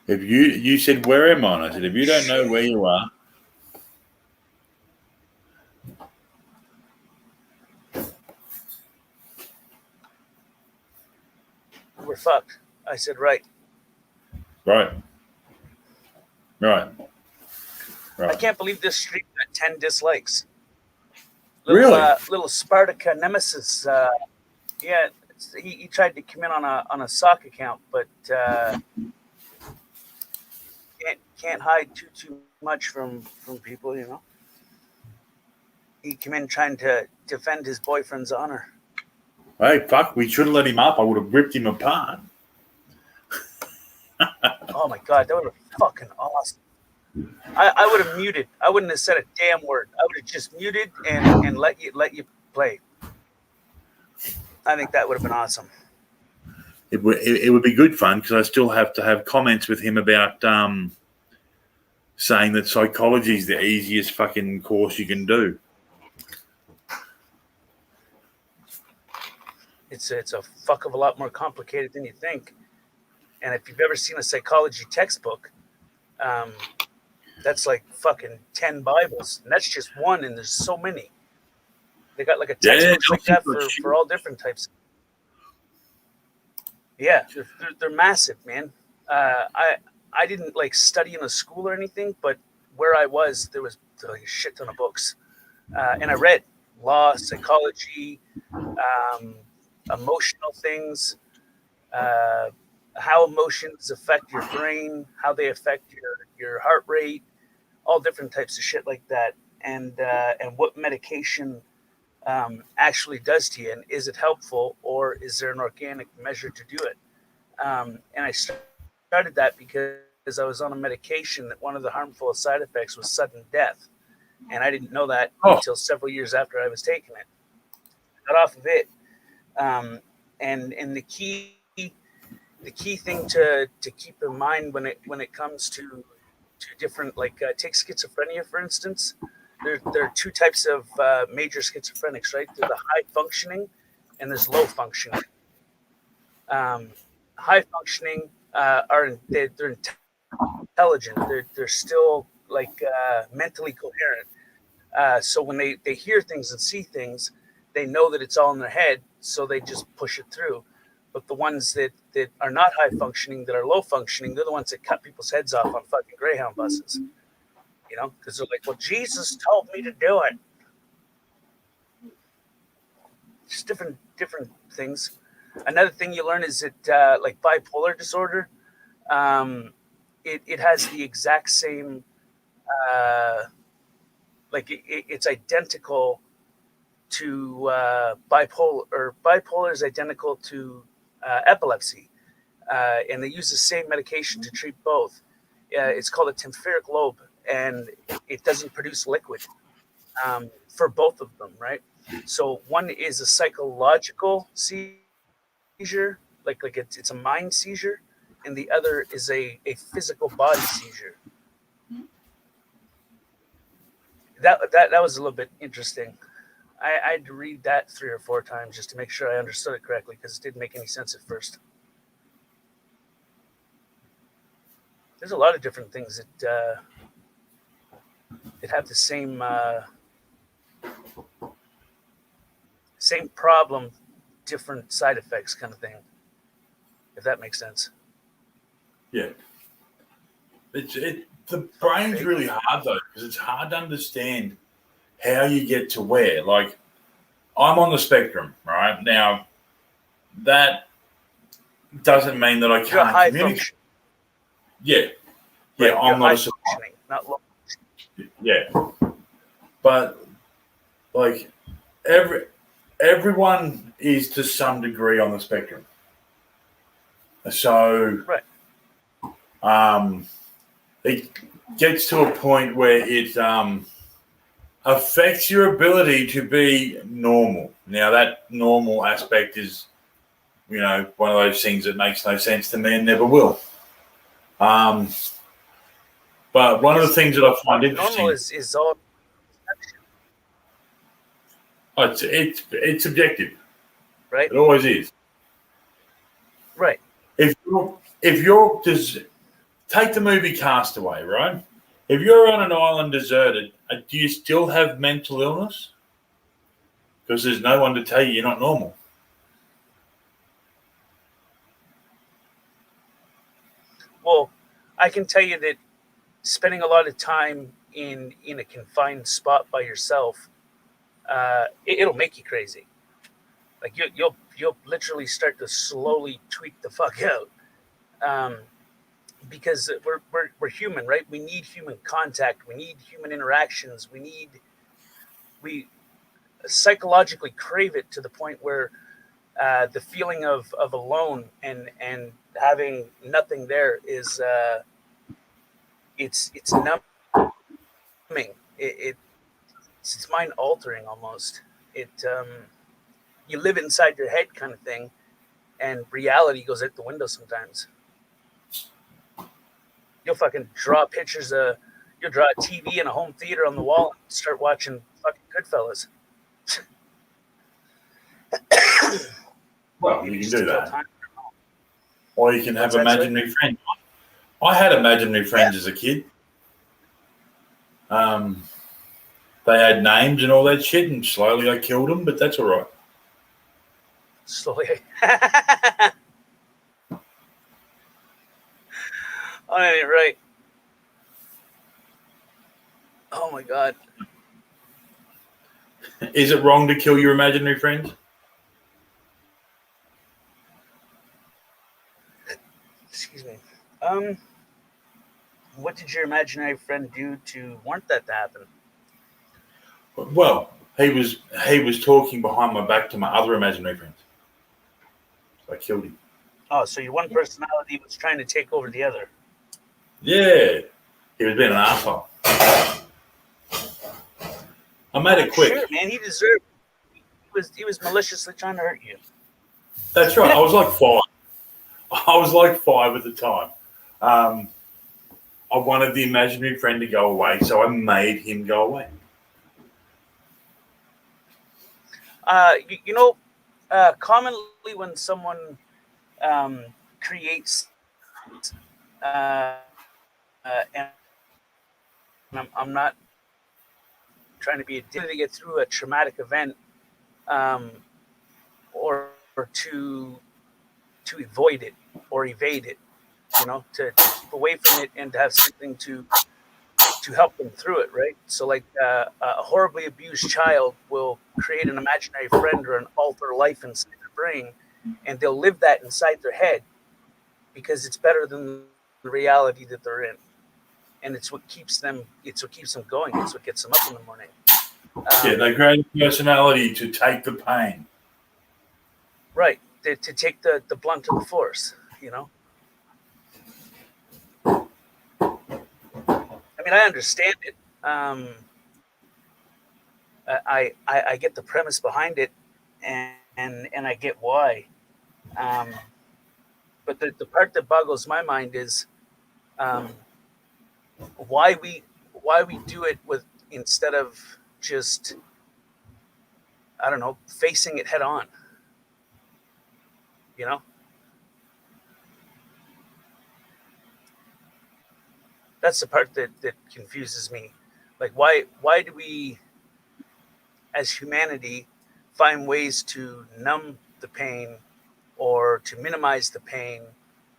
If you said, where am I? And I said, if you don't know where you are, we're fucked. I said, right. right. Right. I Right. can't believe this stream got 10 dislikes. Really? Little Spartaka Nemesis. Yeah, he tried to come in on a sock account, but can't hide too much from people, you know. He came in trying to defend his boyfriend's honor. Hey, fuck, we shouldn't let him up. I would have ripped him apart. Oh my God, that would have been fucking awesome. I would have muted. I wouldn't have said a damn word. I would have just muted and let you play. I think that would have been awesome. It would be good fun because I still have to have comments with him about saying that psychology is the easiest fucking course you can do. It's a fuck of a lot more complicated than you think. And if you've ever seen a psychology textbook, that's like fucking 10 Bibles, and that's just one. And there's so many. They got like a textbook like that for all different types. Yeah, they're massive, man. I didn't like study in a school or anything, but where I was, there was like a shit ton of books, and I read law, psychology, emotional things, how emotions affect your brain, how they affect your heart rate, all different types of shit like that, and what medication actually does to you, and is it helpful, or is there an organic measure to do it? And I started that because I was on a medication that one of the harmful side effects was sudden death, and I didn't know that until several years after I was taking it. I got off of it, and the key thing to keep in mind when it comes to different, like take schizophrenia for instance. There are two types of major schizophrenics, right? There's the high functioning and there's low functioning. High functioning they're intelligent. They're still like mentally coherent. So when they hear things and see things, they know that it's all in their head, so they just push it through. But the ones that are not high functioning, that are low functioning, they're the ones that cut people's heads off on fucking Greyhound buses. You know, because they're like, "Well, Jesus told me to do it." Just different things. Another thing you learn is that like bipolar disorder, it has the exact same like it's identical to bipolar is identical to epilepsy, and they use the same medication to treat both. It's called a tymphoric lobe, and it doesn't produce liquid for both of them, right? So one is a psychological seizure, like it's a mind seizure, and the other is a physical body seizure. That was a little bit interesting. I had to read that 3 or 4 times just to make sure I understood it correctly because it didn't make any sense at first. There's a lot of different things that have the same problem, different side effects, kind of thing. If that makes sense. Yeah. The brain's really hard though because it's hard to understand how you get to where. Like, I'm on the spectrum, right? Now, that doesn't mean that I You're can't high communicate. function. Yeah. Yeah, Right, I'm not high a savant. functioning, not low. Yeah. But, like, everyone is to some degree on the spectrum. So, Right. It gets to a point where it affects your ability to be normal. Now, that normal aspect is, one of those things that makes no sense to me and never will. But one of the things that I find interesting, Normal is all it's subjective. right. It always is. Right. If you're just take the movie Castaway, right? If you're on an island deserted, do you still have mental illness? Because there's no one to tell you you're not normal. Well, I can tell you that spending a lot of time in a confined spot by yourself, it'll make you crazy. Like you'll literally start to slowly tweak the fuck out, because we're human, right? We need human contact. We need human interactions. We psychologically crave it to the point where the feeling of alone and having nothing there is it's numbing. It's mind altering almost. It You live inside your head kind of thing, and reality goes out the window sometimes. You'll fucking draw pictures of you'll draw a TV in a home theater on the wall and start watching fucking Goodfellas. Well, you can do that. Or you can have What's that, sorry? imaginary friends. I had imaginary friends as a kid. They had names and all that shit, and slowly I killed them, but that's all right. Slowly. All right. Oh my god. Is it wrong to kill your imaginary friends? Excuse me. What did your imaginary friend do to warrant that to happen? Well, he was talking behind my back to my other imaginary friends. So I killed him. Oh, so your one personality was trying to take over the other. Yeah. He was being an asshole. I made it quick. Sure, man, he deserved it. He was maliciously trying to hurt you. That's right. I was like 5. I was like 5 at the time. I wanted the imaginary friend to go away, so I made him go away. Commonly when someone creates and I'm not trying to be addicted to get through a traumatic event, um, or to avoid it or evade it, to keep away from it and to have something to help them through it, right? So, like a horribly abused child will create an imaginary friend or an alter life inside their brain, and they'll live that inside their head because it's better than the reality that they're in, and it's what keeps them. It's what keeps them going. It's what gets them up in the morning. Yeah, they create a personality to take the pain. Right. To take the blunt of the force, I mean, I understand it. I get the premise behind it, and I get why. Um, but the part that boggles my mind is um, why we do it with instead of just, I don't know, facing it head on. You know, that's the part that confuses me. Like, why do we, as humanity, find ways to numb the pain, or to minimize the pain,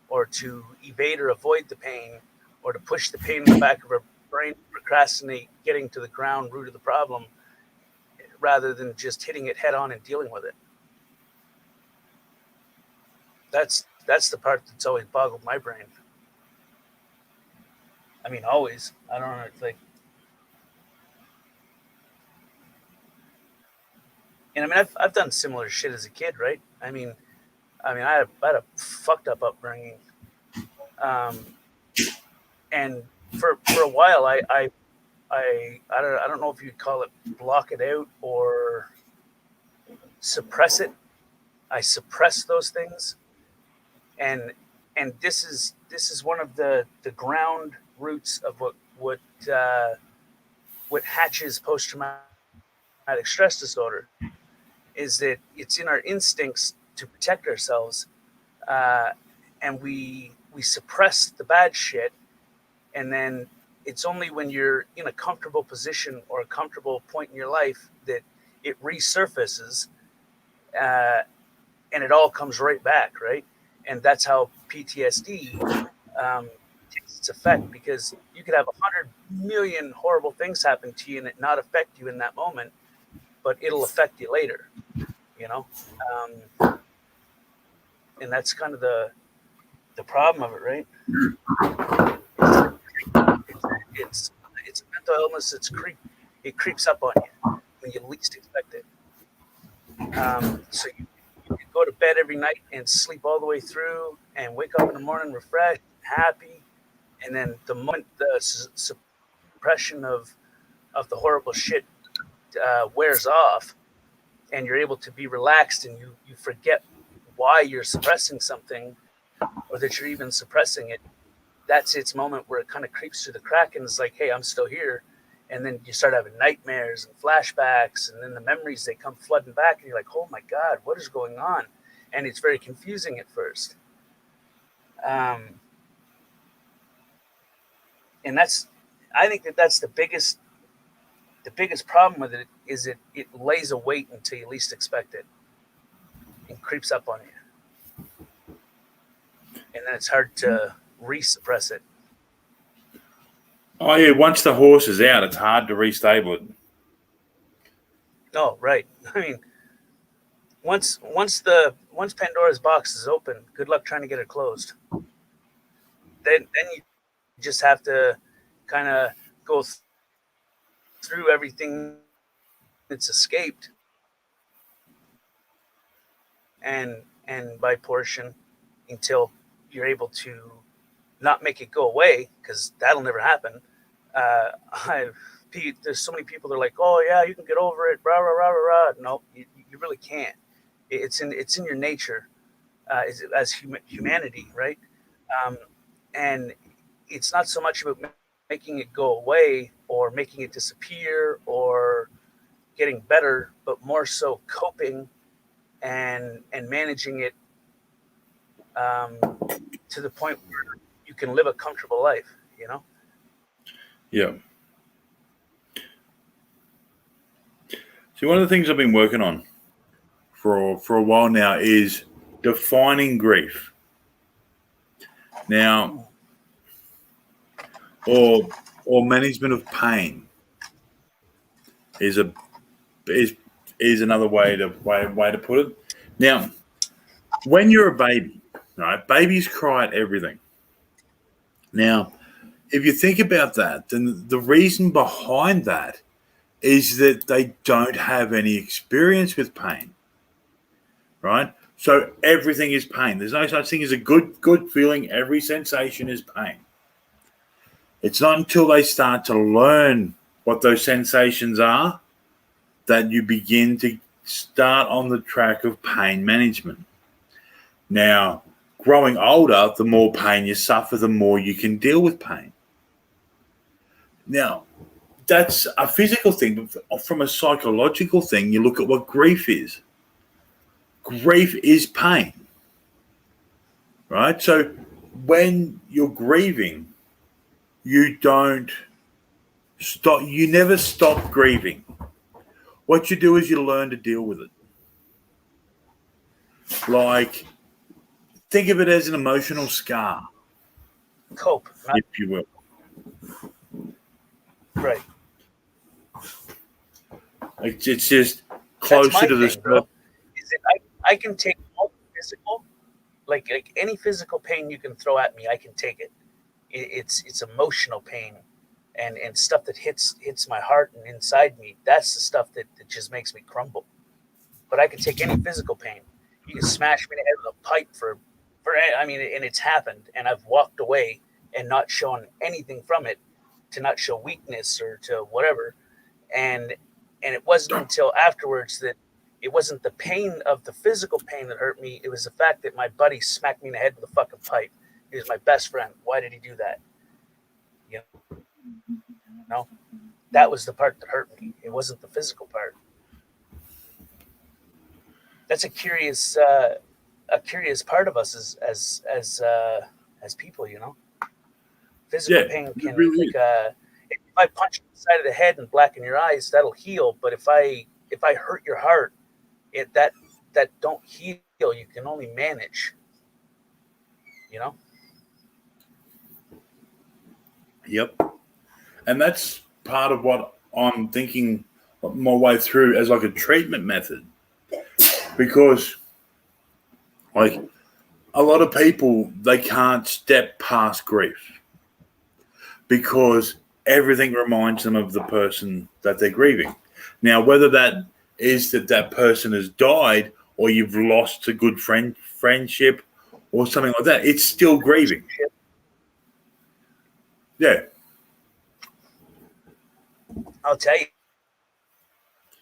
or to evade or avoid the pain, or to push the pain in the back of our brain, procrastinate getting to the ground root of the problem, rather than just hitting it head on and dealing with it. That's the part that's always boggled my brain. I mean, always. I don't know. It's like, and I mean, I've done similar shit as a kid, right? I had a fucked up upbringing, um, and for a while, I don't know if you'd call it block it out or suppress it. I suppress those things, and this is one of the ground roots of what hatches post traumatic stress disorder, is that it's in our instincts to protect ourselves, uh, and we suppress the bad shit, and then it's only when you're in a comfortable position or a comfortable point in your life that it resurfaces, uh, and it all comes right back, right? And that's how PTSD takes its effect, because you could have 100 million horrible things happen to you and it not affect you in that moment, but it'll affect you later, you know. And that's kind of the problem of it, right? It's a mental illness. It creeps up on you when you least expect it. So you can go to bed every night and sleep all the way through, and wake up in the morning refreshed, happy, and then the moment the suppression of the horrible shit wears off, and you're able to be relaxed, and you forget why you're suppressing something, or that you're even suppressing it. That's its moment where it kind of creeps through the crack and it's like, hey, I'm still here. And then you start having nightmares and flashbacks, and then the memories, they come flooding back, and you're like, oh my God, what is going on? And it's very confusing at first. Um, and I think that's the biggest problem with it, is it lays a weight until you least expect it and creeps up on you. And then it's hard to resuppress it. Oh yeah, once the horse is out, it's hard to restable it. Oh, right. I mean, once Pandora's box is open, good luck trying to get it closed. Then you just have to kind of go through everything that's escaped, and by portion, until you're able to not make it go away, because that'll never happen. I there's so many people that are like, oh yeah, you can get over it, rah rah rah rah rah. No, you really can't. It's in your nature, as humanity, right? Um, and it's not so much about making it go away or making it disappear or getting better, but more so coping and managing it, um, to the point where you can live a comfortable life. You know, Yeah. See, one of the things I've been working on for a while now is defining grief. Now, or management of pain is a is another way to put it. Now, when you're a baby, right? Babies cry at everything. Now, if you think about that, then the reason behind that is that they don't have any experience with pain, right? So everything is pain. There's no such thing as a good feeling. Every sensation is pain. It's not until they start to learn what those sensations are that you begin to start on the track of pain management. Now, growing older, the more pain you suffer, the more you can deal with pain. Now, that's a physical thing, but from a psychological thing, you look at what grief is. Grief is pain, right? So when you're grieving, you don't stop, you never stop grieving. What you do is you learn to deal with it. Like, think of it as an emotional scar, Cope, if you will. right? It's just That's closer my to the thing, bro. surface. Is that I can take all physical, like any physical pain you can throw at me, I can take it. It's emotional pain, and stuff that hits my heart and inside me. That's the stuff that just makes me crumble. But I can take any physical pain. You can smash me in the head with a pipe for I mean, and it's happened, and I've walked away and not shown anything from it, to not show weakness or to whatever, and it wasn't until afterwards that it wasn't the pain of the physical pain that hurt me. It was the fact that my buddy smacked me in the head with a fucking pipe. He was my best friend. Why did he do that? You know, that was the part that hurt me. It wasn't the physical part. That's a curious part of us as people. You know, physical Yeah, pain it can really like is. if I punch you in the side of the head and blacken your eyes, that'll heal. But if I hurt your heart, it that don't heal. You can only manage. You know. Yep. And that's part of what I'm thinking my way through as like a treatment method. Because like a lot of people, they can't step past grief because everything reminds them of the person that they're grieving. Now, whether that is that person has died or you've lost a good friendship or something like that, it's still grieving. Yeah. I'll tell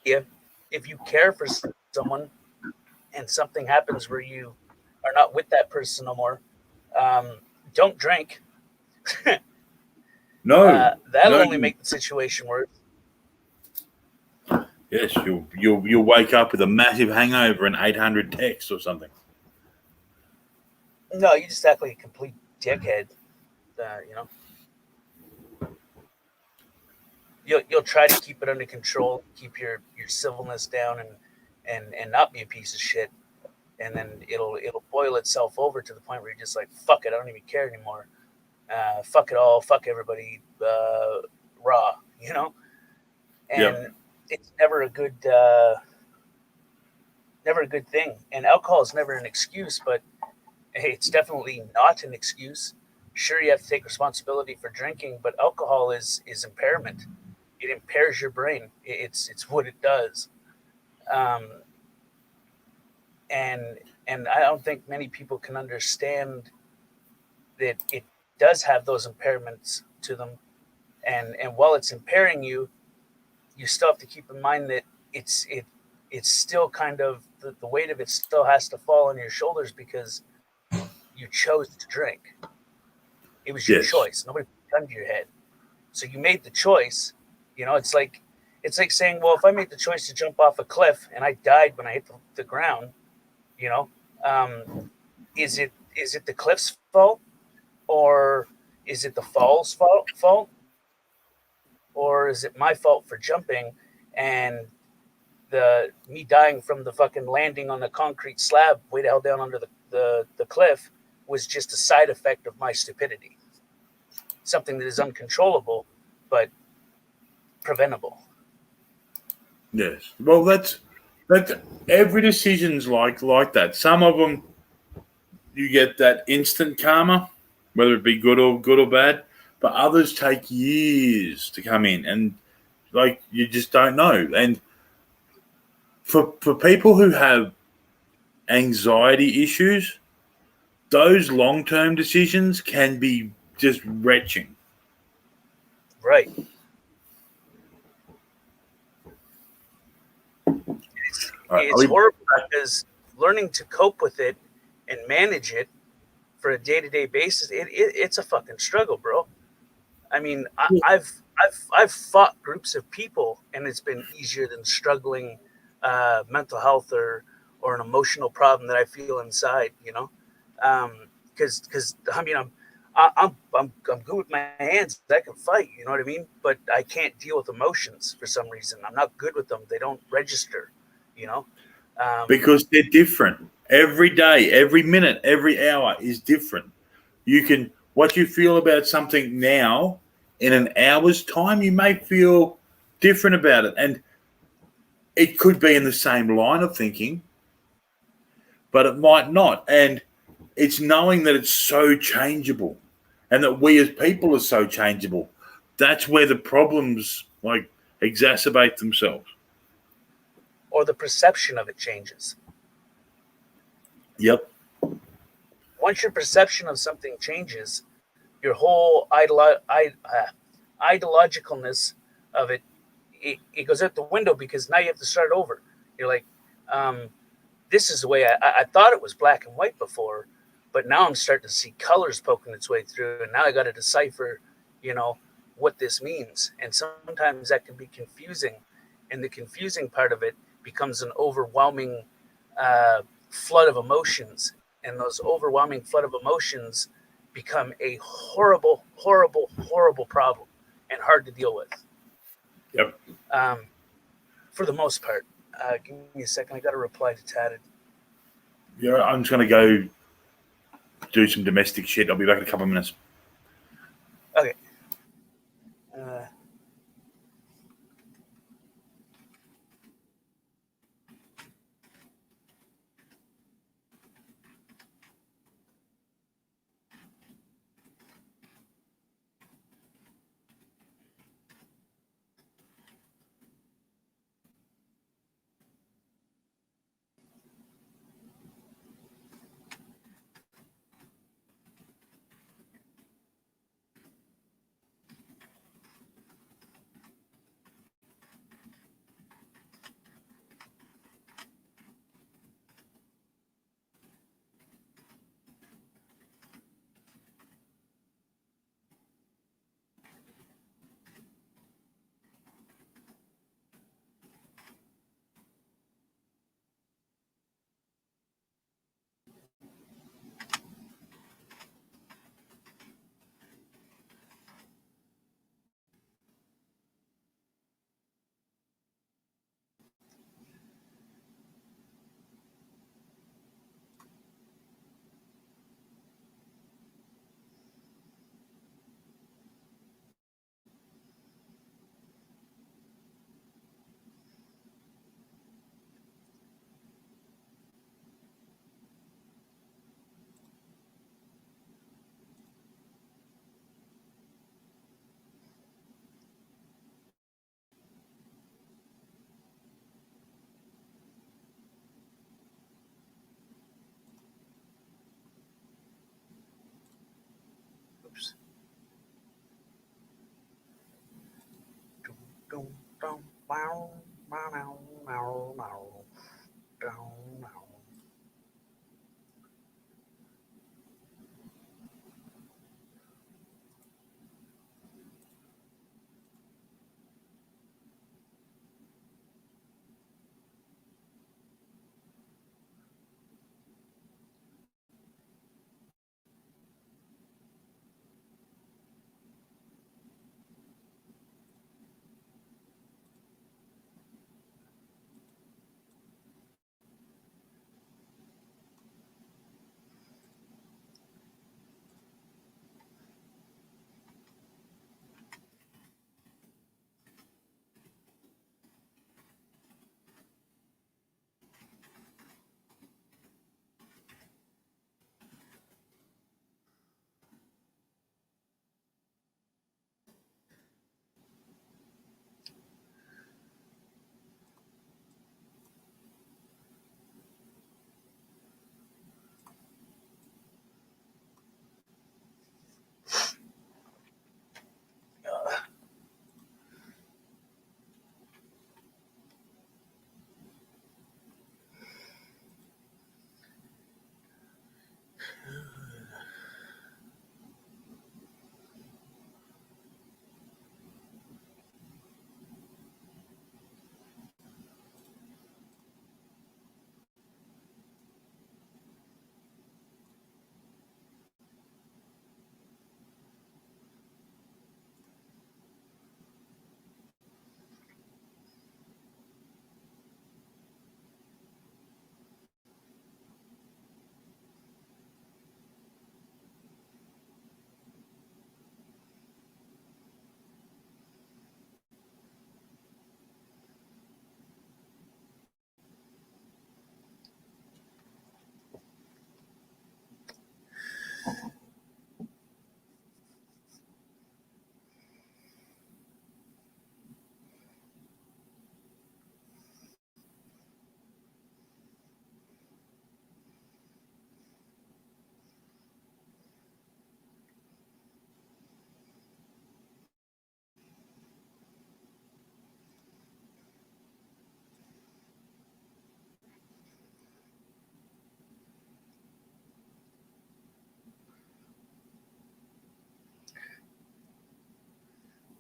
you, if you care for someone and something happens where you are not with that person no more, don't drink. No. That'll No. only make the situation worse. Yes, you'll wake up with a massive hangover and 800 texts or something. No, you just act like a complete dickhead. You know, you'll try to keep it under control, keep your civilness down, and not be a piece of shit. And then it'll boil itself over to the point where you're just like, fuck it, I don't even care anymore. Fuck it all, fuck everybody, raw. You know, and Yep. it's never a good thing. And alcohol is never an excuse, but hey, it's definitely not an excuse. Sure, you have to take responsibility for drinking, but alcohol is impairment. It impairs your brain. It's what it does. Um, and I don't think many people can understand that it does have those impairments to them. And while it's impairing you, you still have to keep in mind that it's still kind of the weight of it still has to fall on your shoulders because you chose to drink. It was your Yes. choice. Nobody put a gun to your head. So you made the choice. You know, it's like saying, well, if I made the choice to jump off a cliff and I died when I hit the ground, you know, is it the cliff's fault or is it the fall's fault? or is it my fault for jumping and me dying from the fucking landing on the concrete slab way the hell down under the cliff was just a side effect of my stupidity, something that is uncontrollable but preventable. Yes. Well, that's every decision's like that. Some of them you get that instant karma, whether it be good or bad, but others take years to come in, and like you just don't know. And for people who have anxiety issues, those long term decisions can be just retching. Right. It's, All right, it's horrible because learning to cope with it and manage it for a day-to-day basis, it's a fucking struggle, bro. I mean, I've fought groups of people, and it's been easier than struggling mental health or an emotional problem that I feel inside. You know, because I mean, I'm good with my hands. I can fight. You know what I mean? But I can't deal with emotions for some reason. I'm not good with them. They don't register. You know, because they're different. Every day, every minute, every hour is different. You can what you feel about something now, in an hour's time, you may feel different about it, and it could be in the same line of thinking, but it might not. And it's knowing that it's so changeable, and that we as people are so changeable. That's where the problems like exacerbate themselves. or the perception of it changes. Yep. Once your perception of something changes, your whole ideologicalness of it goes out the window because now you have to start over. You're like, um, this is the way I thought it was black and white before, but now I'm starting to see colors poking its way through, and now I got to decipher, you know, what this means. And sometimes that can be confusing, and the confusing part of it becomes an overwhelming flood of emotions, and those overwhelming flood of emotions become a horrible, horrible, horrible problem and hard to deal with. Yep. Um, for the most part. Give me a second. I got to reply to Tatted. Yeah, I'm just going to go do some domestic shit. I'll be back in a couple of minutes. Okay. Uh, oops.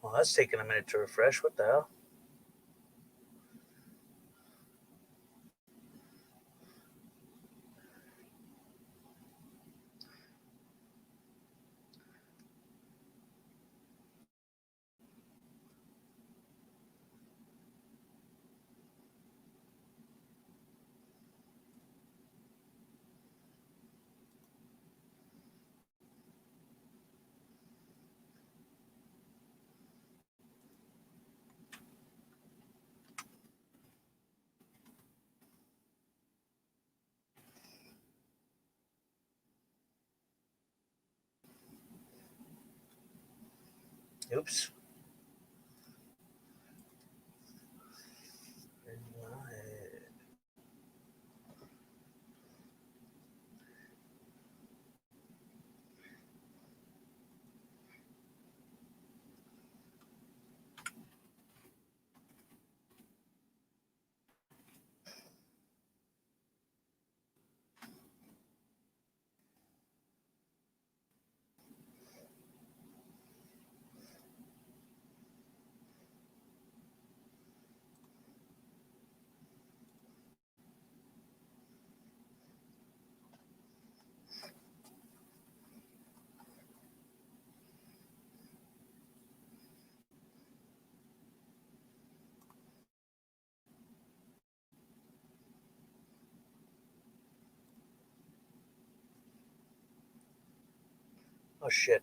Well, that's taking a minute to refresh. What the hell? Oops. Oh shit.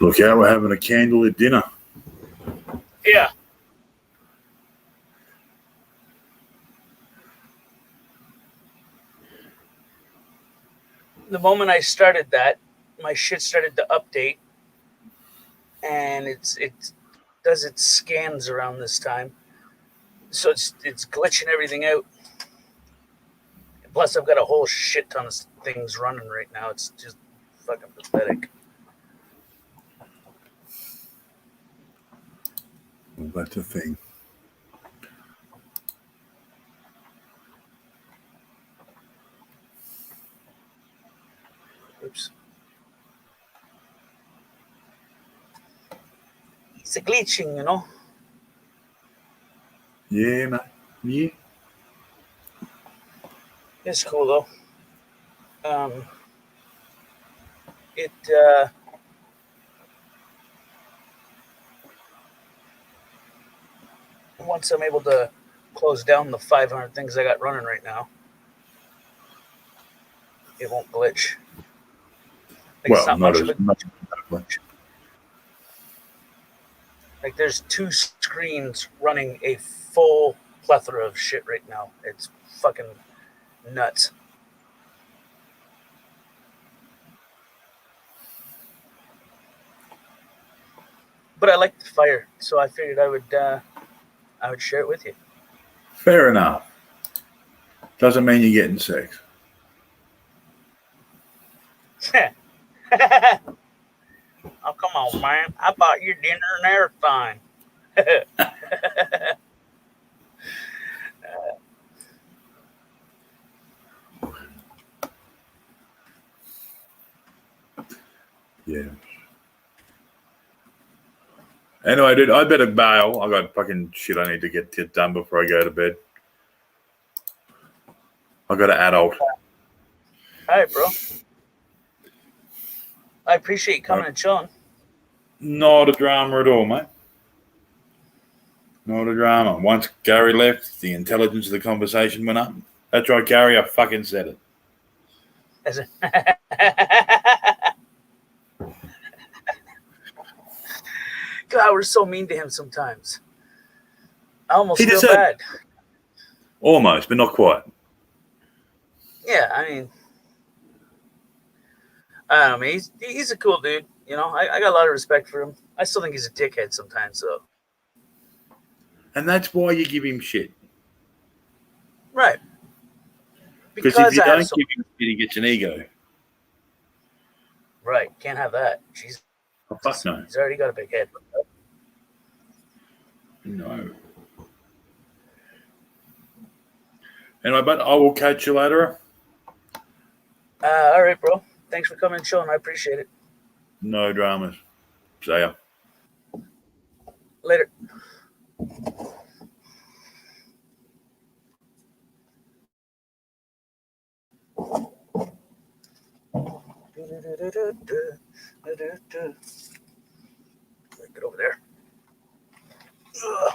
Look out, we're having a candlelit dinner. Yeah. The moment I started that, my shit started to update, and it does its scans around this time, so it's glitching everything out. Plus, I've got a whole shit ton of things running right now. It's just fucking pathetic. Well, that's a thing. Oops. It's a glitching, you know. Yeah, mate. Yeah. It's cool though. It once I'm able to close down the 500 things I got running right now, it won't glitch. Like, it's Well, not not much as of a much. Much. like. There's two screens running a full plethora of shit right now. It's fucking nuts. But I like the fire, so I figured I would share it with you. Fair enough. Doesn't mean you're getting sex. Oh, come on, man. I bought your dinner and everything. Yeah. Anyway, dude, I better bail. I got fucking shit I need to get done before I go to bed. I got an adult. All right, bro. I appreciate you coming and chilling. Not a drama at all, mate. Not a drama. Once Gary left, the intelligence of the conversation went up. That's right, Gary. I fucking said it. God, we're so mean to him sometimes. I almost He feel deserved bad. Almost, but not quite. Yeah, I mean, I don't know. He's a cool dude. You know, I got a lot of respect for him. I still think he's a dickhead sometimes, though. And that's why you give him shit. Right. Because if you I have don't give him shit, he gets an ego. Right. Can't have that. Jesus. Oh, fuck no. He's already got a big head. No. Anyway, but I will catch you later. All right, bro. Thanks for coming and showing. I appreciate it. No dramas. See ya. Later. Get over there. Ugh.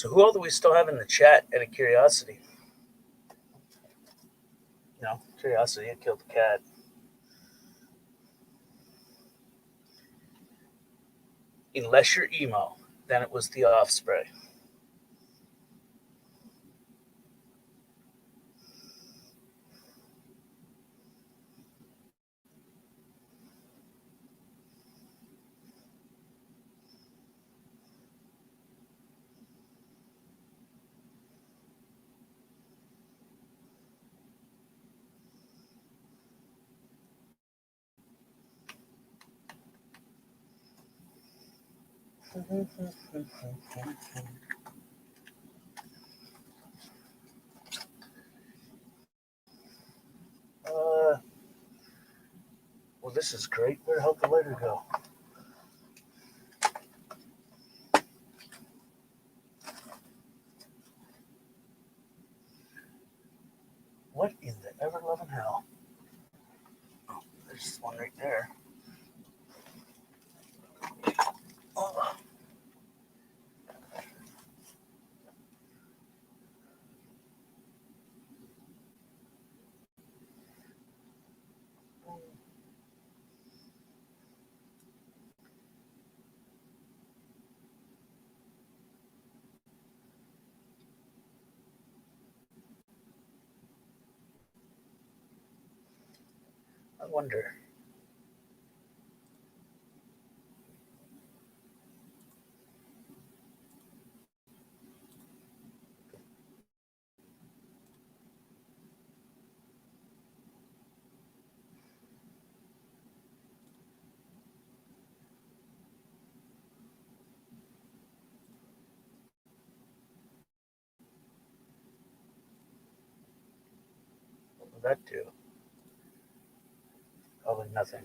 So who all do we still have in the chat out of curiosity? No, curiosity, it killed the cat. Unless you're emo, then it was the Offspring. Well, this is great. Where the hell did the lighter go? What in the ever-loving hell? Oh, there's one right there. Oh. I wonder. What will that do? Probably nothing.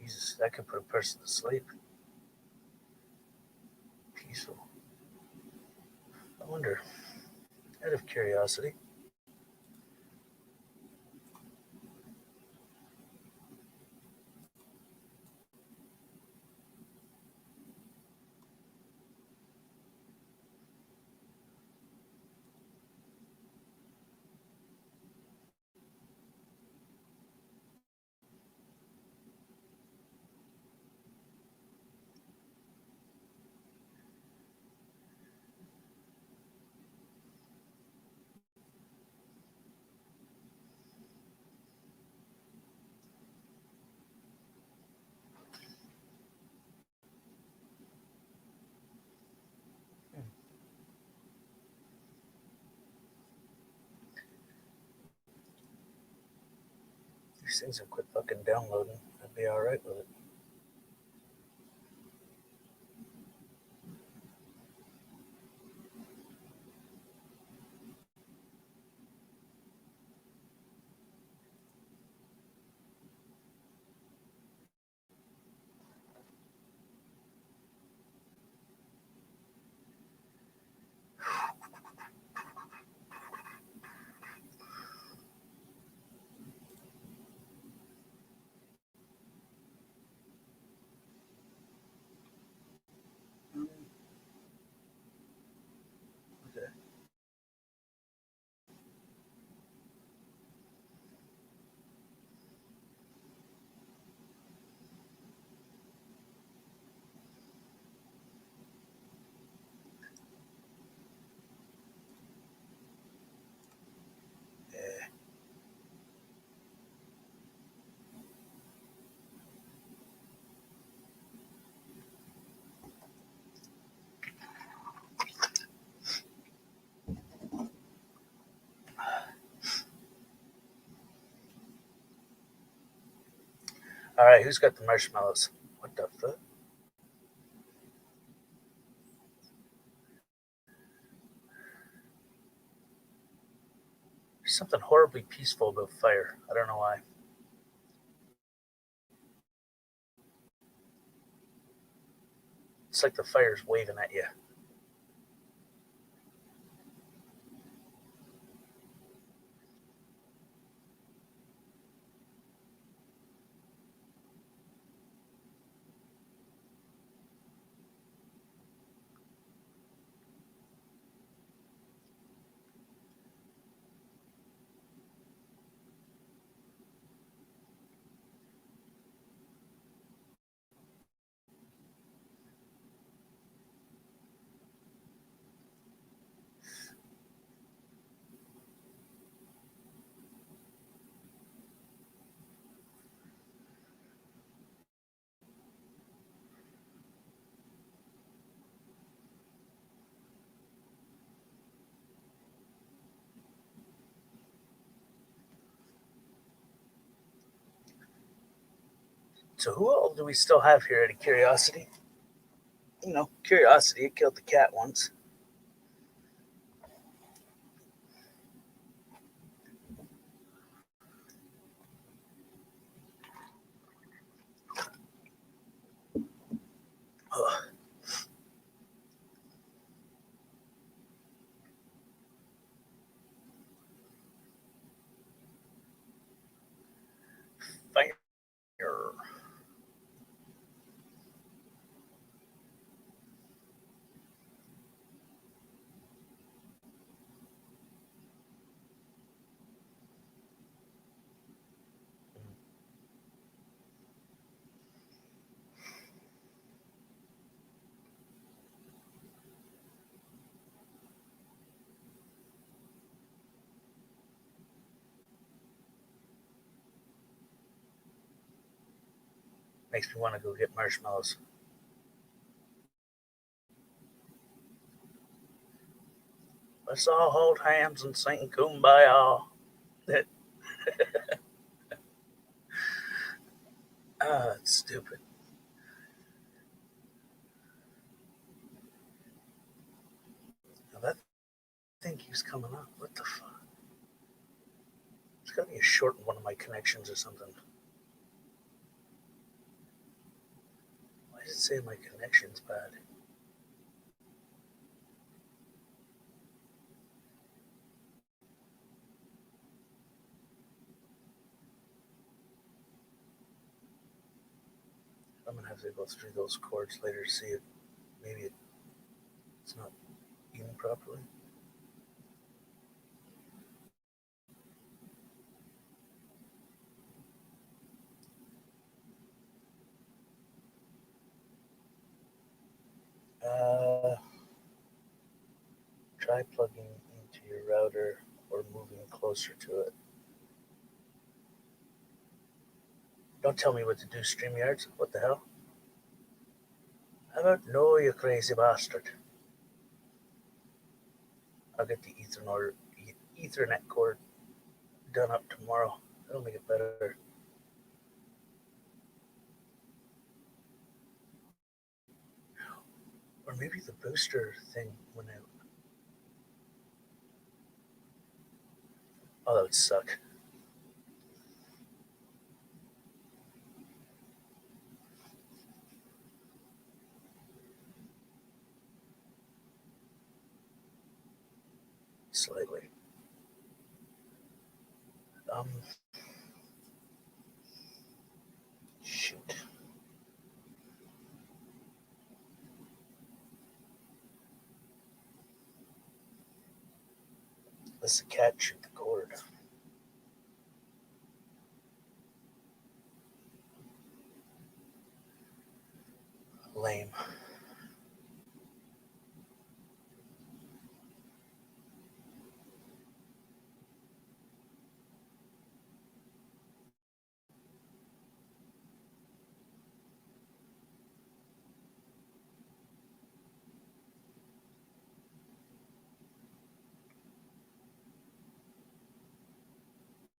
Jesus, that could put a person to sleep. Peaceful. I wonder, out of curiosity. These things will quit fucking downloading. I'd be alright with it. All right, who's got the marshmallows? What the fuck? There's something horribly peaceful about fire. I don't know why. It's like the fire's waving at you. So who all do we still have here out of curiosity? You know, curiosity. It killed the cat once. Ugh. Fire. Makes me want to go get marshmallows. Let's all hold hands and sing kumbaya. It's stupid. Now that thing keeps coming up. What the fuck? It's got to be a short in one of my connections or something. Why does it say my connection's bad? I'm gonna have to go through those chords later to see if maybe it's not eating properly. Try plugging into your router or moving closer to it. Don't tell me what to do, StreamYards. What the hell? How about no, you crazy bastard? I'll get the Ethernet cord done up tomorrow. That'll make it better. Or maybe the booster thing went out. Oh, that would suck. Slightly. Shoot. Let's the cat shoot the cord. Lame.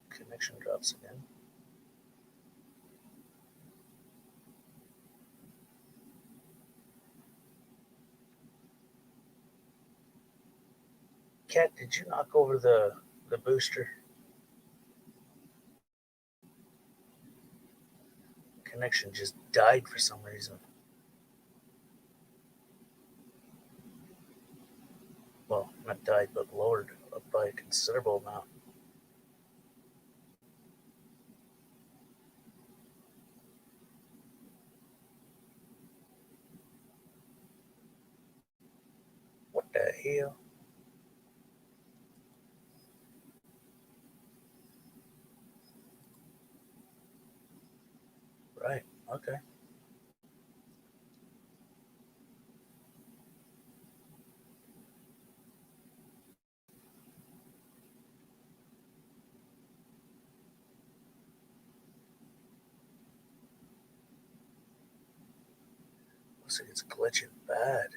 Connection drops again. Kat, did you knock over the booster? Connection just died for some reason. Well, not died, but lowered up by a considerable amount. What the hell? Right, okay. Looks like it's glitching bad.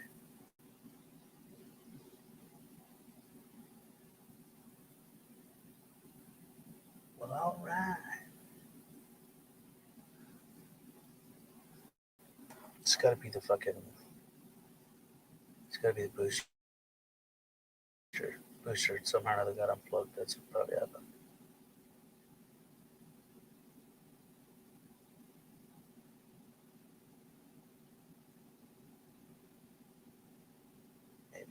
Well, all right. It's got to be the fucking. It's got to be the booster. Booster somehow or other got unplugged. That's what probably happened. Maybe.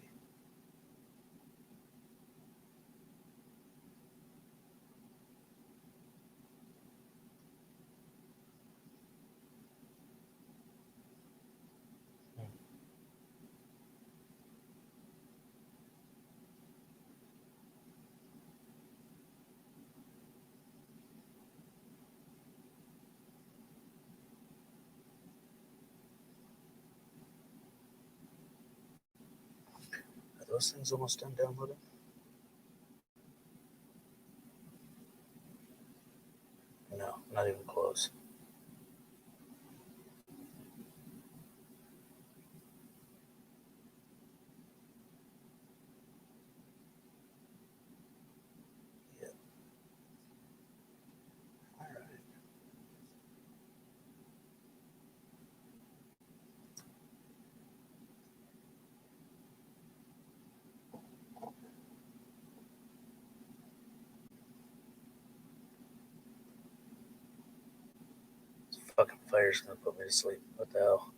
Are those things almost done downloading? No, not even close. Yeah. All right. This fucking fire's gonna put me to sleep. What the hell?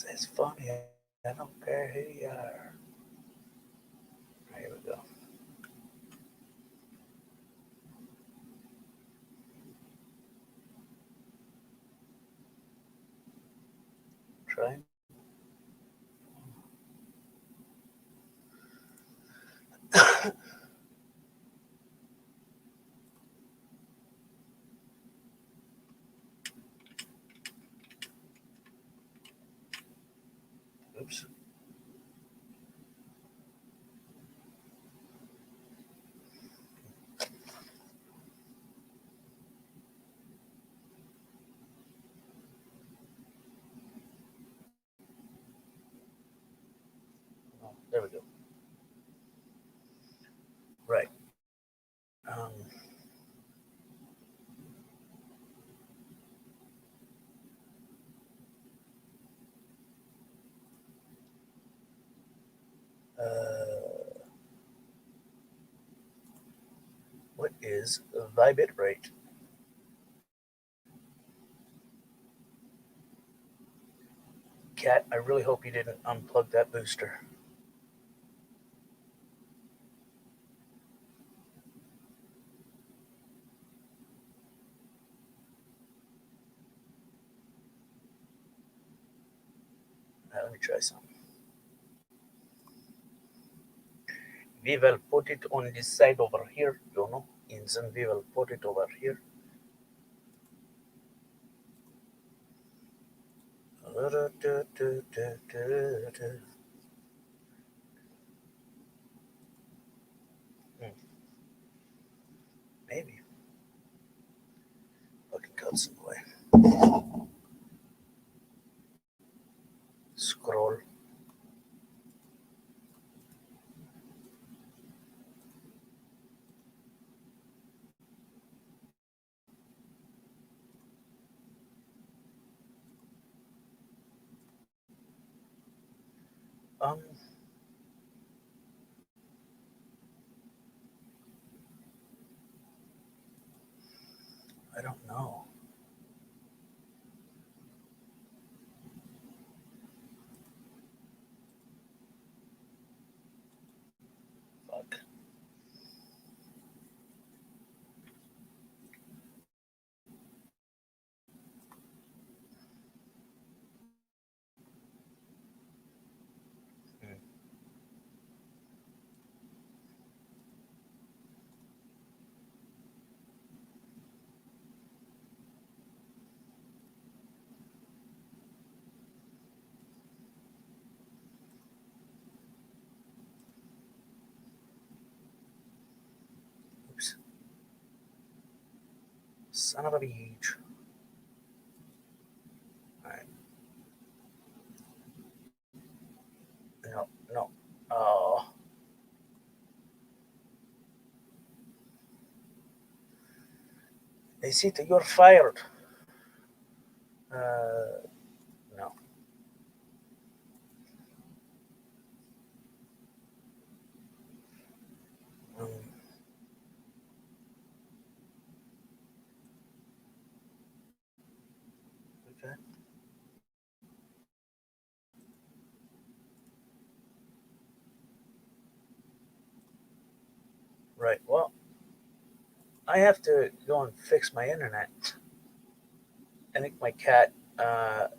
It's funny. I don't care who you are. Here we go. Try. Oops. Oh, there we go. Right. Um, what is thy bit rate? Cat, I really hope you didn't unplug that booster. me try some. We will put it on this side over here, you know, and then we will put it over here. Maybe. Fucking cut some away. Scroll. I don't know. Fuck. Oops. Son of a bitch. Alright. No, no. Oh. They see that you're fired. No. Okay. Right. Well, I have to go and fix my internet. I think my cat. I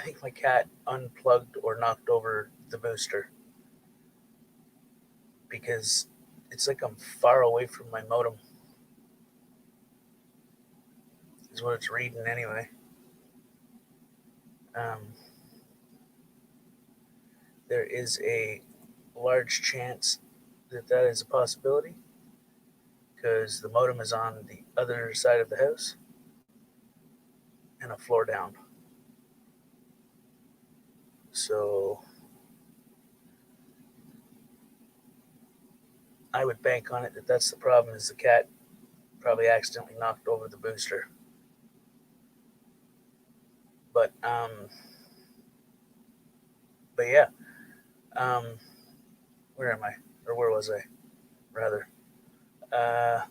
think my cat unplugged or knocked over the booster because it's like I'm far away from my modem. Is what it's reading anyway. There is a large chance that that is a possibility because the modem is on the other side of the house and a floor down. So I would bank on it that that's the problem, is the cat probably accidentally knocked over the booster. But yeah, where am I? Or where was I? Rather, I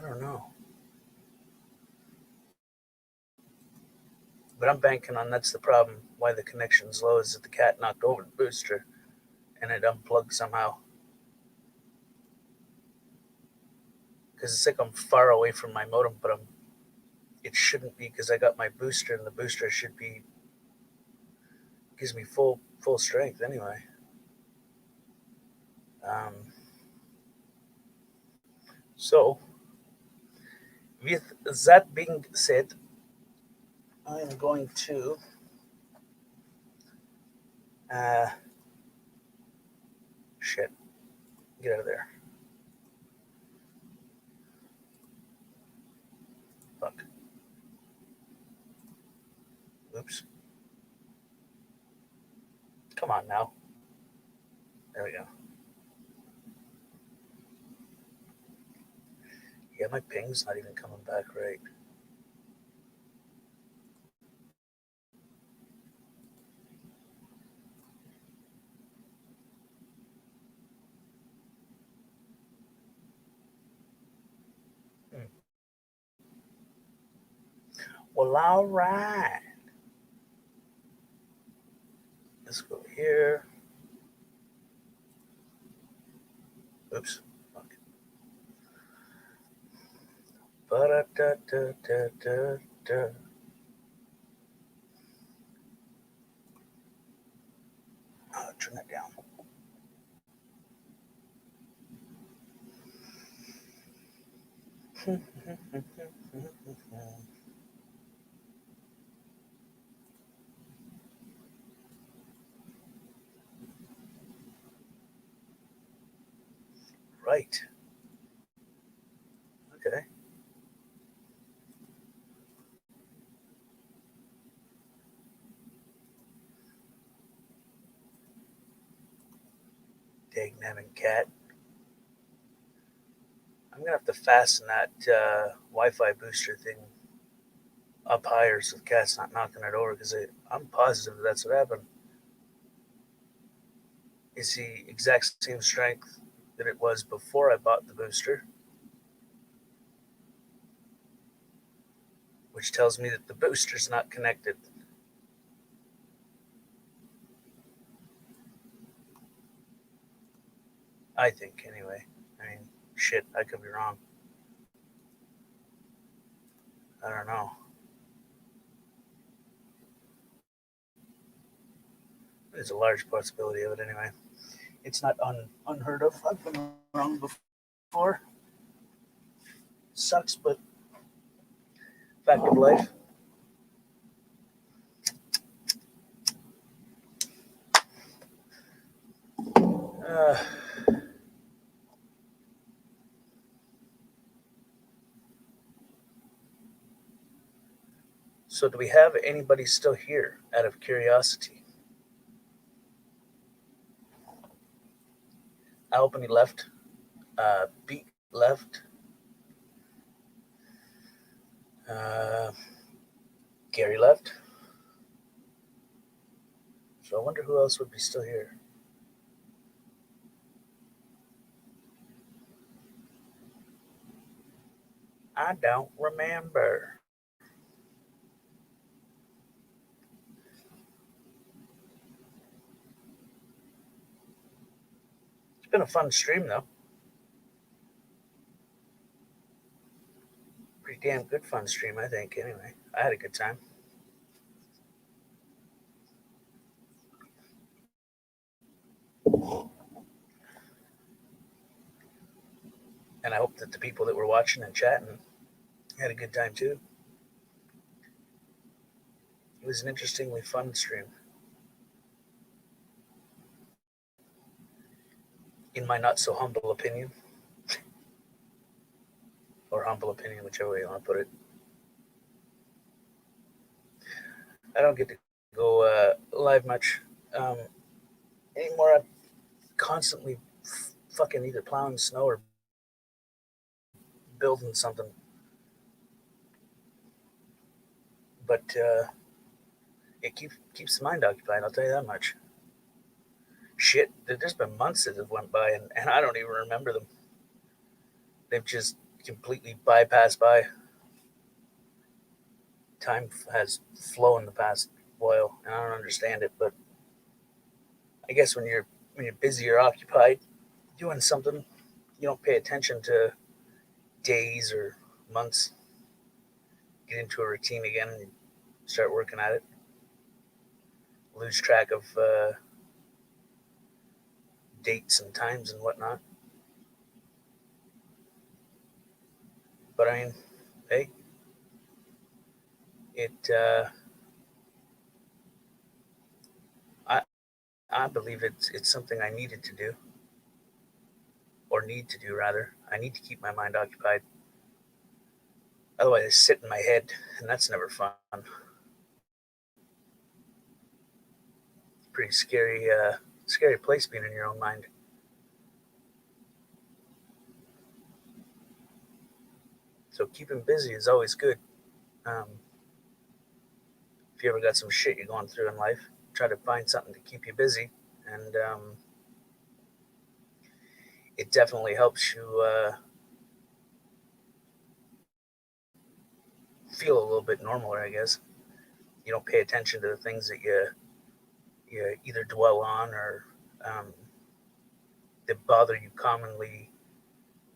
don't know. But I'm banking on that's the problem. Why the connection's low is that the cat knocked over the booster and it unplugged somehow. Because it's like I'm far away from my modem, but it shouldn't be because I got my booster and the booster should be gives me full strength anyway. So with that being said, I'm going to shit, get out of there. Fuck. Oops. Come on now. There we go. Yeah, my ping's not even coming back right. Well, all right. Let's go here. Oops. Fuck. Ba-da-da-da-da-da-da. turn that down. Right. Okay. Dagnabbing cat. I'm gonna have to fasten that Wi-Fi booster thing up higher so the cat's not knocking it over, because I'm positive that's what happened. Is the exact same strength that it was before I bought the booster, which tells me that the booster's not connected. I think, anyway. I mean, shit, I could be wrong. I don't know. There's a large possibility of it, anyway. It's not unheard of. I've been wrong before. Sucks, but fact of life. So do we have anybody still here, out of curiosity? Albany left. Beat left. Gary left. So I wonder who else would be still here. I don't remember. It's been a fun stream, though. Pretty damn good fun stream, I think, anyway. I had a good time. And I hope that the people that were watching and chatting had a good time, too. It was an interestingly fun stream. In my not so humble opinion. Or humble opinion, whichever way you want to put it. I don't get to go live much anymore. I'm constantly fucking either plowing snow or building something. But it keeps the mind occupied, I'll tell you that much. Shit, there's been months that have went by and I don't even remember them. They've just completely bypassed by. Time has flown the past while, and I don't understand it, but I guess when you're busy or occupied doing something, you don't pay attention to days or months. Get into a routine again and start working at it. Lose track of dates and times and whatnot. But I mean, hey, I believe it's something I needed to do, or need to do rather. I need to keep my mind occupied. Otherwise, I sit in my head, and that's never fun. Pretty scary place being in your own mind. So keeping busy is always good. If you ever got some shit you're going through in life, try to find something to keep you busy, and it definitely helps you feel a little bit normaler, I guess. You don't pay attention to the things that you either dwell on or that bother you commonly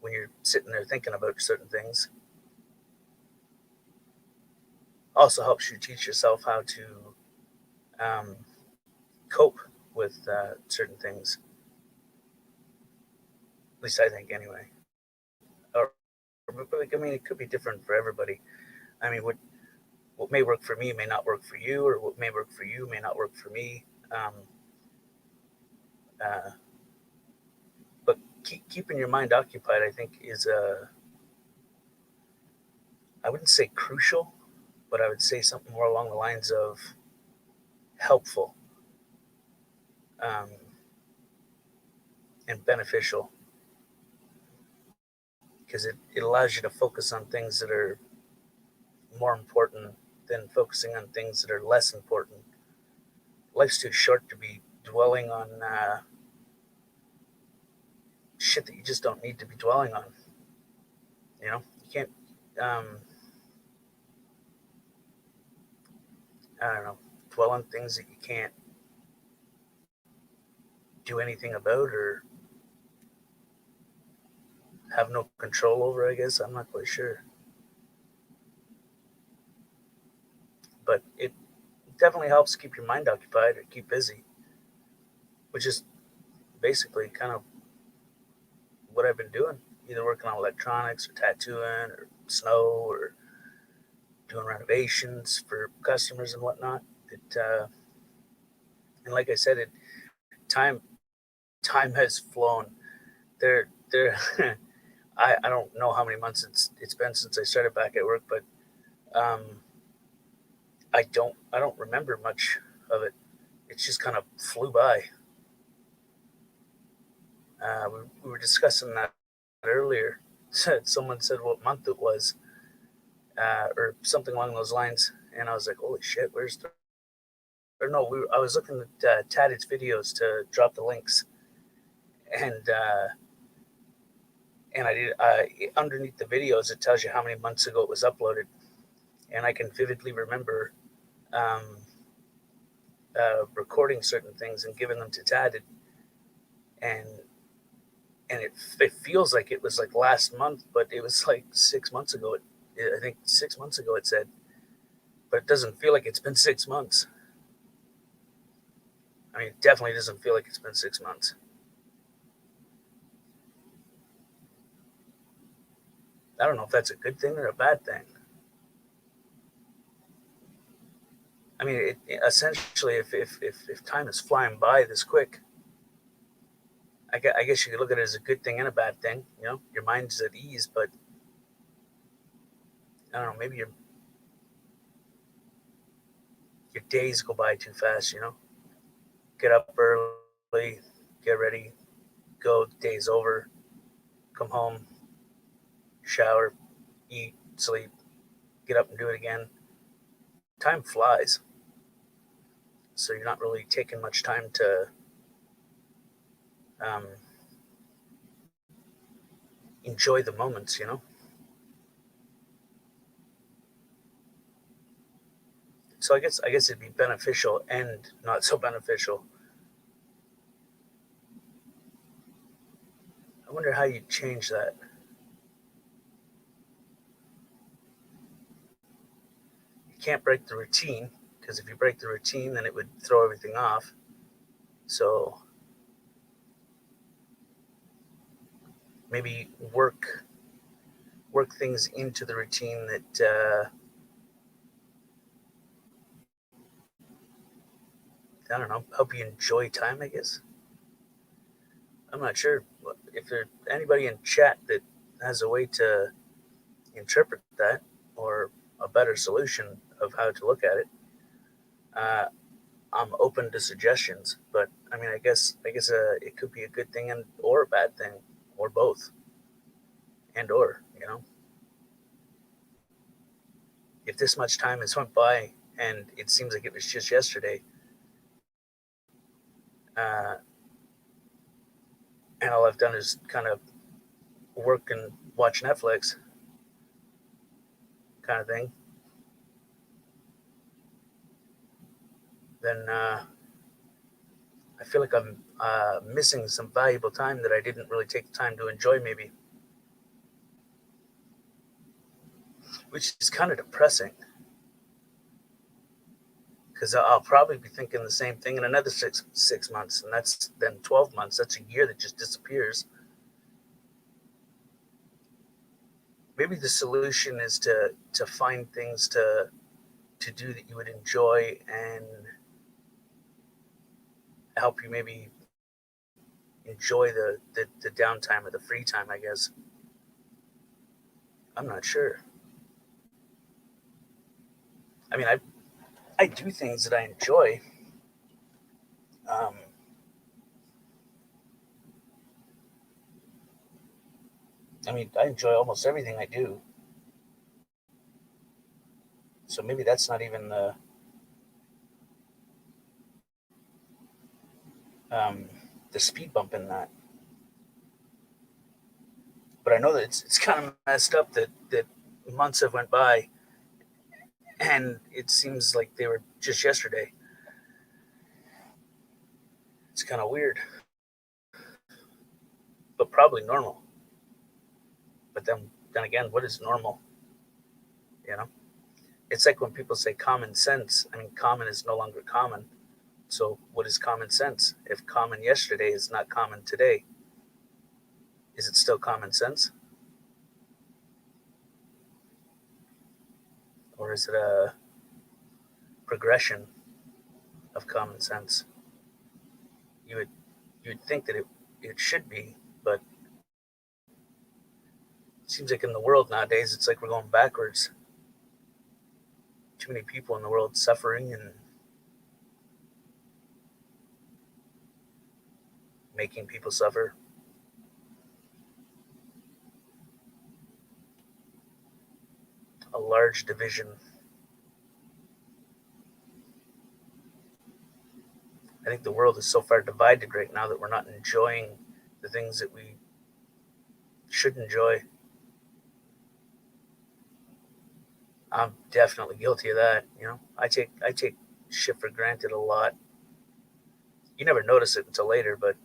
when you're sitting there thinking about certain things. Also helps you teach yourself how to cope with certain things. At least I think, anyway. But like, I mean, it could be different for everybody. I mean, what may work for me may not work for you, or what may work for you may not work for me. But keeping your mind occupied, I think, is I wouldn't say crucial, but I would say something more along the lines of helpful um, and beneficial, because it allows you to focus on things that are more important than focusing on things that are less important. Life's too short to be dwelling on shit that you just don't need to be dwelling on. You know, you can't. I don't know, dwell on things that you can't do anything about or have no control over. I guess I'm not quite sure, but it definitely helps keep your mind occupied or keep busy, which is basically kind of what I've been doing. Either working on electronics or tattooing or snow or doing renovations for customers and whatnot. And like I said, time time has flown. There. I don't know how many months it's been since I started back at work, but um, I don't remember much of it. It just kind of flew by. We were discussing that earlier. Someone said what month it was, or something along those lines, and I was like, "Holy shit, where's the?" Or no, I was looking at Tatted's videos to drop the links, and I did. Underneath the videos, it tells you how many months ago it was uploaded, and I can vividly remember um, recording certain things and giving them to Tadded, and it feels like it was like last month, but it was like 6 months ago. I think 6 months ago it said, but it doesn't feel like it's been 6 months. I mean, it definitely doesn't feel like it's been 6 months. I don't know if that's a good thing or a bad thing. I mean, essentially, if time is flying by this quick, I guess you could look at it as a good thing and a bad thing. You know, your mind's at ease, but I don't know, maybe your days go by too fast. You know, get up early, get ready, go. Day's over. Come home, shower, eat, sleep, get up and do it again. Time flies, so you're not really taking much time to um, enjoy the moments. You know. So I guess it'd be beneficial and not so beneficial. I wonder how you'd change that. You can't break the routine, because if you break the routine, then it would throw everything off. So maybe work things into the routine that I don't know, help you enjoy time. I guess I'm not sure if there's anybody in chat that has a way to interpret that or a better solution of how to look at it. Uh, I'm open to suggestions, but I mean, I guess it could be a good thing and or a bad thing, or both, and or if this much time has went by and it seems like it was just yesterday, uh, and all I've done is kind of work and watch Netflix, kind of thing, then I feel like I'm missing some valuable time that I didn't really take the time to enjoy, maybe, which is kind of depressing. because I'll probably be thinking the same thing in another six months, and that's then 12 months. That's a year that just disappears. Maybe the solution is to find things to do that you would enjoy and help you maybe enjoy the downtime or the free time, I guess. I'm not sure. I mean, I do things that I enjoy. Um, I mean, I enjoy almost everything I do. So maybe that's not even um, the speed bump in that. But I know that it's kind of messed up that months have went by, and it seems like they were just yesterday. It's kind of weird, but probably normal. But then again, what is normal? You know, it's like when people say common sense. I mean, common is no longer common. So what is common sense? If common yesterday is not common today, is it still common sense? Or is it a progression of common sense? You would think that it should be, but it seems like in the world nowadays it's like we're going backwards. Too many people in the world suffering and making people suffer. A large division. I think the world is so far divided right now that we're not enjoying the things that we should enjoy. I'm definitely guilty of that. You know, I take shit for granted a lot. You never notice it until later, but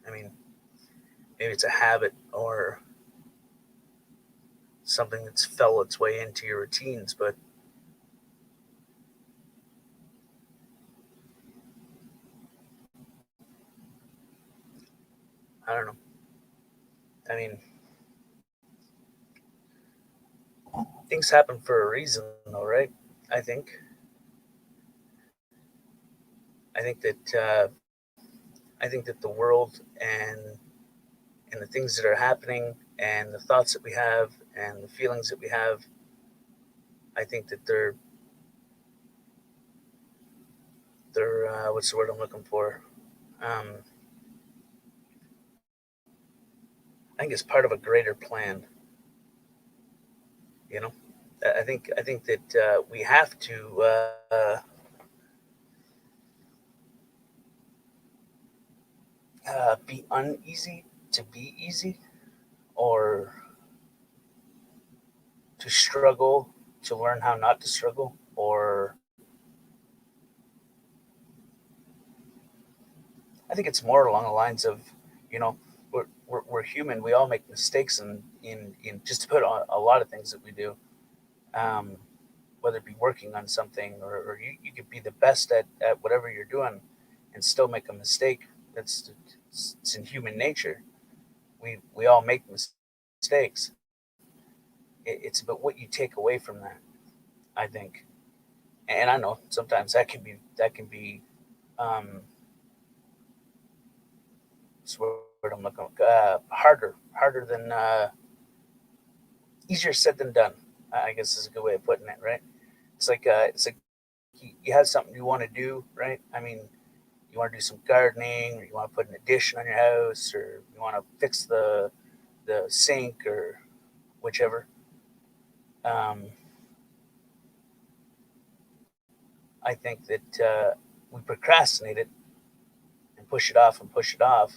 I mean, maybe it's a habit or something that's fell its way into your routines, but I don't know. I mean, things happen for a reason, though, right? I think. I think that I think that the world and the things that are happening and the thoughts that we have and the feelings that we have, I think that they're what's the word I'm looking for? Um, I think it's part of a greater plan. You know, I think that we have to be uneasy to be easy, or to struggle to learn how not to struggle, or I think it's more along the lines of, you know, we're human. We all make mistakes in just about a lot of things that we do. Um, whether it be working on something, or you could be the best at whatever you're doing and still make a mistake. It's in human nature. We all make mistakes. It's about what you take away from that, I think. And I know sometimes that can be um, what's the word I'm looking harder than easier said than done. I guess is a good way of putting it, right? It's like you have something you want to do, right? I mean, you want to do some gardening, or you want to put an addition on your house, or you want to fix the sink, or whichever. Um, I think that we procrastinate it and push it off and push it off,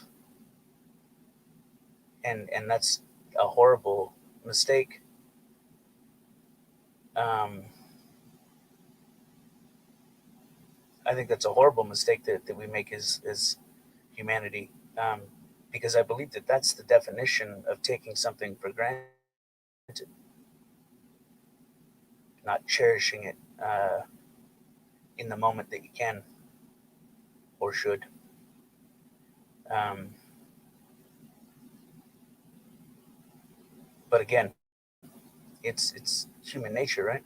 and that's a horrible mistake. Um, I think that's a horrible mistake that we make as humanity, um, because I believe that that's the definition of taking something for granted, not cherishing it, in the moment that you can or should. But again, it's human nature, right?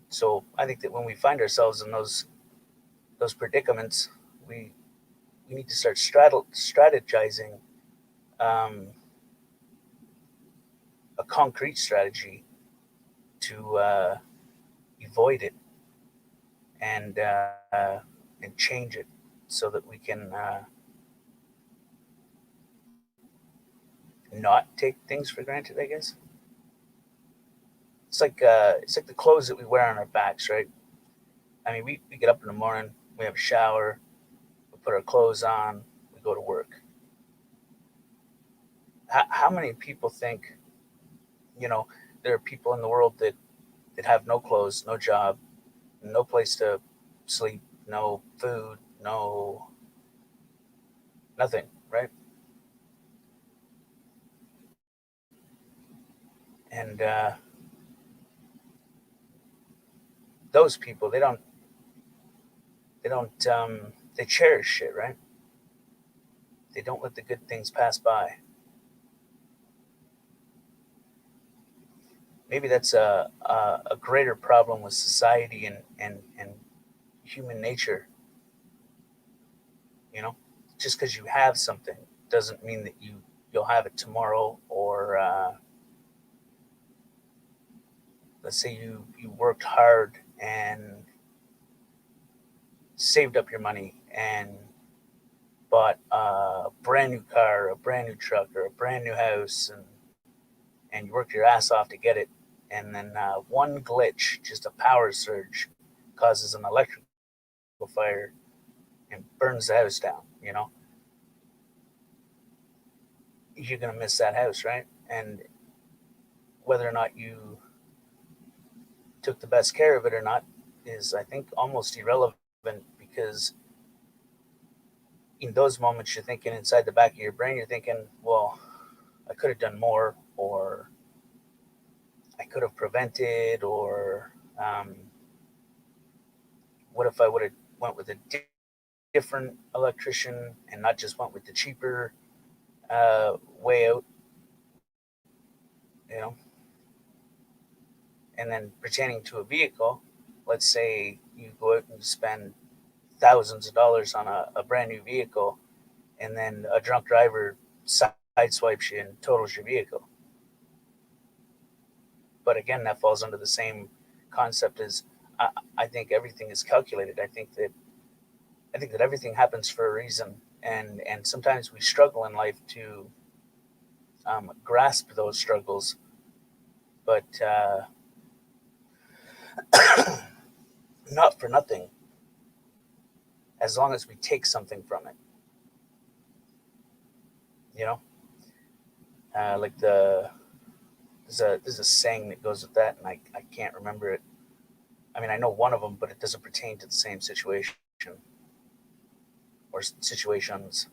So I think that when we find ourselves in those predicaments, we need to start strategizing a concrete strategy to avoid it and change it so that we can not take things for granted, I guess. It's like the clothes that we wear on our backs, right? I mean, we get up in the morning, we have a shower, we put our clothes on, we go to work. How many people think, there are people in the world that have no clothes, no job, no place to sleep, no food, no nothing, right? And those people, they cherish shit, right? They don't let the good things pass by. Maybe that's a greater problem with society and human nature. You know, just because you have something doesn't mean that you'll have it tomorrow. Or let's say you worked hard and saved up your money and bought a brand new car, a brand new truck, or a brand new house, and you worked your ass off to get it, and then one glitch, just a power surge, causes an electrical fire and burns the house down. You're gonna miss that house, right? And whether or not you took the best care of it or not is, I think, almost irrelevant, because in those moments you're thinking, inside the back of your brain, you're thinking, well, I could have done more, or I could have prevented, or what if I would have went with a different electrician and not just went with the cheaper way out, you know? And then pertaining to a vehicle, let's say you go out and spend thousands of dollars on a brand new vehicle, and then a drunk driver sideswipes you and totals your vehicle. But again, that falls under the same concept as I think everything is calculated. I think that everything happens for a reason, and sometimes we struggle in life to grasp those struggles, but not for nothing. As long as we take something from it, you know, like there's a saying that goes with that, and I can't remember it. I mean, I know one of them, but it doesn't pertain to the same situation or situations.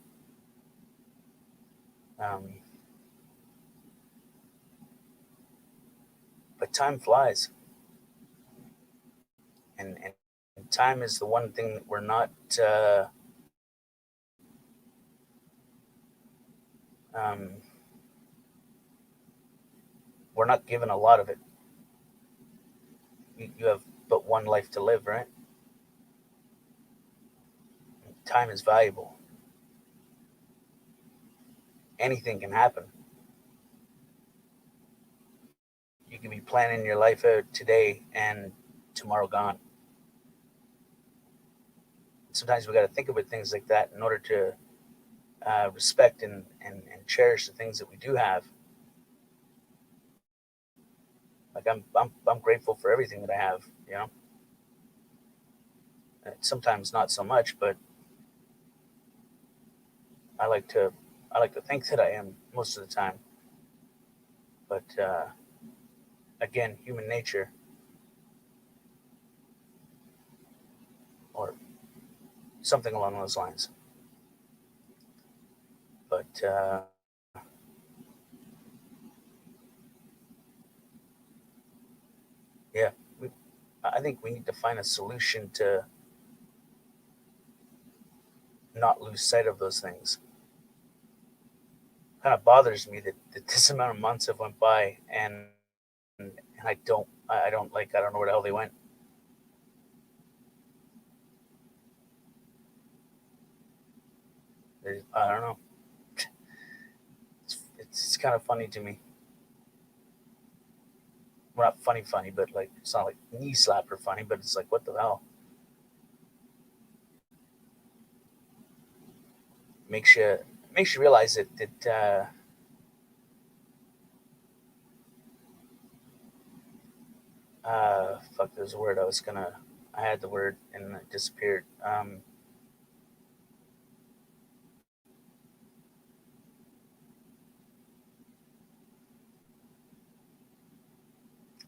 But time flies, and time is the one thing that um, we're not given a lot of it. You have but one life to live, right? Time is valuable. Anything can happen. You can be planning your life out today and tomorrow gone. Sometimes we got to think about things like that in order to respect and cherish the things that we do have. Like I'm grateful for everything that I have. Sometimes not so much, but I like to think that I am most of the time. But again, human nature, or something along those lines. But yeah. think we need to find a solution to not lose sight of those things. Kind of bothers me that this amount of months have went by and I don't know where the hell they went. I don't know. It's kind of funny to me. Well, not funny, but like it's not like knee slapper funny, but it's like what the hell? Makes you realize that fuck, there's a word I had the word and it disappeared.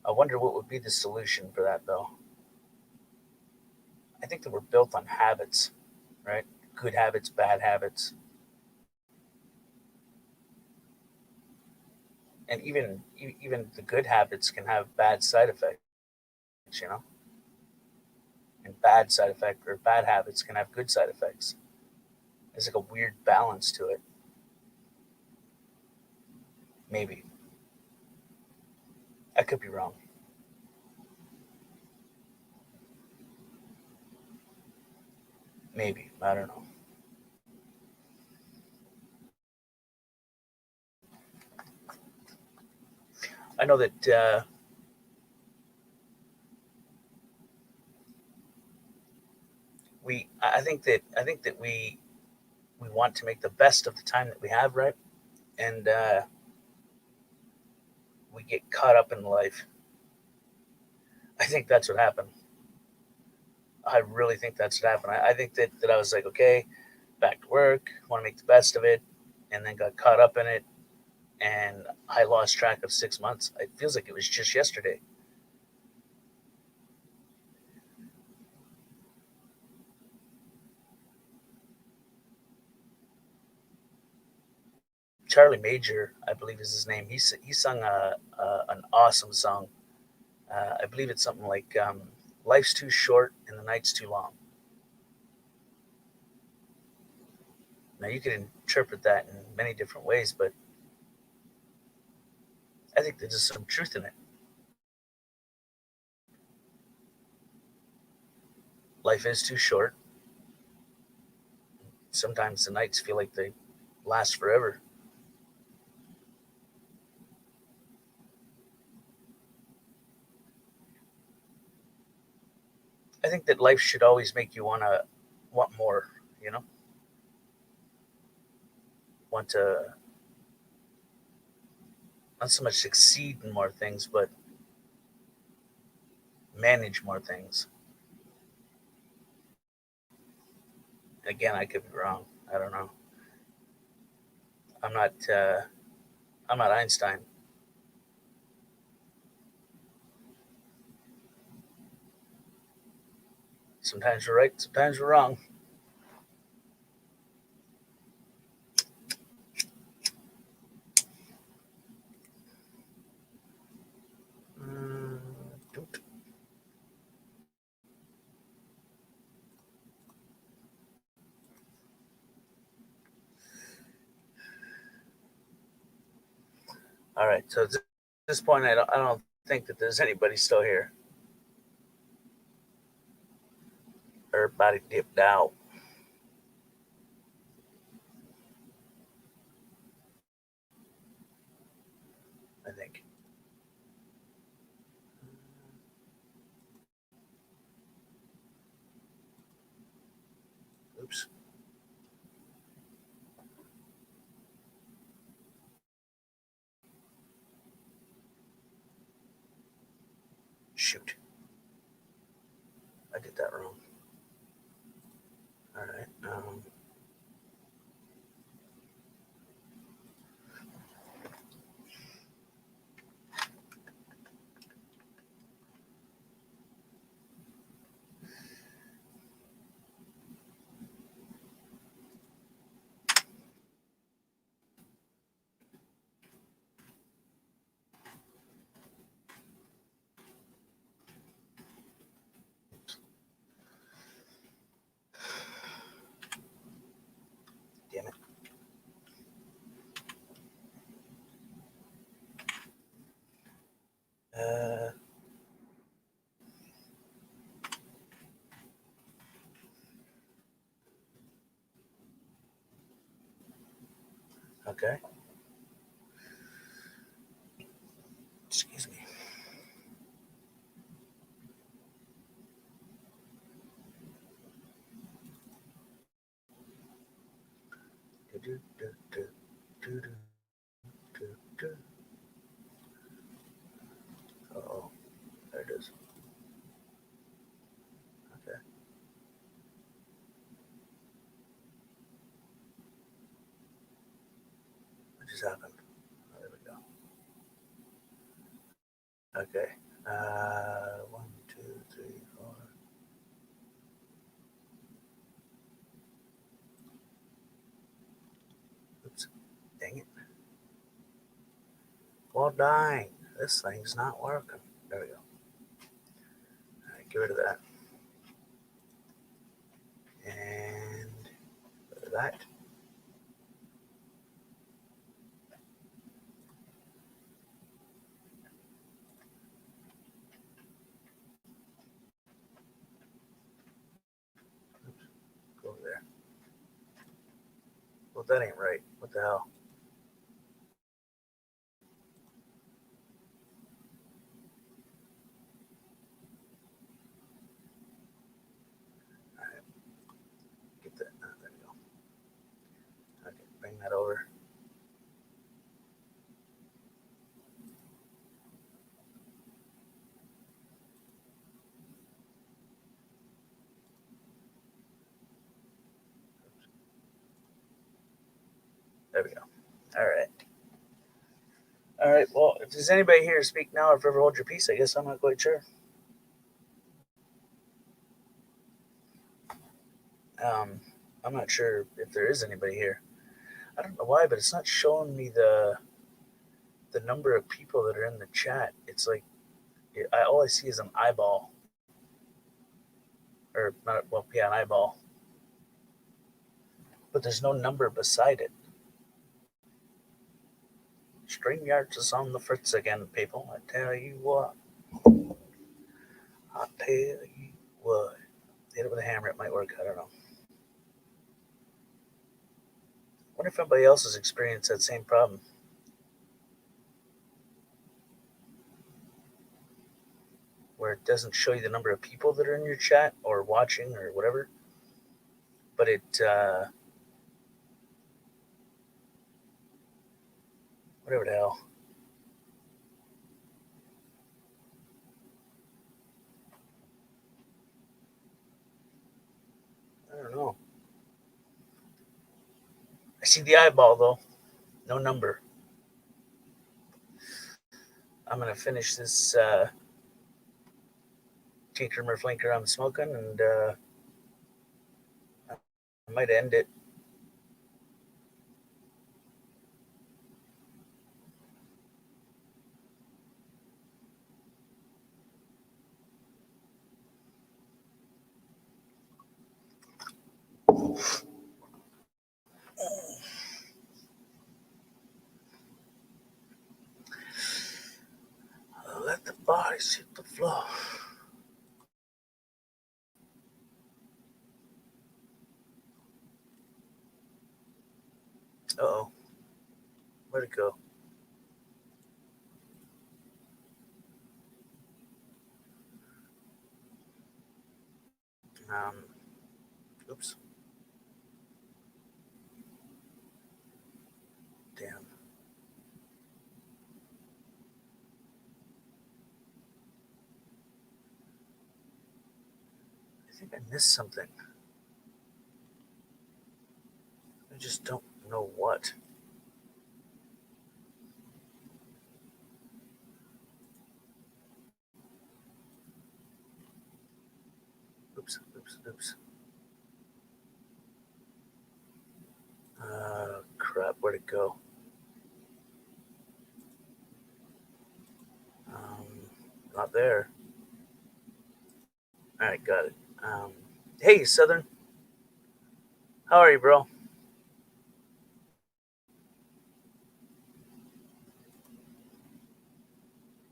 I wonder what would be the solution for that though. I think that we're built on habits, right? Good habits, bad habits, and even the good habits can have bad side effects, you know. And bad side effect or bad habits can have good side effects. There's like a weird balance to it. Maybe I could be wrong. Maybe I don't know. I know that I think that we want to make the best of the time that we have, right? And we get caught up in life. I think that's what happened. I really think that's what happened. I think that I was like, okay, back to work, want to make the best of it, and then got caught up in it, and I lost track of 6 months. It feels like it was just yesterday. Charlie Major, I believe is his name. He sung an awesome song. I believe it's something like "Life's too short and the night's too long." Now you can interpret that in many different ways, but I think there's some truth in it. Life is too short. Sometimes the nights feel like they last forever. I think that life should always make you want more, you know? Want to not so much succeed in more things, but manage more things. Again, I could be wrong. I don't know. I'm not. I'm not Einstein. Sometimes we're right. Sometimes we're wrong. Mm, all right. So at this point, I don't think that there's anybody still here. Everybody dipped out. I think. Oops. Shoot. I did that wrong. All right. Okay. Excuse me. Oh, there it is. Okay. What just happened? Oh, there we go. Okay. 1, 2, 3, 4. Oops. Dang it. Well, dang. This thing's not working. There we go. All right, get rid of that. And rid of that. Oops. Go over there. Well, that ain't right. What the hell? All right. Get that. There we go. Okay, bring that over. There we go. All right. All right. Well, if there's anybody here to speak now or if ever hold your peace, I guess I'm not quite sure. I'm not sure if there is anybody here. I don't know why, but it's not showing me the number of people that are in the chat. It's like all I see is an eyeball, or not. Well, yeah, an eyeball, but there's no number beside it. StreamYards is on the fritz again, people. I tell you what. I tell you what. Hit it with a hammer, it might work. I don't know. Wonder if anybody else has experienced that same problem. Where it doesn't show you the number of people that are in your chat or watching or whatever, but it whatever the hell. I don't know. I see the eyeball though, no number. I'm gonna finish this tinker flinker I'm smoking, and I might end it. Let the bodies hit the floor. Uh-oh. Where'd it go? Oops. Damn. I think I missed something. I just don't know what. Oops, oops, oops. Crap, where'd it go? Not there. All right, got it. Hey, Southern. How are you, bro?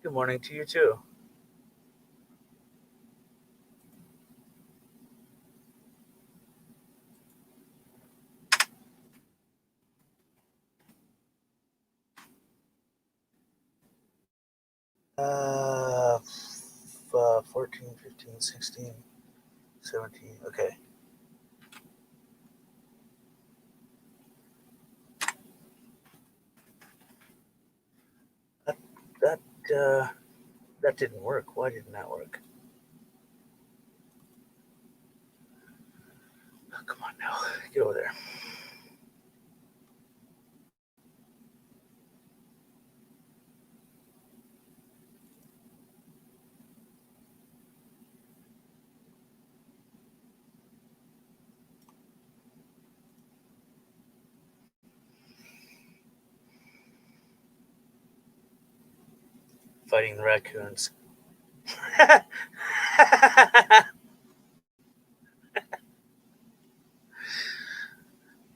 Good morning to you, too. 15, 16, 17. Okay. That that didn't work. Why didn't that work? Oh, come on now, get over there. Fighting the raccoons.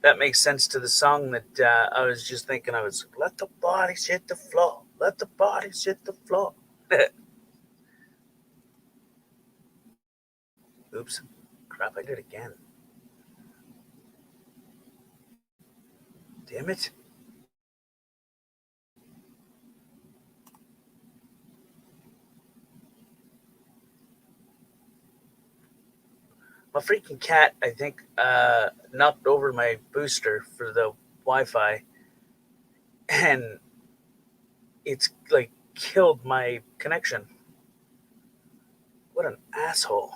That makes sense to the song that I was just thinking. I was let the bodies hit the floor. Let the bodies hit the floor. Oops. Crap, I did it again. Damn it. My freaking cat, I think, knocked over my booster for the Wi-Fi, and it's like killed my connection. What an asshole.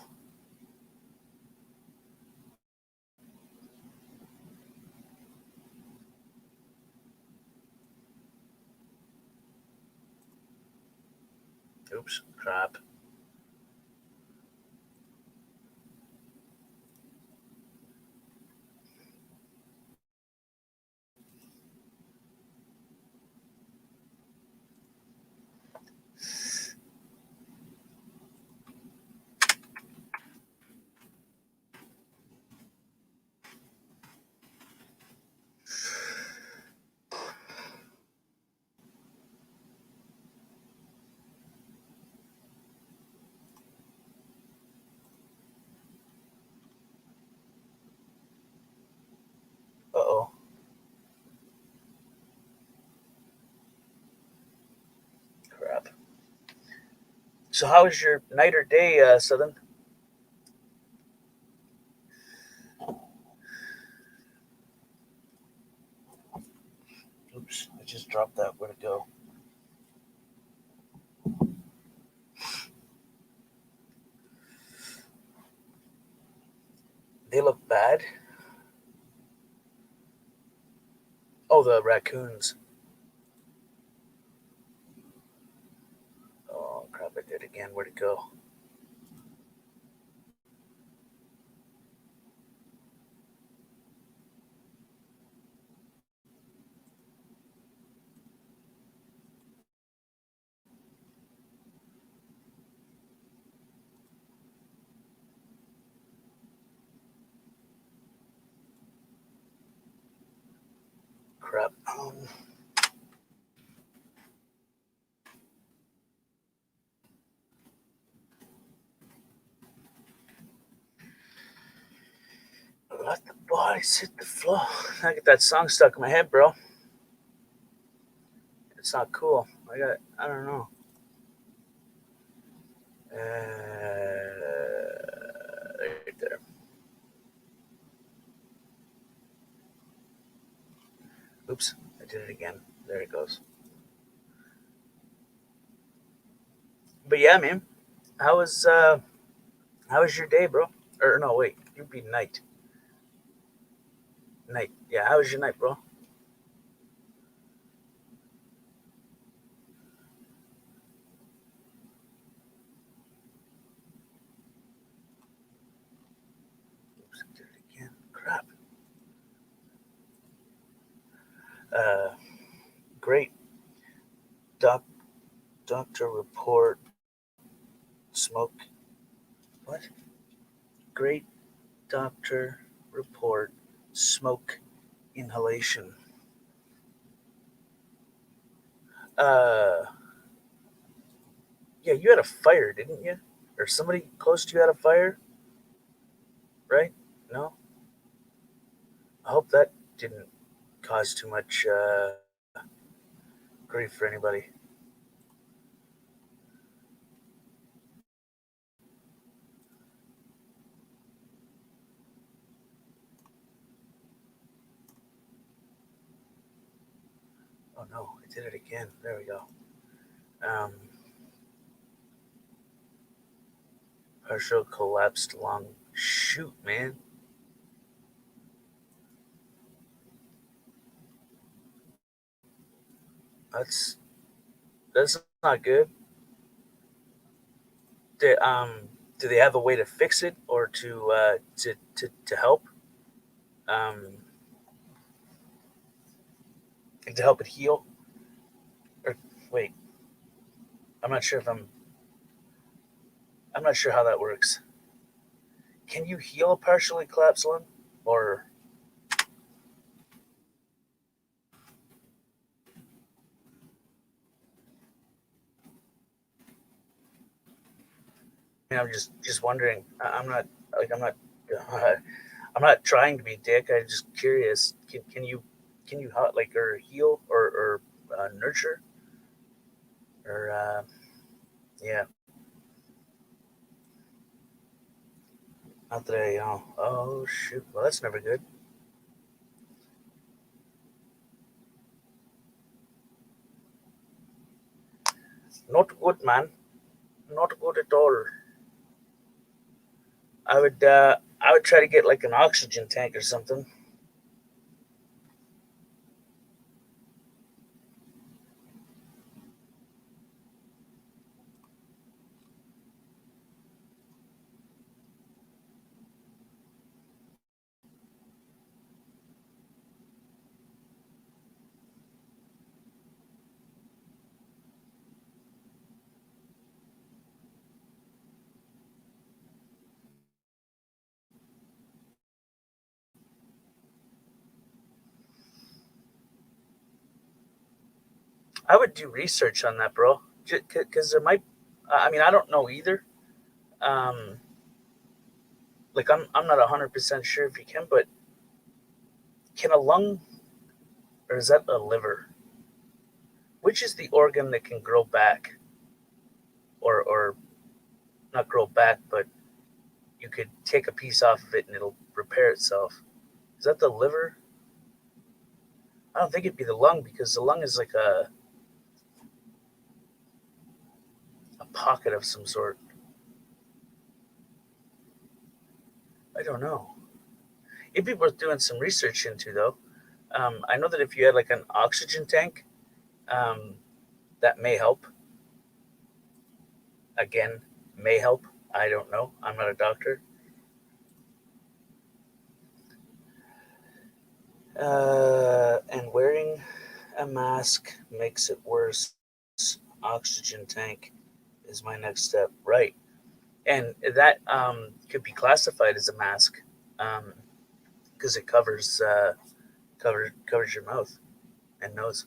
Oops, crap. Uh-oh. Crap. So how was your night or day, Southern? Oops, I just dropped that. Where'd it go? They look bad. Oh, the raccoons. Oh, crap, I did it again. Where'd it go? Crap. Let the bodies hit the floor. I get that song stuck in my head, bro. It's not cool. I don't know. Right there. Oops, I did it again. There it goes. But yeah, man, how was your day, bro? Or no, wait, you'd be night. Night. Yeah, how was your night, bro? Oops, I did it again. Crap. Uh, great doctor report smoke. What? Great doctor report smoke inhalation. Uh, yeah, you had a fire, didn't you? Or somebody close to you had a fire, right? No? I hope that didn't cause too much grief for anybody. no, I did it again. There we go. Partial collapsed lung. Shoot, man. That's not good. Do, do they have a way to fix it or to help? Um, to help it heal? Or wait, I'm not sure if I'm not sure how that works. Can you heal a partially collapsed lung? Or I mean, I'm just wondering. I'm not like uh, I'm not trying to be a dick. I'm just curious. Can you like or heal or nurture or yeah? Not that I know. Oh shoot! Well, that's never good. Not good, man. Not good at all. I would try to get like an oxygen tank or something. I would do research on that, bro. Because there might. I mean, I don't know either. Um, like I'm not 100% sure if you can, but can a lung or is that a liver? Which is the organ that can grow back, or not grow back, but you could take a piece off of it and it'll repair itself. Is that the liver? I don't think it'd be the lung because the lung is like a pocket of some sort. I don't know. It'd be worth doing some research into though. I know that if you had like an oxygen tank, um, that may help. Again, may help. I don't know. I'm not a doctor. And wearing a mask makes it worse. Oxygen tank is my next step. Right. And that could be classified as a mask because it covers your mouth and nose.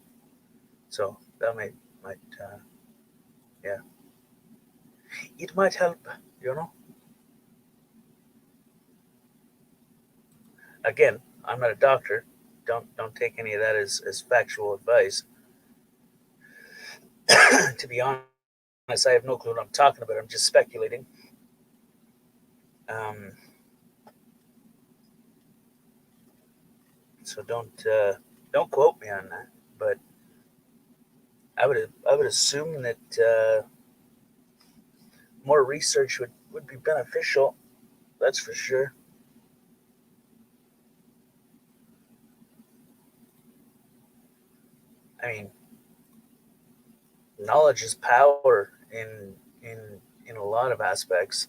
So that might yeah, it might help. You know. Again, I'm not a doctor. Don't take any of that as factual advice. To be honest, I have no clue what I'm talking about. I'm just speculating. Um, so don't quote me on that. But I would assume that more research would be beneficial. That's for sure. I mean, knowledge is power in a lot of aspects.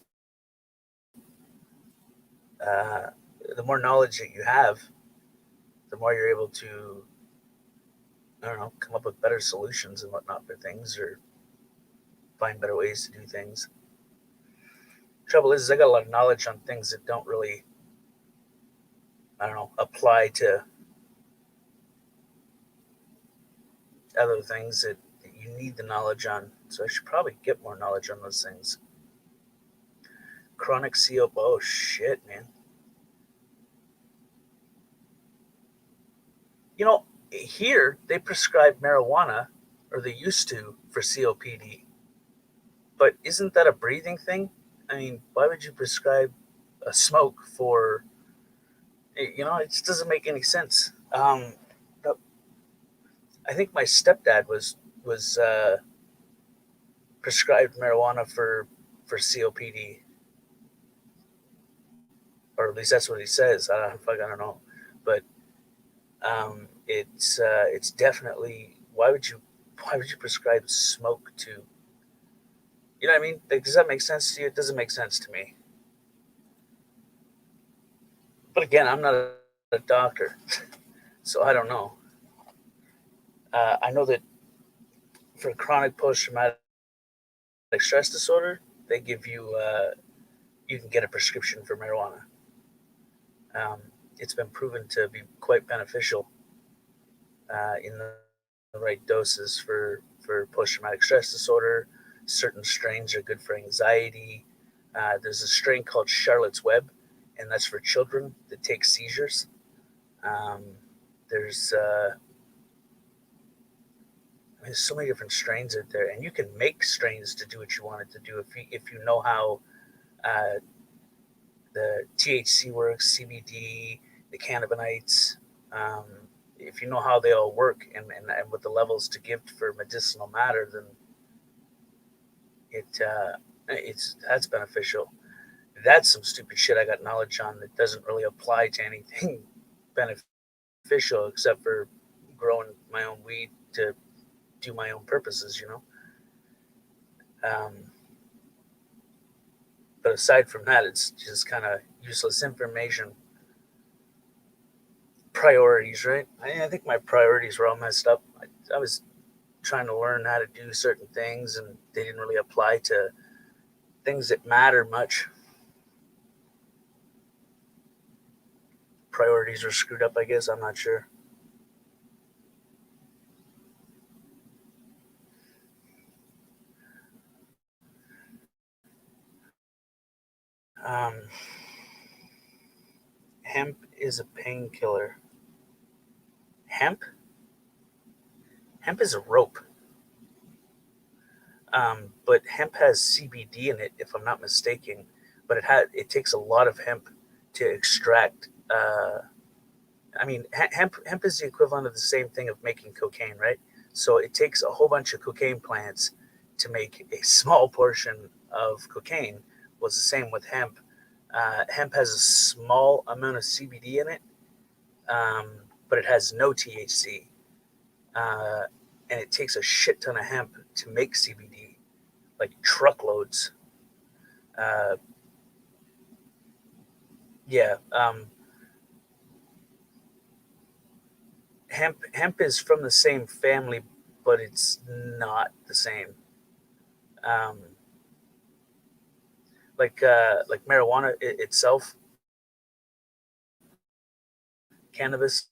Uh, the more knowledge that you have, the more you're able to, I don't know, come up with better solutions and whatnot for things, or find better ways to do things. Trouble is, I got a lot of knowledge on things that don't really, I don't know, apply to other things that you need the knowledge on. So I should probably get more knowledge on those things. Chronic COPD. Oh shit, man. You know, here they prescribe marijuana, or they used to, for COPD. But isn't that a breathing thing? I mean, why would you prescribe a smoke for? You know, it just doesn't make any sense. I think my stepdad was prescribed marijuana for COPD, or at least that's what he says. I don't know, but it's definitely why would you prescribe smoke to, you know what I mean? Like, does that make sense to you? It doesn't make sense to me. But again, I'm not a doctor, so I don't know. I know that for chronic post-traumatic stress disorder, they give you you can get a prescription for marijuana. Um, it's been proven to be quite beneficial in the right doses for post-traumatic stress disorder. Certain strains are good for anxiety. There's a strain called Charlotte's Web, and that's for children that take seizures. Um, there's there's so many different strains out there, and you can make strains to do what you want it to do if you know how uh, the THC works, CBD, the cannabinoids. Um, if you know how they all work and what the levels to give for medicinal matter, then it's that's beneficial. That's some stupid shit I got knowledge on that doesn't really apply to anything beneficial except for growing my own weed to do my own purposes, you know. But aside from that, it's just kind of useless information. Priorities, right? I think my priorities were all messed up. I was trying to learn how to do certain things, and they didn't really apply to things that matter much. Priorities were screwed up, I guess. I'm not sure. Um, hemp is a painkiller. Hemp? Hemp is a rope. But hemp has CBD in it, if I'm not mistaken. But it takes a lot of hemp to extract. I mean, hemp is the equivalent of the same thing of making cocaine, right? So it takes a whole bunch of cocaine plants to make a small portion of cocaine. Was the same with hemp. Hemp has a small amount of CBD in it, but it has no THC, uh, and it takes a shit ton of hemp to make CBD, like truckloads. Uh, yeah, hemp is from the same family, but it's not the same. Um, like marijuana itself, cannabis,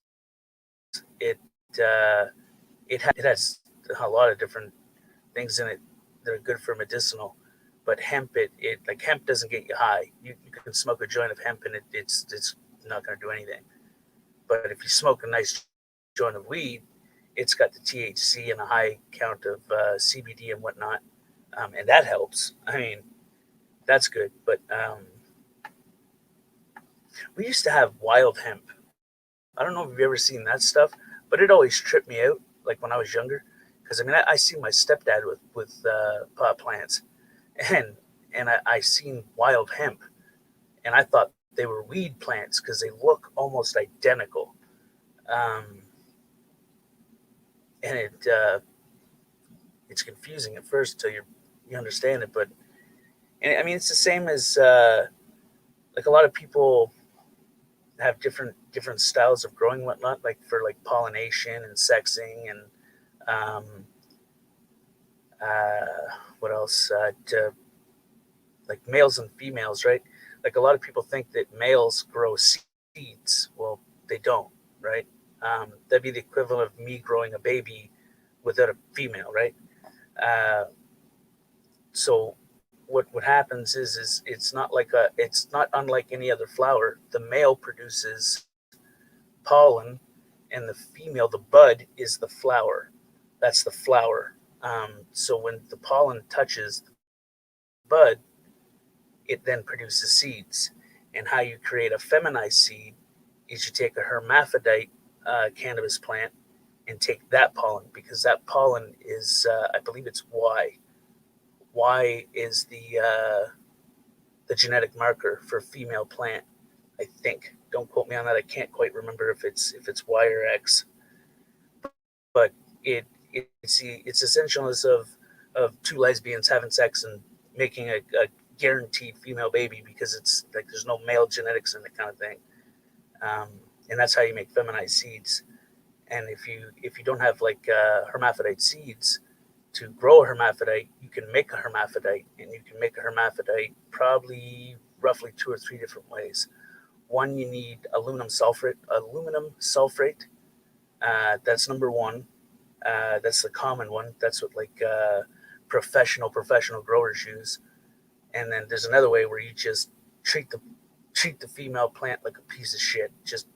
it uh, it has a lot of different things in it that are good for medicinal. But hemp, it like hemp doesn't get you high. You can smoke a joint of hemp and it's not going to do anything. But if you smoke a nice joint of weed, it's got the THC and a high count of CBD and whatnot, and that helps. I mean, that's good. But we used to have wild hemp. I don't know if you've ever seen that stuff, but it always tripped me out. Like when I was younger, because I mean, I see my stepdad with pot plants, and I seen wild hemp, and I thought they were weed plants because they look almost identical. Um, and it's confusing at first until you understand it. But and I mean, it's the same as like a lot of people have different styles of growing whatnot, like for like pollination and sexing and um, what else? To like males and females, right? Like a lot of people think that males grow seeds. Well, they don't, right? That'd be the equivalent of me growing a baby without a female, right? Uh, so what happens is it's not unlike any other flower. The male produces pollen, and the female, the bud, is the flower. That's the flower. So when the pollen touches the bud, it then produces seeds. And how you create a feminized seed is you take a hermaphrodite cannabis plant and take that pollen, because that pollen is, I believe it's Y. Y is the genetic marker for female plant. I think. Don't quote me on that. I can't quite remember if it's Y or X. But it's essentialness of two lesbians having sex and making a guaranteed female baby, because it's like there's no male genetics in it, kind of thing. And that's how you make feminized seeds. And if you don't have like hermaphrodite seeds to grow a hermaphrodite, you can make a hermaphrodite, and you can make a hermaphrodite probably roughly 2 or 3 different ways. One, you need aluminum sulfate. That's number one. That's the common one. That's what like professional growers use. And then there's another way where you just treat the female plant like a piece of shit. Just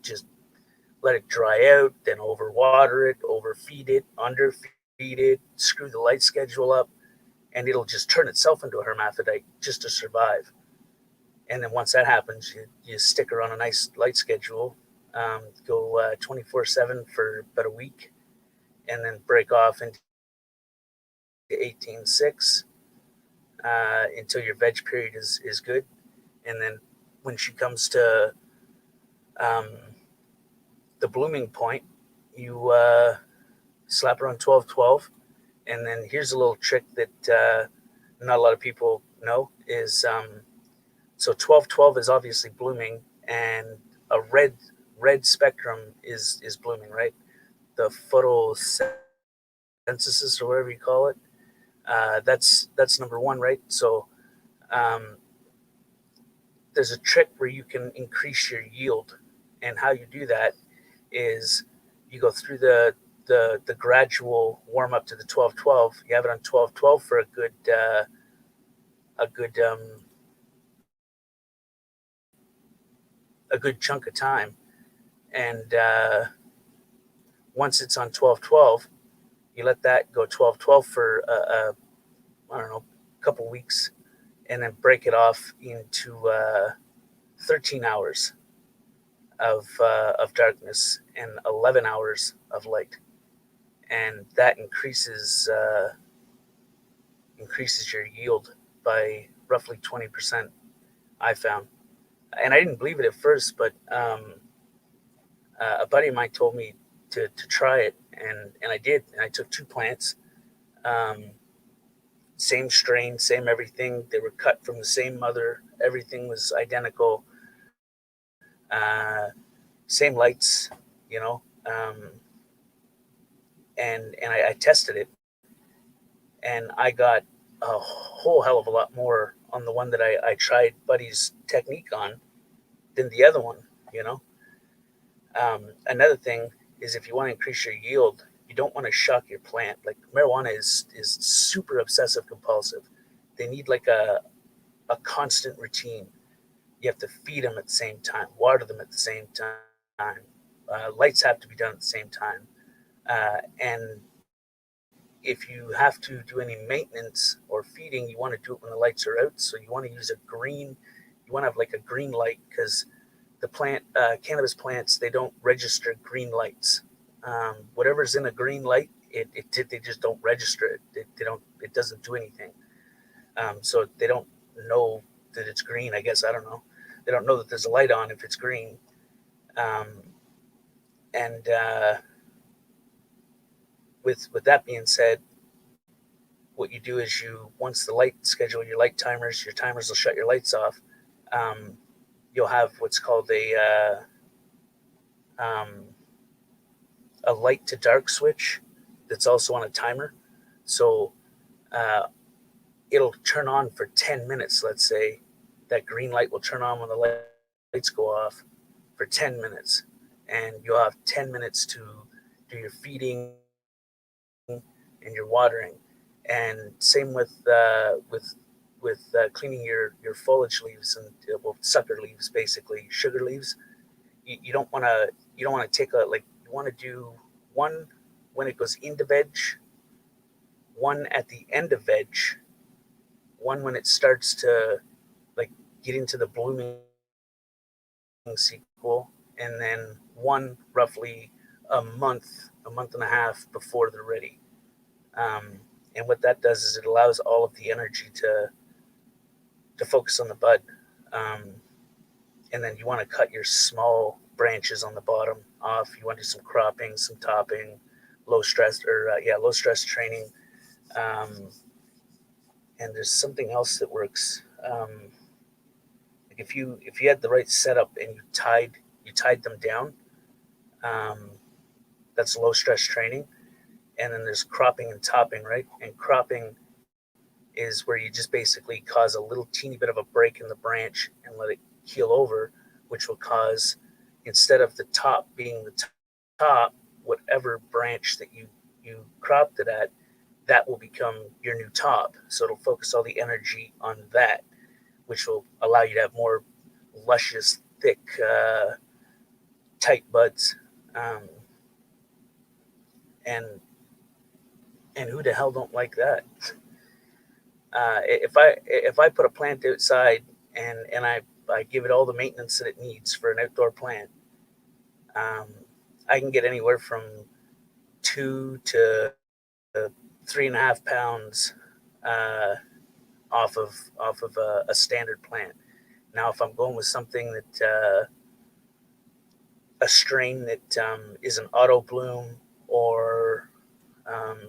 let it dry out, then overwater it, overfeed it, underfeed it, screw the light schedule up, and it'll just turn itself into a hermaphrodite just to survive. And then once that happens, you stick her on a nice light schedule, go 24/7 for about a week, and then break off into 18/6 until your veg period is good. And then when she comes to the blooming point, you slap her on 12/12. And then here's a little trick that not a lot of people know is so 12/12 is obviously blooming, and a red spectrum is blooming, right? The photosynthesis, or whatever you call it. That's number one, right? So there's a trick where you can increase your yield, and how you do that is you go through the gradual warm up to the 12/12. You have it on 12/12 for a good chunk of time, and once it's on 12/12, you let that go 12/12 for I don't know, a couple weeks, and then break it off into 13 hours of darkness and 11 hours of light, and that increases your yield by roughly 20%. I found, and I didn't believe it at first, but a buddy of mine told me to try it, and I did. And I took 2 plants, same strain, same everything. They were cut from the same mother. Everything was identical. Same lights, you know. And I tested it, and I got a whole hell of a lot more on the one that I tried Buddy's technique on than the other one, you know. Another thing is, if you want to increase your yield, you don't want to shock your plant. Like marijuana is super obsessive compulsive. They need like a constant routine. You have to feed them at the same time, water them at the same time. Lights have to be done at the same time. And if you have to do any maintenance or feeding, you want to do it when the lights are out. So you want to use you want to have like a green light, because the cannabis plants, they don't register green lights. Whatever's in a green light, they just don't register it. It doesn't do anything. So they don't know that it's green. I guess, I don't know. They don't know that there's a light on if it's green. And with that being said, what you do is once the light schedule, your timers will shut your lights off. You'll have what's called a light to dark switch that's also on a timer. So it'll turn on for 10 minutes. Let's say that green light will turn on when the lights go off for 10 minutes, and you'll have 10 minutes to do your feeding and your watering. And same with cleaning your foliage leaves and sucker leaves, basically sugar leaves. You don't want to take you want to do one when it goes into veg, one at the end of veg, one when it starts to like get into the blooming sequel, and then one roughly a month and a half before they're ready. And what that does is it allows all of the energy to focus on the bud. Um, and then you want to cut your small branches on the bottom off. You want to do some cropping, some topping, low stress low stress training. Um, and there's something else that works. Like if you had the right setup and you tied them down, um, that's low stress training. And then there's cropping and topping, right? And cropping is where you just basically cause a little teeny bit of a break in the branch and let it keel over, which will cause, instead of the top being the top, whatever branch that you cropped it at, that will become your new top. So it'll focus all the energy on that, which will allow you to have more luscious, thick, tight buds. Um, and and who the hell don't like that? If I put a plant outside and I give it all the maintenance that it needs for an outdoor plant, um, I can get anywhere from 2 to 3.5 pounds uh, off of a standard plant. Now, if I'm going with something that a strain that is an auto bloom, or um,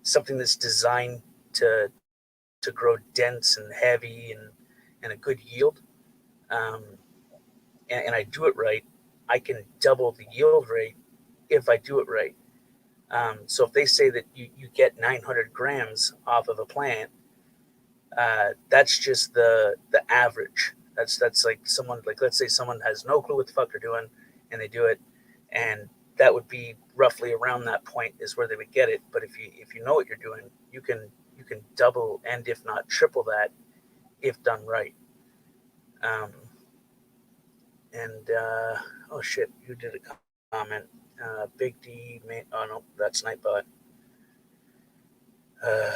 something that's designed to grow dense and heavy and a good yield, um, and I do it right, I can double the yield rate if I do it right. So if they say that you get 900 grams off of a plant, that's just the average. That's like someone, like, let's say someone has no clue what the fuck they're doing and they do it, and that would be roughly around that point is where they would get it. But if you know what you're doing, you can double and if not triple that if done right. Um, and oh shit, you did a comment. Big D, oh no, that's Nightbot. Uh,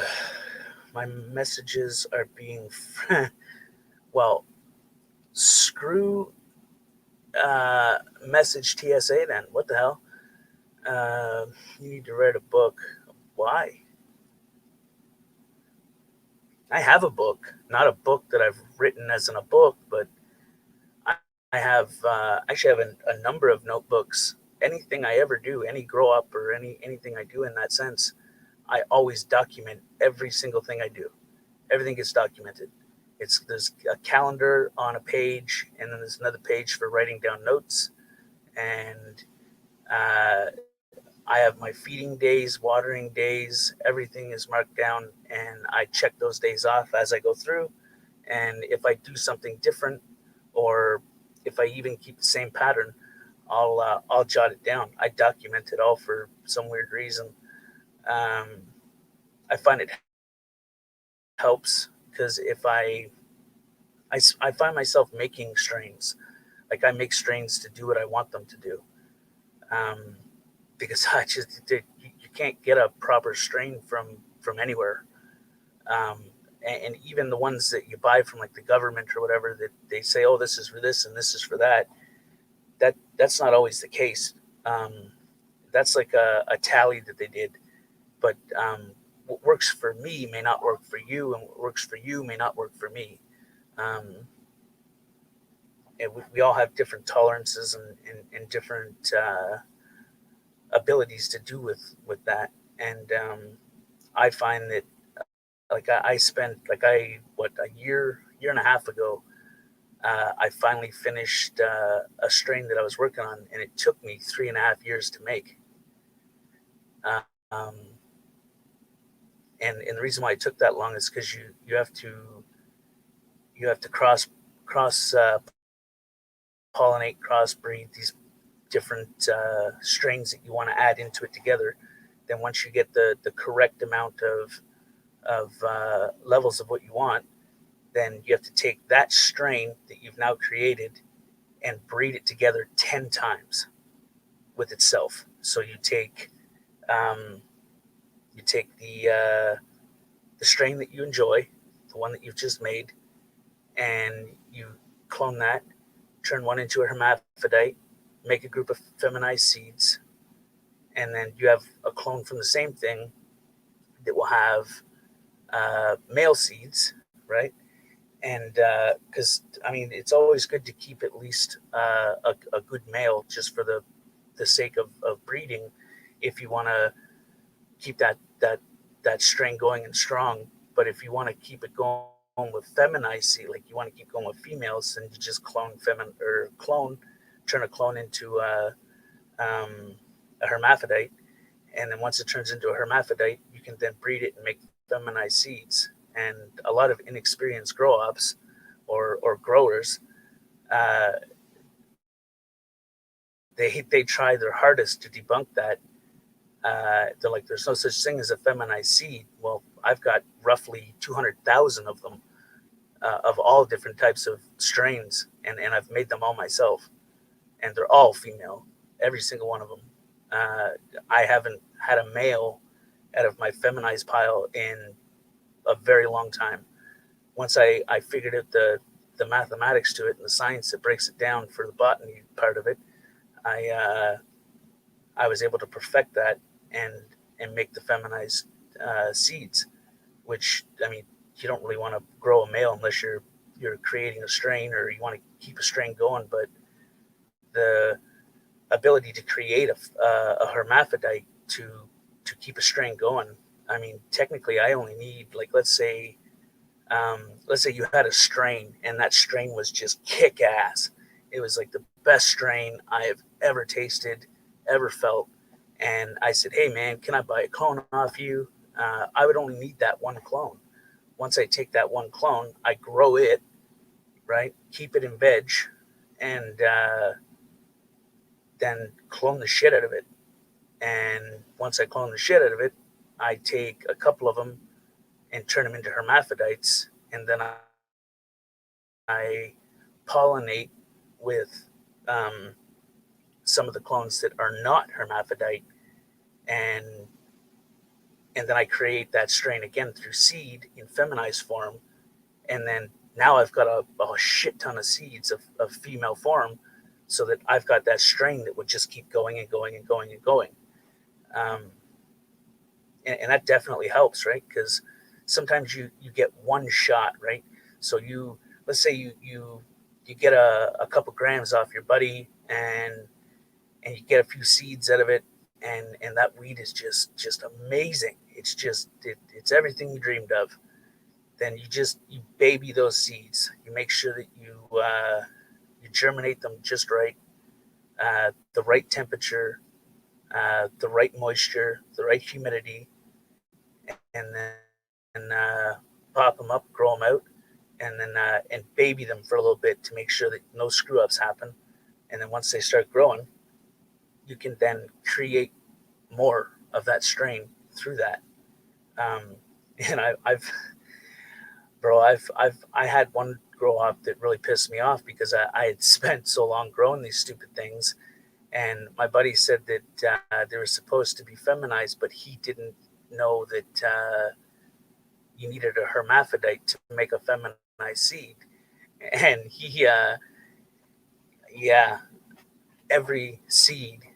my messages are being well. Screw message TSA then. What the hell? You need to write a book. Why? I have a book, not a book that I've written as in a book, but I, I have actually have a number of notebooks. Anything I ever do, any grow up or anything I do in that sense, I always document every single thing I do. Everything gets documented. There's a calendar on a page, and then there's another page for writing down notes. And uh, I have my feeding days, watering days. Everything is marked down, and I check those days off as I go through. And if I do something different, or if I even keep the same pattern, I'll jot it down. I document it all for some weird reason. Um, I find it helps because if I find myself making strains, like I make strains to do what I want them to do, um, because you can't get a proper strain from anywhere, um, and even the ones that you buy from like the government or whatever, that they say, oh, this is for this and this is for that. That's not always the case. That's like a tally that they did, but what works for me may not work for you, and what works for you may not work for me. Um, and we all have different tolerances and different abilities to do with that. And I find that like I spent like a year and a half ago, I finally finished a strain that I was working on, and it took me 3.5 years to make. Um, and the reason why it took that long is because you have to cross pollinate, crossbreed these different strains that you want to add into it together. Then once you get the correct amount of levels of what you want, then you have to take that strain that you've now created and breed it together 10 times with itself. So um, you take the strain that you enjoy, the one that you've just made, and you clone that, turn one into a hermaphrodite, make a group of feminized seeds, and then you have a clone from the same thing that will have male seeds, right? And because I mean, it's always good to keep at least a good male just for the sake of breeding, if you want to keep that strain going and strong. But if you want to keep it going with feminized seed, like you want to keep going with females, then you just turn a clone into a hermaphrodite, and then once it turns into a hermaphrodite, you can then breed it and make feminized seeds. And a lot of inexperienced grow-ops or growers, uh, they try their hardest to debunk that. They're like, there's no such thing as a feminized seed. Well, I've got roughly 200,000 of them, of all different types of strains, and I've made them all myself, and they're all female, every single one of them. I haven't had a male out of my feminized pile in a very long time. Once I figured out the mathematics to it and the science that breaks it down for the botany part of it, I was able to perfect that and make the feminized seeds. Which, I mean, you don't really want to grow a male unless you're creating a strain or you want to keep a strain going. But the ability to create a hermaphrodite to keep a strain going, I mean, technically, I only need, like, let's say you had a strain and that strain was just kick ass. It was like the best strain I have ever tasted, ever felt. And I said, hey man, can I buy a clone off you? I would only need that one clone. Once I take that one clone, I grow it, right? Keep it in veg, and then clone the shit out of it. And once I clone the shit out of it, I take a couple of them and turn them into hermaphrodites, and then I pollinate with some of the clones that are not hermaphrodite, and then I create that strain again through seed in feminized form, and then now I've got a shit ton of seeds of female form, so that I've got that strain that would just keep going and going and going and going. Um, and that definitely helps, right? Because sometimes you get one shot, right? So let's say you get a couple grams off your buddy, and you get a few seeds out of it, and that weed is just amazing. It's everything you dreamed of. Then you baby those seeds. You make sure that you germinate them just right, the right temperature, the right moisture, the right humidity, and then pop them up, grow them out, and then and baby them for a little bit to make sure that no screw ups happen. And then once they start growing, you can then create more of that strain through that. And I had one grow up that really pissed me off because I had spent so long growing these stupid things, and my buddy said that they were supposed to be feminized, but he didn't know that you needed a hermaphrodite to make a feminized seed, and yeah, every seed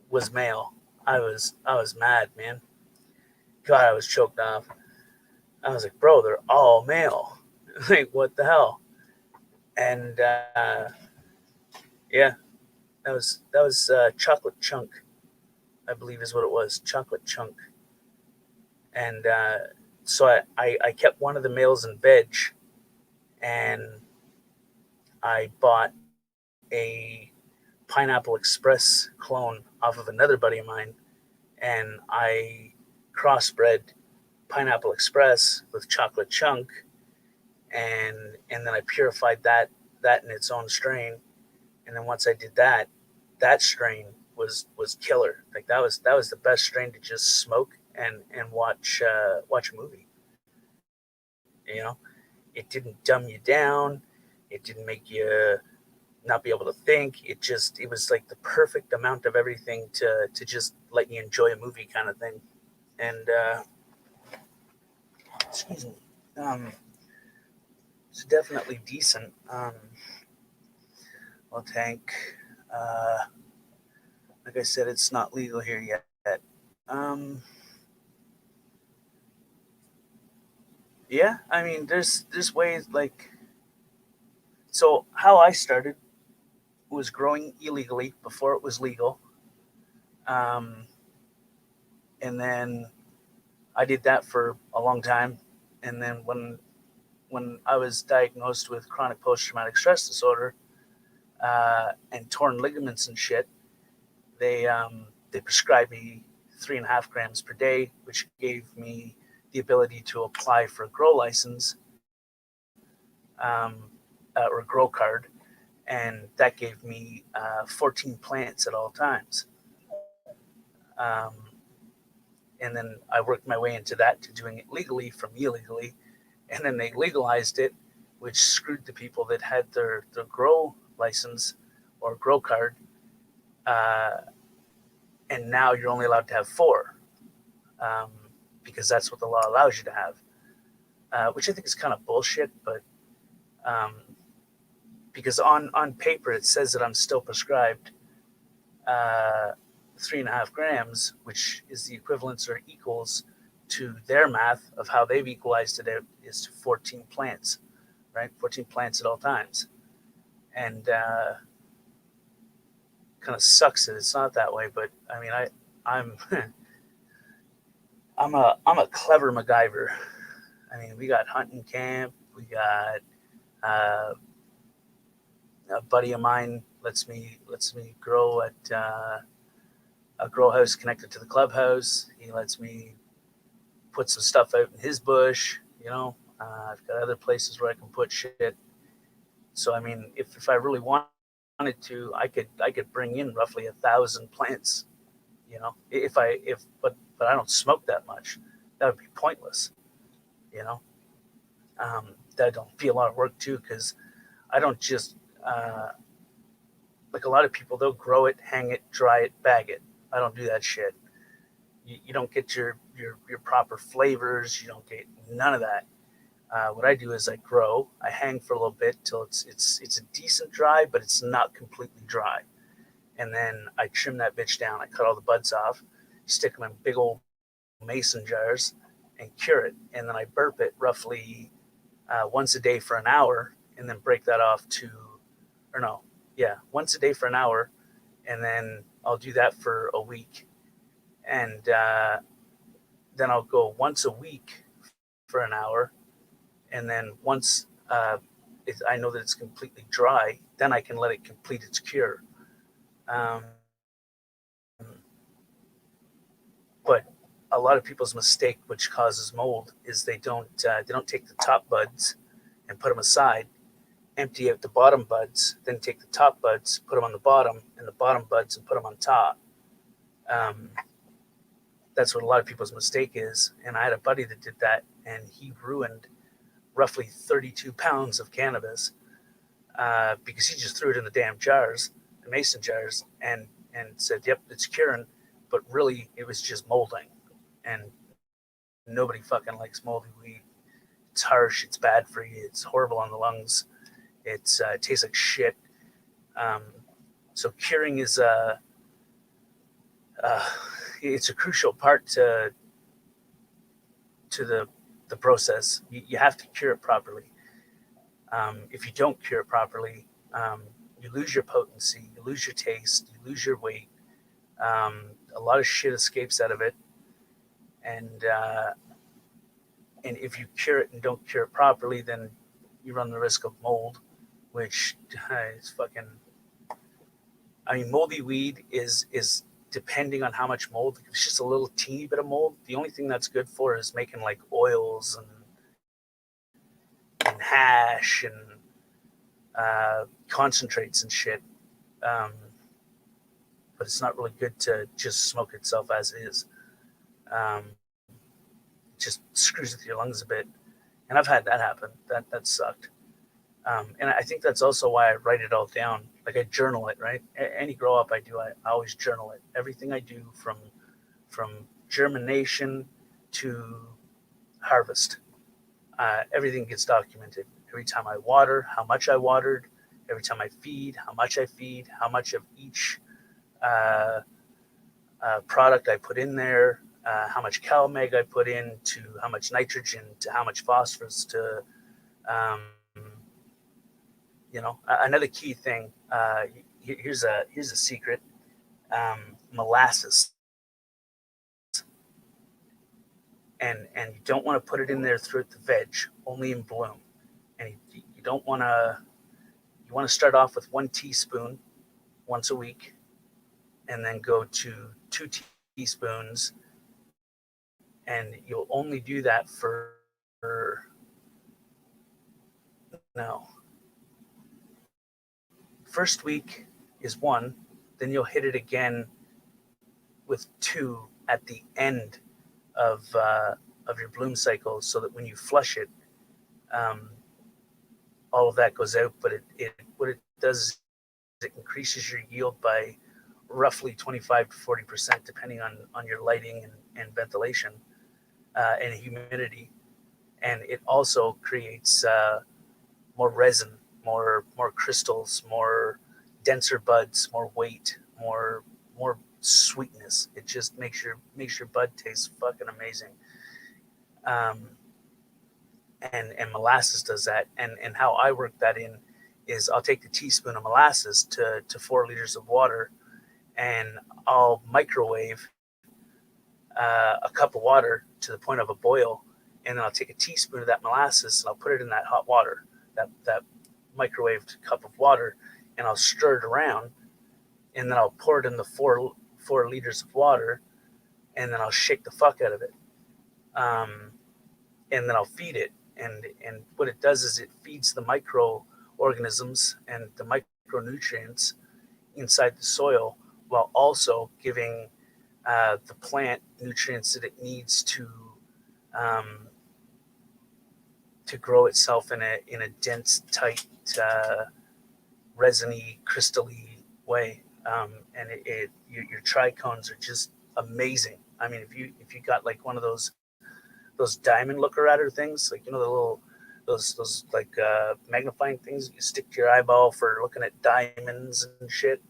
was male. I was mad, man. God, I was choked off. I was like, bro, they're all male. Like, what the hell? And yeah, that was chocolate chunk, I believe is what it was, chocolate chunk. And so I kept one of the males in veg, and I bought a Pineapple Express clone off of another buddy of mine, and I crossbred Pineapple Express with chocolate chunk, and then I purified that in its own strain. And then once I did that, that strain was killer. Like that was the best strain to just smoke and watch a movie. You know, it didn't dumb you down. It didn't make you not be able to think. It was like the perfect amount of everything to just let you enjoy a movie kind of thing. And excuse me, it's definitely decent. Well, tank. Like I said, it's not legal here yet. Yeah, I mean, there's ways like, so how I started was growing illegally before it was legal, um, and then I did that for a long time, and then when I was diagnosed with chronic post traumatic stress disorder and torn ligaments and shit, they prescribed me 3.5 grams per day, which gave me the ability to apply for a grow license or a grow card, and that gave me 14 plants at all times. Um, and then I worked my way into that to doing it legally from illegally, and then they legalized it, which screwed the people that had their grow license or grow card, uh, and now you're only allowed to have 4, um, because that's what the law allows you to have, which I think is kind of bullshit, but um, because on paper it says that I'm still prescribed 3.5 grams, which is the equivalence or equals to their math of how they've equalized it out is to 14 plants, right? 14 plants at all times. And kind of sucks that it's not that way, but I mean, I'm I'm a clever MacGyver. I mean, we got hunting camp, we got uh, a buddy of mine lets me grow at a grow house connected to the clubhouse. He lets me put some stuff out in his bush. I've got other places where I can put shit. So I mean, if I really wanted to, I could bring in roughly 1,000 plants. But I don't smoke that much. That would be pointless. You know, that don't be a lot of work too, because I don't just like a lot of people. They'll grow it, hang it, dry it, bag it. I don't do that shit. You don't get your proper flavors. You don't get none of that. What I do is I grow, I hang for a little bit till it's a decent dry, but it's not completely dry. And then I trim that bitch down. I cut all the buds off, stick them in big old mason jars, and cure it. And then I burp it roughly once a day for an hour, and then break that off to, or no, yeah, once a day for an hour, and then I'll do that for a week, and then I'll go once a week for an hour, and then once I know that it's completely dry, then I can let it complete its cure. Um, but a lot of people's mistake, which causes mold, is they don't take the top buds and put them aside, empty out the bottom buds, then take the top buds, put them on the bottom, and the bottom buds and put them on top. Um, that's what a lot of people's mistake is. And I had a buddy that did that, and he ruined roughly 32 pounds of cannabis because he just threw it in the damn jars, the mason jars, and said, "Yep, it's curing," but really it was just molding, and nobody fucking likes moldy weed. It's harsh, it's bad for you, it's horrible on the lungs, it tastes like shit. Um, so curing is it's a crucial part to the process. You have to cure it properly. If you don't cure it properly, you lose your potency, you lose your taste, you lose your weight. A lot of shit escapes out of it, and if you cure it and don't cure it properly, then you run the risk of mold, which is fucking. I mean, moldy weed is depending on how much mold. If it's just a little teeny bit of mold, the only thing that's good for is making like oils and hash and concentrates and shit. But it's not really good to just smoke itself as is. It just screws with your lungs a bit, and I've had that happen. That sucked. And I think that's also why I write it all down. Like I journal it, right? Any grow up I do, I always journal it. Everything I do from germination to harvest, everything gets documented. Every time I water, how much I watered, every time I feed, how much I feed, how much of each uh, product I put in there, how much CalMag I put in, to how much nitrogen, to how much phosphorus, to um, another key thing. Here's a secret. Molasses, and you don't want to put it in there throughout the veg, only in bloom. And you don't want to. You want to start off with 1 teaspoon once a week, and then go to 2 teaspoons, and you'll only do that for no. First week is 1, then you'll hit it again with 2 at the end of your bloom cycle, so that when you flush it, um, all of that goes out. But it what it does is it increases your yield by roughly 25 to 40%, depending on your lighting and ventilation and humidity. And it also creates more resin, more crystals, more denser buds, more weight, more sweetness. It just makes your bud taste fucking amazing. Um, and molasses does that. And how I work that in is I'll take the teaspoon of molasses to 4 liters of water, and I'll microwave a cup of water to the point of a boil, and then I'll take a teaspoon of that molasses and I'll put it in that hot water, that microwaved cup of water, and I'll stir it around, and then I'll pour it in the 4 liters of water, and then I'll shake the fuck out of it, and then I'll feed it. And what it does is it feeds the microorganisms and the micronutrients inside the soil, while also giving the plant nutrients that it needs um, to grow itself in a dense, tight, resiny, crystally way. And your trichones are just amazing. I mean, if you got like one of those diamond looker at her things, like the little those like magnifying things you stick to your eyeball for looking at diamonds and shit.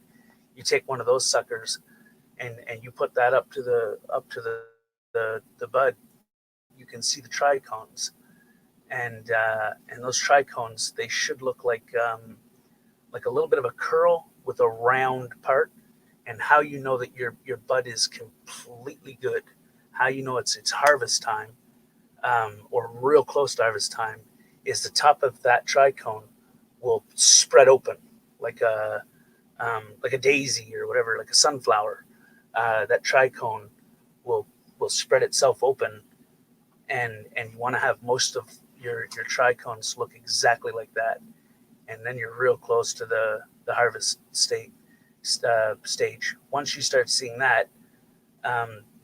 You take one of those suckers and you put that up to the bud, you can see the trichones, and those trichones, they should look like a little bit of a curl with a round part. And how you know that your bud is completely good, how you know it's harvest time, or real close to harvest time, is the top of that trichone will spread open like a daisy or whatever, like a sunflower. That trichone will spread itself open, and you want to have most of your trichones look exactly like that, and then you're real close to the harvest stage. Once you start seeing that,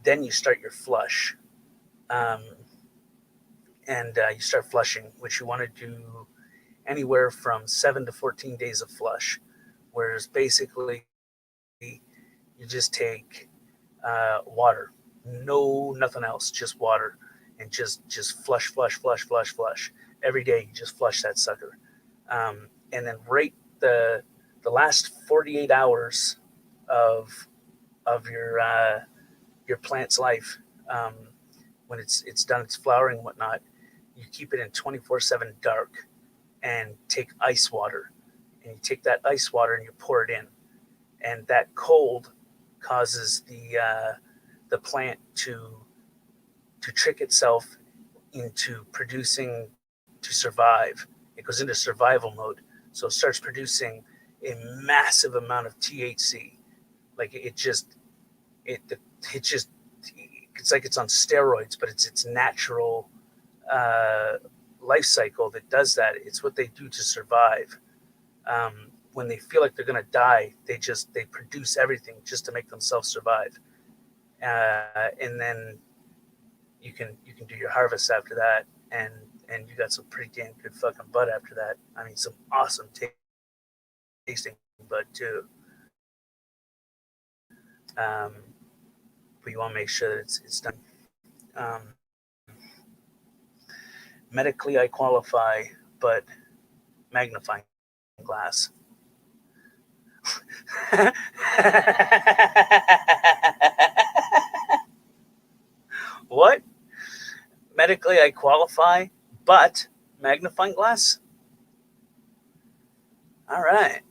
then you start your flush. Um, and you start flushing, which you want to do anywhere from 7 to 14 days of flush, whereas basically you just take water, nothing else, just water, and just flush every day. You just flush that sucker, and then rate the last 48 hours of your plant's life, when it's done its flowering and whatnot. You keep it in 24/7 dark, and take ice water, and you take that ice water and you pour it in, and that cold causes the plant to trick itself into producing, to survive. It goes into survival mode, so it starts producing a massive amount of THC. Like it just it's like it's on steroids, but it's natural life cycle that does that. It's what they do to survive. When they feel like they're going to die, they produce everything just to make themselves survive. And then you can do your harvest after that, and you got some pretty damn good fucking bud after that. I mean, some awesome tasting bud too. But you want to make sure that it's done. Um, Medically, I qualify, but magnifying glass. What? Medically, I qualify, but magnifying glass? All right.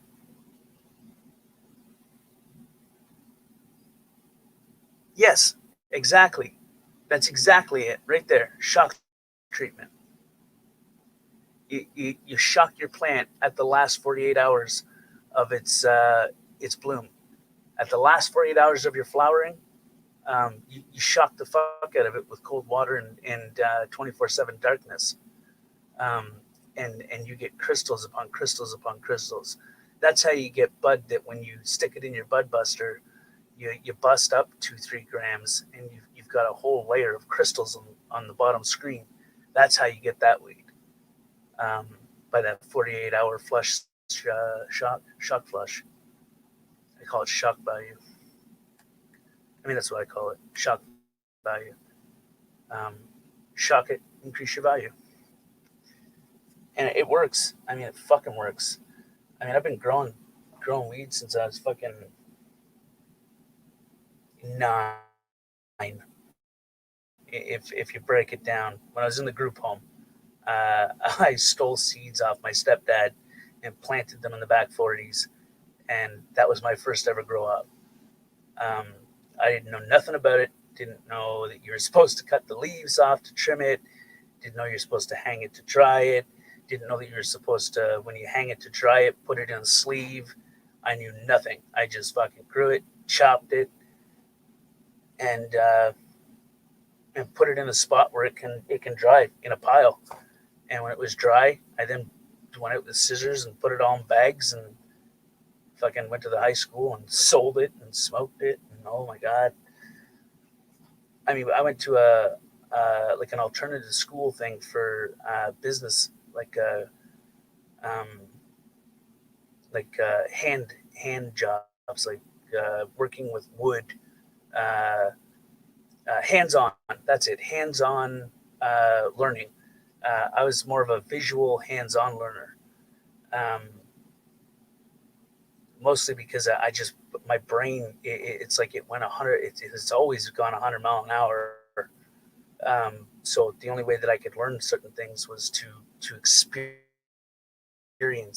Yes, exactly. That's exactly it right there. Shock treatment. You shock your plant at the last 48 hours of its bloom. At the last 48 hours of your flowering, you shock the fuck out of it with cold water and 24/7 darkness. Um, and you get crystals upon crystals upon crystals. That's how you get bud that when you stick it in your bud buster, you bust up 2-3 grams and you've got a whole layer of crystals on the bottom screen. That's how you get that weed. Um, by that 48-hour flush shock flush. I call it shock value. I mean, that's what I call it, shock value. Um, Shock it, increase your value. And it works. I mean, it fucking works. I mean, I've been growing weed since I was fucking 9. If you break it down, when I was in the group home, I stole seeds off my stepdad and planted them in the back 40s, and that was my first ever grow up. Um, I didn't know nothing about it. Didn't know that you were supposed to cut the leaves off to trim it. Didn't know you're supposed to hang it to dry it. Didn't know that you were supposed to, when you hang it to dry it, put it in a sleeve. I knew nothing. I just fucking grew it, chopped it, and put it in a spot where it can dry in a pile. And when it was dry, I then went out with scissors and put it all in bags and fucking went to the high school and sold it and smoked it. And oh my god, I mean, I went to a like an alternative school thing for business, um, hand jobs, like working with wood, uh, hands on. That's it, hands on learning. I was more of a visual, hands on learner. Um, Mostly because I just my brain it's like it went 100. It's always gone 100 mile an hour. So the only way that I could learn certain things was to experience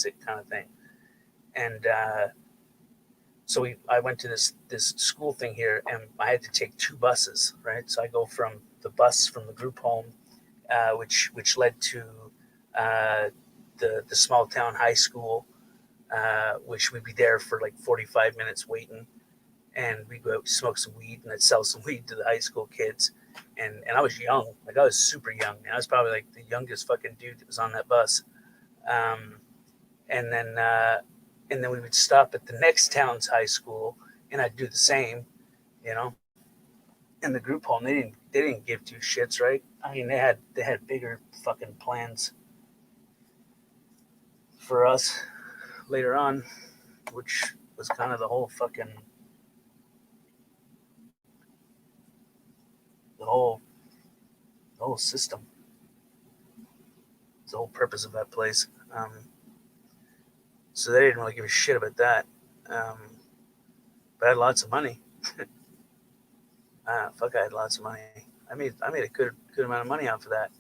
it, kind of thing. And so I went to this school thing here, and I had to take 2 buses, right? So I go from the bus from the group home, which led to the small town high school, which we'd be there for like 45 minutes waiting, and we'd go out smoke some weed, and I'd sell some weed to the high school kids. And I was young, like I was super young. I was probably like the youngest fucking dude that was on that bus. Um, and then we would stop at the next town's high school, and I'd do the same, you know. In the group home, they didn't give 2 shits, right? I mean, they had bigger fucking plans for us later on, which was kind of the whole fucking the whole the whole system, the whole purpose of that place. So they didn't really give a shit about that. But I had lots of money. Fuck, I had lots of money. I made a good amount of money off of that.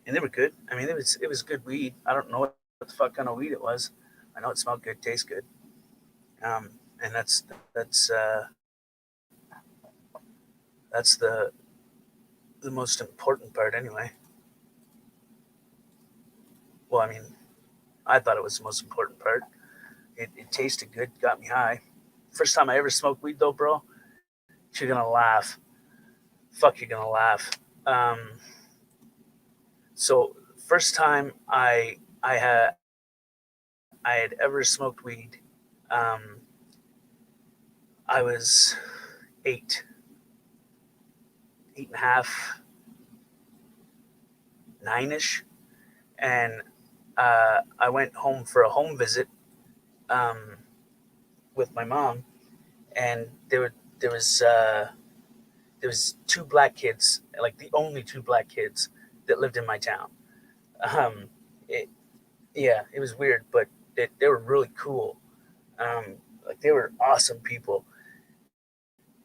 And they were good. I mean, it was good weed. I don't know what the fuck kind of weed it was. I know it smelled good, tastes good. And that's the most important part, anyway. Well, I mean, I thought it was the most important part. It tasted good, got me high. First time I ever smoked weed, though, bro. You're gonna laugh. Fuck, you're gonna laugh. So first time I had ever smoked weed, um, I was 8 and a half, 9ish, and I went home for a home visit um, with my mom, and there was 2 black kids, like the only 2 black kids that lived in my town. Um, it, Yeah, it was weird, but they were really cool. Like they were awesome people,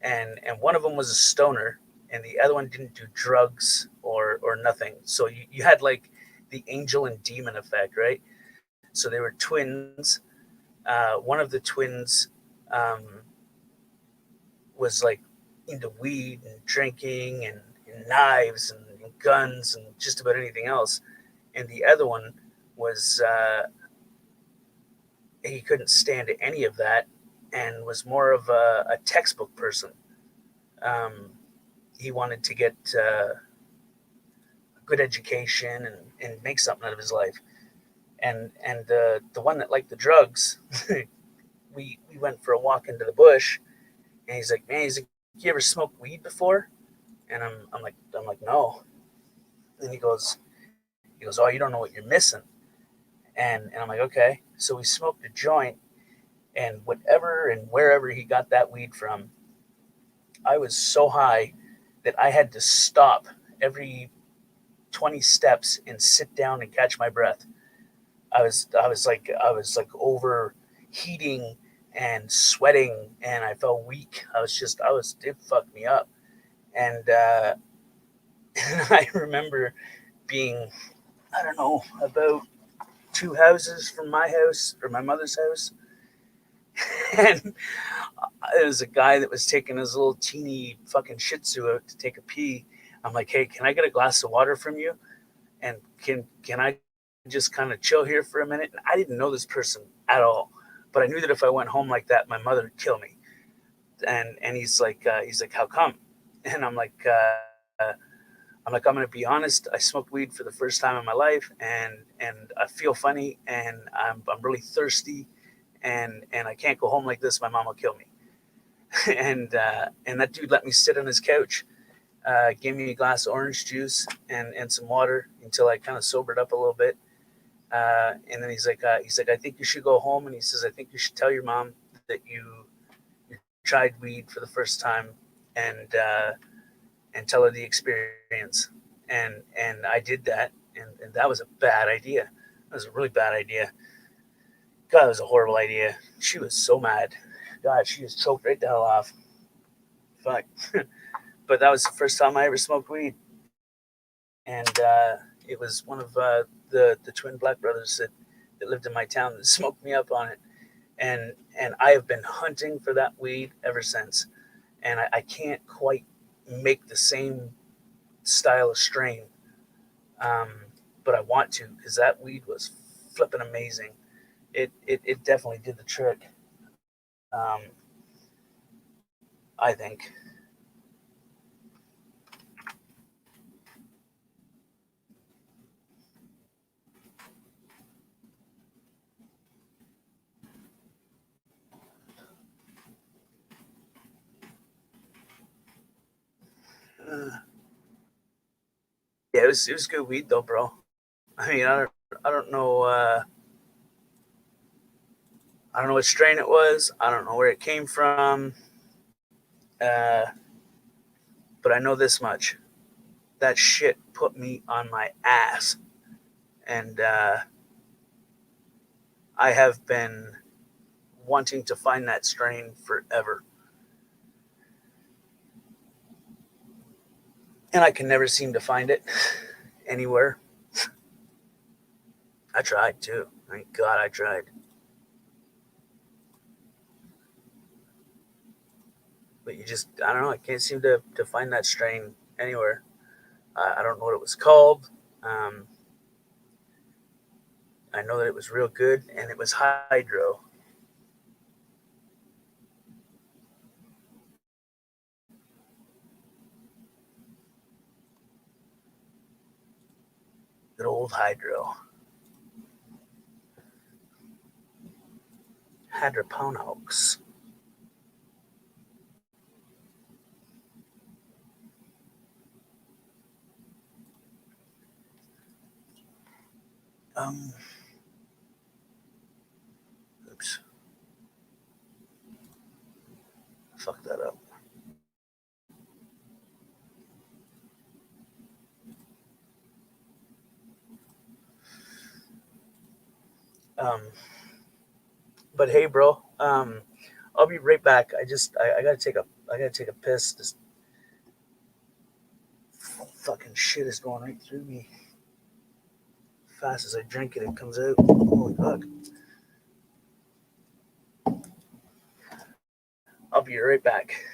and one of them was a stoner, and the other one didn't do drugs or nothing. So you had like the angel and demon effect, right? So they were twins. One of the twins um, was like into weed and drinking and knives and guns and just about anything else, and the other one was he couldn't stand any of that and was more of a textbook person. Um, he wanted to get a good education and make something out of his life. And the one that liked the drugs, we went for a walk into the bush, and he's like, man, he's like, you ever smoked weed before? And I'm like, no. And he goes, oh, you don't know what you're missing. And I'm like, okay. So we smoked a joint, and whatever and wherever he got that weed from, I was so high that I had to stop every 20 steps and sit down and catch my breath. I was like overheating and sweating, and I felt weak. It fucked me up. And and I remember being, I don't know, about two houses from my house or my mother's house, and there was a guy that was taking his little teeny fucking Shih Tzu out to take a pee. I'm like, hey, can I get a glass of water from you? And can I just kind of chill here for a minute? And I didn't know this person at all, but I knew that if I went home like that, my mother would kill me. And he's like, how come? And I'm gonna be honest. I smoked weed for the first time in my life, and I feel funny, and I'm really thirsty, and I can't go home like this. My mom will kill me. And that dude let me sit on his couch, gave me a glass of orange juice and some water until I kind of sobered up a little bit. And then he's like, I think you should go home. And he says, I think you should tell your mom that you tried weed for the first time, and and tell her the experience. And I did that, and that was a bad idea. That was a really bad idea. God, it was a horrible idea. She was so mad. God, she just choked right the hell off. Fuck. But that was the first time I ever smoked weed, and it was one of the twin black brothers that lived in my town that smoked me up on it, and I have been hunting for that weed ever since, and I can't quite make the same style of strain, um, but I want to because that weed was flipping amazing. It definitely did the trick. Um, I think. Yeah, it was good weed though, bro. I mean, I don't know. I don't know what strain it was. I don't know where it came from. Uh, but I know this much: that shit put me on my ass, and I have been wanting to find that strain forever, and I can never seem to find it anywhere. I tried too. Thank God I tried, but I don't know. I can't seem to find that strain anywhere. I don't know what it was called. Um, I know that it was real good, and it was hydro. Good old hydro. Hydroponics. Um, oops, fuck that up. But hey, bro, I'll be right back. I gotta take a piss. This fucking shit is going right through me. Fast as I drink it, it comes out. Holy fuck! I'll be right back.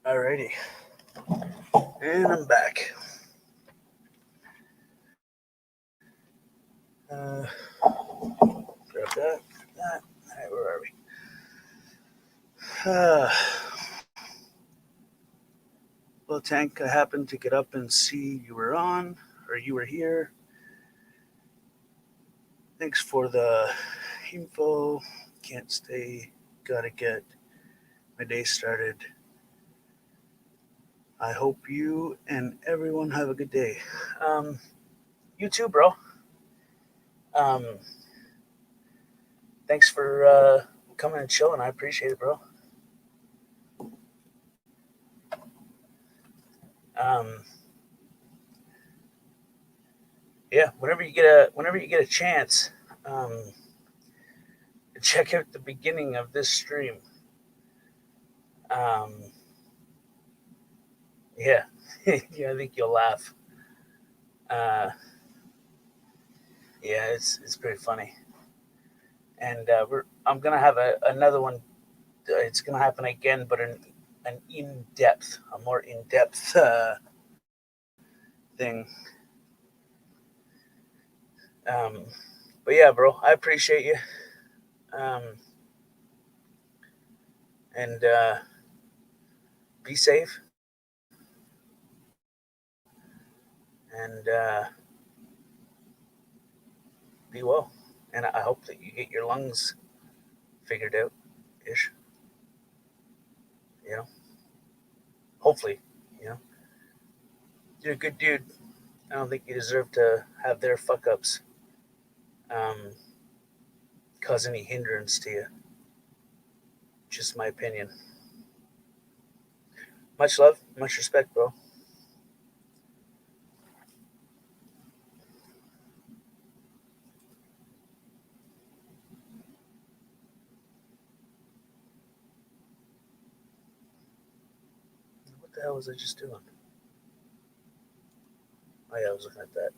Alrighty, and I'm back. Grab that. That. All right, where are we? Well, Tank, I happened to get up and see you were on, or you were here. Thanks for the info. Can't stay. Gotta get my day started. I hope you and everyone have a good day. You too, bro. Um, Thanks for coming and chilling. I appreciate it, bro. Um, yeah, whenever you get a chance, um, check out the beginning of this stream. Um, yeah, yeah, I think you'll laugh. Uh, yeah, it's pretty funny, and I'm gonna have another one. It's gonna happen again, but an a more in depth thing. Um, but yeah, bro, I appreciate you. Um, and be safe. And be well. And I hope that you get your lungs figured out ish. You know, hopefully, you know, you're a good dude. I don't think you deserve to have their fuck ups um, cause any hindrance to you. Just my opinion. Much love, much respect, bro. What the hell was I just doing? Oh, yeah, I was looking at that.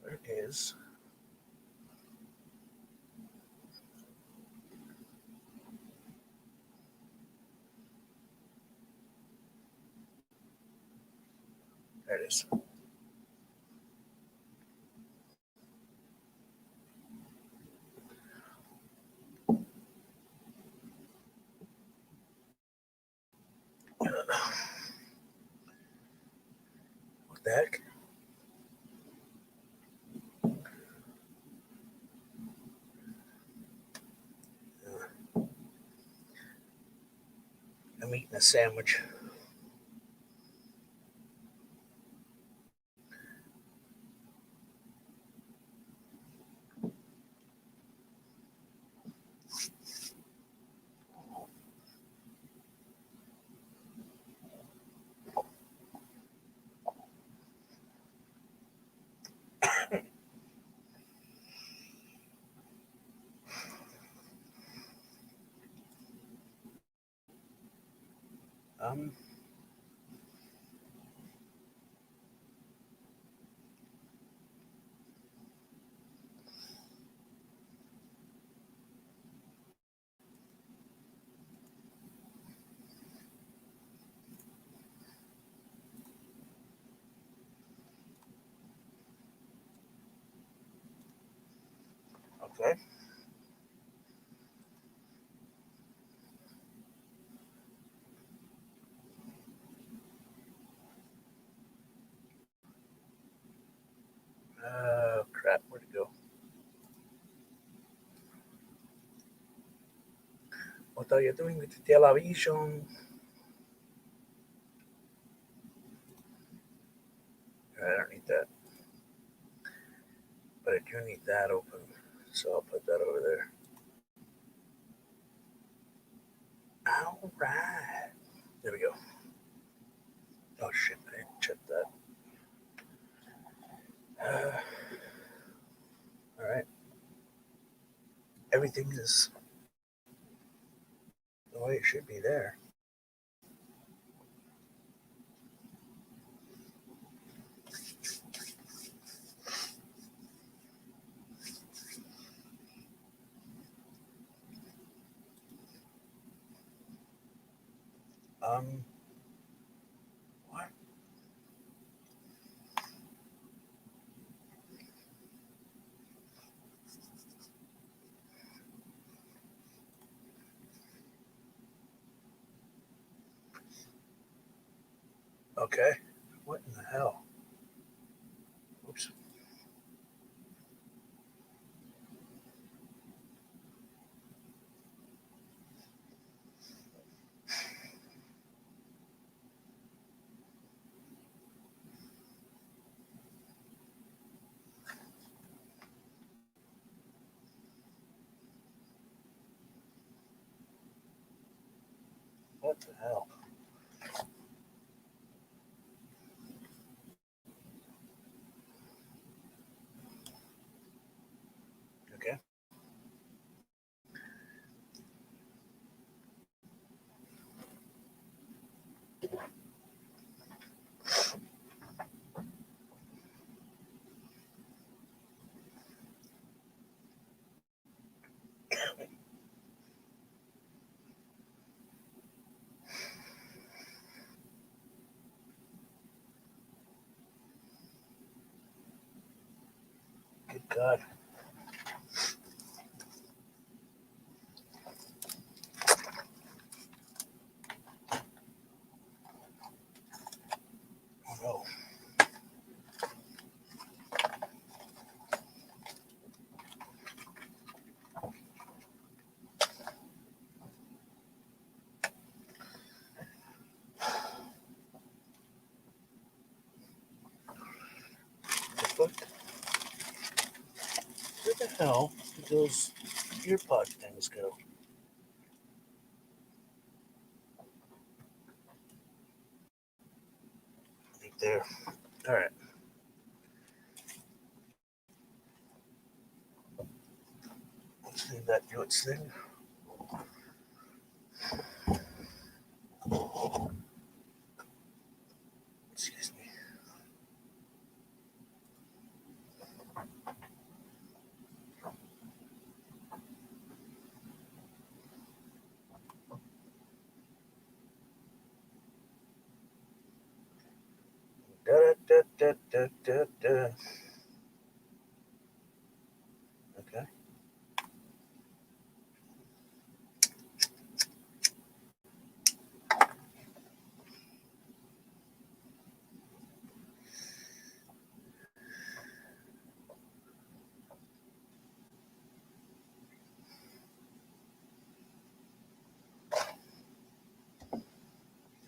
Where is. There it is. What the heck? I'm eating a sandwich. Um, okay. Crap. Where'd it go? What are you doing with the television? I don't need that. But I do need that open. So I'll put that over there. All right. There we go. Oh shit, I didn't check that. All right. Everything is the way it should be there. What? Okay. What in the hell? Oops. What the hell? Okay. Good God. Oh no. The fuck? Where the hell did those earpod things go? Right there. All right. Let's leave that do its thing. Excuse me. Da, da, da, da, da, da. Okay.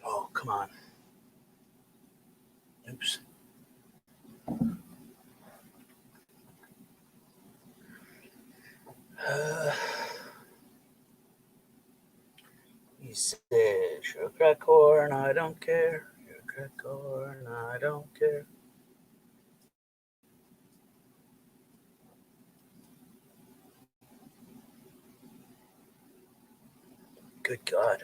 Oh, come on. Oops. He said, "You're a crack whore and I don't care. You're a crack whore and I don't care." Good God.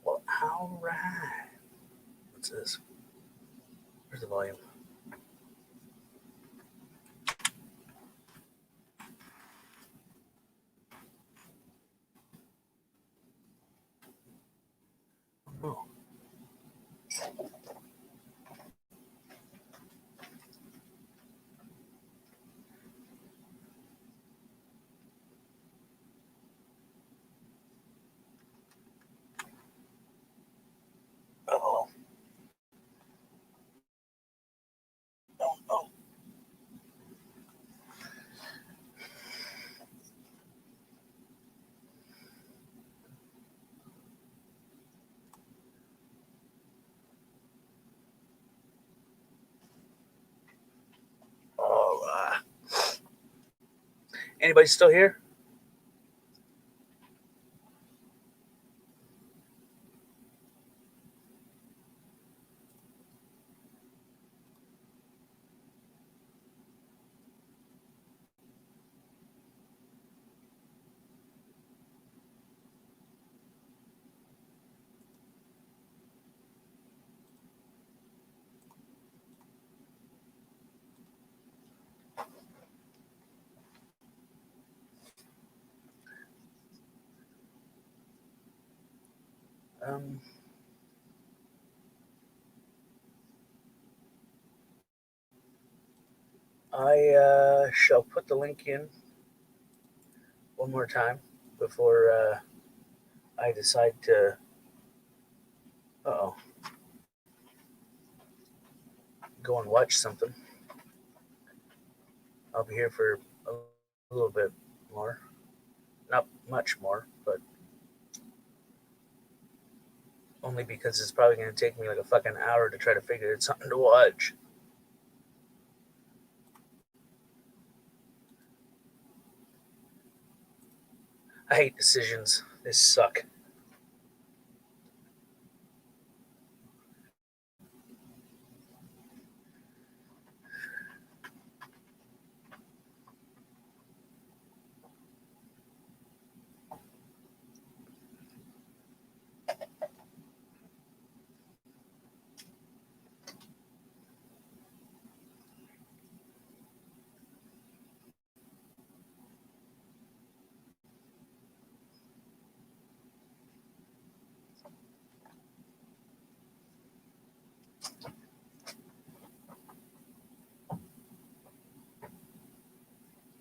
Well, all right. What's this? Where's the volume? Oh. Oh. Oh. Oh. Oh. Anybody still here? Um, I shall put the link in one more time before I decide to. Uh-oh. Go and watch something. I'll be here for a little bit more. Not much more, but only because it's probably going to take me like a fucking hour to try to figure out something to watch. I hate decisions. They suck.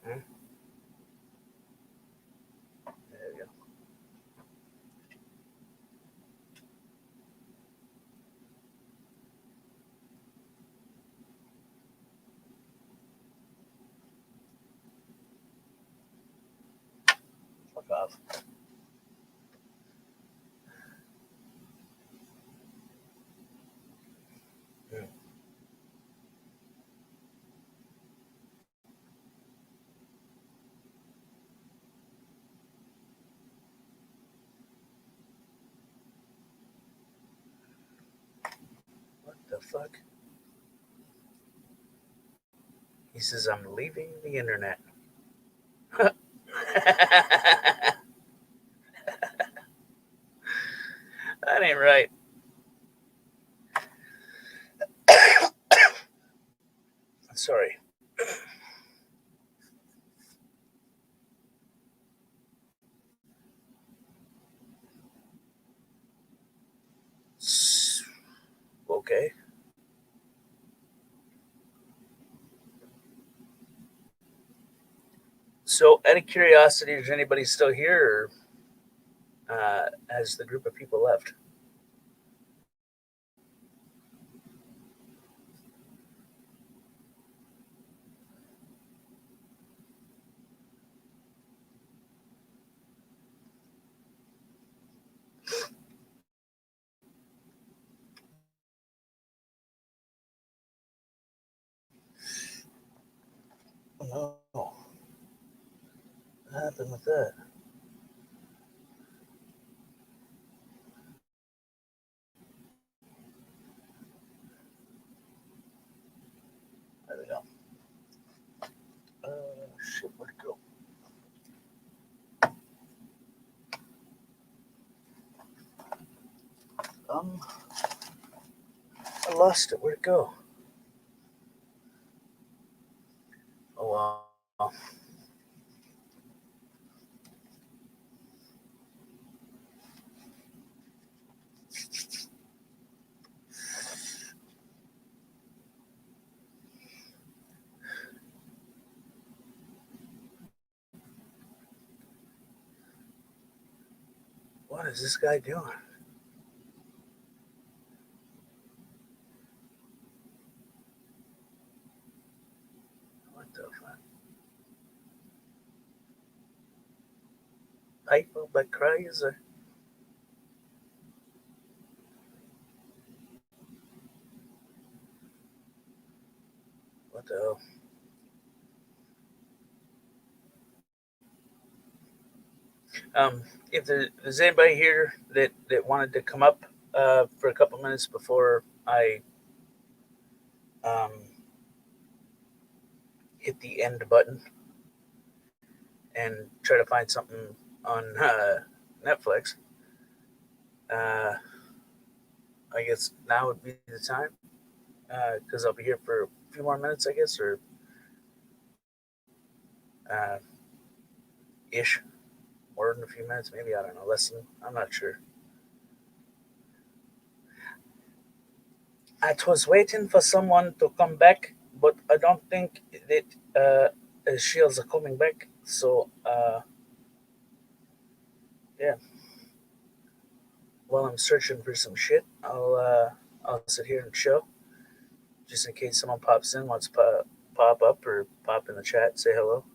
Hmm? There we go. Fuck off. Hmm. What the fuck? He says I'm leaving the internet. That ain't right. Sorry. Okay. So, out of curiosity, is anybody still here, or has the group of people left? Oh no. What happened with that? There we go. Shit, where'd it go? Um, I lost it. Where'd it go? Oh wow. What is this guy doing? What the fuck? People but crazy. What the hell? If there's anybody here that wanted to come up for a couple minutes before I um, hit the end button and try to find something on Netflix, uh, I guess now would be the time because I'll be here for a few more minutes, I guess, or uh, ish, more than a few minutes, maybe. I don't know, less than. I'm not sure. I was waiting for someone to come back, but I don't think that shields are coming back. So, yeah. While I'm searching for some shit, I'll sit here and chill, just in case someone pops in, wants to pop up or pop in the chat, say hello.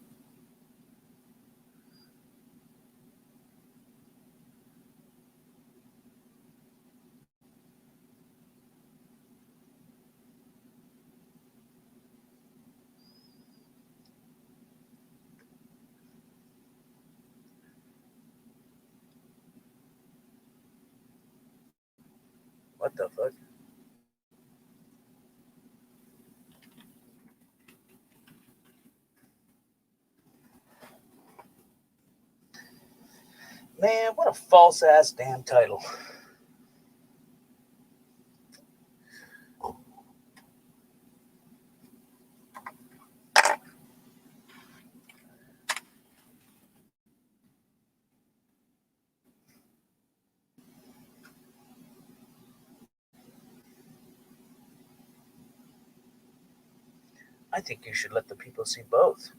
What the fuck? Man, what a false ass damn title. I think you should let the people see both.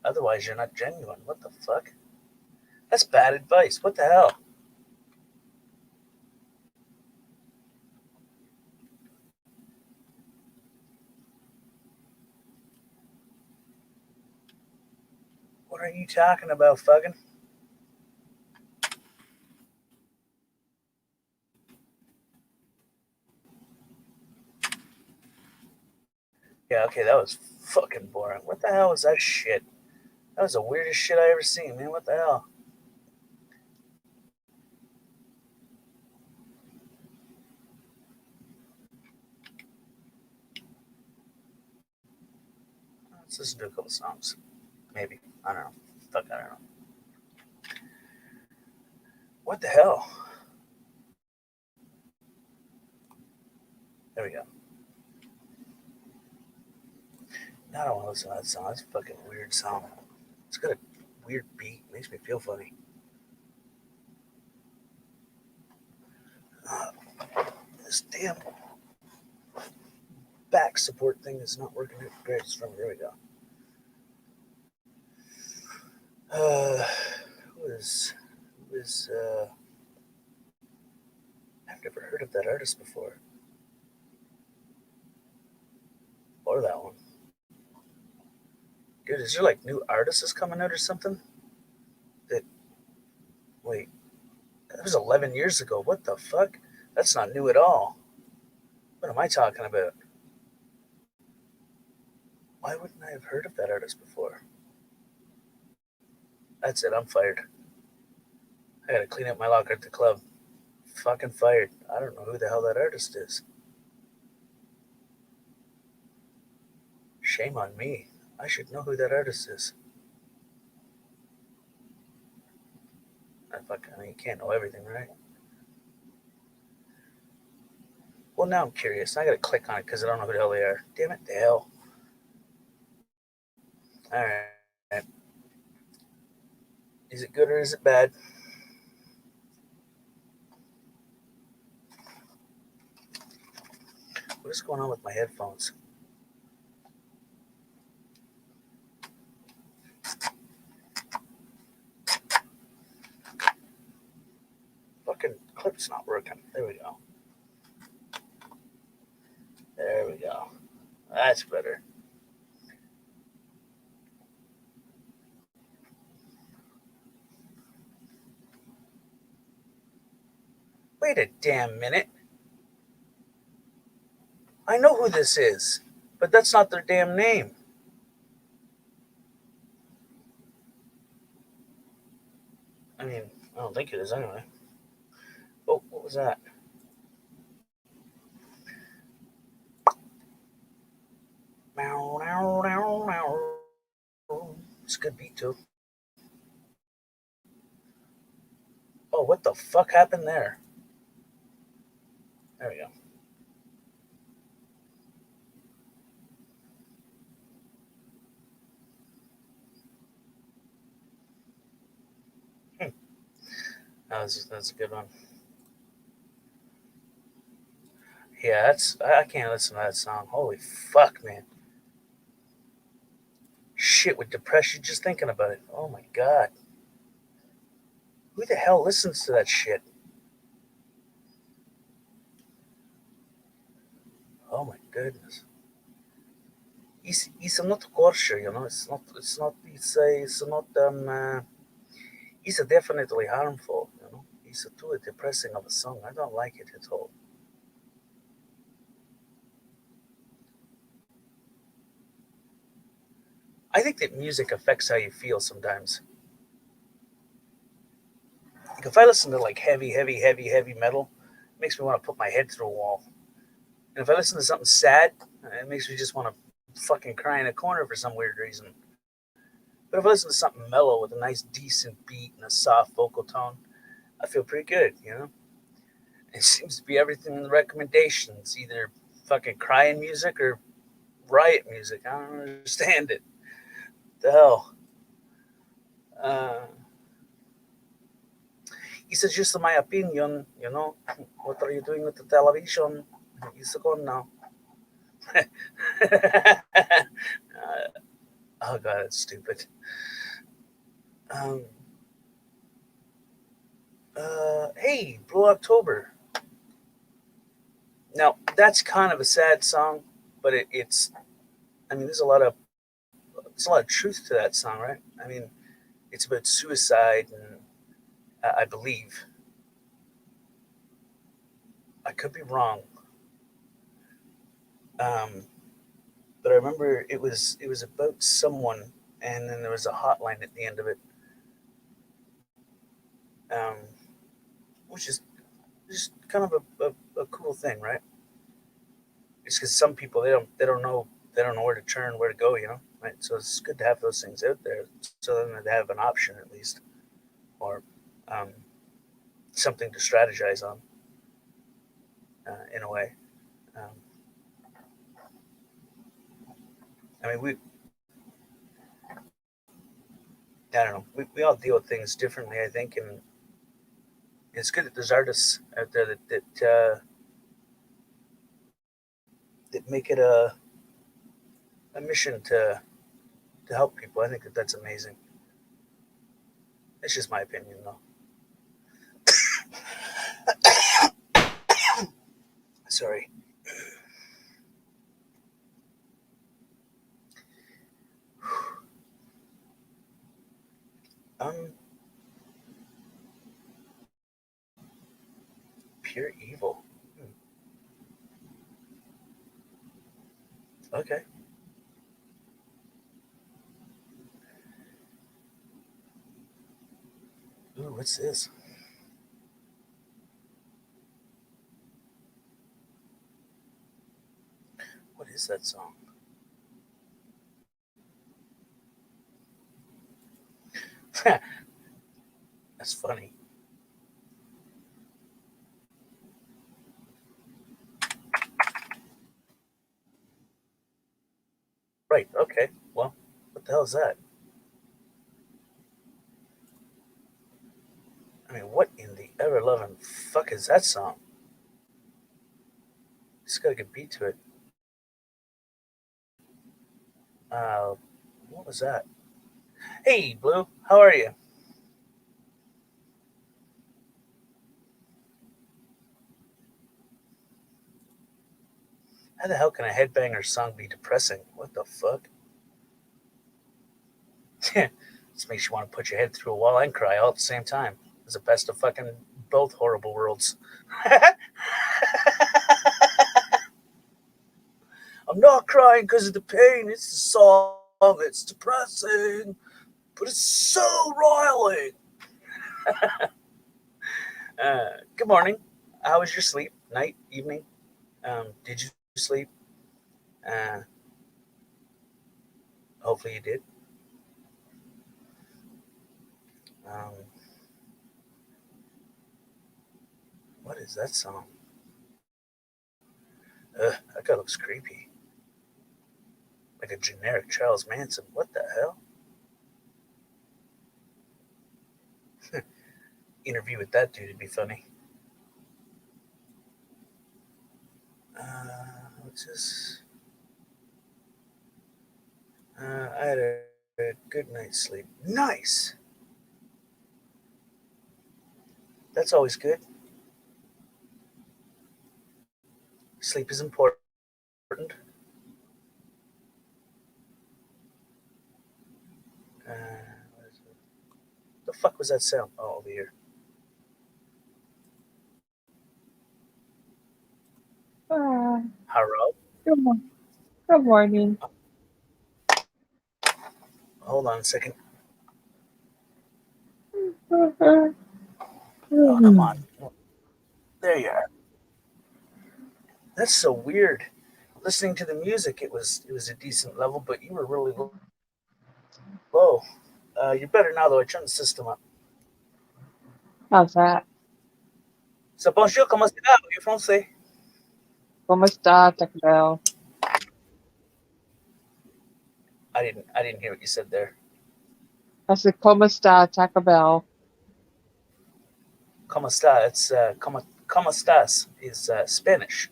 Otherwise, you're not genuine. What the fuck? That's bad advice. What the hell? What are you talking about, fucking? Yeah, okay, that was fucking boring. What the hell was that shit? That was the weirdest shit I ever seen, man. What the hell? Let's listen to a couple songs. Maybe. I don't know. Fuck, I don't know. What the hell? There we go. Now I don't want to listen to that song. That's a fucking weird song. It's got a weird beat. Makes me feel funny. This damn back support thing is not working great. There we go. Who is I've never heard of that artist before. Or that one. Dude, is there like new artists coming out or something? Wait, that was 11 years ago. What the fuck? That's not new at all. What am I talking about? Why wouldn't I have heard of that artist before? That's it. I'm fired. I gotta clean up my locker at the club. Fucking fired. I don't know who the hell that artist is. Shame on me. I should know who that artist is. I mean, you can't know everything, right? Well, now I'm curious. I gotta click on it because I don't know who the hell they are. Damn it, the hell. Alright. Is it good or is it bad? What is going on with my headphones? Fucking clip's not working. There we go. There we go. That's better. Wait a damn minute. I know who this is, but that's not their damn name. I mean, I don't think it is anyway. Oh, what was that? It's a good beat too. Oh, what the fuck happened there? There we go. That's a good one. Yeah, I can't listen to that song. Holy fuck, man. Shit would depress you just thinking about it. Oh my god. Who the hell listens to that shit? Oh my goodness. It's not kosher, you know. It's not it's definitely harmful, you know. It's too depressing of a song. I don't like it at all. I think that music affects how you feel sometimes. Like if I listen to like heavy metal, it makes me want to put my head through a wall. And if I listen to something sad, it makes me just want to fucking cry in a corner for some weird reason. But if I listen to something mellow with a nice decent beat and a soft vocal tone, I feel pretty good, you know? It seems to be everything in the recommendations, either fucking crying music or riot music. I don't understand it. The hell? Uh, it's just my opinion, you know. What are you doing with the television? It's gone now. Oh god, that's stupid. Um, hey, Blue October. Now that's kind of a sad song, but it's. I mean, there's a lot of truth to that song, right? I mean, it's about suicide, and I believe I could be wrong, um, but I remember it was about someone, and then there was a hotline at the end of it, um, which is just kind of a cool thing, right? It's because some people they don't know where to turn, where to go, you know, right? So it's good to have those things out there, so then they have an option at least, or um, something to strategize on, in a way. Um, I mean, I don't know, we all deal with things differently, I think, and it's good that there's artists out there that make it a mission to help people. I think that that's amazing. It's just my opinion, though. Sorry. Um, Pure evil. Hmm. Okay. Ooh, what's this? What is that song? That's funny. Right. Okay. Well, what the hell is that? I mean, what in the ever loving fuck is that song? It's got a good beat to it. Uh, what was that? Hey, Blue, how are you? How the hell can a headbanger song be depressing? What the fuck? This makes you want to put your head through a wall and cry all at the same time. It's the best of fucking both horrible worlds. I'm not crying because of the pain. It's the song. It's depressing, but it's so riling. Good morning. How was your sleep? Night? Evening? Did you sleep? Uh, Hopefully you did. Um, what is that song? That guy looks creepy. Like a generic Charles Manson. What the hell? Interview with that dude would be funny. What's this? I had a good night's sleep. Nice. That's always good. Sleep is important. What is it? The fuck was that sound? Oh, over here. Hello? Good morning. Hold on a second. Oh, Oh, come on. There you are. That's so weird. Listening to the music, it was a decent level, but you were really low. You're better now, though. I turned the system up. How's that? So, bonjour, comment ça va, en français? ¿Cómo está, Taco Bell? I didn't hear what you said there. I said, ¿Cómo está, Taco Bell? ¿Cómo está? It's ¿cómo estás? Is Spanish.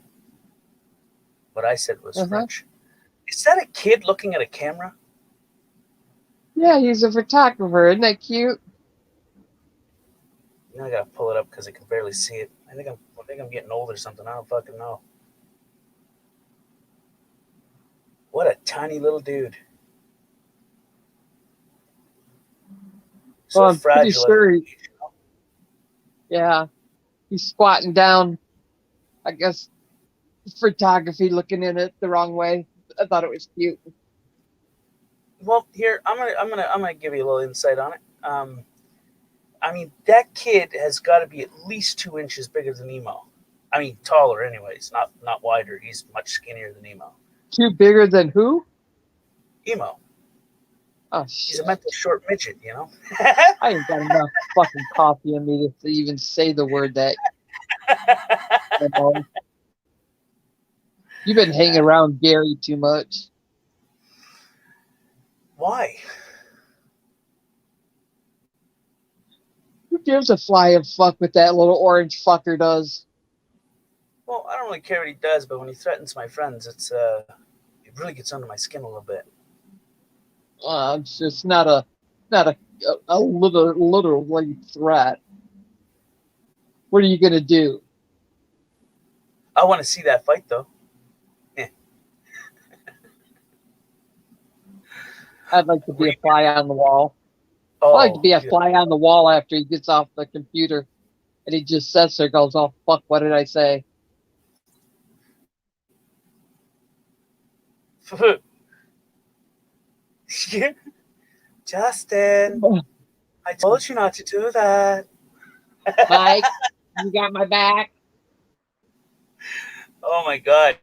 What I said was French. Is that a kid looking at a camera? Yeah, he's a photographer. Isn't that cute? Now I gotta pull it up because I can barely see it. I think I'm getting old or something. I don't fucking know. What a tiny little dude. So Well, I'm pretty fragile. sure. Yeah, he's squatting down. I guess photography, looking in it the wrong way. I thought it was cute. Well, here I'm gonna give you a little insight on it. I mean, that kid has got to be at least 2 inches bigger than Emo. I mean, taller, anyways, not wider. He's much skinnier than Emo. Too bigger than who? Emo. Oh He's shit! a mental short midget, you know. I ain't got enough fucking coffee in me to even say the word that. You've been hanging around Gary too much. Why? Who gives a flying fuck what that little orange fucker does? Well, I don't really care what he does, but when he threatens my friends, it really gets under my skin a little bit. It's just not a literally threat. What are you gonna do? I want to see that fight, though. I'd like to be a fly on the wall. Oh, I'd like to be a fly on the wall after he gets off the computer and he just sits there, goes, "Oh fuck, what did I say?" Justin, I told you not to do that. Mike, you got my back. Oh my god.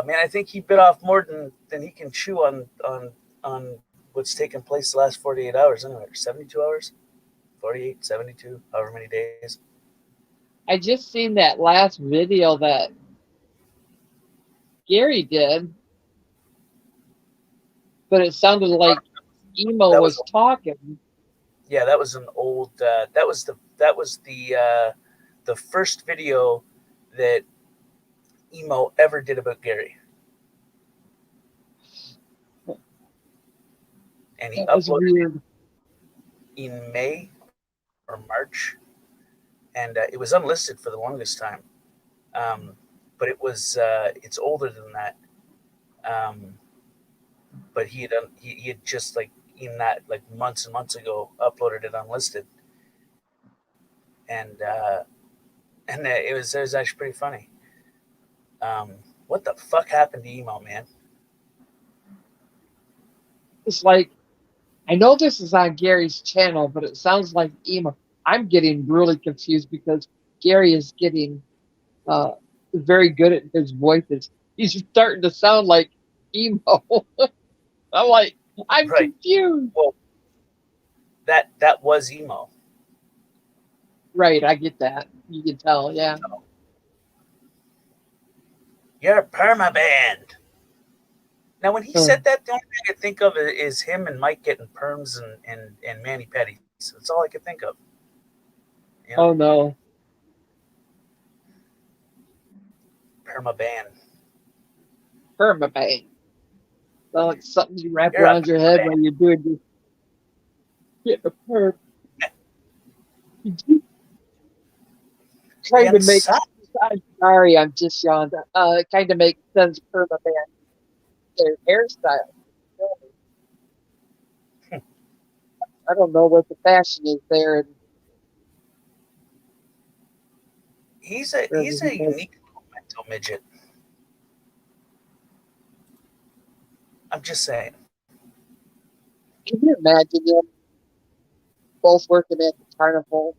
Man, I think he bit off more than he can chew on what's taken place the last 48 hours, anyway, 72 hours, 48, 72, however many days. I just seen that last video that Gary did, but it sounded like Emo was talking. Yeah, that was an old. That was the first video that Emo ever did about Gary, and he uploaded it in May or March, and it was unlisted for the longest time. But it's older than that. But he had just like in that like months and months ago uploaded it unlisted, and it was actually pretty funny. What the fuck happened to Emo, man? It's like, I know this is on Gary's channel, but it sounds like Emo. I'm getting really confused because Gary is getting very good at his voices. He's starting to sound like Emo. I'm like, I'm confused. Well, that was Emo. Right, I get that. You can tell, yeah. You're perma-banned. Now, when he said that, the only thing I could think of is him and Mike getting perms and mani-pedis. That's all I could think of. You know? Oh, no. permaban. Permaban. Well, like something you wrap You're a around your head permaban. when you're doing this. Get a perm. Kind of makes. Inside. I'm sorry, I'm just yawned. It kind of makes sense. Permaban, their hairstyle. I don't know what the fashion is there. And He's a unique mental midget. I'm just saying. Can you imagine them both working at the carnival?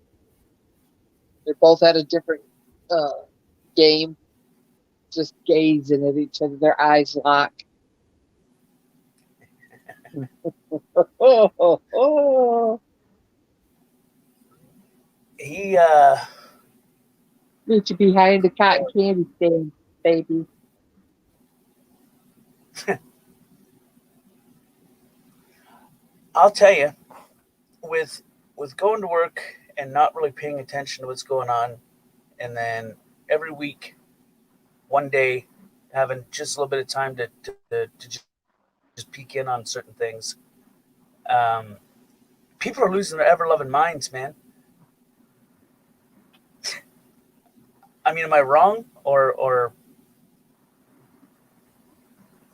They both had a different game, just gazing at each other, their eyes locked. He Meet you behind the cotton candy stand, baby. I'll tell you, with going to work and not really paying attention to what's going on, and then every week, one day, having just a little bit of time to just peek in on certain things. Um, People are losing their ever loving minds, man. I mean, am I wrong? Or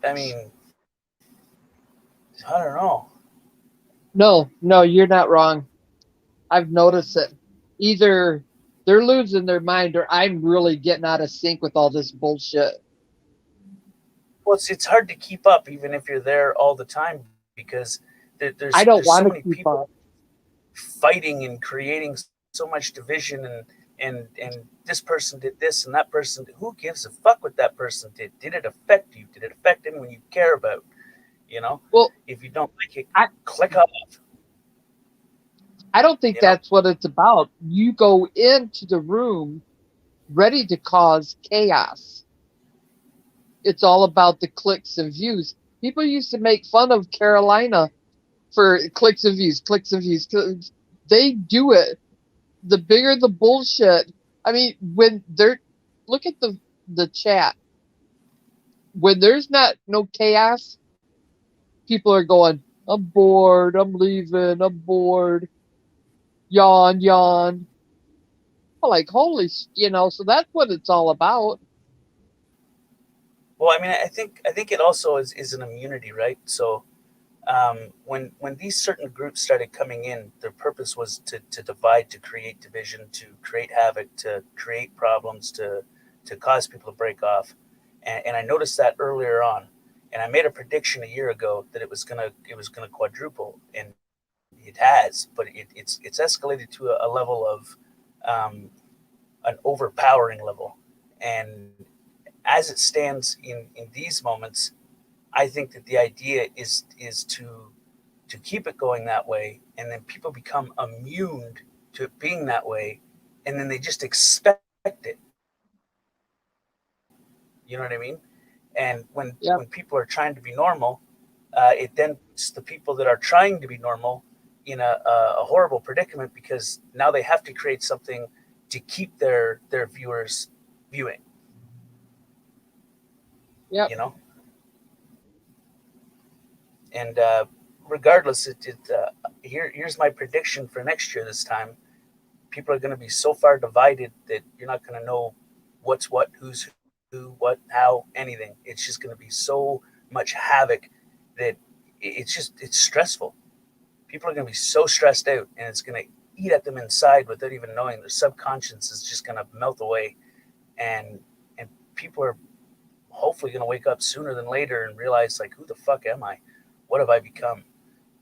I mean, I don't know. No, you're not wrong. I've noticed it. Either they're losing their mind or I'm really getting out of sync with all this bullshit. Well, it's hard to keep up even if you're there all the time because I don't there's so want to many keep people up. fighting and creating so much division and this person did this and that person did. Who gives a fuck what that person did? Did it affect you? Did it affect anyone you care about? You know, Well, if you don't like it, I click off. don't think You know, that's what it's about. You go into the room ready to cause chaos. It's all about the clicks and views. People used to make fun of Carolina for clicks and views, clicks and views. They do it. The bigger the bullshit. I mean, when they're look at the chat. When there's not no chaos, people are going, I'm bored, I'm leaving, I'm bored, yawn, yawn. I'm like, holy, so that's what it's all about. well, I mean, I think it also is an immunity, right? So when these certain groups started coming in, their purpose was to divide, to create division, to create havoc, to create problems, to cause people to break off. And I noticed that earlier on, and I made a prediction a year ago that it was gonna quadruple, and it has, but it's escalated to a level of um, an overpowering level. And as it stands in these moments, I think that the idea is to keep it going that way, and then people become immune to it being that way, and then they just expect it. You know what I mean? And Yep. when people are trying to be normal, it then puts the people that are trying to be normal in a horrible predicament because now they have to create something to keep their viewers viewing. Yep. You know, and regardless, here's my prediction for next year. This time, people are going to be so far divided that you're not going to know what's what, who's who, what, how, anything. It's just going to be so much havoc that it's stressful. People are going to be so stressed out, and it's going to eat at them inside without even knowing. Their subconscious is just going to melt away, and people are hopefully going to wake up sooner than later and realize, like, who the fuck am I? What have I become?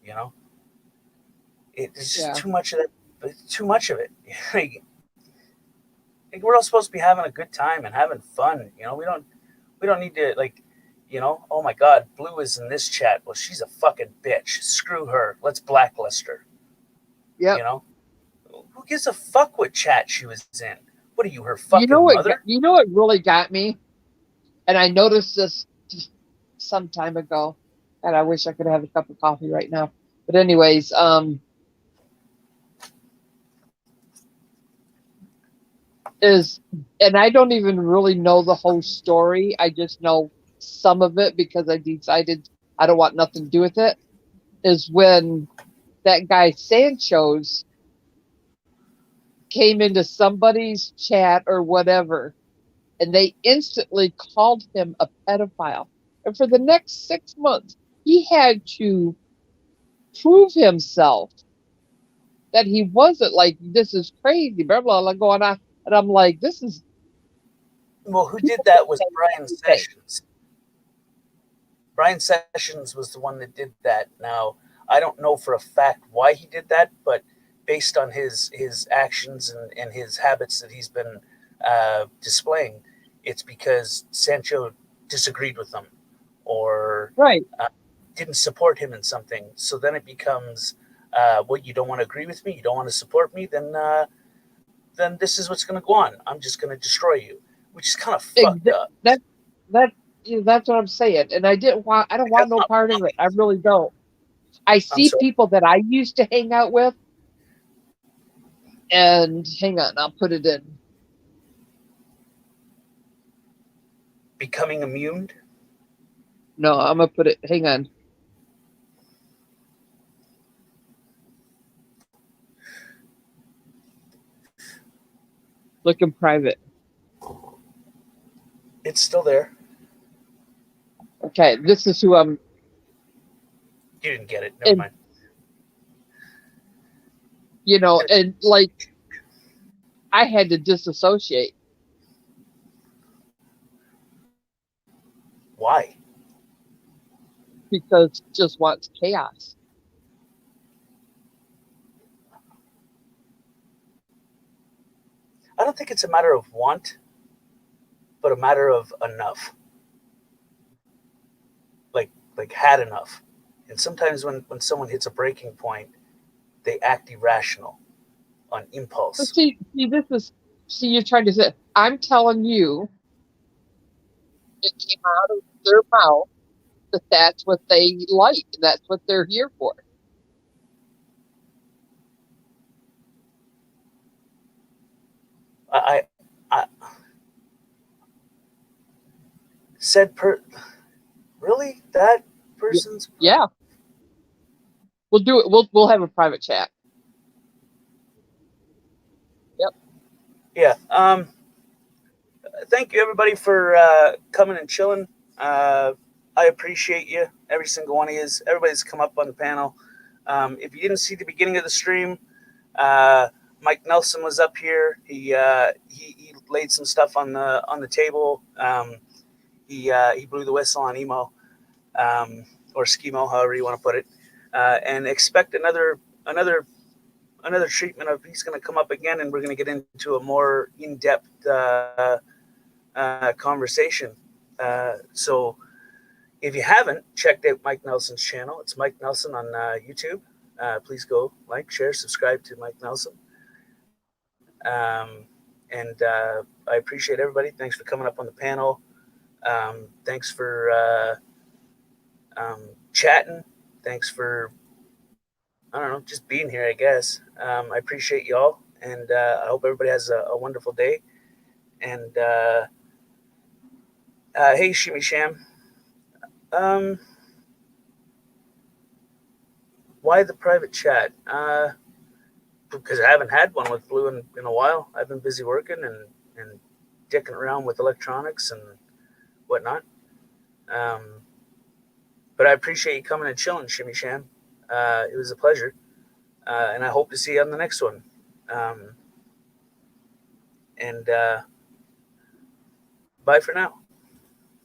You know, it's just Yeah. too much of that. Too much of it. Like we're all supposed to be having a good time and having fun. You know, we don't need to like, oh my God, Blue is in this chat. Well, she's a fucking bitch. Screw her. Let's blacklist her. Yep. You know, who gives a fuck what chat she was in? What are you, her You know fucking what? mother? You know what really got me, and I noticed this some time ago, and I wish I could have a cup of coffee right now. But anyways, is, and I don't even really know the whole story. I just know some of it because I decided I don't want nothing to do with it. Is when that guy Sancho's came into somebody's chat or whatever, and they instantly called him a pedophile. And for the next 6 months, he had to prove himself that he wasn't like, this is crazy, blah, blah, blah, going on. And I'm like, this is. Well, who did that was Brian Sessions. Brian Sessions was the one that did that. Now, I don't know for a fact why he did that, but based on his actions and his habits that he's been displaying, it's because Sancho disagreed with him or Right. Didn't support him in something. So then it becomes, what, you don't want to agree with me? You don't want to support me? Then this is what's going to go on. I'm just going to destroy you, which is kind of fucked up. That's what I'm saying. And I don't want no part of it. I really don't. I see people that I used to hang out with, and hang on, I'll put it in. Becoming immune? No, I'm gonna put it, hang on. Look in private. It's still there. Okay, this is who I'm. You didn't get it. Never mind. You know, and like, I had to disassociate. Why? Because he just wants chaos. I don't think it's a matter of want, but a matter of enough. Like had enough. And sometimes when someone hits a breaking point, they act irrational on impulse. But see, you're trying to say, I'm telling you, it came out of their mouth that that's what they like, and that's what they're here for. I really? That person's Yeah. We'll do it. We'll have a private chat. Yep. Yeah. Thank you everybody for coming and chilling. I appreciate you, every single one of you. Everybody's come up on the panel. If you didn't see the beginning of the stream, Mike Nelson was up here. He laid some stuff on the table. He blew the whistle on emo, or Schemo, however you want to put it, and expect another treatment of. He's going to come up again, and we're going to get into a more in-depth conversation. So if you haven't checked out Mike Nelson's channel, it's Mike Nelson on YouTube. Please go like, share, subscribe to Mike Nelson. And I appreciate everybody. Thanks for coming up on the panel. Thanks for chatting. Thanks for, I don't know, just being here, I guess. I appreciate y'all, and I hope everybody has a wonderful day. And hey, Shimmy Sham. Why the private chat? Because I haven't had one with Blue in a while. I've been busy working and dicking around with electronics and whatnot. But I appreciate you coming and chilling, Shimmy Sham. It was a pleasure. And I hope to see you on the next one. And bye for now.